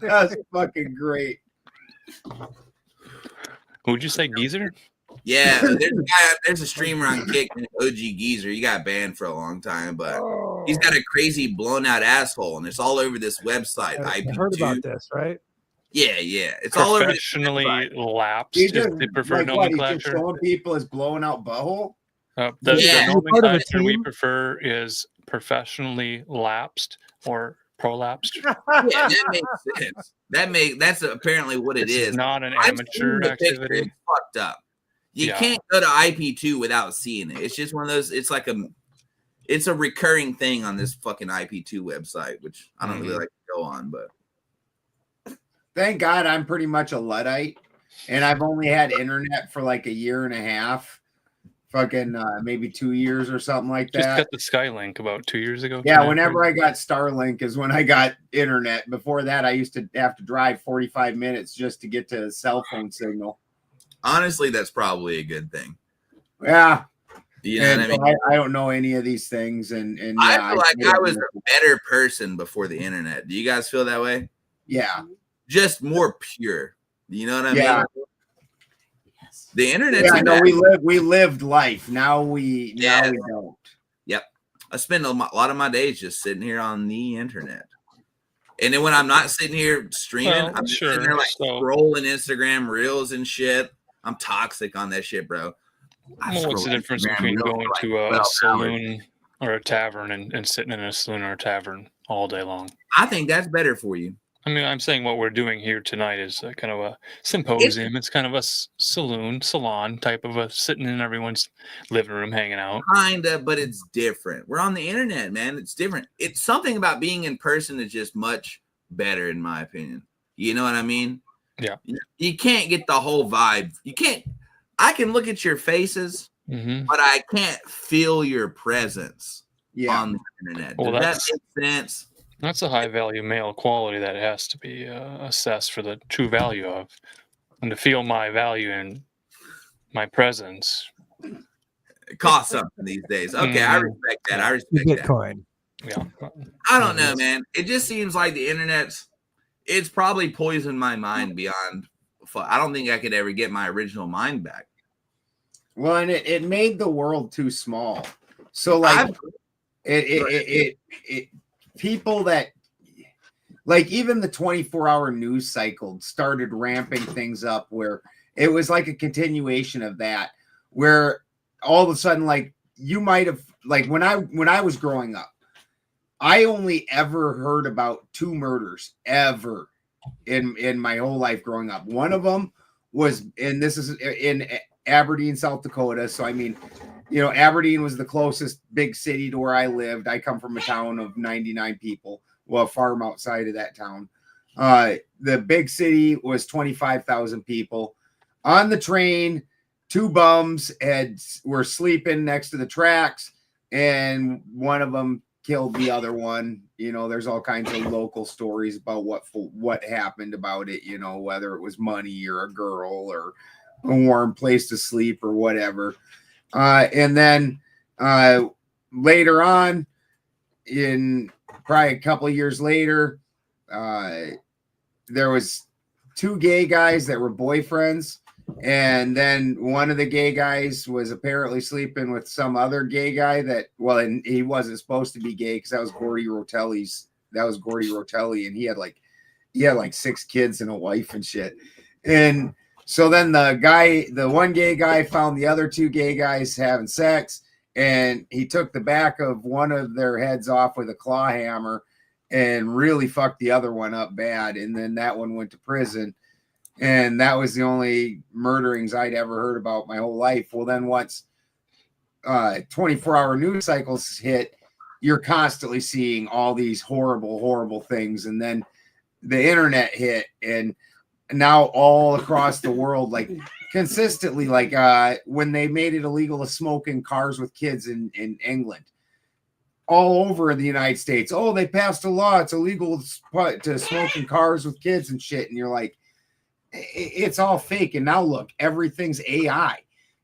That's fucking great. Who'd you say, Geezer? Yeah, there's a streamer on Kick, OG Geezer. He got banned for a long time, but he's got a crazy blown out asshole, and it's all over this website. I IP2. heard about this, right? Yeah, it's all over. Professionally lapsed He is just, the preferred like, what, he's just nomenclature. showing people as blowing out butthole. The Yeah. nomenclature we prefer is professionally lapsed or prolapsed. Yeah, that makes sense. That's apparently what it It's is. not an I've amateur seen the picture. activity. It's fucked up. You Yeah. can't go to IP2 without seeing it. It's just one of those. It's a recurring thing on this fucking IP2 website, which I don't really like to go on, but. Thank God I'm pretty much a Luddite, and I've only had internet for like a year and a half. fucking maybe 2 years or something like Just that. got the Skylink about 2 years ago. Yeah, whenever I got Starlink is when I got internet. Before that, I used to have to drive 45 minutes just to get to a cell phone signal. Honestly, that's probably a good thing. Yeah. You know what I mean? I don't know any of these things, and I yeah, feel like I was a better person before the internet. Do you guys feel that way? Yeah. Just more pure. You know what I Yeah. mean? The internet's Yeah, a no, bad- we lived life. Now we don't. Yep. I spend a lot of my days just sitting here on the internet. And then when I'm not sitting here streaming, Well, I'm just sure, sitting there like so- scrolling Instagram reels and shit. I'm toxic on that shit, bro. Well, what's the difference between going to a saloon or a tavern and sitting in a saloon or a tavern all day long? I think that's better for you. I mean, I'm saying what we're doing here tonight is kind of a symposium. It's kind of a salon type of a sitting in everyone's living room, hanging out. Kinda, but it's different. We're on the internet, man. It's different. It's something about being in person is just much better, in my opinion. You know what I mean? Yeah. You can't get the whole vibe. You can't. I can look at your faces, but I can't feel your presence on the internet. Well, Does that that's- make sense? That's a high value male quality that has to be assessed for the true value of, and to feel my value in my presence. It costs something these days. Okay, I respect that. I respect that. Bitcoin. Yeah. I don't know, man. It just seems like the it's probably poisoned my mind beyond. I don't think I could ever get my original mind back. Well, and it made the world too small. So like it people that like even the 24-hour news cycle started ramping things up where it was like a continuation of that, where all of a sudden, like you might have like when I was growing up, I only ever heard about 2 murders ever in my whole life growing up. One of them was, and this is in Aberdeen, South Dakota. So I mean, you know, Aberdeen was the closest big city to where I lived. I come from a town of 99 people, well, a farm outside of that town. The big city was 25,000 people. On the train, 2 bums were sleeping next to the tracks, and one of them killed the other one. You know, there's all kinds of local stories about what happened about it, you know, whether it was money or a girl or a warm place to sleep or whatever. And then later on, in probably a couple of years later, there was 2 gay guys that were boyfriends, and then one of the gay guys was apparently sleeping with some other gay guy that, well, and he wasn't supposed to be gay because that was Gordy Rotelli, and he had like 6 kids and a wife and shit. And so then the one gay guy found the other 2 gay guys having sex, and he took the back of one of their heads off with a claw hammer and really fucked the other one up bad. And then that one went to prison. And that was the only murderings I'd ever heard about my whole life. Well, then once 24-hour news cycles hit, you're constantly seeing all these horrible, horrible things. And then the internet hit, and now all across the world, like consistently, like when they made it illegal to smoke in cars with kids in England, all over the United States. Oh, they passed a law. It's illegal to smoke in cars with kids and shit. And you're like, it's all fake. And now look, everything's AI.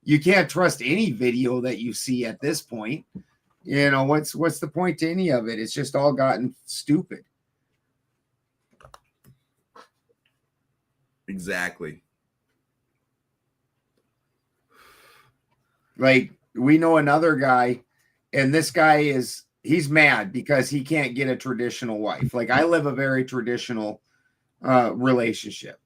You can't trust any video that you see at this point. You know, what's the point to any of it? It's just all gotten stupid. Exactly. Like, we know another guy, and this guy he's mad because he can't get a traditional wife. Like, I live a very traditional relationship.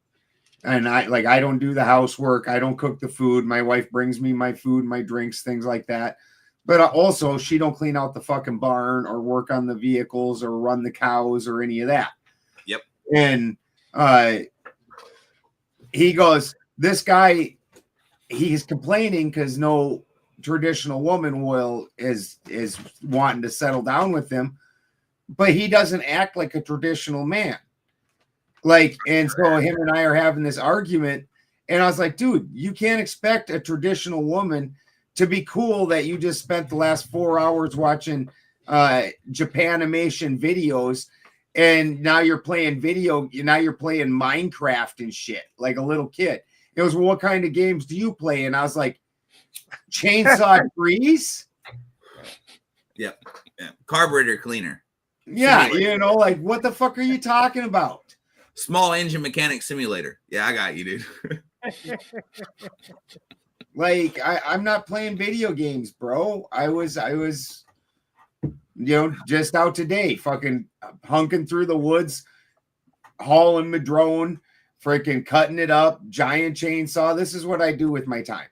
And I don't do the housework. I don't cook the food. My wife brings me my food, my drinks, things like that. But also, she don't clean out the fucking barn or work on the vehicles or run the cows or any of that. Yep. And he goes, this guy, he's complaining because no traditional woman is wanting to settle down with him, but he doesn't act like a traditional man. Like, and so him and I are having this argument, and I was like, dude, you can't expect a traditional woman to be cool that you just spent the last 4 hours watching Japanimation videos, and now you're playing Minecraft and shit like a little kid. It was, well, what kind of games do you play? And I was like, chainsaw trees. Yep. Yeah. Carburetor cleaner. Yeah, Simulator. you know, like what the fuck are you talking about? Small engine mechanic simulator. Yeah, I got you, dude. Like I'm not playing video games, bro. I was, just out today, fucking hunking through the woods, hauling my drone, freaking cutting it up, giant chainsaw. This is what I do with my time.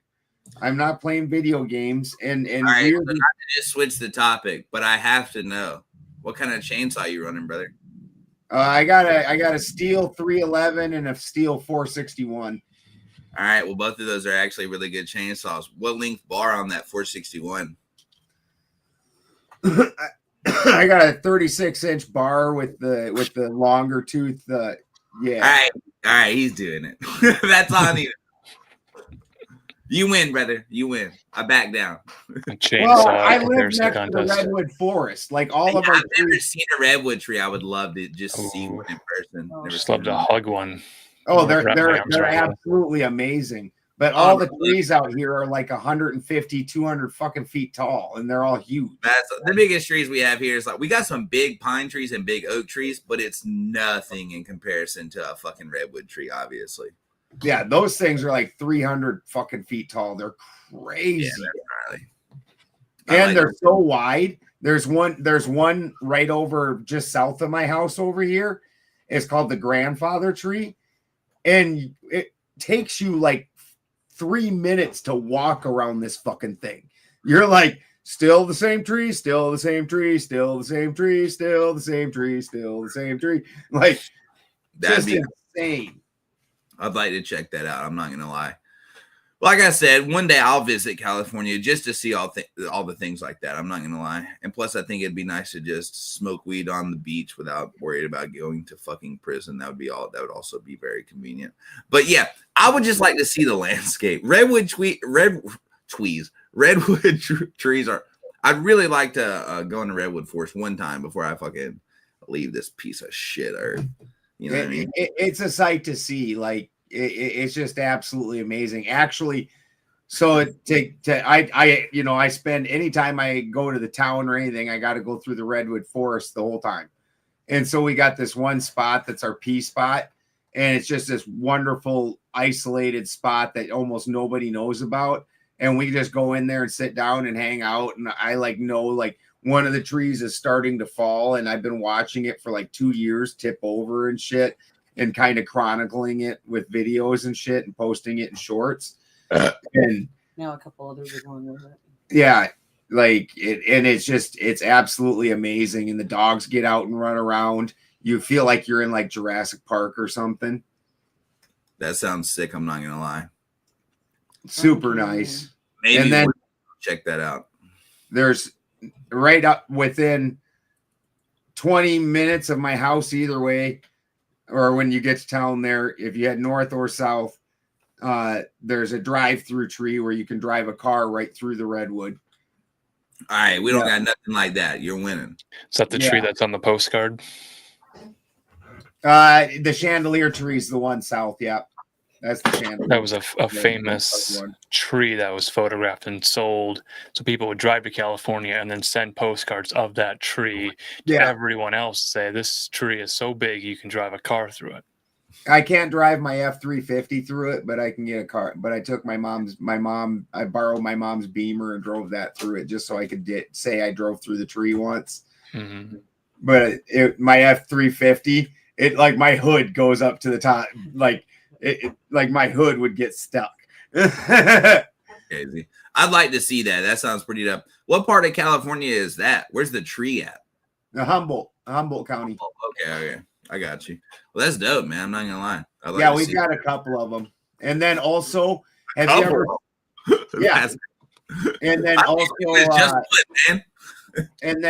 I'm not playing video games. And all right, so not to just switch the topic, but I have to know what kind of chainsaw you running, brother. I got a steel 311 and a steel 461. All right, well, both of those are actually really good chainsaws. What length bar on that 461? I got a 36-inch bar with the longer tooth. Yeah. All right, he's doing it. That's all I need. You win, brother. You win. I back down. Well, I live next to the redwood forest. Like all of our I've never seen a redwood tree. I would love to just see one in person. I just love to hug one. Oh, they're absolutely amazing. But all the trees out here are like 150, 200 fucking feet tall, and they're all huge. That's the biggest trees we have here. Is like we got some big pine trees and big oak trees, but it's nothing in comparison to a fucking redwood tree, obviously. Yeah, those things are like 300 fucking feet tall. They're crazy. Yeah, and they're so wide. There's one right over just south of my house over here. It's called the grandfather tree. And it takes you like 3 minutes to walk around this fucking thing. You're like, still the same tree, still the same tree, still the same tree, still the same tree, still the same tree. Like, that'd be insane. I'd like to check that out. I'm not gonna lie. Like I said, one day I'll visit California just to see all the things like that. I'm not gonna lie. And plus, I think it'd be nice to just smoke weed on the beach without worried about going to fucking prison. That would also be very convenient. But yeah, I would just like to see the landscape. Redwood trees are. I'd really like to go into redwood forest one time before I fucking leave this piece of shit earth. You know what I mean? It's a sight to see. Like it's just absolutely amazing. Actually, so I spend anytime I go to the town or anything, I got to go through the redwood forest the whole time. And so we got this one spot that's our pee spot, and it's just this wonderful isolated spot that almost nobody knows about. And we just go in there and sit down and hang out. And I know one of the trees is starting to fall, and I've been watching it for like 2 years tip over and shit, and kind of chronicling it with videos and shit and posting it in shorts. And now a couple others are going with it. Yeah, like it's absolutely amazing. And the dogs get out and run around. You feel like you're in like Jurassic Park or something. That sounds sick. I'm not gonna lie. Super nice. Maybe and then check that out. There's right up within 20 minutes of my house either way, or when you get to town there, if you head north or south, there's a drive-through tree where you can drive a car right through the redwood. All right, we don't got nothing like that. You're winning. Is that the tree that's on the postcard? The chandelier tree is the one south. Yeah, that's the chandelier. That was a famous tree that was photographed and sold. So people would drive to California and then send postcards of that tree to everyone else. Say, this tree is so big you can drive a car through it. I can't drive my F-350 through it, but I can get a car. But I took I borrowed my mom's Beamer and drove that through it just so I could say I drove through the tree once. Mm-hmm. But my F-350, it like my hood goes up to the top, like my hood would get stuck. Crazy. I'd like to see that. That sounds pretty dope. What part of California is that? Where's the tree at? Humboldt County. Okay. I got you. Well, that's dope, man. I'm not gonna lie. We've got a couple of them. And then also, have you ever? Yeah. And then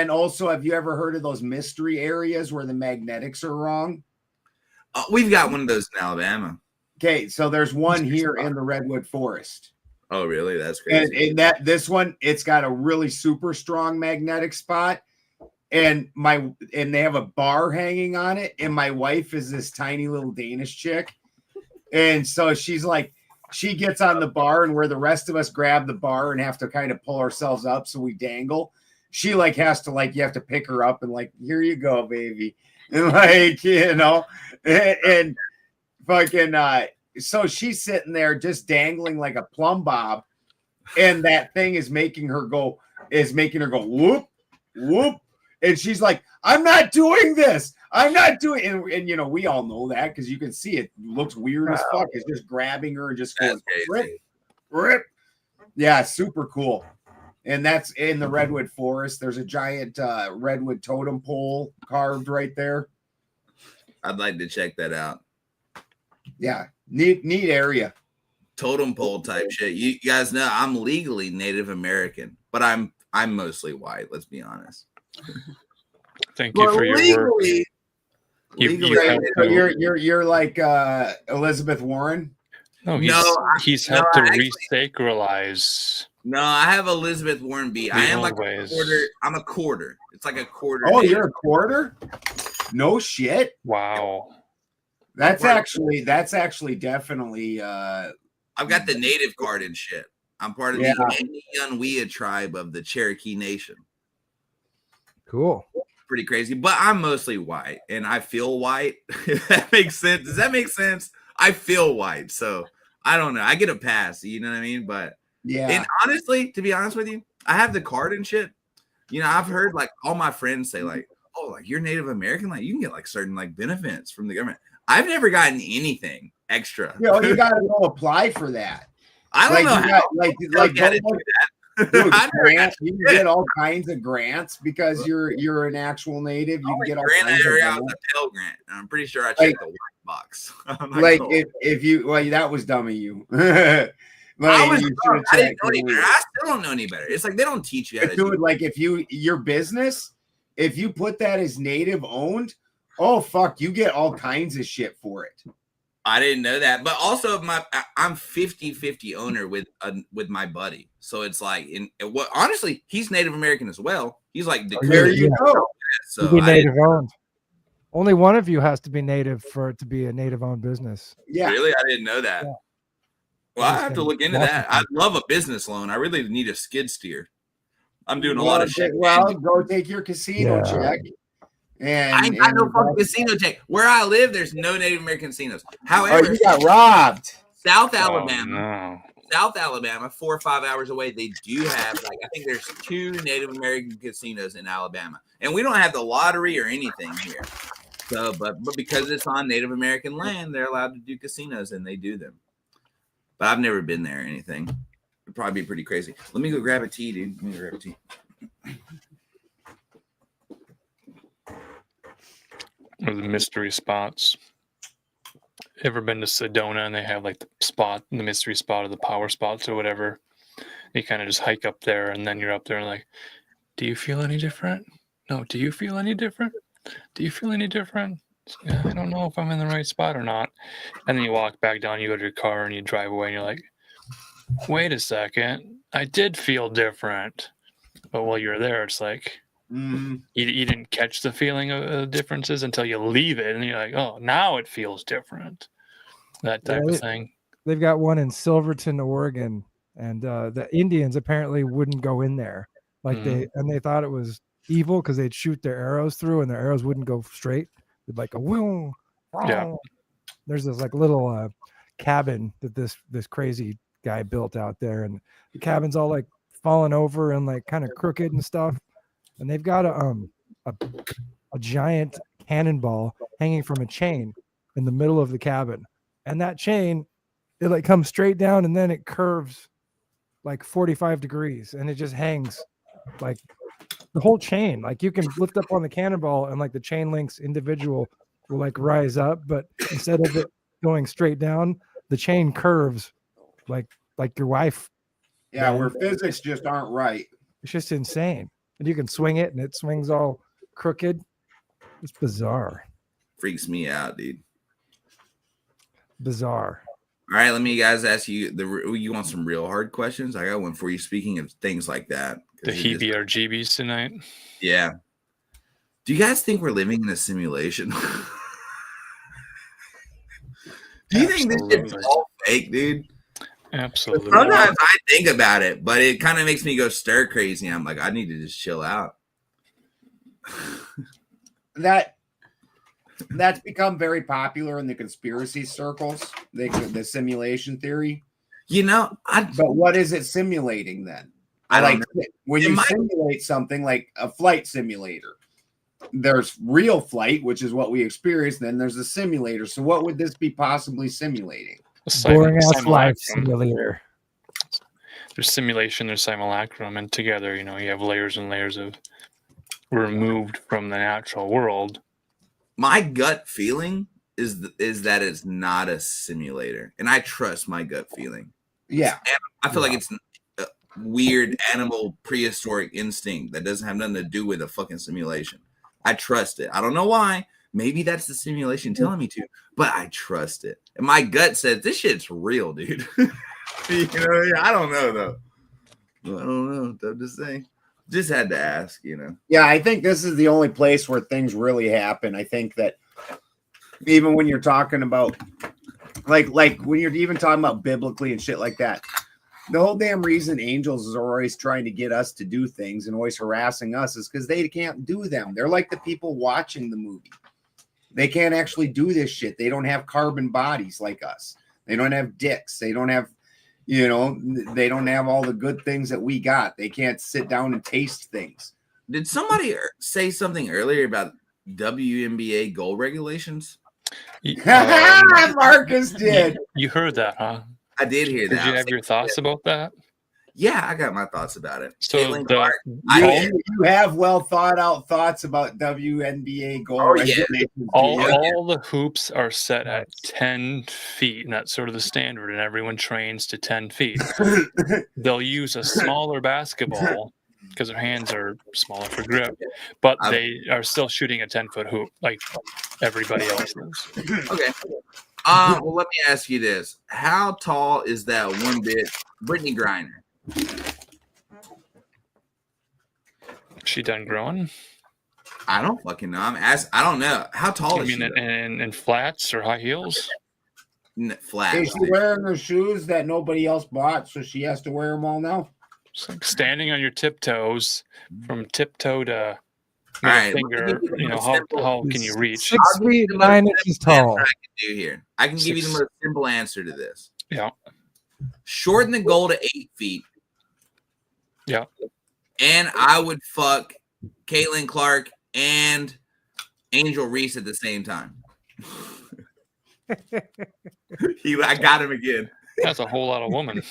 also, have you ever heard of those mystery areas where the magnetics are wrong? We've got one of those in Alabama. Okay, so there's one here in the redwood forest. Oh, really? That's crazy. And that this one, it's got a really super strong magnetic spot. And they have a bar hanging on it. And my wife is this tiny little Danish chick. And so she's like, she gets on the bar, and where the rest of us grab the bar and have to kind of pull ourselves up so we dangle. She like has to like, you have to pick her up and like, here you go, baby. And like, you know, and fucking so she's sitting there just dangling like a plumb bob, and that thing is making her go whoop, whoop. And she's like, I'm not doing this. I'm not doing and you know, we all know that because you can see it looks weird as fuck. It's just grabbing her and just going rip, rip. Yeah, super cool. And that's in the redwood forest. There's a giant redwood totem pole carved right there. I'd like to check that out. Yeah, neat area. Totem pole type shit. You guys know I'm legally Native American, but I'm mostly white. Let's be honest. Thank you for your work. You're like Elizabeth Warren. No, he's had to resacralize. No, I have Elizabeth Warren beat. I am like ways. a quarter. I'm a quarter. It's like a quarter. Oh, you're a quarter? No shit. Wow. That's actually definitely. I've got the native card and shit. I'm part of the Anianwea tribe of the Cherokee Nation. Cool. Pretty crazy, but I'm mostly white, and I feel white. If that makes sense. Does that make sense? I feel white, so I don't know. I get a pass. You know what I mean? But yeah. And honestly, to be honest with you, I have the card and shit. You know, I've heard like all my friends say like, "Oh, like you're Native American, like you can get like certain like benefits from the government." I've never gotten anything extra. You know, you got to go apply for that. I don't know how. Dude, grants, you can get all kinds of grants because you're an actual native. You can get all kinds of grants. Pell grant. I'm pretty sure I checked the white box. Like if you that was dumb of you. I didn't know any better. I still don't know any better. It's like they don't teach you how to do it. Like if your business, if you put that as native owned, oh fuck, you get all kinds of shit for it. I didn't know that, but also I'm 50-50 owner with my buddy, so it's like honestly, he's Native American as well. He's like there you go. So be native owned. Only one of you has to be native for it to be a native owned business. Yeah, really, I didn't know that. Yeah. Well, I have to look into that. I'd love a business loan. I really need a skid steer. I'm doing a lot of shit. Well, go take your casino check. And I ain't got no fucking casino check. Where I live, there's no Native American casinos. However, you got robbed. South Alabama, 4 or 5 hours away, they do have like I think there's 2 Native American casinos in Alabama, and we don't have the lottery or anything here. So, but because it's on Native American land, they're allowed to do casinos, and they do them. But I've never been there or anything. It'd probably be pretty crazy. Let me go grab a tea, dude. Let me grab a tea. Or the mystery spots. Ever been to Sedona and they have like the mystery spot or the power spots or whatever? You kind of just hike up there and then you're up there and like, do you feel any different? No, do you feel any different? Do you feel any different? Yeah, I don't know if I'm in the right spot or not. And then you walk back down, you go to your car and you drive away and you're like, wait a second, I did feel different. But while you're there, it's like, you didn't catch the feeling of the differences until you leave it, and you're like, "Oh, now it feels different." That type of thing. They've got one in Silverton, Oregon, and the Indians apparently wouldn't go in there. Like they thought it was evil because they'd shoot their arrows through, and their arrows wouldn't go straight. They'd like a whoom. Yeah. There's this like little cabin that this crazy guy built out there, and the cabin's all like falling over and like kind of crooked and stuff. And they've got a giant cannonball hanging from a chain in the middle of the cabin. And that chain, it like comes straight down and then it curves like 45 degrees and it just hangs like the whole chain. Like you can lift up on the cannonball and like the chain links individual will like rise up, but instead of it going straight down, the chain curves like your wife. Yeah, where physics just aren't right. It's just insane. And you can swing it and it swings all crooked. It's bizarre. Freaks me out, dude. Bizarre. All right, let me guys ask you. You want some real hard questions? I got one for you. Speaking of things like that, The heebie-jeebies tonight. Yeah. Do you guys think we're living in a simulation? Do you think this shit's all fake, dude? Absolutely. Sometimes I think about it, but it kind of makes me go stir crazy. I'm like, I need to just chill out. That's become very popular in the conspiracy circles, the simulation theory. But what is it simulating then? I don't know. When you simulate something like a flight simulator, there's real flight, which is what we experience. Then there's a simulator. So what would this be possibly simulating? Boring ass life simulator. There's simulation, there's simulacrum, and together, you have layers and layers of removed from the natural world. My gut feeling is that it's not a simulator, and I trust my gut feeling. Yeah, I feel like it's a weird animal prehistoric instinct that doesn't have nothing to do with a fucking simulation. I trust it. I don't know why. Maybe that's the simulation telling me to, but I trust it. And my gut says this shit's real, dude. I don't know though. I don't know. Tough to say. Just had to ask, Yeah, I think this is the only place where things really happen. I think that even when you're talking about like when you're even talking about biblically and shit like that, the whole damn reason angels are always trying to get us to do things and always harassing us is because they can't do them. They're like the people watching the movie. They can't actually do this shit. They don't have carbon bodies like us. They don't have dicks. They don't have, they don't have all the good things that we got. They can't sit down and taste things. Did somebody say something earlier about WNBA goal regulations? Marcus did. You heard that, huh? I did hear that. Did you have your thoughts about that? Yeah, I got my thoughts about it. So you have well thought out thoughts about WNBA goal regulations. All the hoops are set at 10 feet, and that's sort of the standard, and everyone trains to 10 feet. They'll use a smaller basketball because their hands are smaller for grip, but they are still shooting a 10-foot hoop like everybody else is. Okay. Well, let me ask you this. How tall is that one bit Brittany Griner? She done growing? I don't fucking know. I don't know. How tall is she? In flats or high heels? Flats. Is she wearing her shoes that nobody else bought, so she has to wear them all now? It's like standing on your tiptoes from tiptoe to right, finger. How can you reach? 6 feet 9 inches tall. I can do here. I can give you the most simple answer to this. Yeah. Shorten the goal to 8 feet. Yeah. And I would fuck Caitlin Clark and Angel Reese at the same time. I got him again. That's a whole lot of women.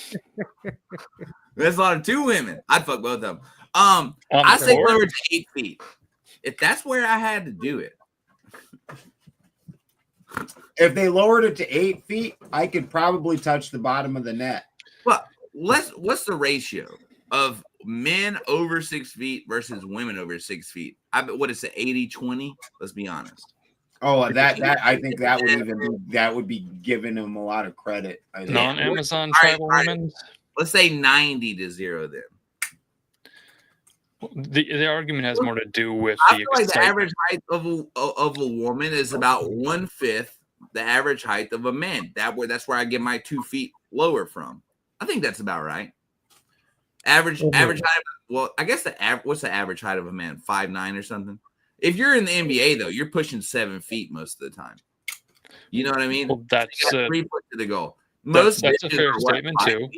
That's a lot of 2 women. I'd fuck both of them. I say lower to 8 feet. If that's where I had to do it. If they lowered it to 8 feet, I could probably touch the bottom of the net. Well, what's the ratio of men over 6 feet versus women over 6 feet? I bet what is it, 80-20? Let's be honest. Oh, that I think that would be giving them a lot of credit. Non-Amazon tribal women. Let's say 90-0 then. The argument has more to do with I feel like the average height of a woman is about 1/5 the average height of a man. That's where I get my 2 feet lower from. I think that's about right. Average height. Well, I guess what's the average height of a man? 5'9" or something. If you're in the NBA though, you're pushing 7 feet most of the time. You know what I mean? Well, that's 3 foot to the goal. That's a fair statement too.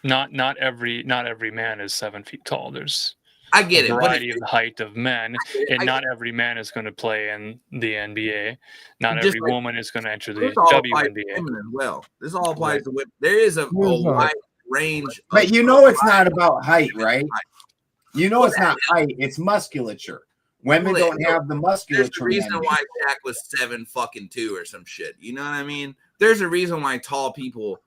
Not every man is 7 feet tall. There's I get a it. variety of the height of men, and not every man is going to play in the NBA. Not every woman is going to enter the WNBA. As well, this all applies to women. There is a wide range. But it's not about height, right? It's not height. It's musculature. Women don't have the musculature. There's a reason why Shaq was 7'2" or some shit. You know what I mean? There's a reason why tall people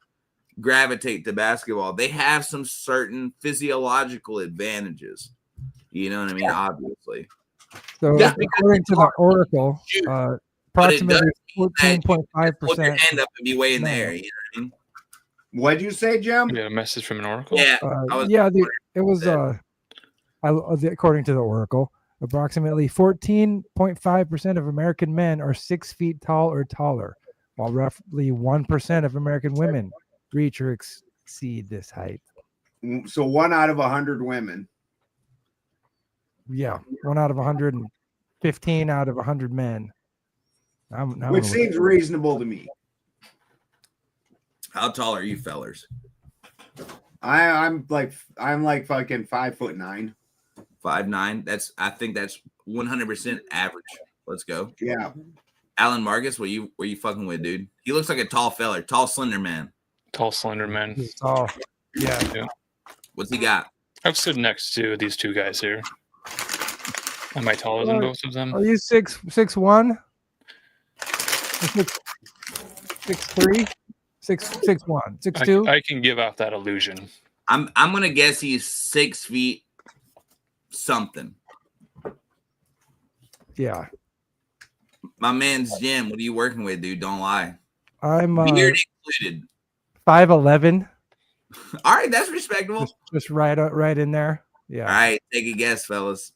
gravitate to basketball. They have some certain physiological advantages. You know what I mean? Yeah. Obviously. So according to the Oracle, approximately 14.5%. Put your hand up and be way in there. You know what I mean? What'd you say, Jim? You got a message from an oracle? Yeah. It was according to the Oracle, approximately 14.5% of American men are 6 feet tall or taller, while roughly 1% of American women reach or exceed this height. So 1 out of 100 women. Yeah, 1 out of 100 and 15 out of 100 men. Which seems reasonable to me. How tall are you fellers? I'm like fucking 5'9". 5'9". I think that's 100% average. Let's go. Yeah. Alan Marcus, what you fucking with, dude? He looks like a tall feller, tall slender man. Tall slender man. He's tall. Yeah. What's he got? I've stood next to these two guys here. Am I taller than both of them? Are you 6'1"? 6'3"? 6'1", 6'2"? I can give off that illusion. I'm gonna guess he's 6 feet something. Yeah. My man's Jim. What are you working with, dude? Don't lie. I'm beard included. 5'11". All right, that's respectable. Just right in there. Yeah. All right, take a guess, fellas.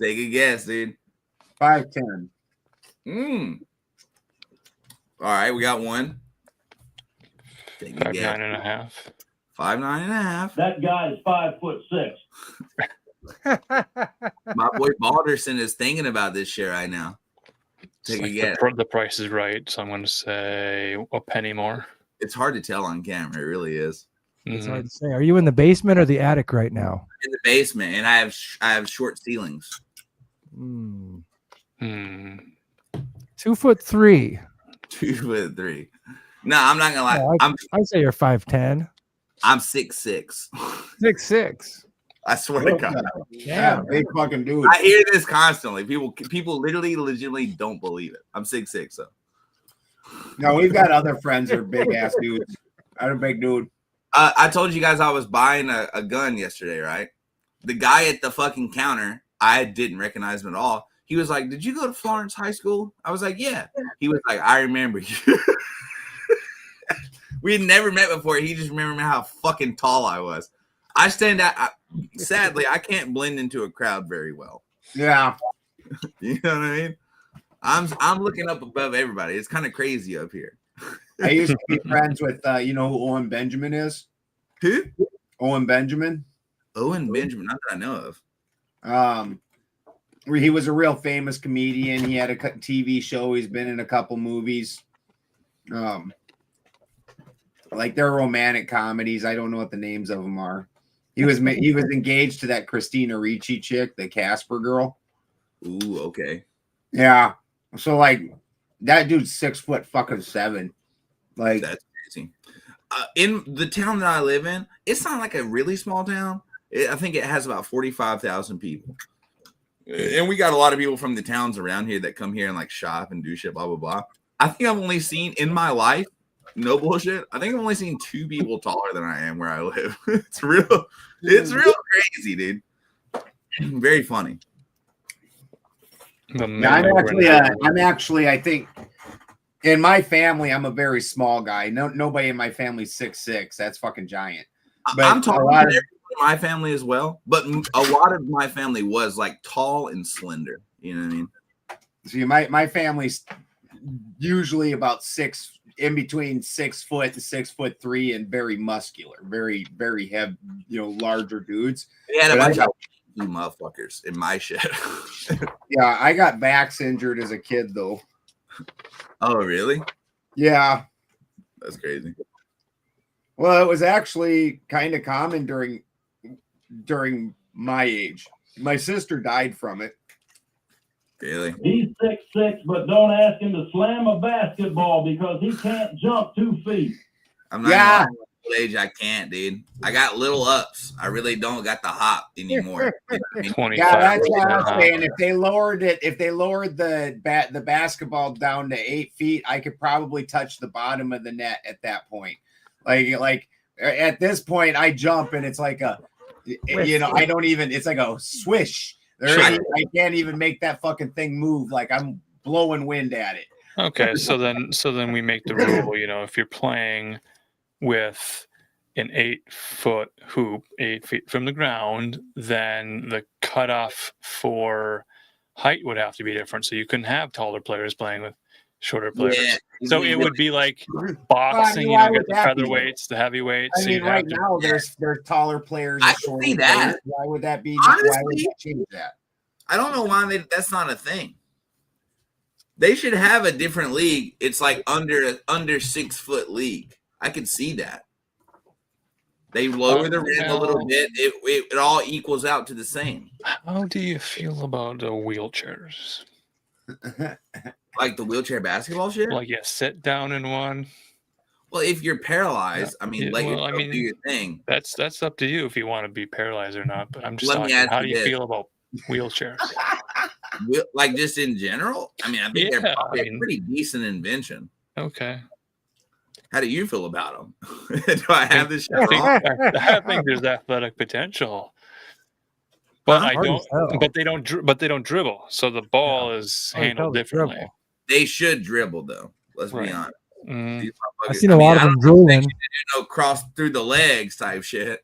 Take a guess, dude. 5'10". All right, we got one. Take a guess. 5'9.5". 5'9.5". That guy is 5'6". My boy Balderson is thinking about this shit right now. Take a guess. The price is right, so I'm going to say a penny more. It's hard to tell on camera. It really is. It's hard to say. Are you in the basement or the attic right now? In the basement, and I have short ceilings. 2'3". 2'3". No, I'm not gonna lie. No, I'd say you're 5'10". I'm 6'6". 6'6". I swear to God. Yeah, big fucking dude. I hear this constantly. People literally, legitimately don't believe it. I'm 6'6", so. No, we've got other friends that are big ass dudes. I'm a big dude. I told you guys I was buying a gun yesterday, right? The guy at the fucking counter, I didn't recognize him at all. He was like, "Did you go to Florence High School?" I was like, "Yeah." He was like, "I remember you." We had never met before. He just remembered how fucking tall I was. I stand out. Sadly, I can't blend into a crowd very well. Yeah. You know what I mean? I'm looking up above everybody. It's kind of crazy up here. I used to be friends with you know who Owen Benjamin is? Who? Owen Benjamin. Owen Benjamin, not that I know of. He was a real famous comedian. He had a TV show. He's been in a couple movies. Like they're romantic comedies. I don't know what the names of them are. He was engaged to that Christina Ricci chick, the Casper girl. Ooh, okay. Yeah. So like that dude's 6'7". Like that's crazy. In the town that I live in, it's not like a really small town. I think it has about 45,000 people. And we got a lot of people from the towns around here that come here and like shop and do shit, blah, blah, blah. I think I've only seen in my life, no bullshit, I think I've only seen 2 people taller than I am where I live. It's real crazy, dude. Very funny. Yeah, I'm actually, I think in my family, I'm a very small guy. Nobody in my family's 6'6". That's fucking giant. But I'm taller than everyone in my family as well, but a lot of my family was like tall and slender. You know what I mean? See, my family's usually about in between 6 foot and 6'3", and very muscular, very, very heavy, larger dudes. They had a bunch of motherfuckers in my shit. Yeah, I got backs injured as a kid though. Oh, really? Yeah. That's crazy. Well, it was actually kind of common during my age. My sister died from it. Really? He's 6'6", but don't ask him to slam a basketball because he can't jump 2 feet. I'm not age. I can't, dude. I got little ups. I really don't got the hop anymore. You know what I mean? Yeah, that's what I'm saying. If they lowered the basketball down to 8 feet, I could probably touch the bottom of the net at that point. Like at this point, I jump and it's like I don't even. It's like a swish. I can't even make that fucking thing move. Like I'm blowing wind at it. Okay, so then we make the rule, if you're playing with an 8-foot hoop, 8 feet from the ground, then the cutoff for height would have to be different. So you couldn't have taller players playing with shorter players. Yeah, so it would be like boxing, why get would the that be? featherweights, the heavyweights. I so mean, you'd right have to, now there's taller players. I and can shorter see that. players. Why would that be? Why would Honestly, that change that? I don't know why that's not a thing. They should have a different league. It's like under 6 foot league. I can see that. They lower the rim a little bit. It all equals out to the same. How do you feel about the wheelchairs? Like the wheelchair basketball shit? Like, sit down in one. Well, if you're paralyzed, I mean, let yourself do your thing. That's up to you if you want to be paralyzed or not. But I'm just Let me talking. ask How you do you this. feel about wheelchairs? Like just in general? I mean, I think they're probably a pretty decent invention. Okay. How do you feel about them? Do I have this shit wrong? I think there's athletic potential, but I don't. But they don't dribble. So the ball is handled differently. They should dribble though. Let's be honest. Mm-hmm. I've seen a lot of them drooling. Cross through the legs type shit,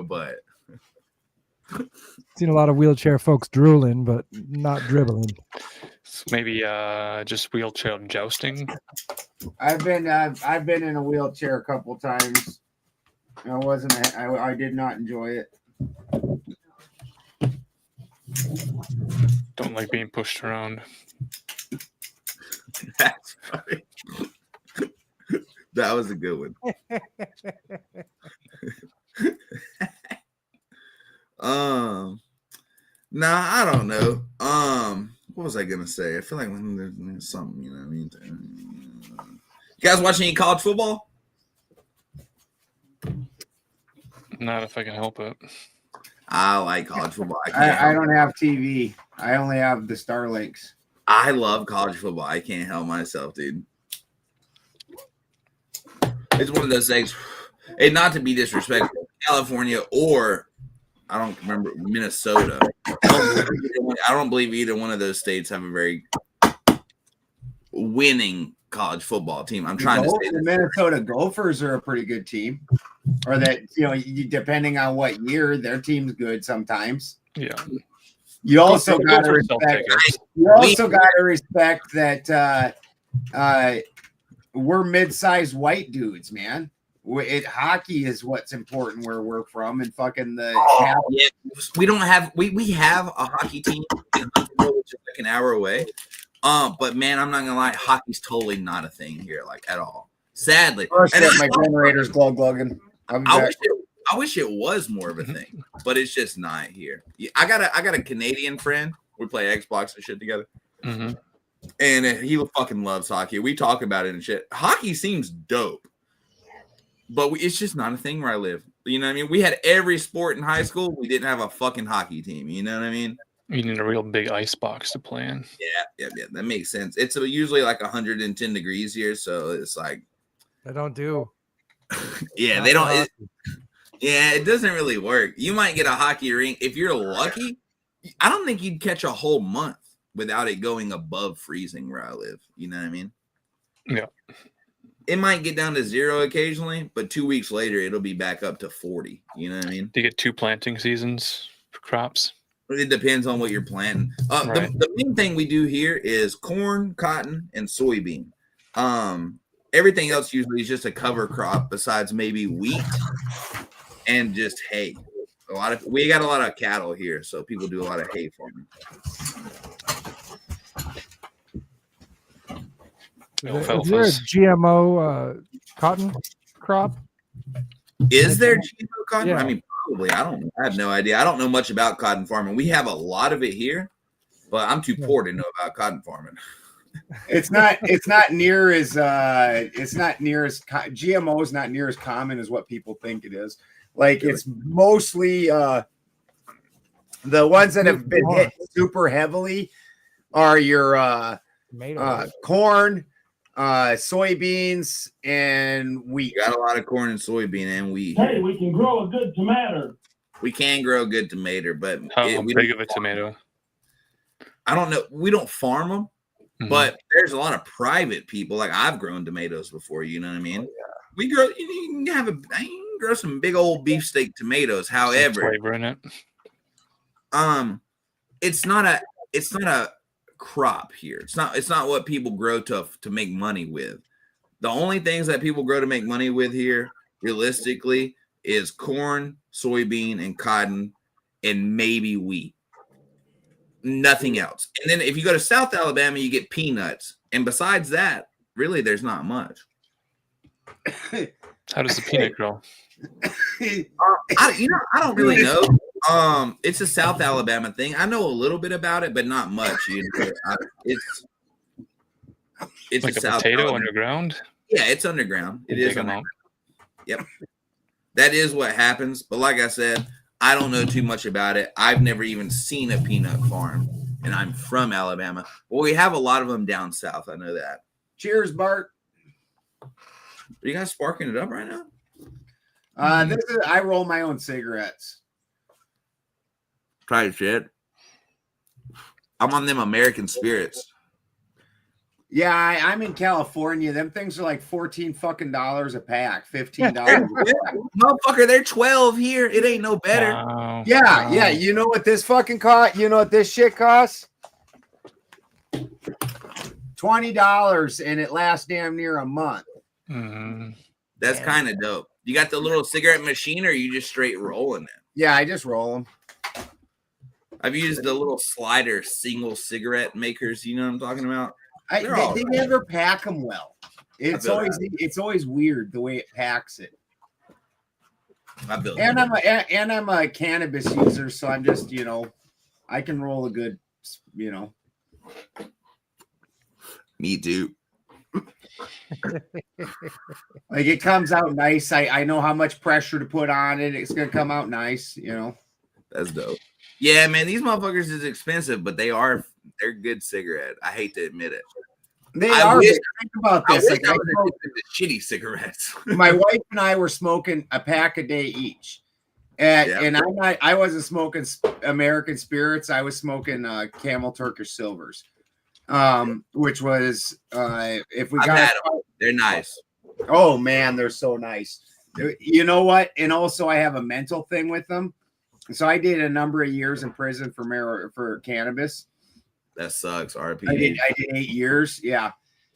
but Seen a lot of wheelchair folks drooling, but not dribbling. So maybe just wheelchair jousting. I've been in a wheelchair a couple times. I did not enjoy it. Don't like being pushed around. That's funny. That was a good one. I don't know. What was I gonna say? I feel like there's something, you know what I mean? You guys watching any college football? Not if I can help it. I like college football. I don't have TV. I only have the Starlinks. I love college football. I can't help myself, dude. It's one of those things, and not to be disrespectful, California or I don't remember Minnesota. I don't believe either one of those states have a very winning college football team. I'm trying to say the Minnesota Gophers are a pretty good team, or that depending on what year, their team's good sometimes. Yeah. You also got to respect. You also got to respect that we're mid-sized white dudes, man. Hockey is what's important where we're from, and fucking we don't have we have a hockey team in Huntsville, which is like an hour away. But man, I'm not gonna lie, hockey's totally not a thing here, like at all. Sadly, my generator's glug-glugging. I wish it was more of a thing, but it's just not here. I got a Canadian friend. We play Xbox and shit together. Mm-hmm. And he fucking loves hockey. We talk about it and shit. Hockey seems dope, but it's just not a thing where I live. You know what I mean? We had every sport in high school. We didn't have a fucking hockey team. You know what I mean? You need a real big ice box to play in. Yeah. That makes sense. It's usually like 110 degrees here, so it's like they don't do. Yeah, they don't. It doesn't really work. You might get a hockey rink if you're lucky. I don't think you'd catch a whole month without it going above freezing where I live. You know what I mean? Yeah. It might get down to 0 occasionally, but 2 weeks later, it'll be back up to 40. You know what I mean? Do you get 2 planting seasons for crops? It depends on what you're planting. Right. The main thing we do here is corn, cotton, and soybean. Everything else usually is just a cover crop besides maybe wheat and just hay. We got a lot of cattle here, so people do a lot of hay farming. Is there a GMO cotton crop? Is there GMO cotton? Yeah. I mean, probably. I don't know. I have no idea. I don't know much about cotton farming. We have a lot of it here, but I'm too poor to know about cotton farming. It's not near as GMO is not near as common as what people think it is. Like it's mostly the ones that have been hit super heavily are your corn, soybeans, and wheat. We got a lot of corn and soybean and wheat. Hey, we can grow a good tomato. We can grow a good tomato, but How big of a tomato? I don't know. We don't farm them. But there's a lot of private people. Like I've grown tomatoes before. You know what I mean? We grow. You can grow some big old beefsteak tomatoes. However, some flavor in it. It's not a crop here. It's not what people grow to make money with. The only things that people grow to make money with here, realistically, is corn, soybean, and cotton, and maybe wheat. Nothing else. And then if you go to South Alabama, you get peanuts. And besides that, really, there's not much. How does the peanut grow? I don't really know. It's a South Alabama thing. I know a little bit about it, but not much. It's like a South potato Alabama. Underground. Yeah, it's underground. It is underground. Yep, that is what happens. But like I said, I don't know too much about it. I've never even seen a peanut farm, and I'm from Alabama. Well, we have a lot of them down south. I know that. Cheers, Bart. Are you guys sparking it up right now? I roll my own cigarettes. Try shit. I'm on them American Spirits. Yeah, I'm in California. Them things are like $14 fucking a pack, $15. Motherfucker, they're 12 here. It ain't no better. Yeah. You know what this fucking cost? You know what this shit costs? $20, and it lasts damn near a month. That's kind of dope. You got the little cigarette machine, or you just straight rolling it? Yeah, I just roll them. I've used the little slider single cigarette makers. You know what I'm talking about? They never pack them well. It's always weird the way it packs it. And I'm a cannabis user, so I'm just I can roll a good Me too. Like it comes out nice. I know how much pressure to put on it. It's gonna come out nice. That's dope. Yeah, man, these motherfuckers is expensive, but they're good cigarette. I hate to admit it. They are. Think about this. I was shitty cigarettes. My wife and I were smoking a pack a day each, and I wasn't smoking American Spirits. I was smoking Camel Turkish Silvers, which was if we got them. They're nice. Oh man, they're so nice. You know what? And also, I have a mental thing with them. So I did a number of years in prison for cannabis. That sucks. RP. I did 8 years. Yeah.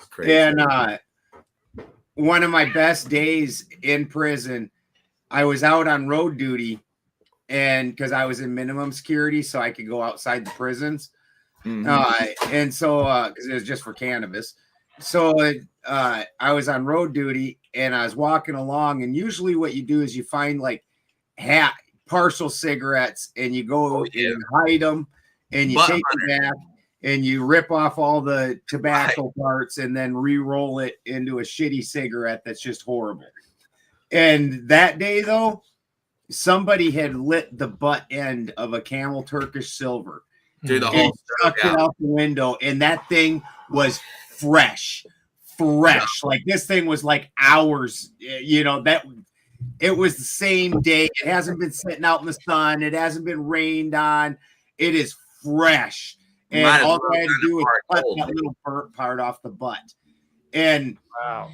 Crazy. And one of my best days in prison, I was out on road duty, and because I was in minimum security, so I could go outside the prisons. And so because it was just for cannabis. So I was on road duty, and I was walking along, and usually what you do is you find like partial cigarettes, and you go and hide them, and you take them back, and you rip off all the tobacco parts, and then re-roll it into a shitty cigarette that's just horrible. And that day, though, somebody had lit the butt end of a Camel Turkish Silver. Dude, the whole stuck it out the window, and that thing was fresh. Like this thing was like hours, that it was the same day. It hasn't been sitting out in the sun. It hasn't been rained on. It is fresh. And all I had to do was cut that little burnt part off the butt. And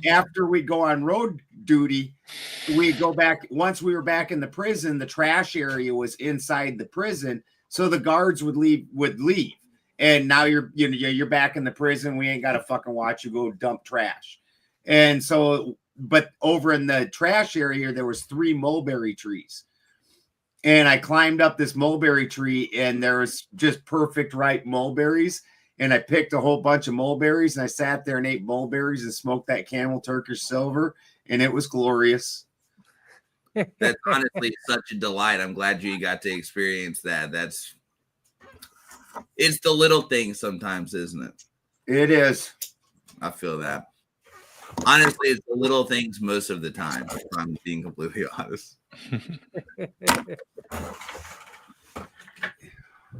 after we go on road duty, we go back. Once we were back in the prison, the trash area was inside the prison. So the guards would leave. And now you're back in the prison. We ain't got to fucking watch you go dump trash. And so, but over in the trash area, there was 3 mulberry trees. And I climbed up this mulberry tree, and there was just perfect ripe mulberries. And I picked a whole bunch of mulberries, and I sat there and ate mulberries and smoked that Camel Turkish Silver, and it was glorious. That's honestly such a delight. I'm glad you got to experience that. It's the little things sometimes, isn't it? It is. I feel that. Honestly, it's the little things most of the time, if I'm being completely honest.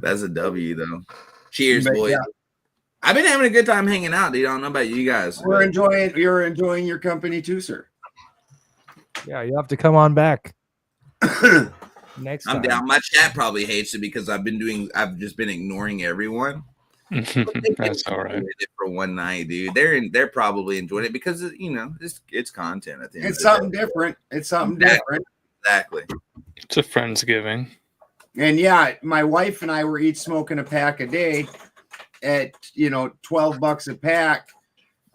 That's a W, though. Cheers, boys. Yeah. I've been having a good time hanging out, dude. I don't know about you guys. You're enjoying your company too, sir. Yeah, you have to come on back. Next time. I'm down. My chat probably hates it because I've just been ignoring everyone. That's all right. For one night, dude. They're probably enjoying it because it's content at the end. It's something different. It's something different. Exactly. It's a Friendsgiving. And yeah, my wife and I were each smoking a pack a day at $12 a pack.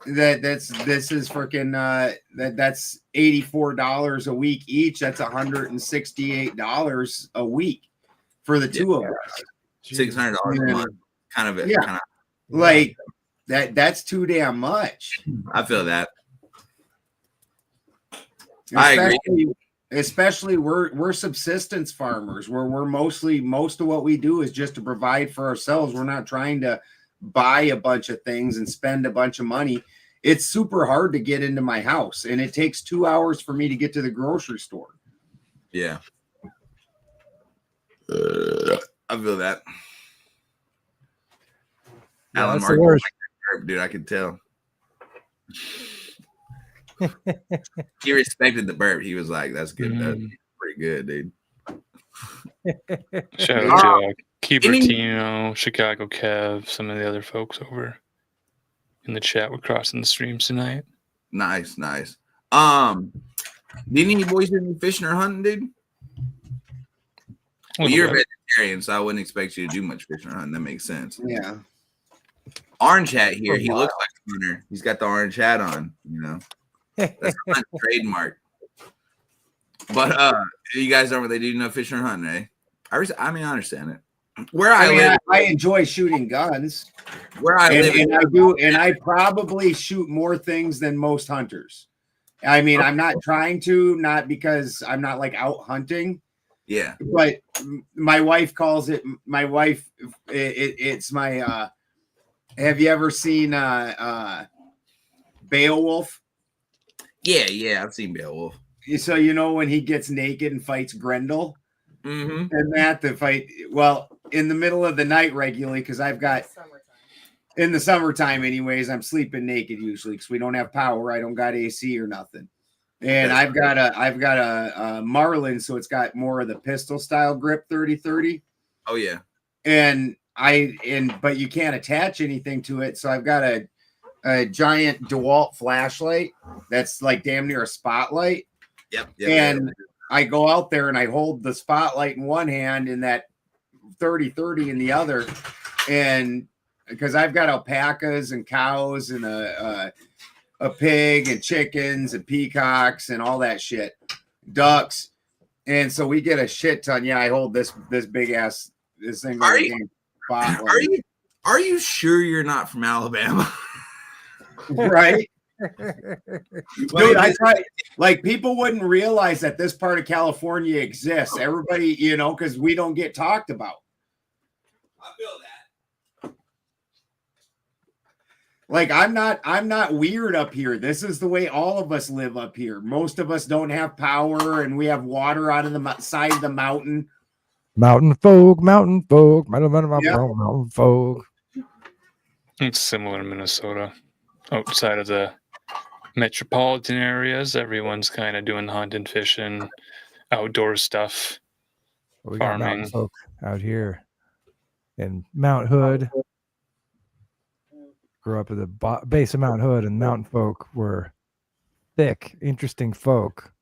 This is freaking that's $84 a week each. That's $168 a week for the two of us. $600 a month. Kind of like that's too damn much. I feel that. I agree. Especially we're subsistence farmers where most of what we do is just to provide for ourselves. We're not trying to buy a bunch of things and spend a bunch of money. It's super hard to get into my house, and it takes 2 hours for me to get to the grocery store. Yeah. I feel that. Yeah, Alan that's the Mark, worst. dude, I could tell. He respected the burp. He was like, "That's good. That's pretty good, dude." Shout out to Cupertino, Chicago Kev, some of the other folks over in the chat. We're crossing the streams tonight. Nice. Didn't any boys do any fishing or hunting, dude? Well, you're a vegetarian, so I wouldn't expect you to do much fishing or hunting. That makes sense. Yeah. Orange hat here. He looks like a hunter. He's got the orange hat on. That's a trademark. But you guys don't really do no fishing or hunting, eh? I understand it. Where I live, I enjoy shooting guns. Where I live, and I probably shoot more things than most hunters. I mean, I'm not trying to, not because I'm not like out hunting. Yeah. But my wife calls it. My wife, it's my. Have you ever seen Beowulf? Yeah, I've seen Beowulf. So when he gets naked and fights Grendel, and the fight. Well, in the middle of the night regularly, because I've got in the summertime, anyways, I'm sleeping naked usually because we don't have power. I don't got AC or nothing, and I've got a Marlin, so it's got more of the pistol style grip 30-30. Oh yeah, but you can't attach anything to it, so I've got a giant DeWalt flashlight that's like damn near a spotlight. Yep. I go out there and I hold the spotlight in one hand and that 30-30 in the other, and because I've got alpacas and cows and a pig and chickens and peacocks and all that shit, ducks, and so we get a shit ton. Yeah, I hold this big ass thing. Are you sure you're not from Alabama? Right. Dude, I try, like, people wouldn't realize that this part of California exists. Everybody, because we don't get talked about. I feel that. Like, I'm not weird up here. This is the way all of us live up here. Most of us don't have power, and we have water out of the side of the mountain. Mountain folk. Mountain folk. It's similar in Minnesota. Outside of the metropolitan areas, everyone's kind of doing hunting, fishing, outdoor stuff, We got farming. mountain folk out here in Mount Hood. Grew up at the base of Mount Hood, and mountain folk were thick, interesting folk.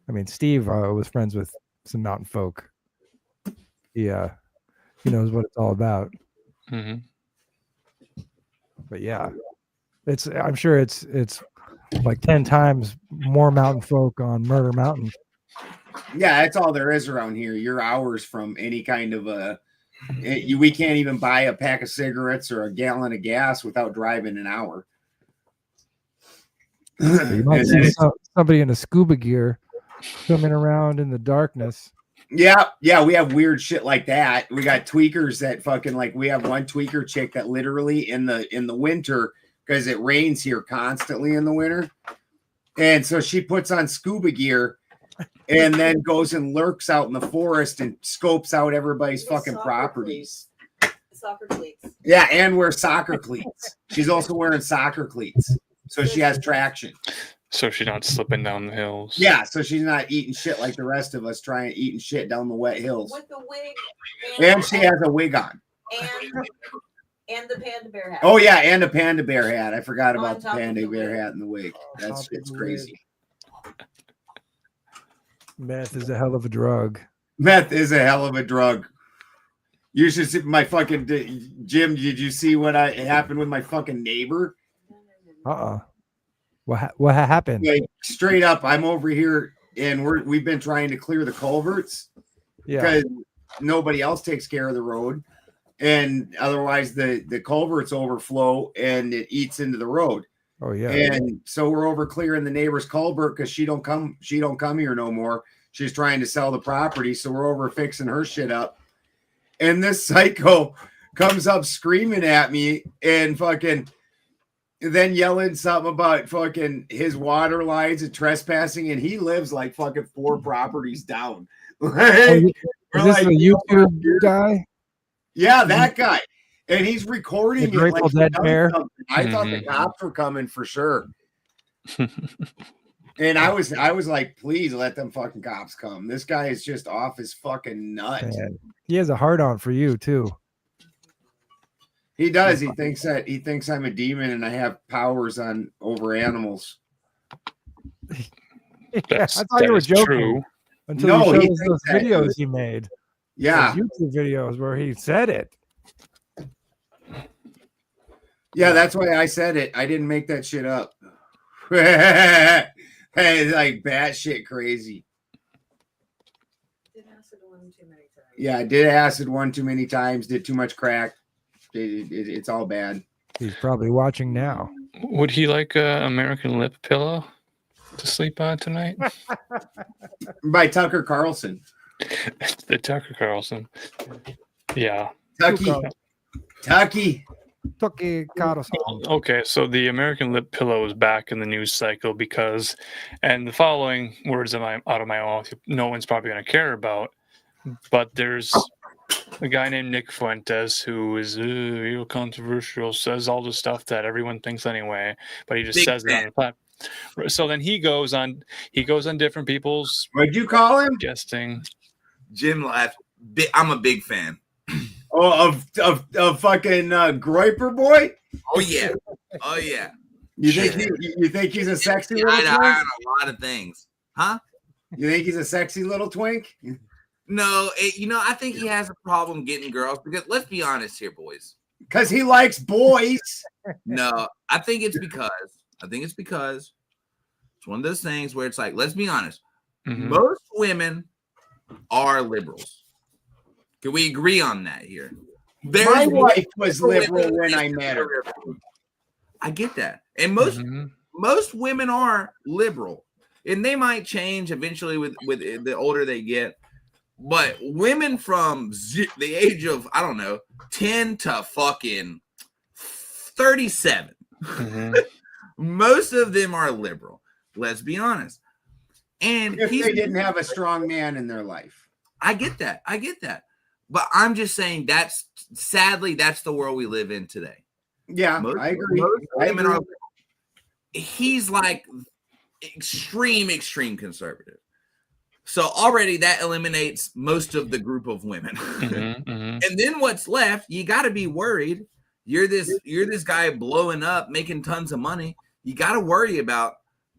I mean, Steve was friends with some mountain folk. He knows what it's all about. Mm-hmm. But yeah, I'm sure it's like 10 times more mountain folk on Murder Mountain. Yeah, that's all there is around here. You're hours from any kind of we can't even buy a pack of cigarettes or a gallon of gas without driving an hour. You might see somebody in a scuba gear swimming around in the darkness. Yeah, we have weird shit like that. We got tweakers that fucking, like, we have one tweaker chick that literally in the winter, because it rains here constantly in the winter, and so she puts on scuba gear and then goes and lurks out in the forest and scopes out everybody's fucking properties. Soccer cleats. Yeah, and wears soccer cleats. She's also wearing soccer cleats, so she has traction. So she's not slipping down the hills. Yeah, so she's not eating shit like the rest of us eating shit down the wet hills. With the wig. And she has a wig on. And the panda bear hat. Oh yeah, and a panda bear hat. I forgot about On the top of panda the bear wig. hat and the wig. That's Top of it's the crazy. Meth is a hell of a drug. Meth is a hell of a drug. You should see my fucking Jim. Did you see what happened with my fucking neighbor? What happened? Like straight up, I'm over here and we've been trying to clear the culverts because nobody else takes care of the road, and otherwise the culverts overflow and it eats into the road. Oh yeah. And so we're over clearing the neighbor's culvert because she don't come here no more. She's trying to sell the property, so we're over fixing her shit up. And this psycho comes up screaming at me and fucking then yelling something about fucking his water lines and trespassing, and he lives like fucking 4 properties down. Is this the YouTube guy? Yeah, that guy. And he's recording The it like Grateful he Dead done bear? something. I thought the cops were coming for sure. And I was like, please let them fucking cops come. This guy is just off his fucking nut. Man, he has a hard on for you too. He does. He thinks I'm a demon and I have powers over animals. I thought you were joking true. until No, you he showed us thinks those that. videos he made. Yeah. Those YouTube videos where he said it. Yeah, that's why I said it. I didn't make that shit up. Hey, like batshit crazy. Yeah, I did acid one too many times, did too much crack. It's all bad. He's probably watching now. Would he like a American lip pillow to sleep on tonight? By Tucker Carlson. The Tucker Carlson. Yeah. Tucky Carlson. Okay, so the American lip pillow is back in the news cycle because, and the following words out of my mouth, no one's probably going to care about, but there's a guy named Nick Fuentes who is real controversial, says all the stuff that everyone thinks anyway, but he just says it on the platform. So then he goes on different people's. What'd you call him? Guesting. Jim laughed. I'm a big fan. Oh, of fucking Groiper boy. Oh yeah. Oh yeah. You think he's a sexy little I twink? on a lot of things, huh? You think he's a sexy little twink? No, I think he has a problem getting girls because let's be honest here, boys. Because he likes boys. No, I think it's because it's one of those things where it's like, let's be honest. Most women are liberals. Can we agree on that here? My wife was liberal when I met her. I get that. And most women are liberal. And they might change eventually with the older they get. But women from the age of, I don't know, 10 to fucking 37, most of them are liberal. Let's be honest. And if they didn't have a strong man in their life. I get that. But I'm just saying sadly, that's the world we live in today. Yeah, I agree. Most women are. He's like extreme conservative. So already that eliminates most of the group of women. And then what's left? You got to be worried. You're this guy blowing up, making tons of money. You got to worry about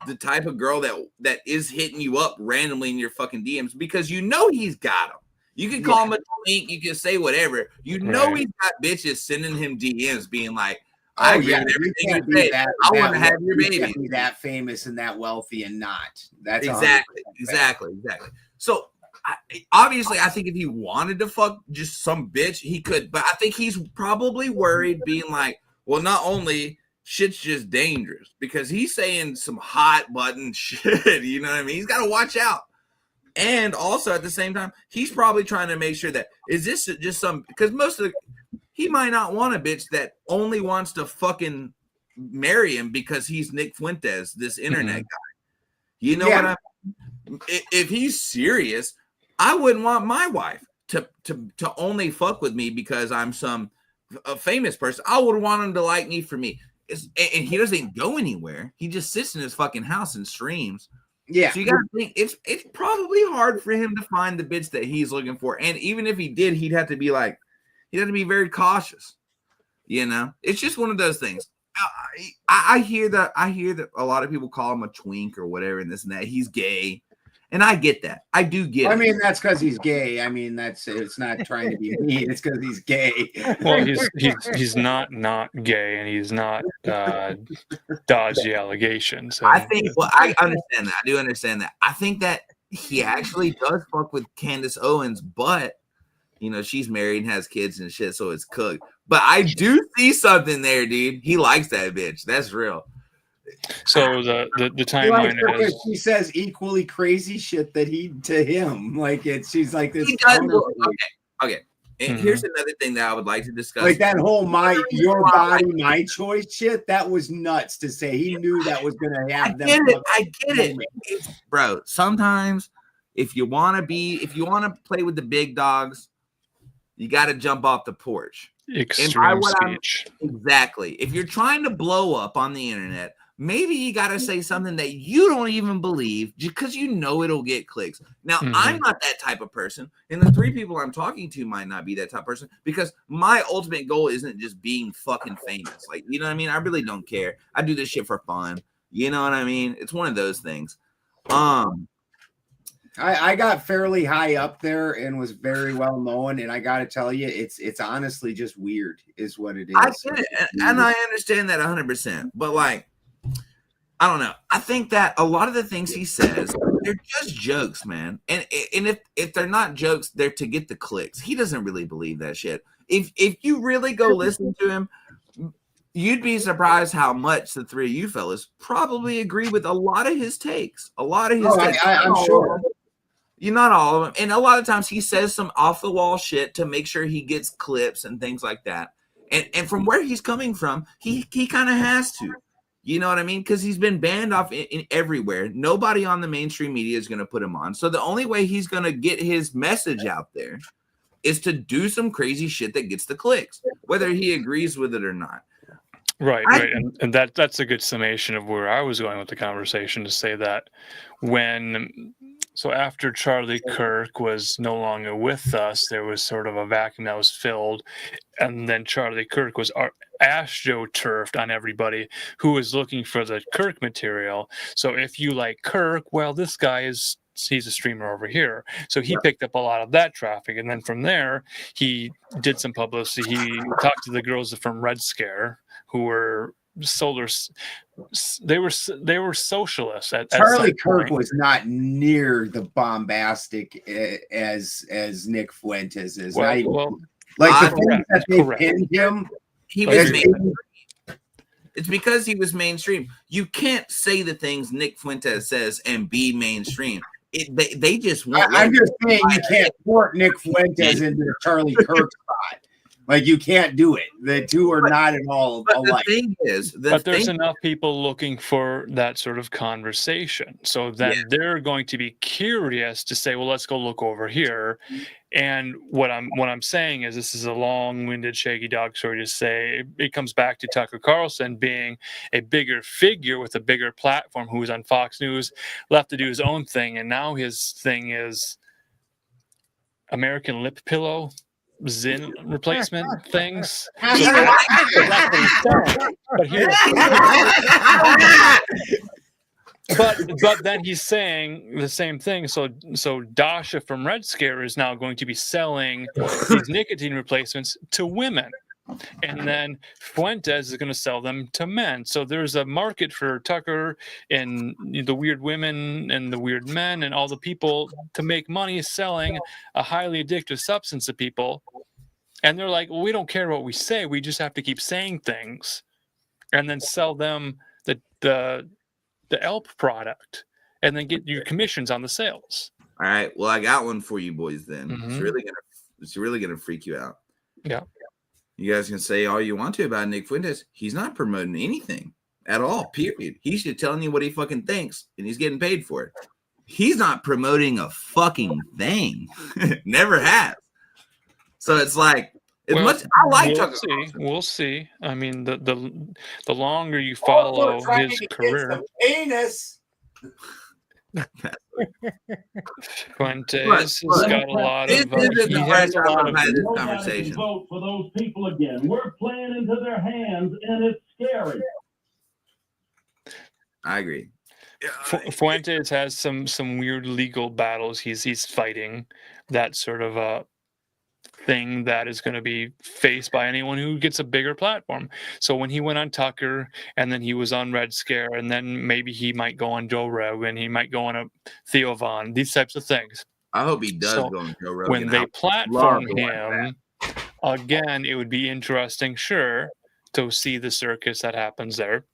the type of girl that is hitting you up randomly in your fucking DMs because he's got them. You can call him a twink. You can say whatever. He's got bitches sending him DMs being like, I agree with everything you say. I want to have your baby. Be that famous and that wealthy and not. That's exactly. So obviously, I think if he wanted to fuck just some bitch, he could. But I think he's probably worried, being like, well, not only shit's just dangerous because he's saying some hot button shit. You know what I mean? He's got to watch out. And also at the same time, he's probably trying to make sure that is this just some because he might not want a bitch that only wants to fucking marry him because he's Nick Fuentes, this internet guy. You know what I mean? If he's serious, I wouldn't want my wife to only fuck with me because I'm a famous person. I would want him to like me for me. And he doesn't go anywhere. He just sits in his fucking house and streams. Yeah. So you gotta think it's probably hard for him to find the bitch that he's looking for. And even if he did, he'd have to be very cautious. You know, it's just one of those things. I hear that a lot of people call him a twink or whatever and this and that. He's gay. And I get that. I do get it. I mean, that's because he's gay. I mean, it's not trying to be mean. It's because he's gay. Well, he's not gay, and he's not dodgy allegations. I think. Well, I understand that. I do understand that. I think that he actually does fuck with Candace Owens, but you know she's married and has kids and shit, so it's cooked. But I do see something there, dude. He likes that bitch. That's real. So the timeline is he says equally crazy shit that he to him. Like she's like this. Okay. And here's another thing that I would like to discuss. Like that whole your body, my choice shit. That was nuts to say. He knew that was gonna happen. I get it. Bro, sometimes if you want to play with the big dogs, you got to jump off the porch. Extreme speech. Exactly. If you're trying to blow up on the internet, maybe you got to say something that you don't even believe because you know it'll get clicks. Now, I'm not that type of person, and the 3 people I'm talking to might not be that type of person because my ultimate goal isn't just being fucking famous. Like, you know what I mean? I really don't care. I do this shit for fun. You know what I mean? It's one of those things. I got fairly high up there and was very well known, and I got to tell you, it's honestly just weird, is what it is. I get it, and I understand that 100%. But like, I don't know. I think that a lot of the things he says, they're just jokes, man. And if they're not jokes, they're to get the clicks. He doesn't really believe that shit. If you really go listen to him, you'd be surprised how much the 3 of you fellas probably agree with a lot of his takes. A lot of his takes. I'm sure. You're not all of them. And a lot of times he says some off the wall shit to make sure he gets clips and things like that. And from where he's coming from, he kind of has to. You know what I mean? Because he's been banned off in everywhere. Nobody on the mainstream media is going to put him on. So the only way he's going to get his message out there is to do some crazy shit that gets the clicks, whether he agrees with it or not. Right. And that's a good summation of where I was going with the conversation, to say that after Charlie Kirk was no longer with us, there was sort of a vacuum that was filled. And then Charlie Kirk was astroturfed on everybody who was looking for the Kirk material. So if you like Kirk, well, this guy he's a streamer over here. So he picked up a lot of that traffic. And then from there, he did some publicity. He talked to the girls from Red Scare who were they were socialists at Charlie Kirk was not near the bombastic as Nick Fuentes is. Like the things that they pinned him, he was it's because he was mainstream. You can't say the things Nick Fuentes says and be mainstream. They just want. I'm just saying you can't port Nick Fuentes into the Charlie Kirk spot. Like, you can't do it. The two are not at all alike. There's enough people looking for that sort of conversation, so that they're going to be curious to say, well, let's go look over here. And what I'm saying is, this is a long-winded shaggy dog story to say it comes back to Tucker Carlson being a bigger figure with a bigger platform, who was on Fox News, left to do his own thing, and now his thing is American lip pillow Zin replacement things. But then he's saying the same thing. So Dasha from Red Scare is now going to be selling these nicotine replacements to women. And then Fuentes is going to sell them to men. So there's a market for Tucker and the weird women and the weird men and all the people to make money selling a highly addictive substance to people. And they're like, well, we don't care what we say. We just have to keep saying things and then sell them the ELP product and then get your commissions on the sales. All right. Well, I got one for you boys then. It's really gonna freak you out. Yeah. You guys can say all you want to about Nick Fuentes. He's not promoting anything at all, period. He's just telling you what he fucking thinks, and he's getting paid for it. He's not promoting a fucking thing. Never has. So it's like, I like Tucker Carlson. We'll see. I mean, the longer you follow his career. Anus. Fuentes has got a lot of. He has a lot of. Nobody can vote for those people again. We're playing into their hands, and it's scary. I agree. Fuentes has some weird legal battles he's fighting. That sort of a thing that is going to be faced by anyone who gets a bigger platform. So when he went on Tucker, and then he was on Red Scare, and then maybe he might go on Joe Rogan, he might go on a Theo Von, these types of things. I hope he does So go on Joe Rogan. when they platform him again, it would be interesting, sure, to see the circus that happens there.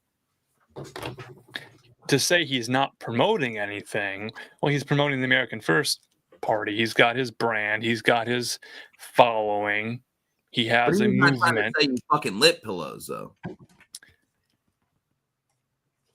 To say he's not promoting anything, well, he's promoting the American First Party. He's got his brand. He's got his following. He has a movement. Say you fucking lip pillows, though.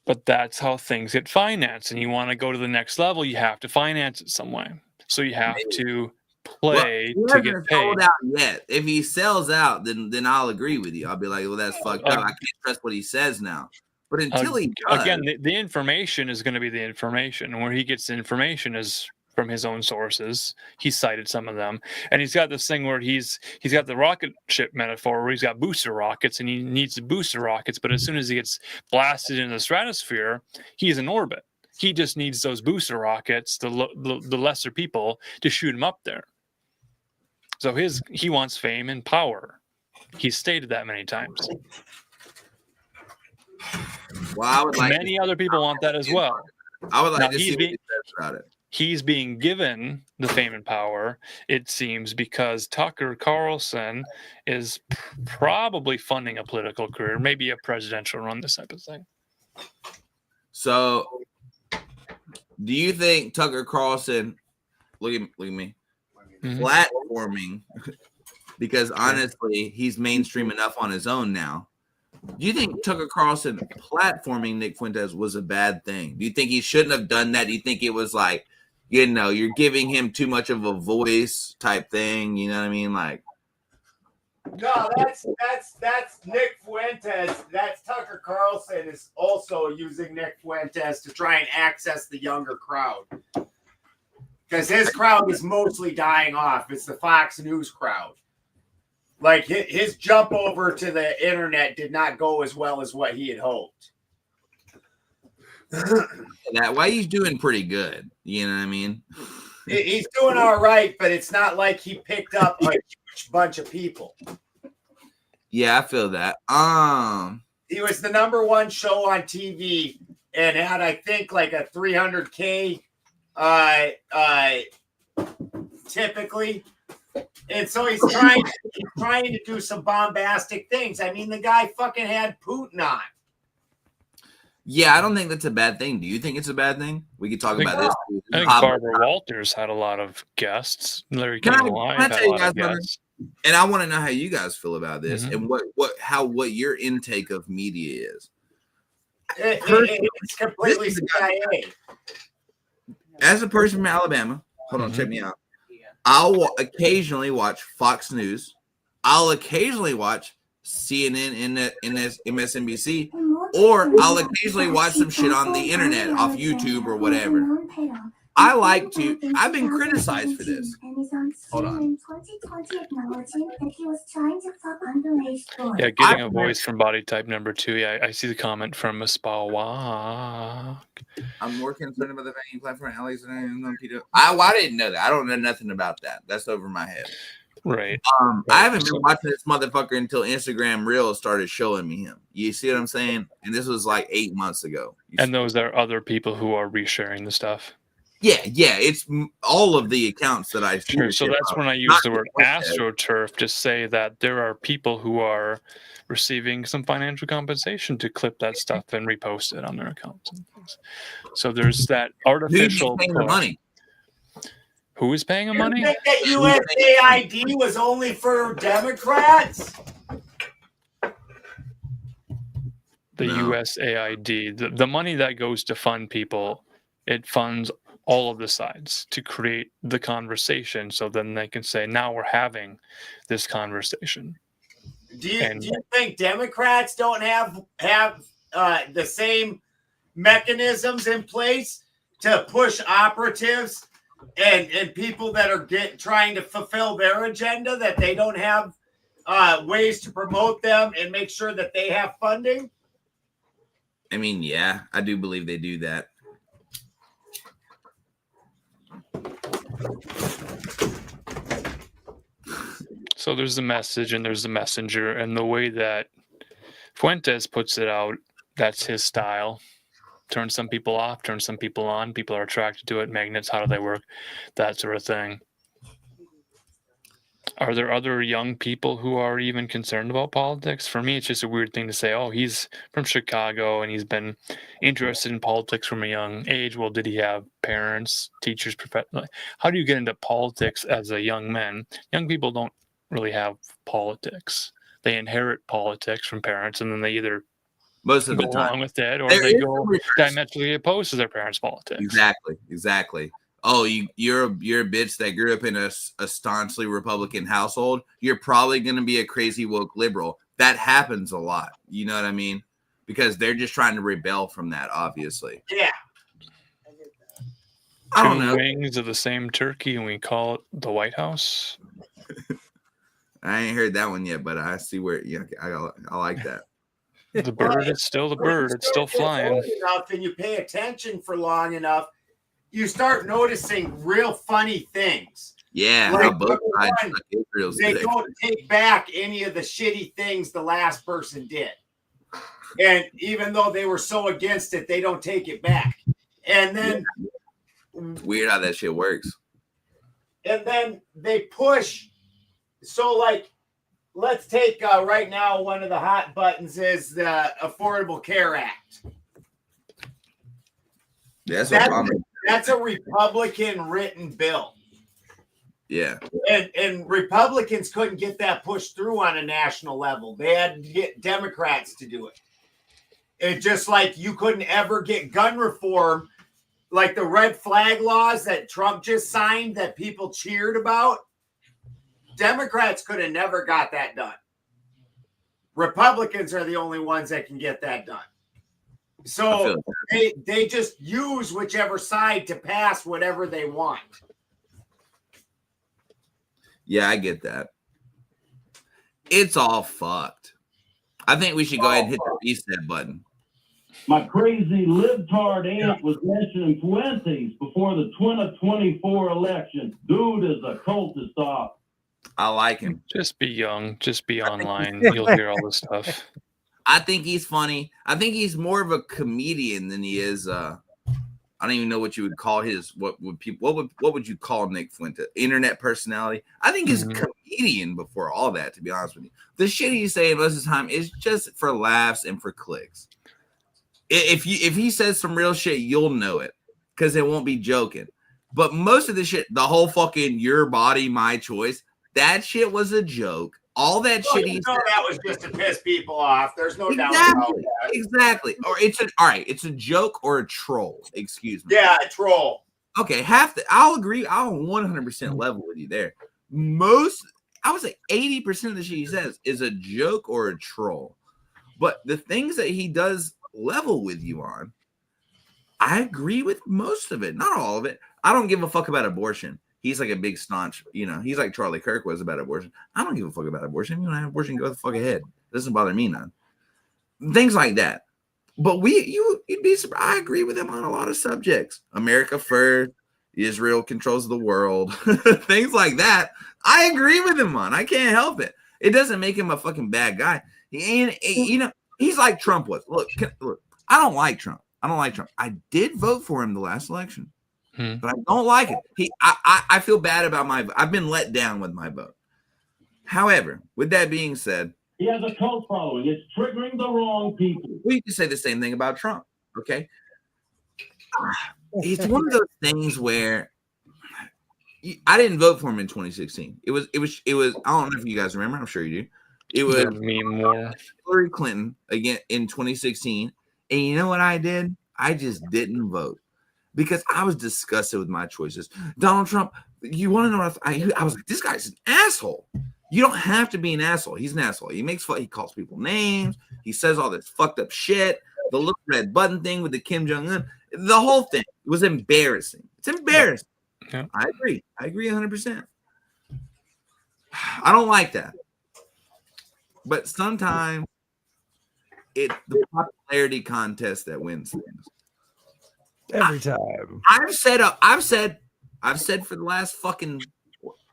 But that's how things get financed. And you want to go to the next level, you have to finance it some way. So you have to play to get paid. Sold out yet. If he sells out, then I'll agree with you. I'll be like, well, that's fucked up. I can't trust what he says now. But until he does, again, the information is going to be the information. And where he gets the information is from his own sources. He cited some of them. And he's got this thing where he's got the rocket ship metaphor where he's got booster rockets and he needs the booster rockets. But as soon as he gets blasted into the stratosphere, he's in orbit. He just needs those booster rockets, the lesser people, to shoot him up there. So he wants fame and power. He's stated that many times. Well, I would like many other people want that as well. I would like now, to see what he says about it. He's being given the fame and power, it seems, because Tucker Carlson is probably funding a political career, maybe a presidential run, this type of thing. So, do you think Tucker Carlson, look at me, platforming, because honestly, he's mainstream enough on his own now. Do you think Tucker Carlson platforming Nick Fuentes was a bad thing? Do you think he shouldn't have done that? Do you think it was like, you're giving him too much of a voice type thing? You know what I mean? Like, no, that's Nick Fuentes. That's Tucker Carlson is also using Nick Fuentes to try and access the younger crowd. Because his crowd is mostly dying off. It's the Fox News crowd. Like his jump over to the internet did not go as well as what he had hoped. Why he's doing pretty good. You know what I mean? He's doing all right, but it's not like he picked up a huge bunch of people. Yeah, I feel that. He was the #1 show on TV and had, I think, like a 300K typically. And so he's trying to do some bombastic things. I mean, the guy fucking had Putin on. Yeah, I don't think that's a bad thing. Do you think it's a bad thing? We could talk about this. I think Barbara Walters had a lot of guests. Larry King Live had a lot of guests. And I want to know how you guys feel about this and what your intake of media is. It's completely CIA. As a person from Alabama, hold on, check me out. I'll occasionally watch Fox News. I'll occasionally watch CNN, MSNBC, or I'll occasionally watch some shit on the internet off YouTube or whatever. I've been criticized for this. Hold on. Yeah, getting a voice from body type #2. Yeah, I see the comment from Spawak. I'm more concerned about the banking platform, Alex, than Peter. I didn't know that. I don't know nothing about that. That's over my head. Right. I haven't been watching this motherfucker until Instagram Reels started showing me him. You see what I'm saying? And this was like 8 months ago. And those are other people who are resharing the stuff. Yeah, it's all of the accounts that I see. Sure. So that's when I use the word AstroTurf to say that there are people who are receiving some financial compensation to clip that stuff and repost it on their accounts and things. So there's that artificial. Who's paying the money? Who is paying the money? You think that USAID was only for Democrats? The USAID, the money that goes to fund people, it funds all of the sides to create the conversation. So then they can say, now we're having this conversation. Do you think Democrats don't have the same mechanisms in place to push operatives and people that are trying to fulfill their agenda, that they don't have ways to promote them and make sure that they have funding? I mean, yeah, I do believe they do that. So there's the message and there's the messenger, and the way that Fuentes puts it out, that's his style. Turn some people off, turn some people on. People are attracted to it. Magnets, how do they work? That sort of thing. Are there other young people who are even concerned about politics? For me, it's just a weird thing to say, oh, he's from Chicago and he's been interested in politics from a young age. Well, did he have parents, teachers, professionals? How do you get into politics as a young man? Young people don't really have politics. They inherit politics from parents, and then they either most of go the time along with it, or there they is go diametrically opposed to their parents' politics. Exactly. Oh, you're a bitch that grew up in a staunchly Republican household. You're probably going to be a crazy woke liberal. That happens a lot. You know what I mean? Because they're just trying to rebel from that, obviously. Yeah. I don't know. Wings of the same turkey, and we call it the White House. I ain't heard that one yet, but I see where. Yeah, I like that. The bird is still the bird. It's still flying. Enough, and you pay attention for long enough, you start noticing real funny things. Yeah, like, how both sides suck Israel's they dick. don't take back any of the shitty things the last person did. And even though they were so against it, they don't take it back. And then Weird how that shit works. And then they push. So, like, let's take right now, one of the hot buttons is the Affordable Care Act. That's a Republican written bill. Yeah. And Republicans couldn't get that pushed through on a national level. They had to get Democrats to do it. It's just like you couldn't ever get gun reform, like the red flag laws that Trump just signed that people cheered about. Democrats could have never got that done. Republicans are the only ones that can get that done. So they just use whichever side to pass whatever they want. Yeah, I get that. It's all fucked. I think we should go ahead and hit the reset button. My crazy libtard aunt was mentioning Fuentes before the 2024 election. Dude is a cultist off. I like him. Just be young. Just be online. You'll hear all this stuff. I think he's funny. I think he's more of a comedian than he is. I don't even know what you would call his. What would you call Nick Fuentes? Internet personality. I think he's a comedian before all that. To be honest with you, the shit he's saying most of the time is just for laughs and for clicks. If he says some real shit, you'll know it because it won't be joking. But most of the shit, the whole fucking "your body, my choice," that shit was a joke. All that shit he said, that was just to piss people off. There's no doubt about that. Exactly. Or it's a joke or a troll. Excuse me. Yeah, a troll. Okay, I'll agree. I'll 100% level with you there. I would say 80% of the shit he says is a joke or a troll. But the things that he does level with you on, I agree with most of it. Not all of it. I don't give a fuck about abortion. He's like a big staunch, he's like Charlie Kirk was about abortion. I don't give a fuck about abortion. You want to have abortion, go the fuck ahead. It doesn't bother me none. Things like that. But you'd be surprised. I agree with him on a lot of subjects. America first, Israel controls the world, things like that. I agree with him on. I can't help it. It doesn't make him a fucking bad guy. He's like Trump was. Look, I don't like Trump. I did vote for him the last election. But I don't like it. I feel bad about my vote. I've been let down with my vote. However, with that being said, he has a cult following. It's triggering the wrong people. We can say the same thing about Trump. Okay, it's one of those things where I didn't vote for him in 2016. It was. I don't know if you guys remember. I'm sure you do. It was Hillary Clinton again in 2016, and you know what I did? I just didn't vote. Because I was disgusted with my choices. Donald Trump, you want to know what I was like, this guy's an asshole. You don't have to be an asshole. He's an asshole. He makes fun. He calls people names. He says all this fucked up shit. The little red button thing with the Kim Jong-un. The whole thing was embarrassing. It's embarrassing. Yeah. I agree 100%. I don't like that. But sometimes it's the popularity contest that wins things. Every time. I've said for the last fucking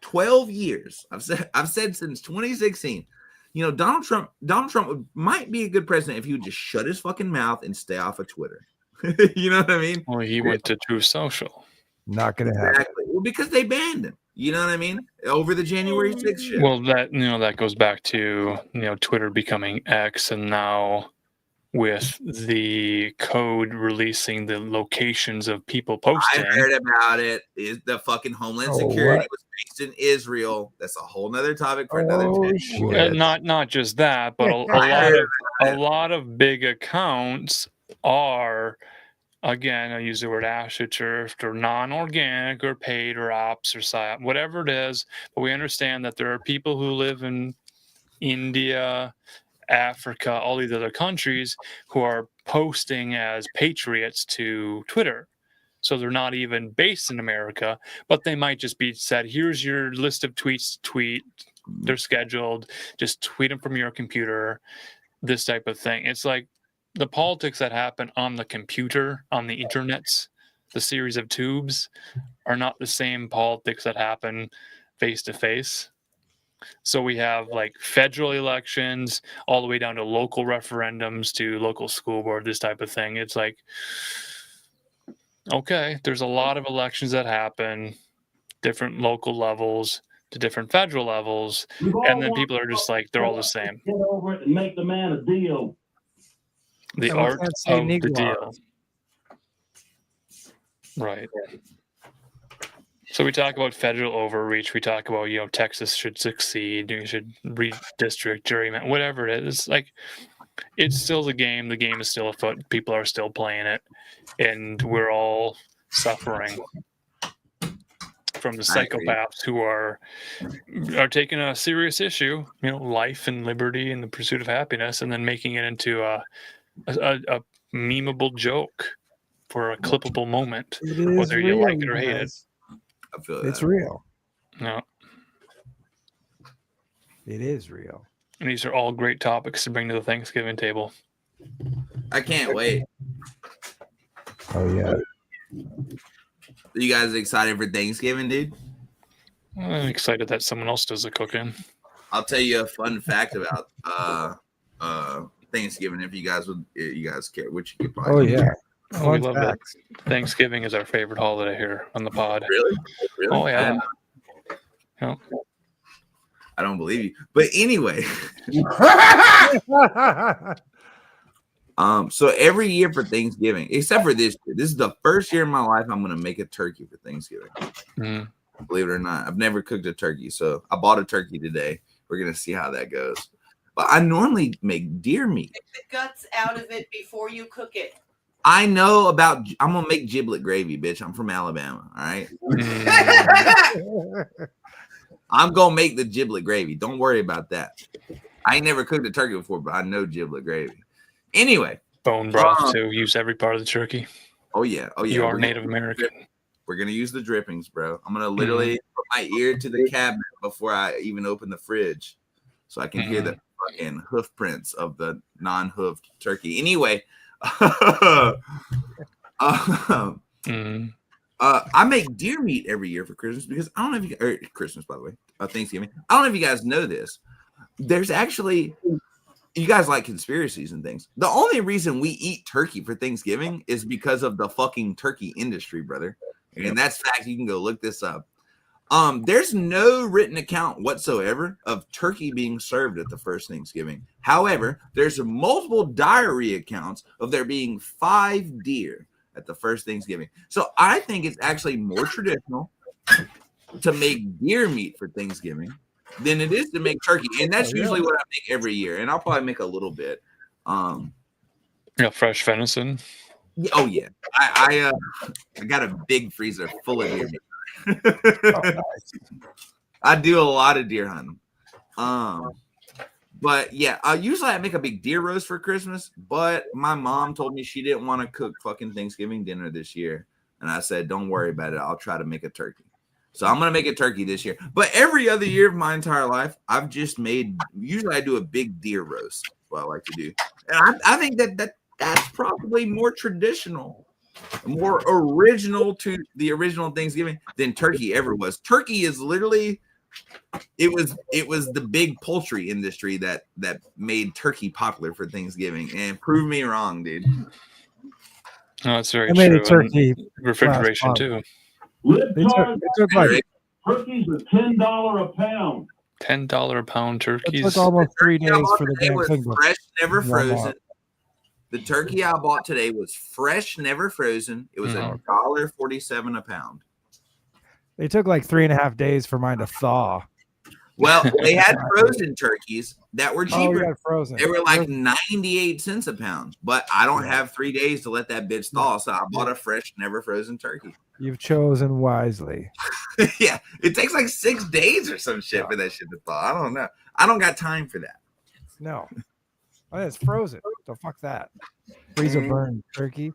12 years. I've said since 2016. You know, Donald Trump might be a good president if he would just shut his fucking mouth and stay off of Twitter. You know what I mean? Well, he went to True Social. Not gonna happen. Exactly. Well, because they banned him. You know what I mean? Over the January 6th shit. Well, that goes back to Twitter becoming X, and now with the code releasing the locations of people posting. I heard about it. Is the fucking Homeland Security was based in Israel? That's a whole nother topic for another day. Not just that, but a lot of big accounts are, again, I use the word astroturfed or non-organic or paid or ops or psyop, whatever it is. But we understand that there are people who live in India, Africa, all these other countries who are posting as patriots to Twitter. So they're not even based in America, but they might just be said, here's your list of tweets to tweet. They're scheduled. Just tweet them from your computer, this type of thing. It's like the politics that happen on the computer, on the internets, the series of tubes, are not the same politics that happen face to face. So we have like federal elections all the way down to local referendums to local school board, this type of thing. It's like, okay, there's a lot of elections that happen, different local levels to different federal levels, and then people are just like, they're all the same. Get over it and make the man a deal. The art of the deal. Right. So we talk about federal overreach. We talk about, Texas should succeed. You should redistrict, juryman, whatever it is. Like, it's still the game. The game is still afoot. People are still playing it, and we're all suffering from the psychopaths who are taking a serious issue, life and liberty and the pursuit of happiness, and then making it into a memeable joke for a clippable moment, whether you like it or hate it. I feel it's real. No, it is real. And these are all great topics to bring to the Thanksgiving table. I can't wait. Oh yeah. Are you guys excited for Thanksgiving, dude? I'm excited that someone else does the cooking. I'll tell you a fun fact about Thanksgiving if you guys care, which you could probably. Oh yeah. We love it. Thanksgiving is our favorite holiday here on the pod. Really? Oh yeah. I don't believe you. But anyway. So every year for Thanksgiving, except for this year, this is the first year in my life I'm gonna make a turkey for Thanksgiving. Believe it or not, I've never cooked a turkey, so I bought a turkey today. We're gonna see how that goes. But I normally make deer meat. Take the guts out of it before you cook it. I know about. I'm gonna make giblet gravy, bitch. I'm from Alabama. All right. I'm gonna make the giblet gravy. Don't worry about that. I ain't never cooked a turkey before, but I know giblet gravy. Anyway, bone broth too. Use every part of the turkey. Oh yeah. You are Native American. We're gonna use the drippings, bro. I'm gonna literally put my ear to the cabinet before I even open the fridge, so I can hear the fucking hoof prints of the non-hoofed turkey. Anyway. I make deer meat every year for Christmas because I don't know if you Christmas, by the way, Thanksgiving. I don't know if you guys know this. There's actually, you guys like conspiracies and things. The only reason we eat turkey for Thanksgiving is because of the fucking turkey industry, brother. And that's fact. You can go look this up. There's no written account whatsoever of turkey being served at the first Thanksgiving. However, there's multiple diary accounts of there being 5 deer at the first Thanksgiving. So I think it's actually more traditional to make deer meat for Thanksgiving than it is to make turkey. And that's usually what I make every year. And I'll probably make a little bit. Fresh venison. Oh yeah. I got a big freezer full of deer meat. I do a lot of deer hunting. But yeah, usually I make a big deer roast for Christmas, but my mom told me she didn't want to cook fucking Thanksgiving dinner this year. And I said, don't worry about it. I'll try to make a turkey. So I'm going to make a turkey this year. But every other year of my entire life, I've just made, usually I do a big deer roast. That's what I like to do. And I think that's probably more traditional, more original to the original Thanksgiving than turkey ever was. Turkey is literally, it was the big poultry industry that made turkey popular for Thanksgiving. And prove me wrong, dude. No, that's very I made a true. turkey And refrigeration last too. They took like Turkeys are $10 a pound. $10 a pound turkeys. it took almost 3 days for the It damn was thing to fresh, never warm frozen. up. The turkey I bought today was fresh, never frozen. It was $1.47 a pound. They took like 3.5 days for mine to thaw. Well, they had frozen turkeys that were Oh, cheaper. yeah, frozen. They were like 98 cents a pound, but I don't have 3 days to let that bitch thaw, so I bought a fresh, never frozen turkey. You've chosen wisely. Yeah, it takes like 6 days or some shit for that shit to thaw. I don't know. I don't got time for that. No. Oh, it's frozen. So fuck that. Freezer burn turkey.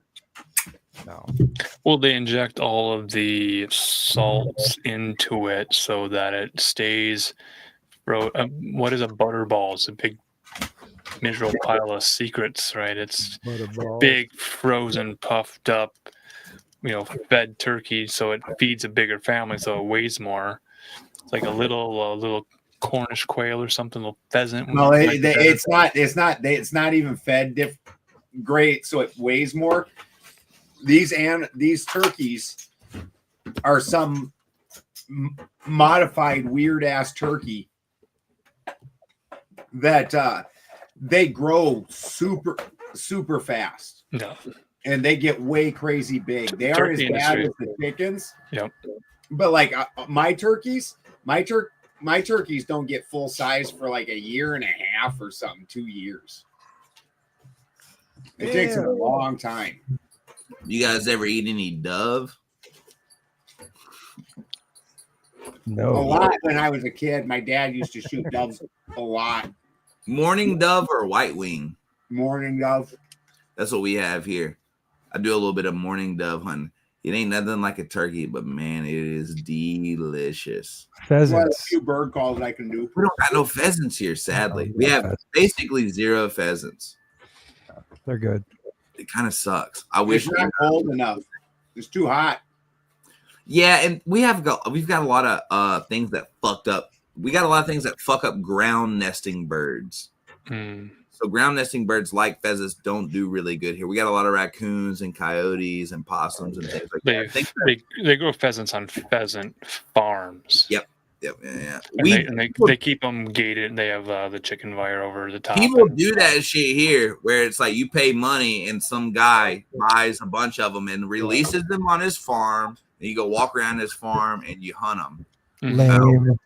No. Well, they inject all of the salts into it so that it stays. What is a butterball? It's a big miserable pile of secrets, right? It's big, frozen, puffed up, fed turkey, so it feeds a bigger family, so it weighs more. It's like a little Cornish quail or something, little pheasant. No, it's not even fed great, so it weighs more. These turkeys are some modified weird ass turkey that they grow super fast. No. And they get way crazy big. They aren't as bad as the chickens. Yep. But like my turkeys don't get full size for like a year and a half or something, 2 years. It takes them a long time. You guys ever eat any dove? No. A lot when I was a kid. My dad used to shoot doves a lot. Morning dove or white wing? Morning dove. That's what we have here. I do a little bit of morning dove hunting. It ain't nothing like a turkey, but man, it is delicious. Pheasants. A few bird calls I can do. We don't got no pheasants here, sadly. We have basically 0 pheasants. They're good. It kind of sucks. I wish it's not cold enough. It's too hot. Yeah, and we've got a lot of things that fucked up. We got a lot of things that fuck up ground nesting birds. So ground nesting birds like pheasants don't do really good here. We got a lot of raccoons and coyotes and possums and things like that. They grow pheasants on pheasant farms. Yep. Yeah. And they keep them gated. They have the chicken wire over the top. People do that shit here, where it's like you pay money and some guy buys a bunch of them and releases them on his farm. And you go walk around his farm and you hunt them. Lame.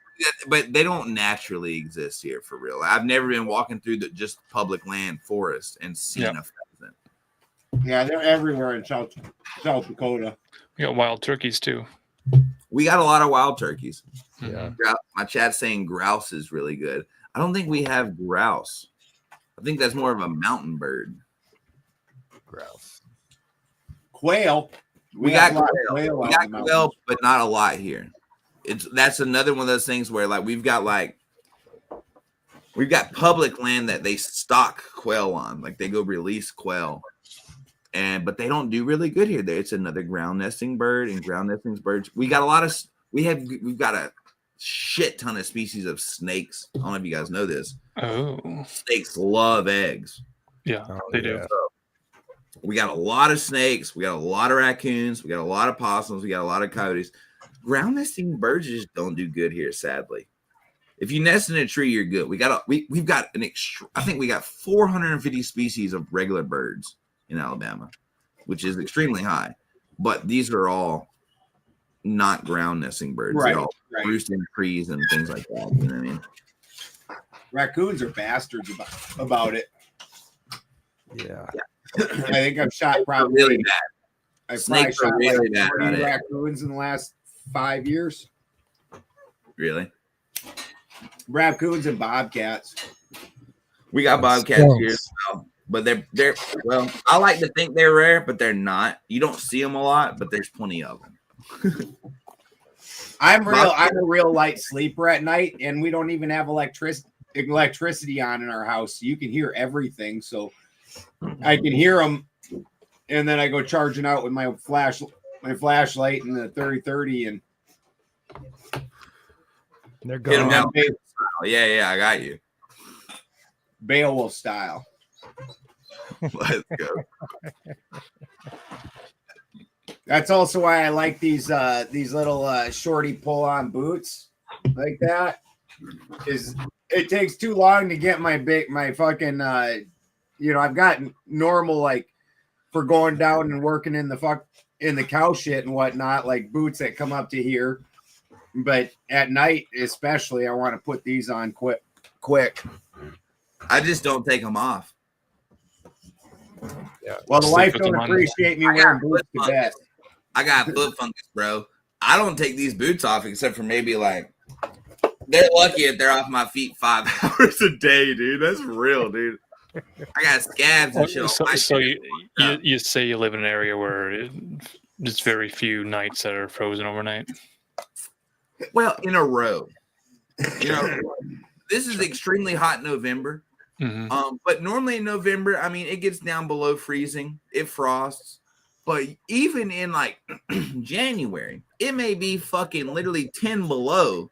But they don't naturally exist here for real. I've never been walking through just public land forest and seen a pheasant. Yeah, they're everywhere in South Dakota. We got wild turkeys too. We got a lot of wild turkeys. Yeah. My chat's saying grouse is really good. I don't think we have grouse. I think that's more of a mountain bird. Grouse. Quail. We got quail. We got quail, but not a lot here. That's another one of those things where like we've got public land that they stock quail on. Like they go release quail. But they don't do really good here. It's another ground nesting bird, and ground nesting birds. We've got a shit ton of species of snakes. I don't know if you guys know this. Oh, snakes love eggs. Yeah, they do. So we got a lot of snakes. We got a lot of raccoons. We got a lot of possums. We got a lot of coyotes. Ground nesting birds just don't do good here, sadly. If you nest in a tree, you're good. We've got I think we got 450 species of regular birds in Alabama, which is extremely high. But these are all not ground nesting birds. Right, They all roost in trees and things like that. You know what I mean? Raccoons are bastards about it. Yeah. I think I've shot probably really bad. I've probably Snakes are shot really like bad 40 at it. raccoons in the last 5 years. Really? Raccoons and bobcats. We got bobcats here as well, but they're well. I like to think they're rare, but they're not. You don't see them a lot, but there's plenty of them. I'm a real light sleeper at night, and we don't even have electricity on in our house. So you can hear everything, so I can hear them, and then I go charging out with my flashlight and the 30-30, and they're gone. Yeah, I got you. Beowulf style. Let's go. That's also why I like these little shorty pull-on boots like that. Is it takes too long to get my fucking I've got normal like for going down and working in the cow shit and whatnot, like boots that come up to here. But at night, especially, I want to put these on quick. I just don't take them off. Yeah. Well, the wife don't appreciate me wearing boots to bed. I got foot fungus, bro. I don't take these boots off except for maybe like they're lucky if they're off my feet 5 hours a day, dude. That's real, dude. I got scabs and shit. So you say you live in an area where there's very few nights that are frozen overnight? Well, in a row. This is extremely hot November. Mm-hmm. But normally in November, I mean, it gets down below freezing. It frosts. But even in like January, it may be fucking literally 10 below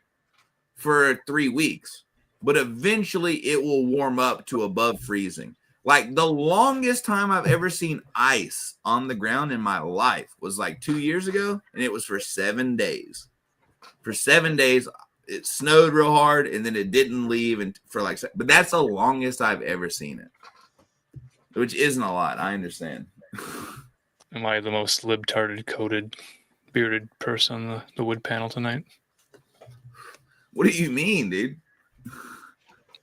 for 3 weeks. But eventually it will warm up to above freezing. Like the longest time I've ever seen ice on the ground in my life was like 2 years ago. And it was for 7 days. For 7 days, it snowed real hard and then it didn't leave. But that's the longest I've ever seen it. Which isn't a lot. I understand. Am I the most libtarded, coated, bearded person on the wood panel tonight? What do you mean, dude? I'm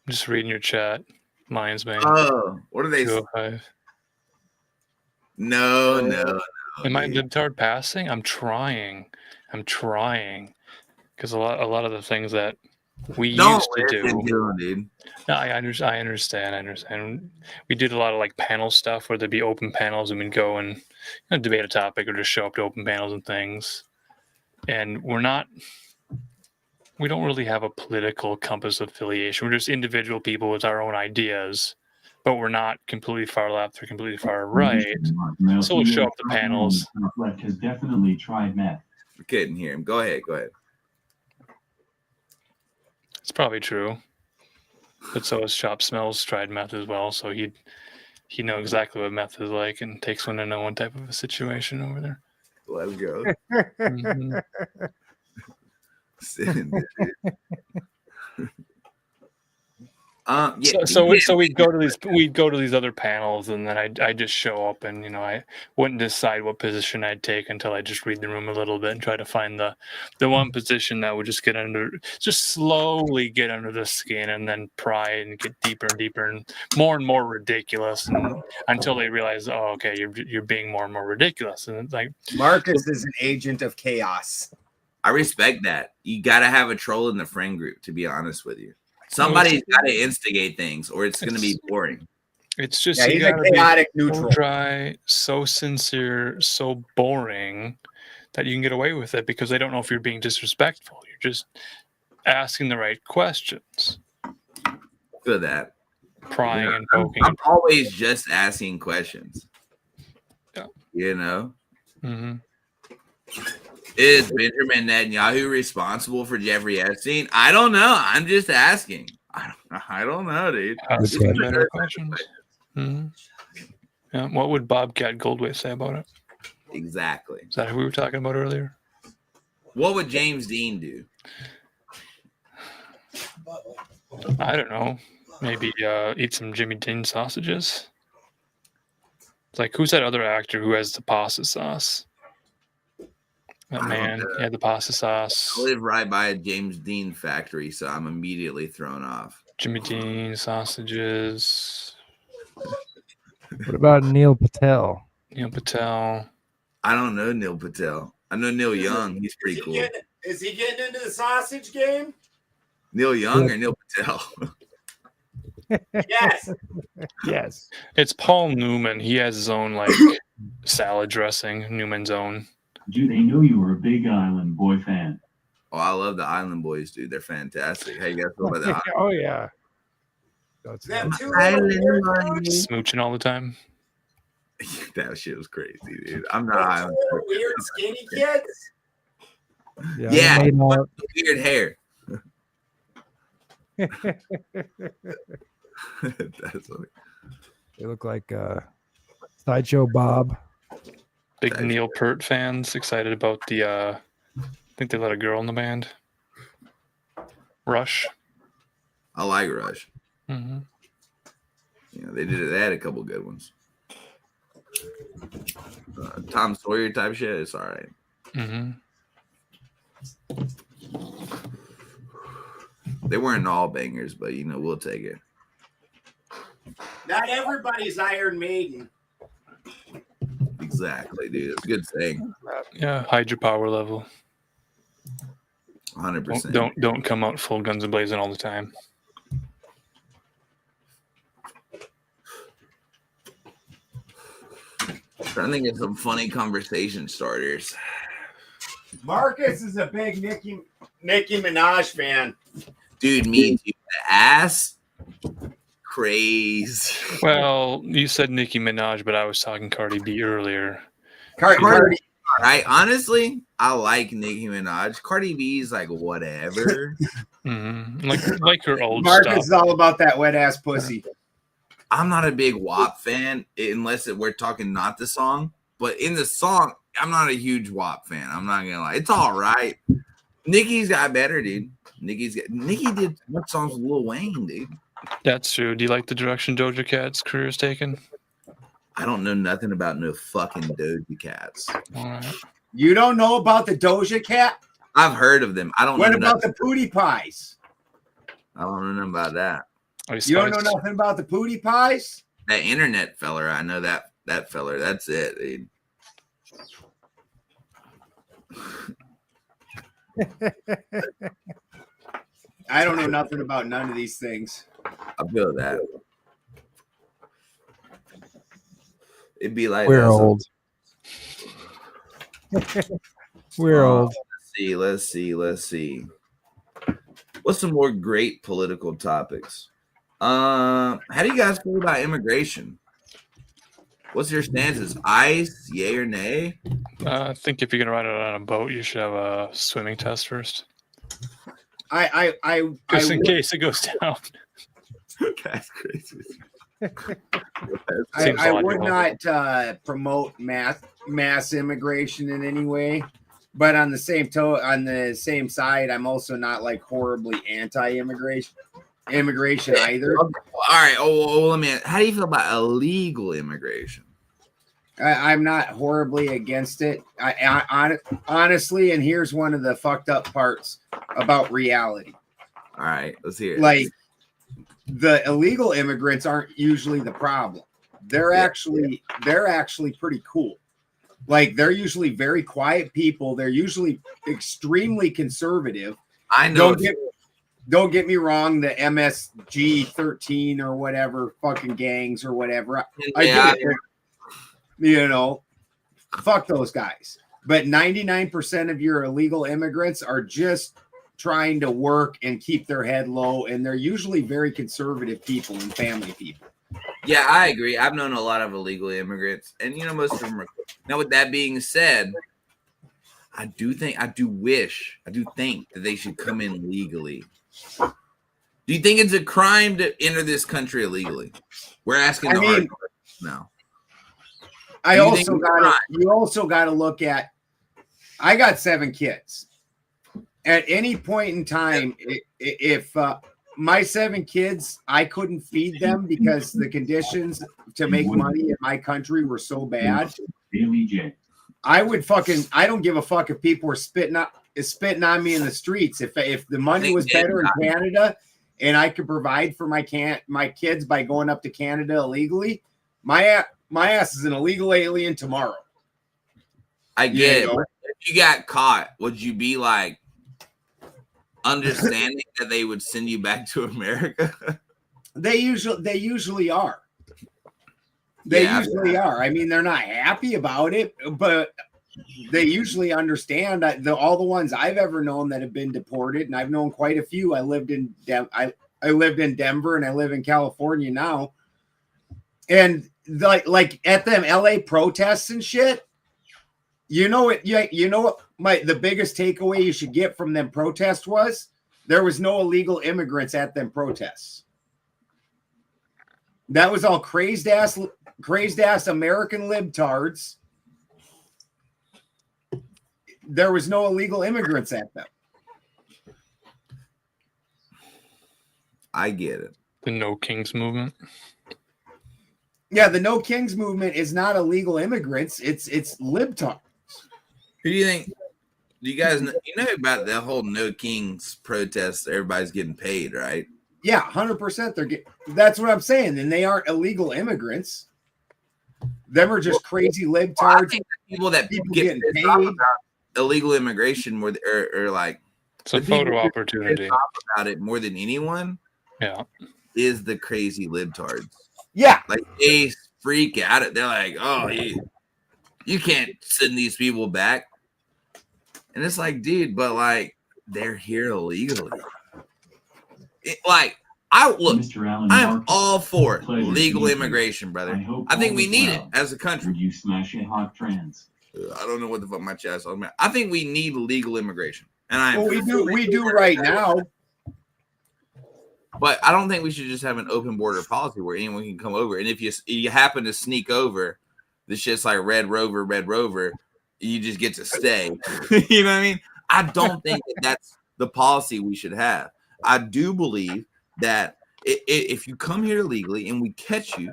just reading your chat. Lion's Mane. Oh, what are they? 205. No. Am I libtard passing? I'm trying. Because a lot of the things that we used to do. Dude. No, I understand. We did a lot of like panel stuff where there'd be open panels and we'd go and debate a topic or just show up to open panels and things. And we don't really have a political compass affiliation. We're just individual people with our own ideas, but we're not completely far left or completely far right. So we'll show up to panels. Has definitely tried meth. We couldn't hear him. Go ahead. It's probably true. But so his shop smells tried meth as well, so he know exactly what meth is like and takes one to know one type of a situation over there. Let's go. Mm-hmm. So we'd go to these other panels, and then I just show up, and I wouldn't decide what position I'd take until I just read the room a little bit and try to find the one position that would just slowly get under the skin, and then pry and get deeper and deeper and more ridiculous, and until they realize, oh, okay, you're being more and more ridiculous, and it's like Marcus is an agent of chaos. I respect that. You got to have a troll in the friend group, to be honest with you. Somebody's got to instigate things, or it's going to be boring. It's just he's a chaotic neutral. So dry, so sincere, so boring that you can get away with it because they don't know if you're being disrespectful. You're just asking the right questions. Feel that. Prying and poking. I'm always just asking questions. Yeah. Mm-hmm. Is Benjamin Netanyahu responsible for Jeffrey Epstein? I don't know. I'm just asking. I don't know, dude. Better questions. Mm-hmm. Yeah. What would Bobcat Goldthwait say about it? Exactly. Is that who we were talking about earlier? What would James Dean do? I don't know. Maybe eat some Jimmy Dean sausages. It's like, who's that other actor who has the pasta sauce? That man, he had the pasta sauce. I live right by a James Dean factory, so I'm immediately thrown off. Jimmy Dean sausages. What about Neil Patel? Neil Patel. I don't know Neil Patel. I know Neil Young. He's pretty cool. Is he getting into the sausage game? Neil Young or Neil Patel? Yes. Yes. It's Paul Newman. He has his own like salad dressing, Newman's own. Dude, they knew you were a big Island Boy fan. Oh, I love the Island Boys, dude. They're fantastic. How you guys feel about the Island? Oh yeah. That's Smooching all the time. That shit was crazy, dude. I'm not Island. Weird skinny kids. Yeah, they made out. weird hair. That's funny. They look like Sideshow Bob. Big Neil Peart fans excited about the I think they let a girl in the band. Rush. I like Rush. Mm-hmm. You know, they had a couple good ones. Tom Sawyer type shit, it's all right. Mm-hmm. They weren't all bangers, but you know, we'll take it. Not everybody's Iron Maiden. Exactly, dude. It's a good thing. Yeah, hide your power level. 100%. Don't come out full guns and blazing all the time. Trying to think of some funny conversation starters. Marcus is a big Nicki Minaj fan. Dude, me too. The ass craze. Well, you said Nicki Minaj, but I was talking Cardi B earlier. Cardi, right? Honestly, I like Nicki Minaj. Cardi B is like whatever. Mm-hmm. Like her old Marcus stuff. is all about that wet ass pussy. I'm not a big WAP fan unless we're talking not the song. But in the song, I'm not a huge WAP fan. I'm not gonna lie. It's all right. Nicki's got better, dude. Nicki did what songs with Lil Wayne, dude. That's true. Do you like the direction Doja Cat's career is taken? I don't know nothing about no fucking Doja Cats. All right. You don't know about the Doja Cat? I've heard of them. I don't What know about nothing. the Pootie Pies? I don't know nothing about that. You don't know nothing about the Pootie Pies? That internet feller, I know that feller. That's it, dude. I don't know nothing about none of these things. I feel that. It'd be like We're old. We're old. Let's see. What's some more great political topics? How do you guys feel about immigration? What's your stances? ICE, yay or nay? I think if you're gonna ride it on a boat, you should have a swimming test first, just in case it goes down. That's crazy. I would not promote mass immigration in any way, but on the same side, I'm also not like horribly anti-immigration either. All right. Oh, let me. How do you feel about illegal immigration? I'm not horribly against it. I honestly, and here's one of the fucked up parts about reality. All right, let's hear it. Like, the illegal immigrants aren't usually the problem. They're actually pretty cool. Like, they're usually very quiet people. They're usually extremely conservative. I know. Don't get me wrong, the MSG 13 or whatever fucking gangs or whatever. I get it. You know, fuck those guys. But 99% of your illegal immigrants are just trying to work and keep their head low, and they're usually very conservative people and family people. Yeah, I agree. I've known a lot of illegal immigrants, and you know, most of them are. Now, with that being said, I do think that they should come in legally. Do you think it's a crime to enter this country illegally? We're asking the hard question now. You also got to look at. I got 7 kids. At any point in time, if my 7 kids, I couldn't feed them because the conditions to make money in my country were so bad. I don't give a fuck if people were spitting on me in the streets. If the money was better in Canada and I could provide for my kids by going up to Canada illegally, my ass is an illegal alien tomorrow. I get it. If you got caught, would you be like understanding that they would send you back to America? They usually are. They usually are. I mean, they're not happy about it, but they usually understand. All the ones I've ever known that have been deported, and I've known quite a few. I lived in I lived in Denver, and I live in California now. And like at them LA protests and shit, you know what the biggest takeaway you should get from them protests was there was no illegal immigrants at them protests. That was all crazed ass American libtards. There was no illegal immigrants at them. I get it. The No Kings movement. Yeah, the No Kings movement is not illegal immigrants. It's libtards. Who do you think? Do you guys know, about the whole No Kings protest? Everybody's getting paid, right? Yeah, 100%. That's what I'm saying. And they aren't illegal immigrants. Them are just crazy libtards. Well, I think people get paid about illegal immigration more, or like it's a photo opportunity about it more than anyone. Yeah, is the crazy libtards. Yeah, like they freak out it. They're like, "Oh, you can't send these people back," and it's like, dude, but like they're here illegally. I'm all for legal immigration, brother. I think we need it as a country. You smash it, hot trends. I don't know what the fuck my chat is talking about. I think we need legal immigration, and we do right now. But I don't think we should just have an open border policy where anyone can come over. And if you happen to sneak over, the shit's like Red Rover, you just get to stay. You know what I mean? I don't think that's the policy we should have. I do believe that if you come here illegally and we catch you,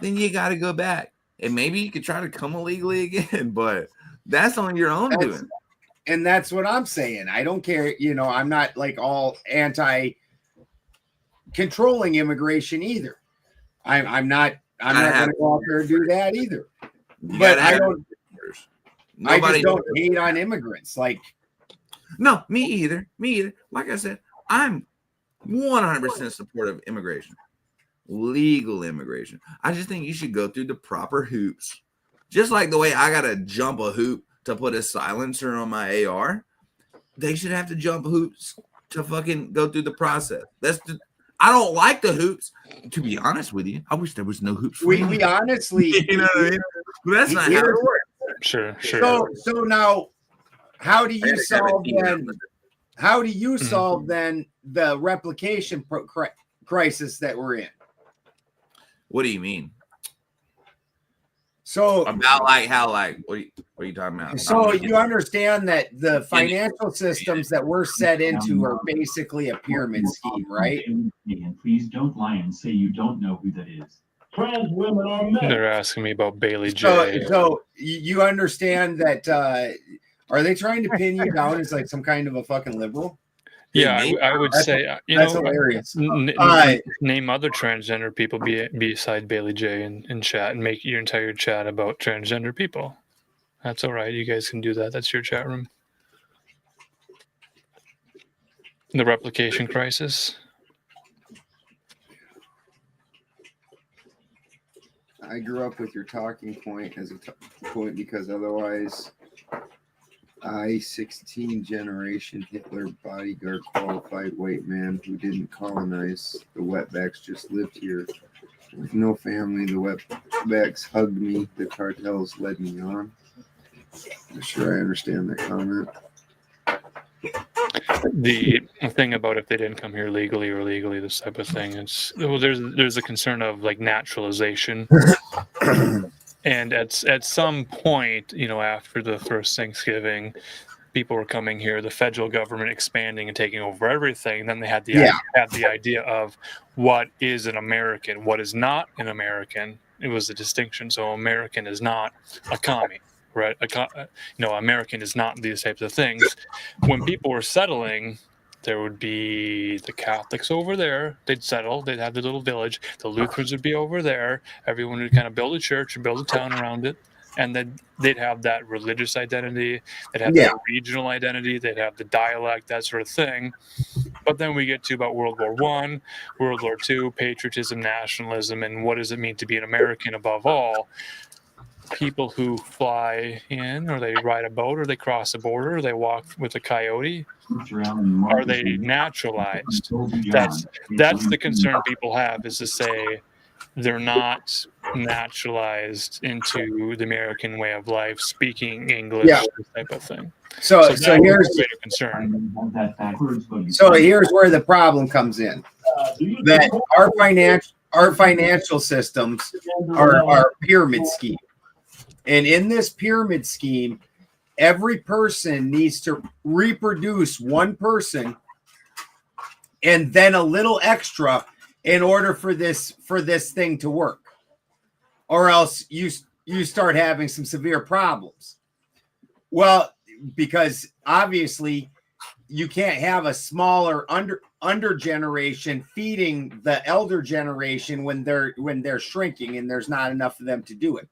then you got to go back. And maybe you could try to come illegally again, but that's on your own doing. And that's what I'm saying. I don't care. I'm not like all anti-controlling immigration either. I'm not going to go out there and do that either. But I just don't hate on immigrants. Like, no, me either. Like I said, I'm 100% supportive of immigration, legal immigration. I just think you should go through the proper hoops, just like the way I gotta jump a hoop to put a silencer on my AR. They should have to jump hoops to fucking go through the process. I don't like the hoops, to be honest with you. I wish there was no hoops. We honestly, you know what I mean? But that's not how it works. Sure. So now, how do you solve then? How do you solve then the replication crisis that we're in? What do you mean? So about like how like what are you talking about? So you understand that the financial systems that we're set into are basically a pyramid scheme, right? And please don't lie and say you don't know who that is. Trans women are men. They're asking me about Bailey J. So you understand that are they trying to pin you down as like some kind of a fucking liberal? Yeah, I would say that's hilarious. Name other transgender people beside Bailey J in chat and make your entire chat about transgender people. That's all right. You guys can do that. That's your chat room. The replication crisis. I grew up with your talking point as a point because otherwise I-16 generation Hitler bodyguard qualified white man who didn't colonize. The wetbacks just lived here. With no family, the wetbacks hugged me. The cartels led me on. I'm sure I understand that comment. The thing about if they didn't come here legally or illegally, this type of thing, there's a concern of like naturalization. And at some point, after the first Thanksgiving, people were coming here, the federal government expanding and taking over everything. Then they had the idea of what is an American, what is not an American. It was a distinction. So American is not a commie, right? American is not these types of things. When people were settling, there would be the Catholics over there. They'd settle. They'd have the little village. The Lutherans would be over there. Everyone would kind of build a church or build a town around it. and then they'd have that religious identity, they'd have Yeah. that regional identity, they'd have the dialect, that sort of thing. But then we get to about World War I, World War II, patriotism, nationalism, and what does it mean to be an American above all? People who fly in, or they ride a boat, or they cross a border, or they walk with a coyote, are they naturalized? That's the concern people have, is to say they're not naturalized into the American way of life, speaking English, Yeah. this type of thing. So that's here's a greater concern. So here's where the problem comes in. That our financial systems are pyramid scheme. And in this pyramid scheme, every person needs to reproduce one person and then a little extra in order for this thing to work. Or else you start having some severe problems. Well, because obviously you can't have a smaller under generation feeding the elder generation when they're shrinking and there's not enough of them to do it.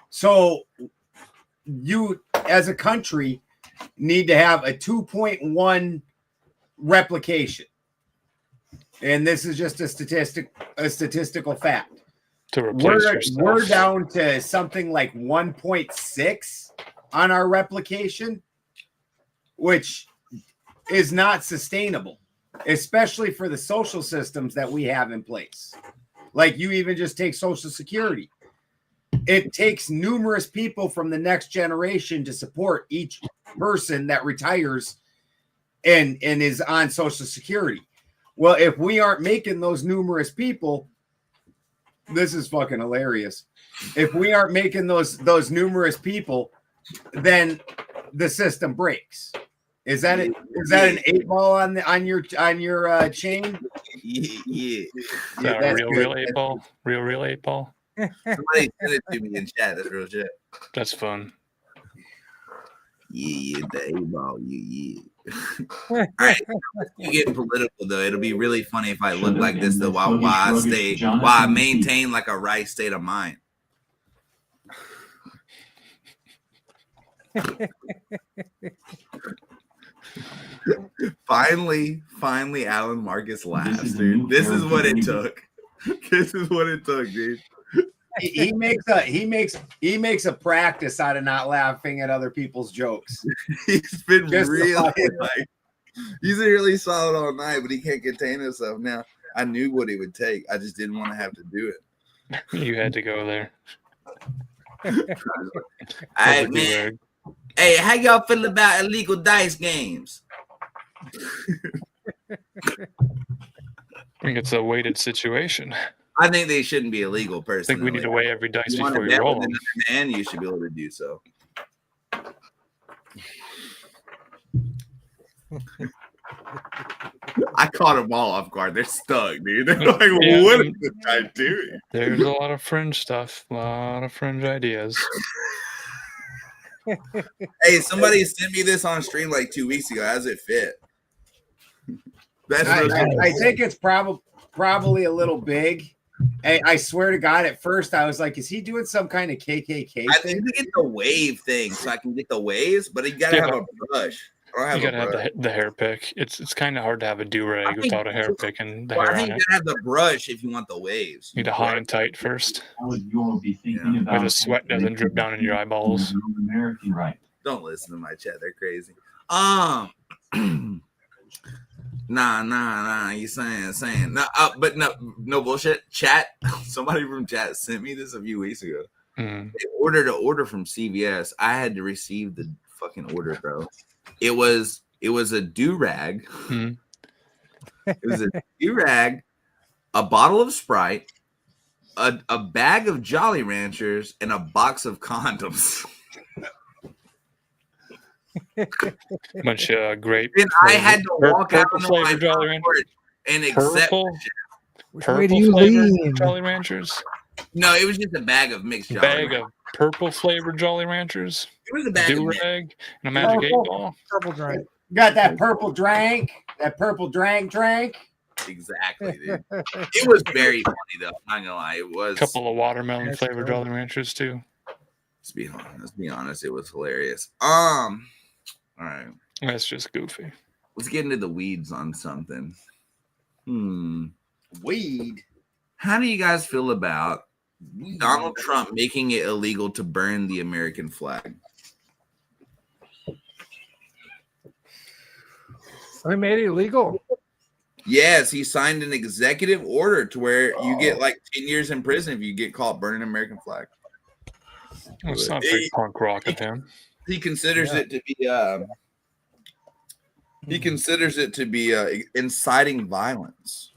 So you as a country need to have a 2.1 replication. And this is just a statistical fact. To replace we're down to something like 1.6 on our replication, which is not sustainable, especially for the social systems that we have in place. Like you even just take Social Security. It takes numerous people from the next generation to support each person that retires and is on Social Security. Well, if we aren't making those numerous people, this is fucking hilarious. If we aren't making those numerous people, then the system breaks. Is that it? Is that an 8 ball on your chain? Yeah. Real 8 ball. Real 8 ball. Somebody sent it to me in chat. That's real shit. That's fun. Yeah, the 8 ball. Yeah. All right, you get political though. It'll be really funny if I look like this though while I maintain like a right state of mind. Finally, Alan Marcus laughs, dude. This is what it took. This is what it took, dude. He makes a practice out of not laughing at other people's jokes. He's been really like he's really solid all night, but he can't contain himself. Now I knew what it would take. I just didn't want to have to do it. You had to go there. All right, man. Hey, how y'all feel about illegal dice games? I think it's a weighted situation. I think they shouldn't be illegal, personally. I think we need to weigh every dice you before you roll. And you should be able to do so. I caught them all off guard. They're stuck, dude. They're like, what is this guy doing? There's a lot of fringe stuff, a lot of fringe ideas. Hey, somebody sent me this on stream like 2 weeks ago. How's it fit? I think it's probably a little big. I swear to God, at first I was like, is he doing some kind of KKK thing? I need to get the wave thing so I can get the waves, but you gotta have a brush. You gotta have the hair pick. It's kind of hard to have a do-rag without a hair pick and the I hair think on you it. gotta have the brush if you want the waves. You need to high and tight first. Where the sweat doesn't drip down in your eyeballs. American right. Don't listen to my chat. They're crazy. Nah. You saying no, but no bullshit. Chat. Somebody from chat sent me this a few weeks ago. Mm. They ordered an order from CVS. I had to receive the fucking order, bro. It was a do-rag. Mm. It was a do-rag, a bottle of Sprite, a bag of Jolly Ranchers, and a box of condoms. Bunch of grape. And I had to walk out on my Jolly Ranchers and accept Purple flavored Jolly Ranchers. No, it was just a bag of mixed Jolly Bag of purple flavored Jolly Ranchers. It was a bag of do-rag and a magic 8-ball. Purple drink. Got that purple drink. That purple drink. Exactly, dude. It was very funny though. I'm not gonna lie. It was A couple of watermelon flavored Jolly Ranchers too. Let's be honest. It was hilarious. All right. That's just goofy. Let's get into the weeds on something. Weed. How do you guys feel about Donald Trump making it illegal to burn the American flag? So he made it illegal. Yes, he signed an executive order to where you get like 10 years in prison if you get caught burning an American flag. Well, it's not very punk rock of him. He considers it to be inciting violence.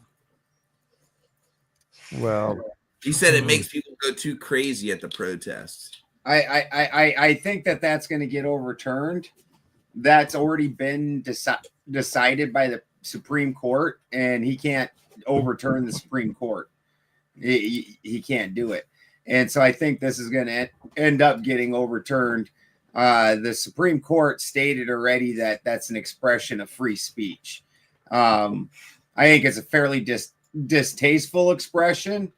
Well, he said it makes people go too crazy at the protests. I think that's going to get overturned. That's already been decided by the Supreme Court, and he can't overturn the Supreme Court. He can't do it. And so I think this is going to end up getting overturned. The Supreme Court stated already that that's an expression of free speech. I think it's a fairly distasteful expression,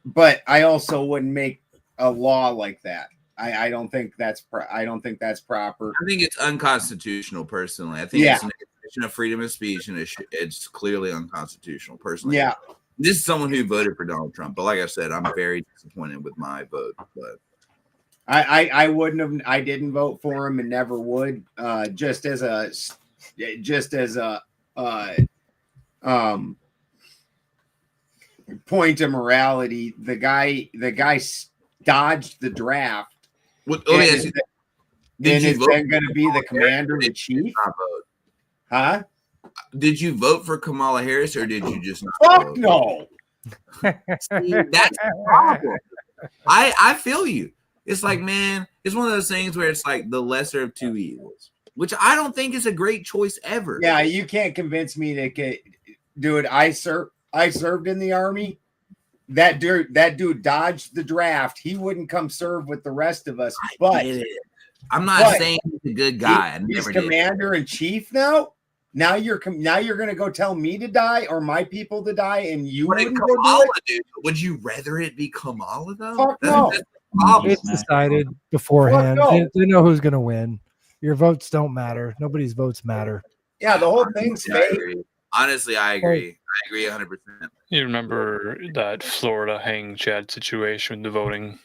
but I also wouldn't make a law like that. I don't think that's proper. I think it's unconstitutional personally. I think it's an expression of freedom of speech, and it's clearly unconstitutional personally. Yeah. This is someone who voted for Donald Trump, but like I said, I'm very disappointed with my vote. But I wouldn't have. I didn't vote for him and never would. Just as a point of morality, the guy dodged the draft. Is then going to be the commander in chief? Huh? Did you vote for Kamala Harris or did you just not Fuck vote? no. See, that's the problem. I feel you. It's like, man, it's one of those things where it's like the lesser of two evils, which I don't think is a great choice ever. Yeah, you can't convince me to get, dude. I served in the Army. That dude dodged the draft. He wouldn't come serve with the rest of us. But I'm not saying he's a good guy. He's commander in chief now. Now you're going to go tell me to die or my people to die, and you wouldn't go do it? Dude, would you rather it be Kamala though? Fuck no. It's decided beforehand. They know who's going to win. Your votes don't matter. Nobody's votes matter. Yeah, the whole thing's fake. Honestly, I agree. I agree 100%. You remember that Florida hang Chad situation with the voting?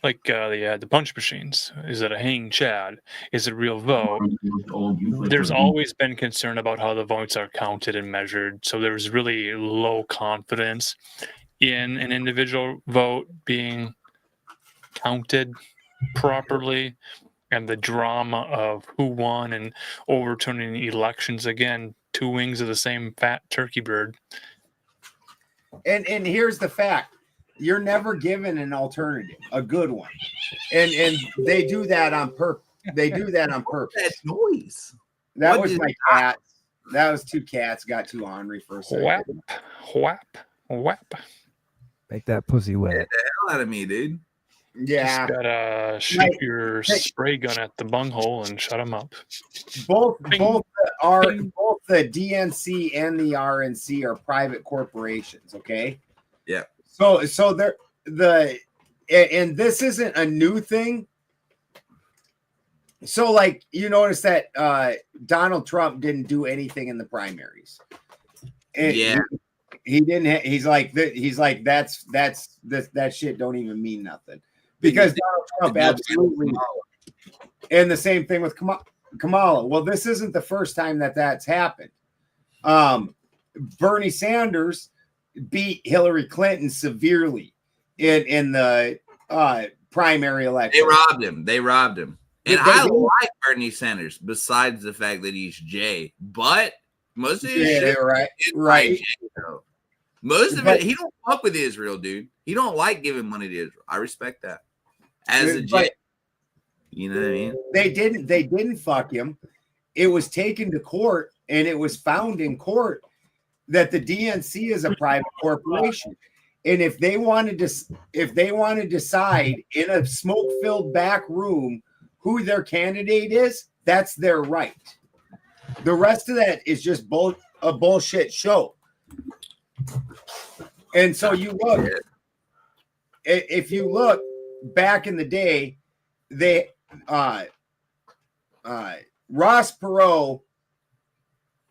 Like they had the punch machines. Is it a hang Chad? Is it a real vote? There's always been concern about how the votes are counted and measured. So there's really low confidence in an individual vote being counted properly. And the drama of who won and overturning elections, again, two wings of the same fat turkey bird. And here's the fact: you're never given an alternative, a good one, and they do that on purpose. They do that on purpose. That noise. That was my cat. That was two cats got too ornery for a second. Whap, whap, whap. Make that pussy wet. Get the hell out of me, dude. Yeah. Just gotta shoot your spray gun at the bunghole and shut them up. Both the DNC and the RNC are private corporations. Okay. Yeah. So they're and this isn't a new thing. So like you notice that Donald Trump didn't do anything in the primaries. Yeah. He didn't. He's like that shit don't even mean nothing. Because Donald Trump absolutely, and the same thing with Kamala. Well, this isn't the first time that's happened. Bernie Sanders beat Hillary Clinton severely in the primary election. They robbed him. And I like Bernie Sanders, besides the fact that he's Jay. But most of his shit is right. Jay, though. Most of it, he don't fuck with Israel, dude. He don't like giving money to Israel. I respect that. As a Jay, you know what I mean? They didn't fuck him. It was taken to court, and it was found in court that the DNC is a private corporation. And if they want to decide in a smoke-filled back room who their candidate is, that's their right. The rest of that is just a bullshit show. And so you look, if you look, back in the day, they Ross Perot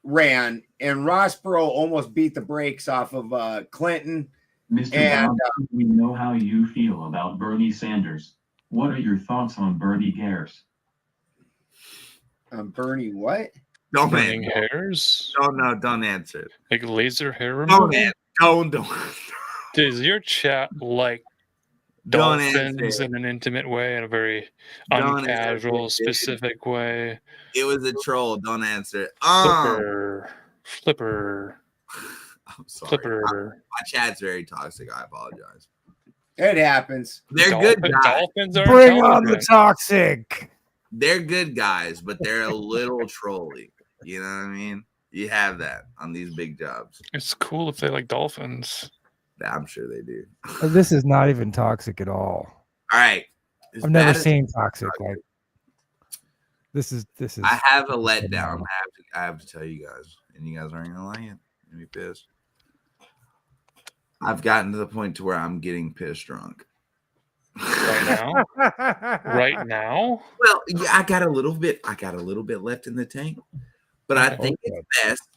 ran, and Ross Perot almost beat the brakes off of Clinton. Mr. And Brown, we know how you feel about Bernie Sanders. What are your thoughts on Bernie Gares? Bernie what? Don't Burning answer. hairs? No, don't answer it. Like laser hair removal? Don't. Does your chat like Don't answer dolphins it. in an intimate way, in a very Don't answer uncasual, it. specific way? It was a troll. Don't answer it. Flipper. I'm sorry. Flipper. My chat's very toxic. I apologize. It happens. They're good guys. Dolphins are Bring on the toxic. They're good guys, but they're a little trolly. You know what I mean? You have that on these big jobs. It's cool if they like dolphins. I'm sure they do. This is not even toxic at all. All right. I've never seen toxic like this is. I have a letdown. I have to tell you guys, and you guys aren't gonna like it. You'll be pissed. I've gotten to the point to where I'm getting pissed drunk. Right now? Right now? Well, yeah, I got a little bit left in the tank, but I think it's best.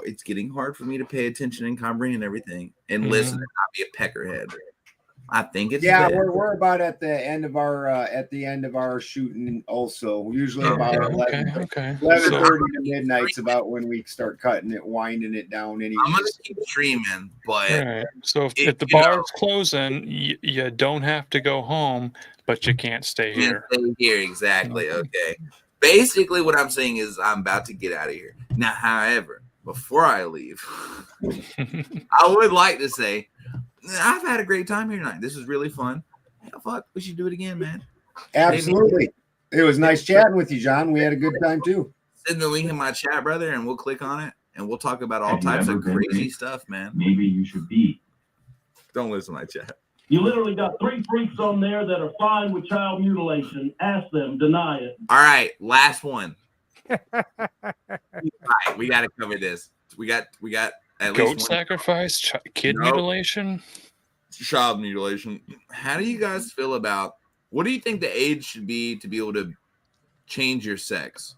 It's getting hard for me to pay attention and comprehend everything and listen and not be a peckerhead. I think it's best. We're about at the end of our shooting. Also, usually about 11:30 to midnight's about when we start cutting it, winding it down. Anyway, I'm gonna keep streaming, but Right. So if the bar's closing, you don't have to go home, but you can't stay here. Stay here, exactly. Okay. Basically, what I'm saying is I'm about to get out of here now. However, before I leave, I would like to say I've had a great time here tonight. This is really fun. Hell, fuck, we should do it again, man. absolutely. It was nice chatting with you, John. We had a good time too. Send the link in my chat, brother, and we'll click on it and we'll talk about all Have you types ever of been crazy raped? stuff, man. Maybe you should be. Don't listen to my chat. You literally got 3 freaks on there that are fine with child mutilation. Ask them, deny it. All right, last one. All right, we got to cover this. We got at Goat least one sacrifice, kid Nope. mutilation. child mutilation. How do you guys feel about? What do you think the age should be to be able to change your sex?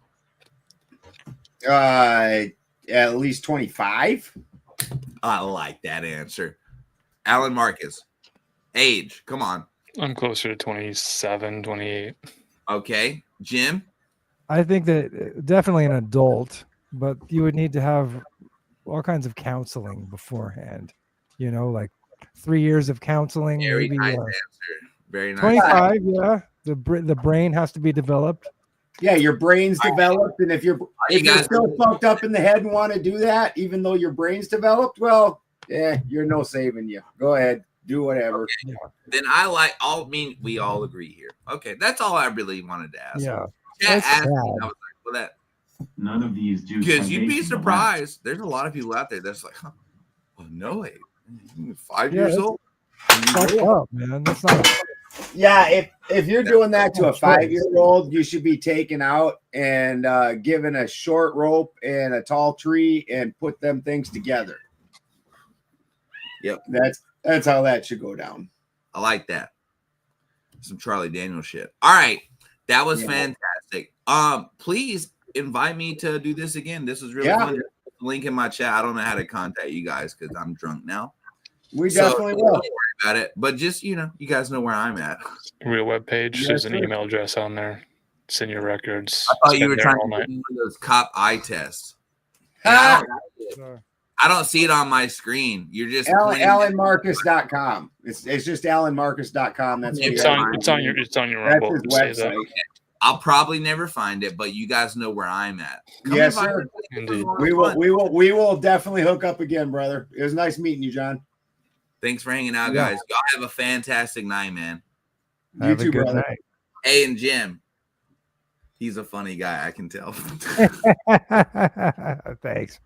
At least 25. I like that answer. Alan Marcus, age. Come on. I'm closer to 27, 28. Okay, Jim. I think that definitely an adult, but you would need to have all kinds of counseling beforehand. You know, like 3 years of counseling. Very maybe nice answer. Very nice. 25. Yeah, the brain has to be developed. Yeah, your brain's developed, and if you're still fucked up in the head and want to do that, even though your brain's developed, well, yeah, you're no saving you. Go ahead, do whatever. Okay. Then we all agree here. Okay, that's all I really wanted to ask. Yeah, Chat that's asked me, sad. I was like, well, that None of these dudes. because are you'd be based in the surprised. There's a lot of people out there that's like, huh, well, no way, 5 Yeah, years that's old. fucked up, man. That's not. Yeah, if you're doing that to a 5-year-old, you should be taken out and given a short rope and a tall tree and put them things together. Yep, that's how that should go down. I like that. Some Charlie Daniels shit. All right, that was fantastic. Please invite me to do this again. This was really fun. Link in my chat. I don't know how to contact you guys because I'm drunk now. We definitely will. Don't worry about it. But just you guys know where I'm at. Real web page. Yes, There's an sir. email address on there. Send your records. I thought It's you been were there trying all to night. do one of those cop eye tests. I don't see it on my screen. You're just AlanMarcus.com. It's just AlanMarcus.com. That's It's on your That's Rumble. his Say that. website. I'll probably never find it, but you guys know where I'm at. Yes, invite sir. me. Indeed. We will definitely hook up again, brother. It was nice meeting you, John. Thanks for hanging out, Yeah. guys. Y'all have a fantastic night, man. Have a good night. Hey, and Jim, he's a funny guy. I can tell. Thanks.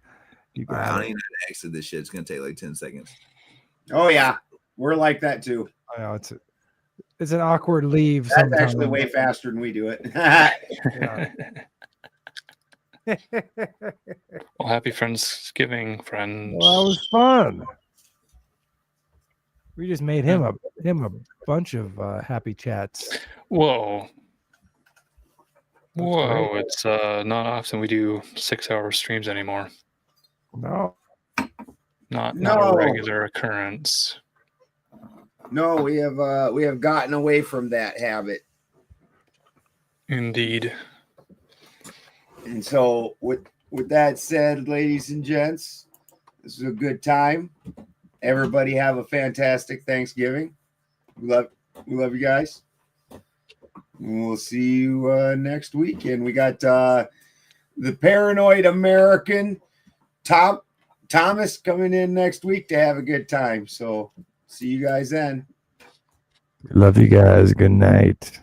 You All right, I got don't it. even know how to exit this shit. It's gonna take like 10 seconds. Oh yeah, we're like that too. I know it's an awkward leave. That's sometimes. actually way faster than we do it. Well, happy Friendsgiving, friends. Well, that was fun. We just made him a bunch of happy chats. Whoa. That's Whoa, great. it's not often we do 6-hour streams anymore. No. Not No. a regular occurrence. No, we have gotten away from that habit. Indeed. And so with that said, ladies and gents, this is a good time. Everybody have a fantastic Thanksgiving. We love you guys. And we'll see you next weekend. We got the Paranoid American Thomas coming in next week to have a good time. So see you guys then. Love you guys. Good night.